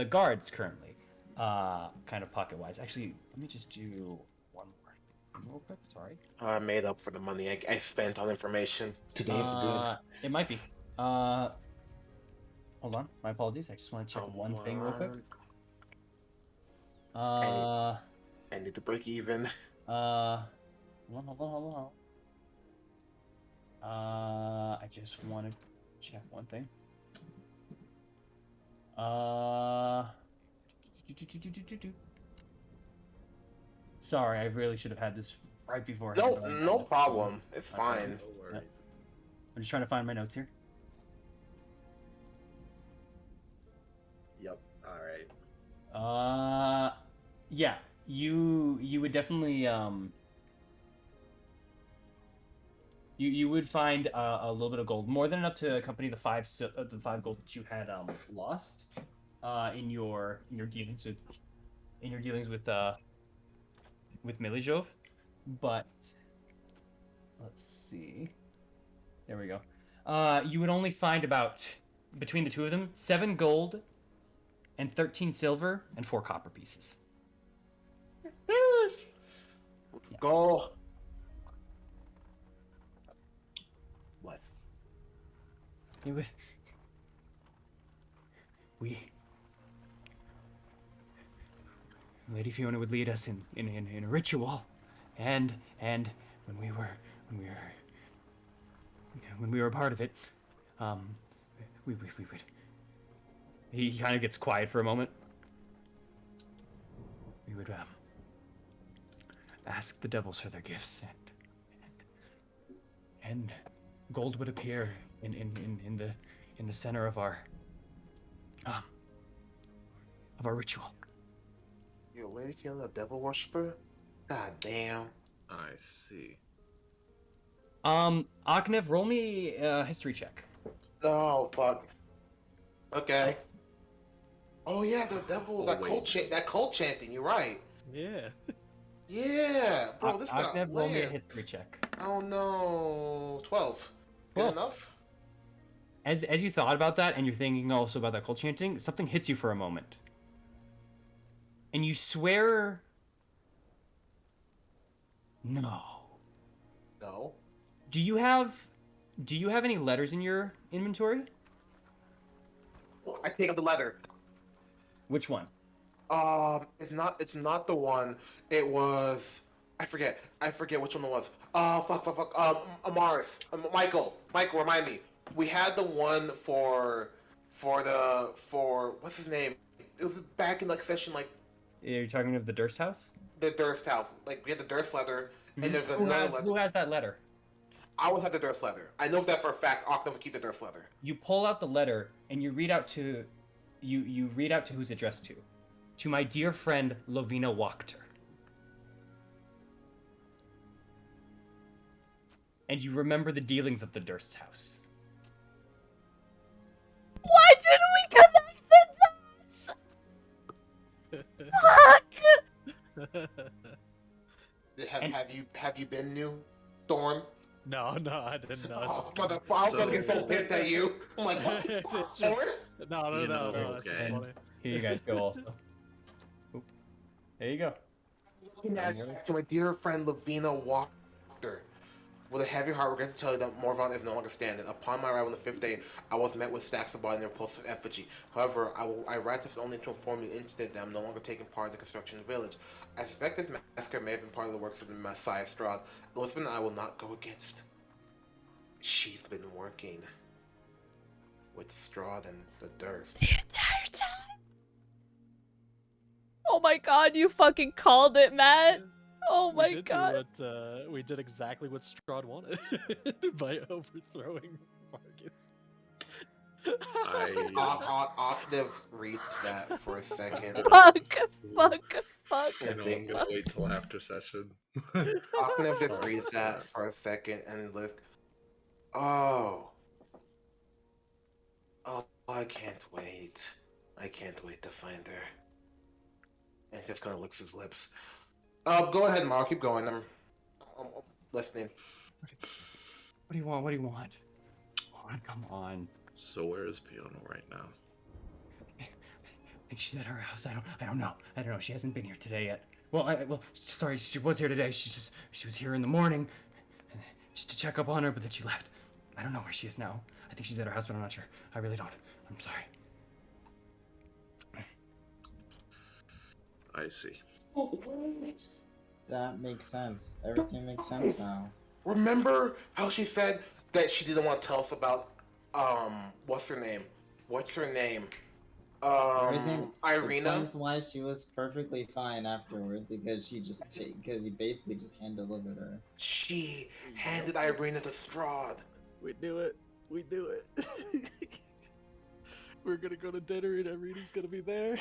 guards currently. Kind of pocket wise. Actually, let me just do one more real quick. Sorry. I made up for the money I spent on information. Today's good. It might be. Hold on. My apologies. I just want to check one thing real quick. I need to break even. Hold on. I just want to check one thing. Sorry, I really should have had this right before. No problem. It's fine. No worries. I'm just trying to find my notes here. right. Yeah, you would definitely you would find a little bit of gold, more than enough to accompany the five gold that you had lost in your dealings with Milijov. But let's see. There we go. You would only find about, between the two of them, 7 gold and 13 silver and 4 copper pieces. Yes. Let's go. What? It was, Lady Fiona would lead us in a ritual, and when we were a part of it, we would. He kind of gets quiet for a moment. We would ask the devils for their gifts, and gold would appear in the center of our ritual. Yo, Lady Fiona, a devil worshiper? God damn. I see. Aknev, roll me a history check. Oh, fuck. Okay. Oh, yeah, the devil, that cult chanting, you're right. Yeah. Yeah, bro, this got Aknev, roll me a lit. history check. Oh, no. 12. Good 12. enough? As you thought about that, and you're thinking also about that cult chanting, something hits you for a moment. And you swear... No. No. Do you have any letters in your inventory? I take up the letter. Which one? It's not the one. It was, I forget which one it was. Fuck. Amaris. Michael, remind me. We had the one for what's his name? It was back in like session like. You're talking of the Durst house? The Durst house. Like we had the Durst letter, Mm-hmm. and there's another letter. Who has that letter? I always have the Durst letter. I know that for a fact. Octave would keep the Durst letter. You pull out the letter and you read out to who's addressed to. To my dear friend Lovina Wachter. And you remember the dealings of the Durst's house. Why didn't we connect the dots? Fuck! Have you been new, Thorn? No, I didn't know. Oh, motherfucker! I'm gonna get so pissed at you. I'm like, what? It's just no. That's just funny. Here you guys go also. Oop. There you go. To my dear friend Lavina Walker, with a heavy heart, we're going to tell you that Morvan is no longer standing. Upon my arrival on the 5th day, I was met with stacks of body and repulsive effigy. However, I write this only to inform you instead that I'm no longer taking part in the construction of the village. I suspect this massacre may have been part of the works of the Messiah Strahd. Elizabeth and I will not go against. She's been working with Strahd and the Durst. The entire time? Oh my god, you fucking called it, Matt! Oh my god. We did exactly what Strahd wanted by overthrowing Vargas. Octave reads that for a second. Fuck. And I'm gonna wait till after session. Octave just reads that for a second and like, oh, I can't wait. I can't wait to find her. And just kind of licks his lips. Go ahead, Mark. Keep going. I'm listening. What do you want? Come on. So where is Fiona right now? I think she's at her house. I don't know. She hasn't been here today yet. Well, sorry, she was here today. She was here in the morning, just to check up on her, but then she left. I don't know where she is now. I think she's at her house, but I'm not sure. I really don't. I'm sorry. I see. That makes sense. Everything makes sense now. Remember how she said that she didn't want to tell us about what's her name? Everything Irina. explains why she was perfectly fine afterwards, because he basically just hand delivered her. She handed Irina to Strahd. We do it. We're gonna go to dinner and Irina's gonna be there.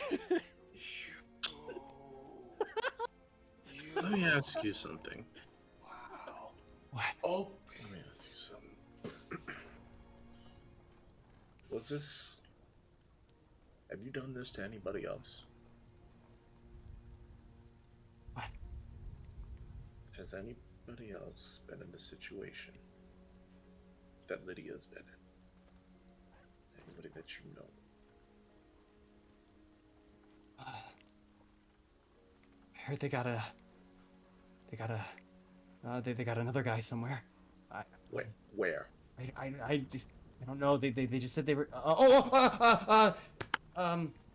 Let me ask you something. Wow. What? Oh, Let me ask you something. Was this... Have you done this to anybody else? What? Has anybody else been in the situation that Lydia's been in? Anybody that you know? I heard they got another guy somewhere. Where? I don't know. They just said they were.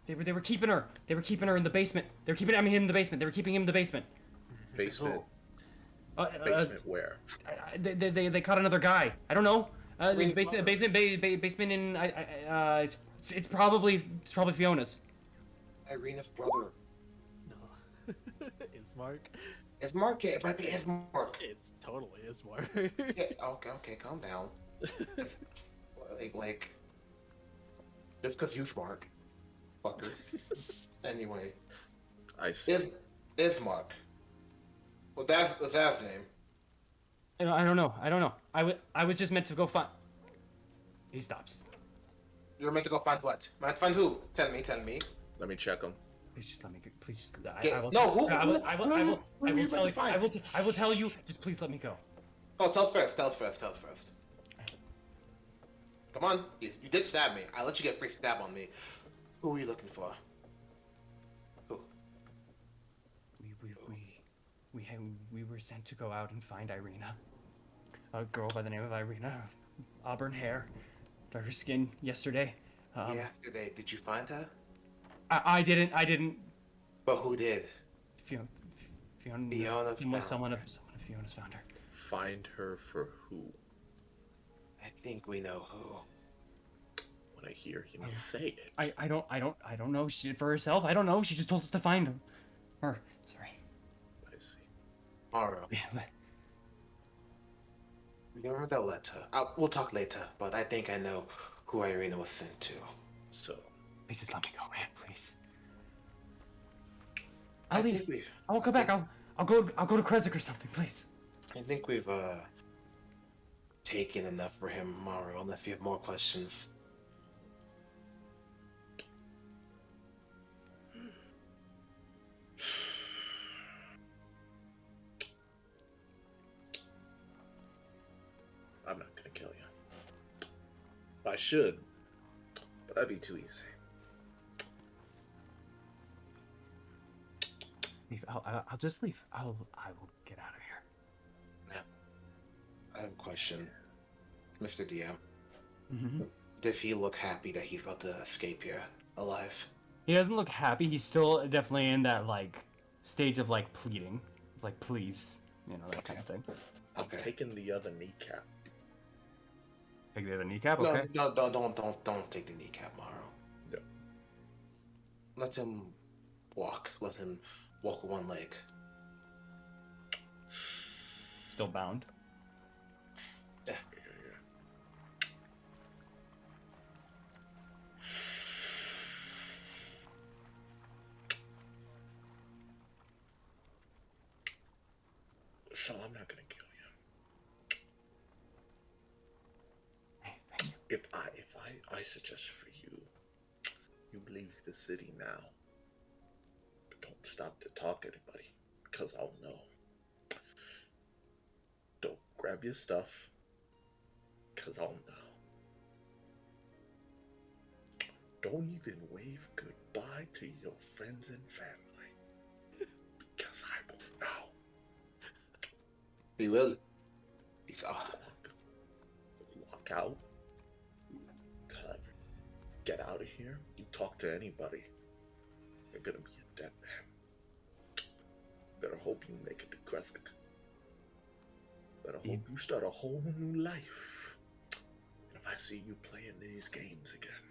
They were keeping her. They were keeping her in the basement. They were keeping him in the basement. They were keeping him in the basement. Basement? Oh. Basement where? They caught another guy. I don't know. Basement in. It's probably Fiona's. Irina's brother. No. It's Mark. It's Mark. It might be his Mark. It's totally is Mark. Yeah. Okay. Calm down. It's, like, just because you smart, fucker. Anyway, I see. Is Mark. Well, that's his name. I don't know. I was just meant to go find. He stops. You're meant to go find what? Meant to find who? Tell me. Let me check them. Please just let me go. Please just. Yeah, I will. no, who? I will Who are you tell meant to you. find? I will tell you. Just please let me go. Oh, tell us first. Come on, you did stab me. I'll let you get free stab on me. Who are you looking for? Who? We were sent to go out and find Irina. A girl by the name of Irina, auburn hair, darker skin. Yesterday. Yesterday, did you find her? I didn't. But who did? Fiona someone of Fiona's found her. Find her for who? I think we know who. When I hear him say it. I don't know. She did for herself. I don't know. She just told us to find him. Or sorry. I see. Maro. Yeah. You remember that letter? We'll talk later, but I think I know who Irina was sent to. So. Please just let me go, man. Please. I I'll leave. think I won't come back. I'll go to Kresik or something, please. I think we've taken enough for him, Maro, unless you have more questions. I'm not gonna kill you. I should, but that'd be too easy. I'll just leave. I will get out of here. Yeah. I have a question, Mr. DM. Mm-hmm. Does he look happy that he's about to escape here alive? He doesn't look happy. He's still definitely in that like stage of like pleading, like please, that kind of thing. Okay. Taking the other kneecap. Take the other kneecap. Okay. No, don't take the kneecap, Maro. No. Let him walk. Let him walk with one leg. Still bound. Yeah. So I'm not gonna kill you. Hey, thank you. If I suggest for you, you leave the city now. But don't stop to talk to anybody, because I'll know. Don't grab your stuff, because I'll know. Don't even wave goodbye to your friends and family, because I will know. He will. He's Walk out. Get out of here. You talk to anybody, you're gonna be a dead man. Better hope you make it to Kresik. Better hope you start a whole new life. And if I see you playing these games again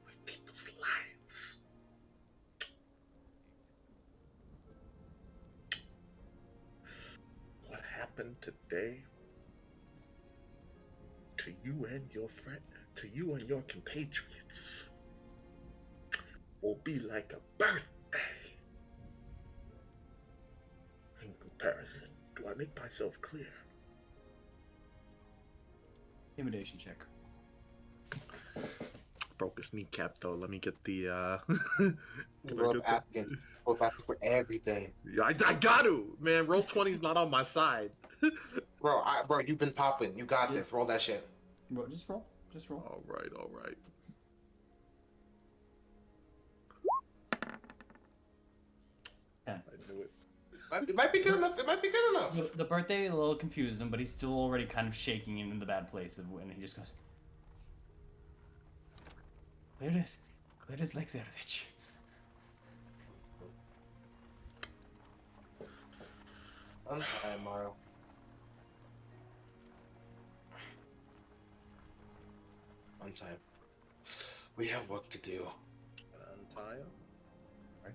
with people's lives, what happened today to you and your friend, to you and your compatriots, will be like a birthday. In comparison, do I make myself clear? Intimidation check. Broke his kneecap though. Let me get the Both asking for everything. I got to, man. Roll 20's not on my side. Bro, you've been popping. You got this. Roll that shit. Just roll. All right. Yeah. I knew it. It might be good enough. The birthday a little confused him, but he's still already kind of shaking him in the bad place of when he just goes, Clear his legs, Erovich. Untie him, Mario. Untie him. We have work to do. Untie him. Right.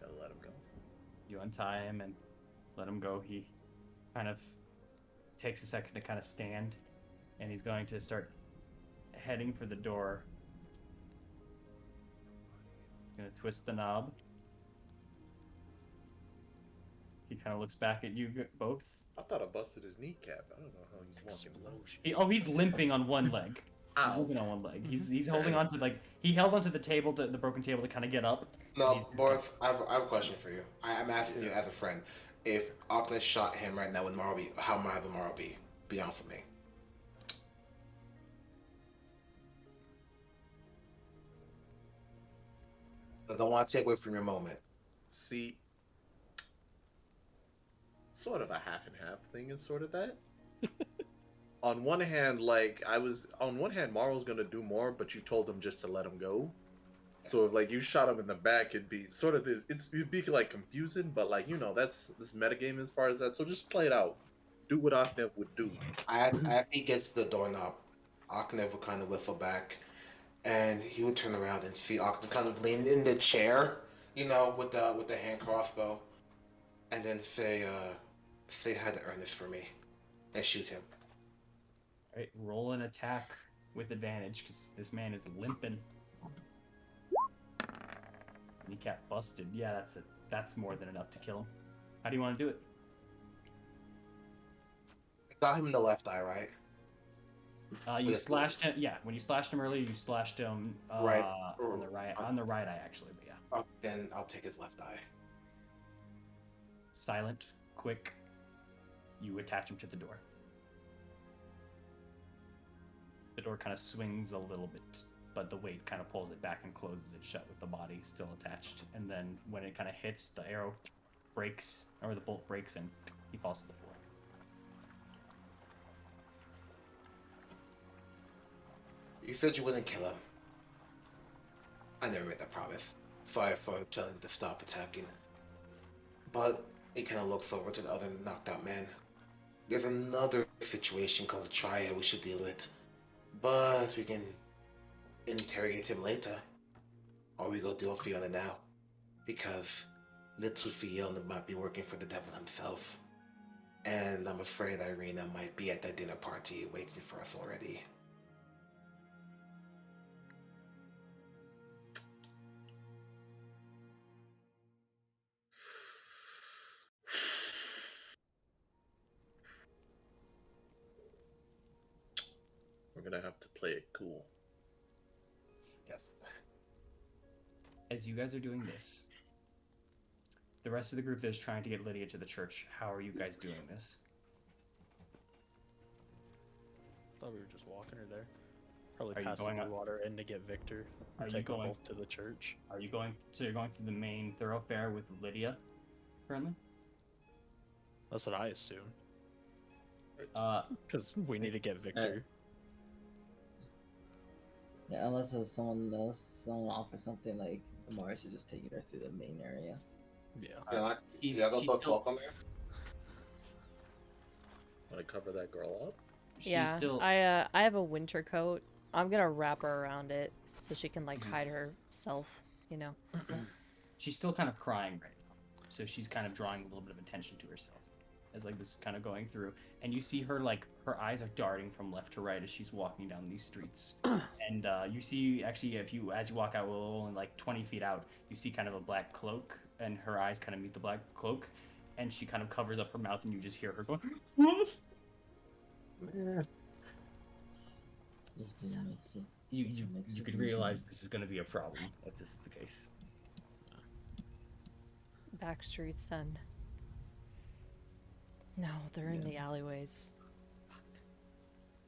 Gotta let him go. You untie him and let him go. He kind of takes a second to kind of stand, and he's going to start heading for the door. He's gonna twist the knob. He kind of looks back at you both. I thought I busted his kneecap. I don't know how he's walking. He's limping on one leg. He's limping on one leg. He's holding on to he held onto the table, the broken table, to kind of get up. No, Boris, I have a question for you. I'm asking you as a friend. If Oculus shot him right now, how might the moral be? Be honest with me. I don't want to take away from your moment. See, sort of a half and half thing is sort of that. On one hand, Marl's gonna do more, but you told him just to let him go. So if you shot him in the back, it'd be sort of it'd be confusing, but that's this metagame as far as that. So just play it out. Do what Aknev would do. As he gets to the doorknob, Aknev would kind of whistle back, and he would turn around and see Aknev kind of lean in the chair, with the hand crossbow, and then say hi to Ernest for me, and shoot him. All right, roll an attack with advantage because this man is limping. Kneecap busted. Yeah, that's more than enough to kill him. How do you want to do it? Got him in the left eye, right? You slashed him. Yeah, when you slashed him earlier, you slashed him right on the right. On the right eye, actually. But yeah. Then I'll take his left eye. Silent, quick. You attach him to the door. The door kind of swings a little bit, but the weight kind of pulls it back and closes it shut with the body still attached. And then when it kind of hits, the arrow breaks, or the bolt breaks, and he falls to the floor. You said you wouldn't kill him. I never made that promise. Sorry for telling him to stop attacking. But he kind of looks over to the other knocked out man. There's another situation called a triad we should deal with. But we can interrogate him later. Or we go deal with Fiona now. Because little Fiona might be working for the devil himself. And I'm afraid Irina might be at that dinner party waiting for us already. We're gonna have to play it cool. Yes. As you guys are doing this, the rest of the group that is trying to get Lydia to the church, how are you guys doing this? Thought we were just walking her there. Probably Are you pass the going up? water in to get Victor. Are you Take them going- both to the church. Are you going? So you're going through the main thoroughfare with Lydia, currently? That's what I assume. Because we need to get Victor. Yeah, unless someone offers something like Morris is just taking her through the main area. Yeah. she's go still- cloak on there? Want to cover that girl up? Yeah, still. I have a winter coat. I'm gonna wrap her around it so she can hide herself. She's still kind of crying right now, so she's kind of drawing a little bit of attention to herself. as like this is kind of going through, and you see her like her eyes are darting from left to right as she's walking down these streets. And you see actually as you walk out only like 20 feet out, you see kind of a black cloak, and her eyes kind of meet the black cloak, and she kind of covers up her mouth, and you just hear her going. You could realize this is going to be a problem if this is the case. Back streets then. No, they're in the alleyways. Fuck.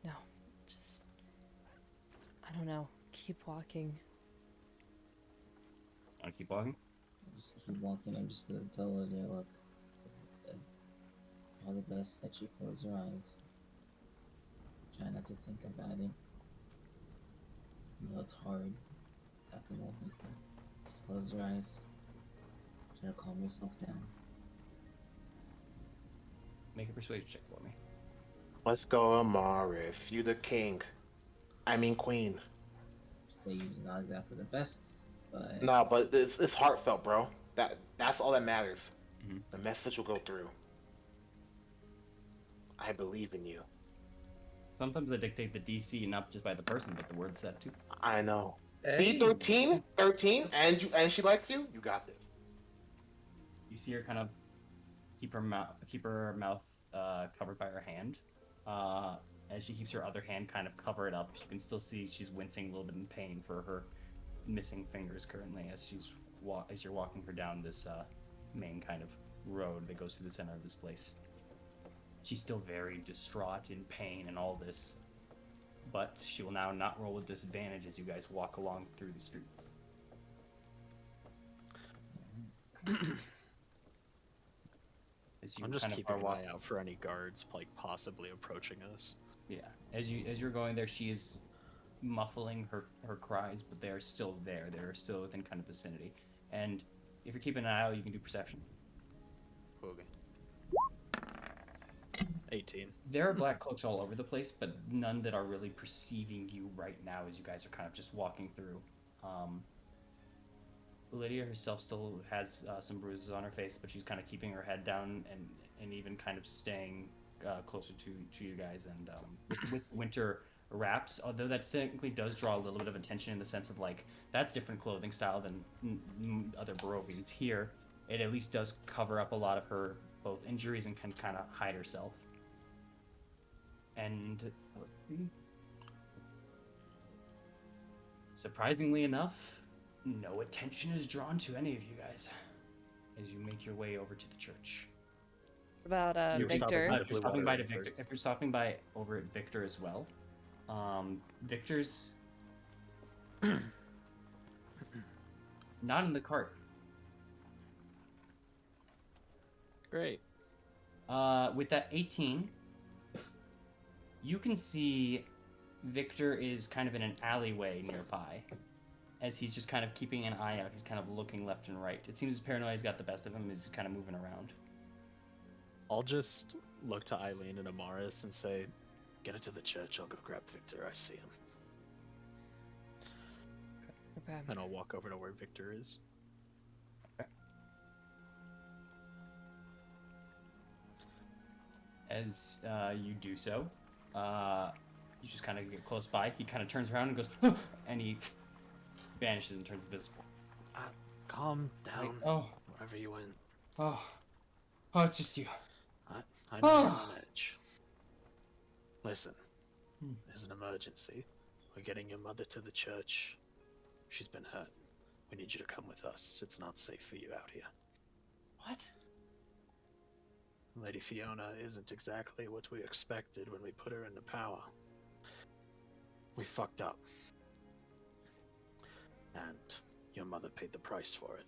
No, just... I don't know. Keep walking. Want to keep walking? Just keep walking. I'm just gonna tell her, yeah, look, all the best that you close your eyes. Try not to think about it. You know it's hard at the moment, but just close your eyes. Try to calm yourself down. Make a persuasion check for me. Let's go, Amaris. You the king. I mean queen. Say you're not exactly the best, but... Nah, but it's heartfelt, bro. That's all that matters. Mm-hmm. The message will go through. I believe in you. Sometimes they dictate the DC not just by the person, but the word said too. I know. Hey. See, 13, and she likes you. You got this. You see her kind of keep her mouth covered by her hand. As she keeps her other hand kind of covered up, you can still see she's wincing a little bit in pain for her missing fingers currently as you're walking her down this main kind of road that goes through the center of this place. She's still very distraught in pain and all this, but she will now not roll with disadvantage as you guys walk along through the streets. I'm just keeping an eye out for any guards like possibly approaching us. Yeah, as you're going there, she is muffling her cries, but they are still there. They're still within kind of vicinity. And if you're keeping an eye out, you can do perception. Okay. 18. There are black cloaks all over the place, but none that are really perceiving you right now as you guys are kind of just walking through. Lydia herself still has some bruises on her face, but she's kind of keeping her head down and even kind of staying closer to you guys. And with winter wraps, although that technically does draw a little bit of attention in the sense of like that's different clothing style than other Barovians. Here, it at least does cover up a lot of her both injuries and can kind of hide herself. And let's see. Surprisingly enough, no attention is drawn to any of you guys as you make your way over to the church. What about Victor? If you're stopping by over at Victor as well, Victor's not in the cart. Great. With that 18, you can see Victor is kind of in an alleyway nearby. As he's just kind of keeping an eye out, he's kind of looking left and right. It seems his paranoia's got the best of him, he's kind of moving around. I'll just look to Eileen and Amaris and say, get her to the church, I'll go grab Victor, I see him. Okay. And I'll walk over to where Victor is. Okay. As you do so, you just kind of get close by. He kind of turns around and goes, and he vanishes and turns invisible. Calm down. Oh. Wherever you went. Oh, it's just you. I know you're on edge. Listen, there's an emergency. We're getting your mother to the church. She's been hurt. We need you to come with us. It's not safe for you out here. What? Lady Fiona isn't exactly what we expected when we put her into power. We fucked up. And your mother paid the price for it.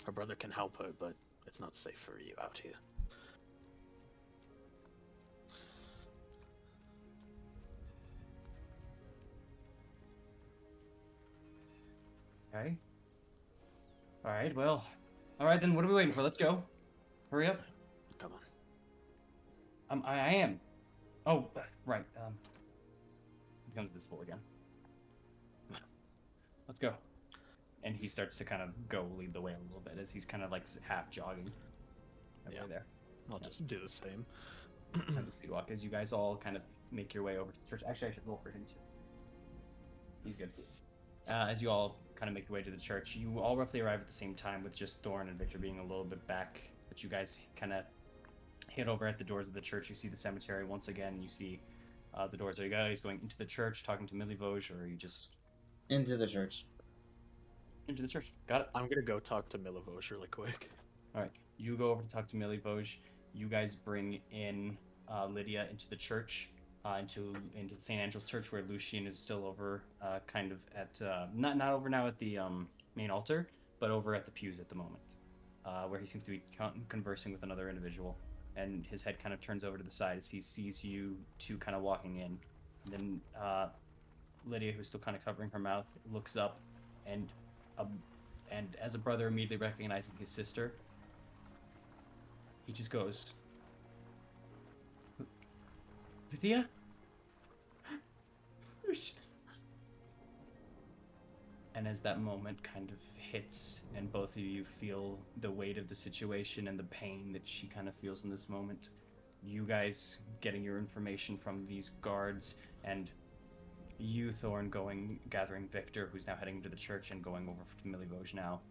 Her brother can help her, but it's not safe for you out here. Okay. Alright, well. Alright then, what are we waiting for? Let's go. Hurry up. Come on. I am. Oh, right. Becomes visible again. Let's go. And he starts to kind of go lead the way a little bit as he's kind of like half jogging. Everybody there. I'll just do the same. Kind of speed walk as you guys all kind of make your way over to the church. Actually, I should roll for him too. He's good. As you all kind of make your way to the church, you all roughly arrive at the same time, with just Thorn and Victor being a little bit back. But you guys kind of hit over at the doors of the church. You see the cemetery once again. You see the doors. Are you guys going into the church, talking to Milivoj, or are you just Into the church. into the church? Got it. I'm gonna go talk to Milivoj really quick. All right, you go over to talk to Milivoj. You guys bring in Lydia into the church, into the St. Angel's Church, where Lucian is still over, kind of at not over now at the main altar, but over at the pews at the moment, where he seems to be conversing with another individual. And his head kind of turns over to the side as he sees you two kind of walking in. And then Lydia, who's still kind of covering her mouth, looks up, and as a brother immediately recognizing his sister, he just goes, Lydia? And as that moment kind of hits, and both of you feel the weight of the situation and the pain that she kind of feels in this moment, you guys getting your information from these guards, and you, Thorn, gathering Victor, who's now heading to the church, and going over to Milivoj now.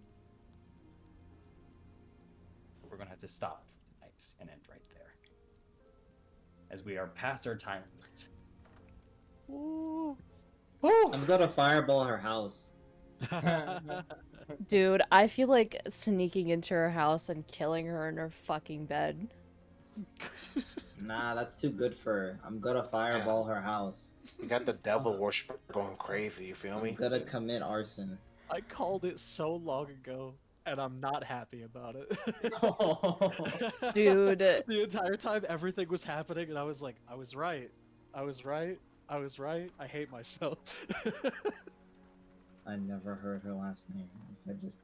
We're going to have to stop tonight and end right there, as we are past our time limit. Ooh. I'm gonna fireball her house. Dude, I feel like sneaking into her house and killing her in her fucking bed. Nah, that's too good for her. I'm gonna fireball her house. You got the devil worshiper going crazy, you feel me? I'm gonna commit arson. I called it so long ago, and I'm not happy about it. Dude. The entire time everything was happening, and I was like, I was right. I was right. I was right. I hate myself. I never heard her last name. I just.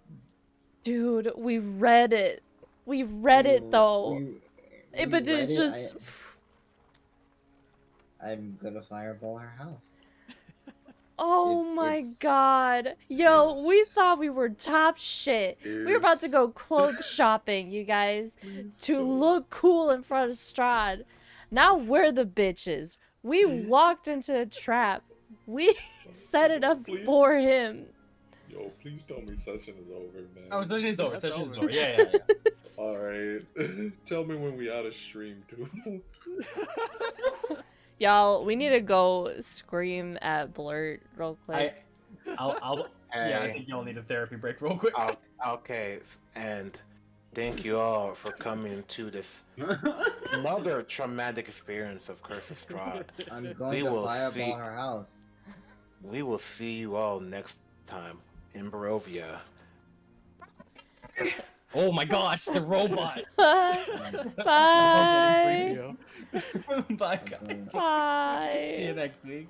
Dude, we read it. We read it though. But read it's it. just. I'm gonna fireball her house. Oh my god. Yo, we thought we were top shit. We were about to go clothes shopping, you guys, to look cool in front of Strahd. Now we're the bitches. We walked into a trap. We set it up for him. Yo, please tell me session is over, man. Oh, session is over. Session is over. Yeah. Alright. Tell me when we out of stream, too. Y'all, we need to go scream at Blurt real quick. I think y'all need a therapy break real quick. Okay, and thank you all for coming to this another traumatic experience of Curse of Strahd. I'm going to fireball her house. We will see you all next time in Barovia. Oh my gosh, the robot! Bye! Bye, guys. Bye! See you next week.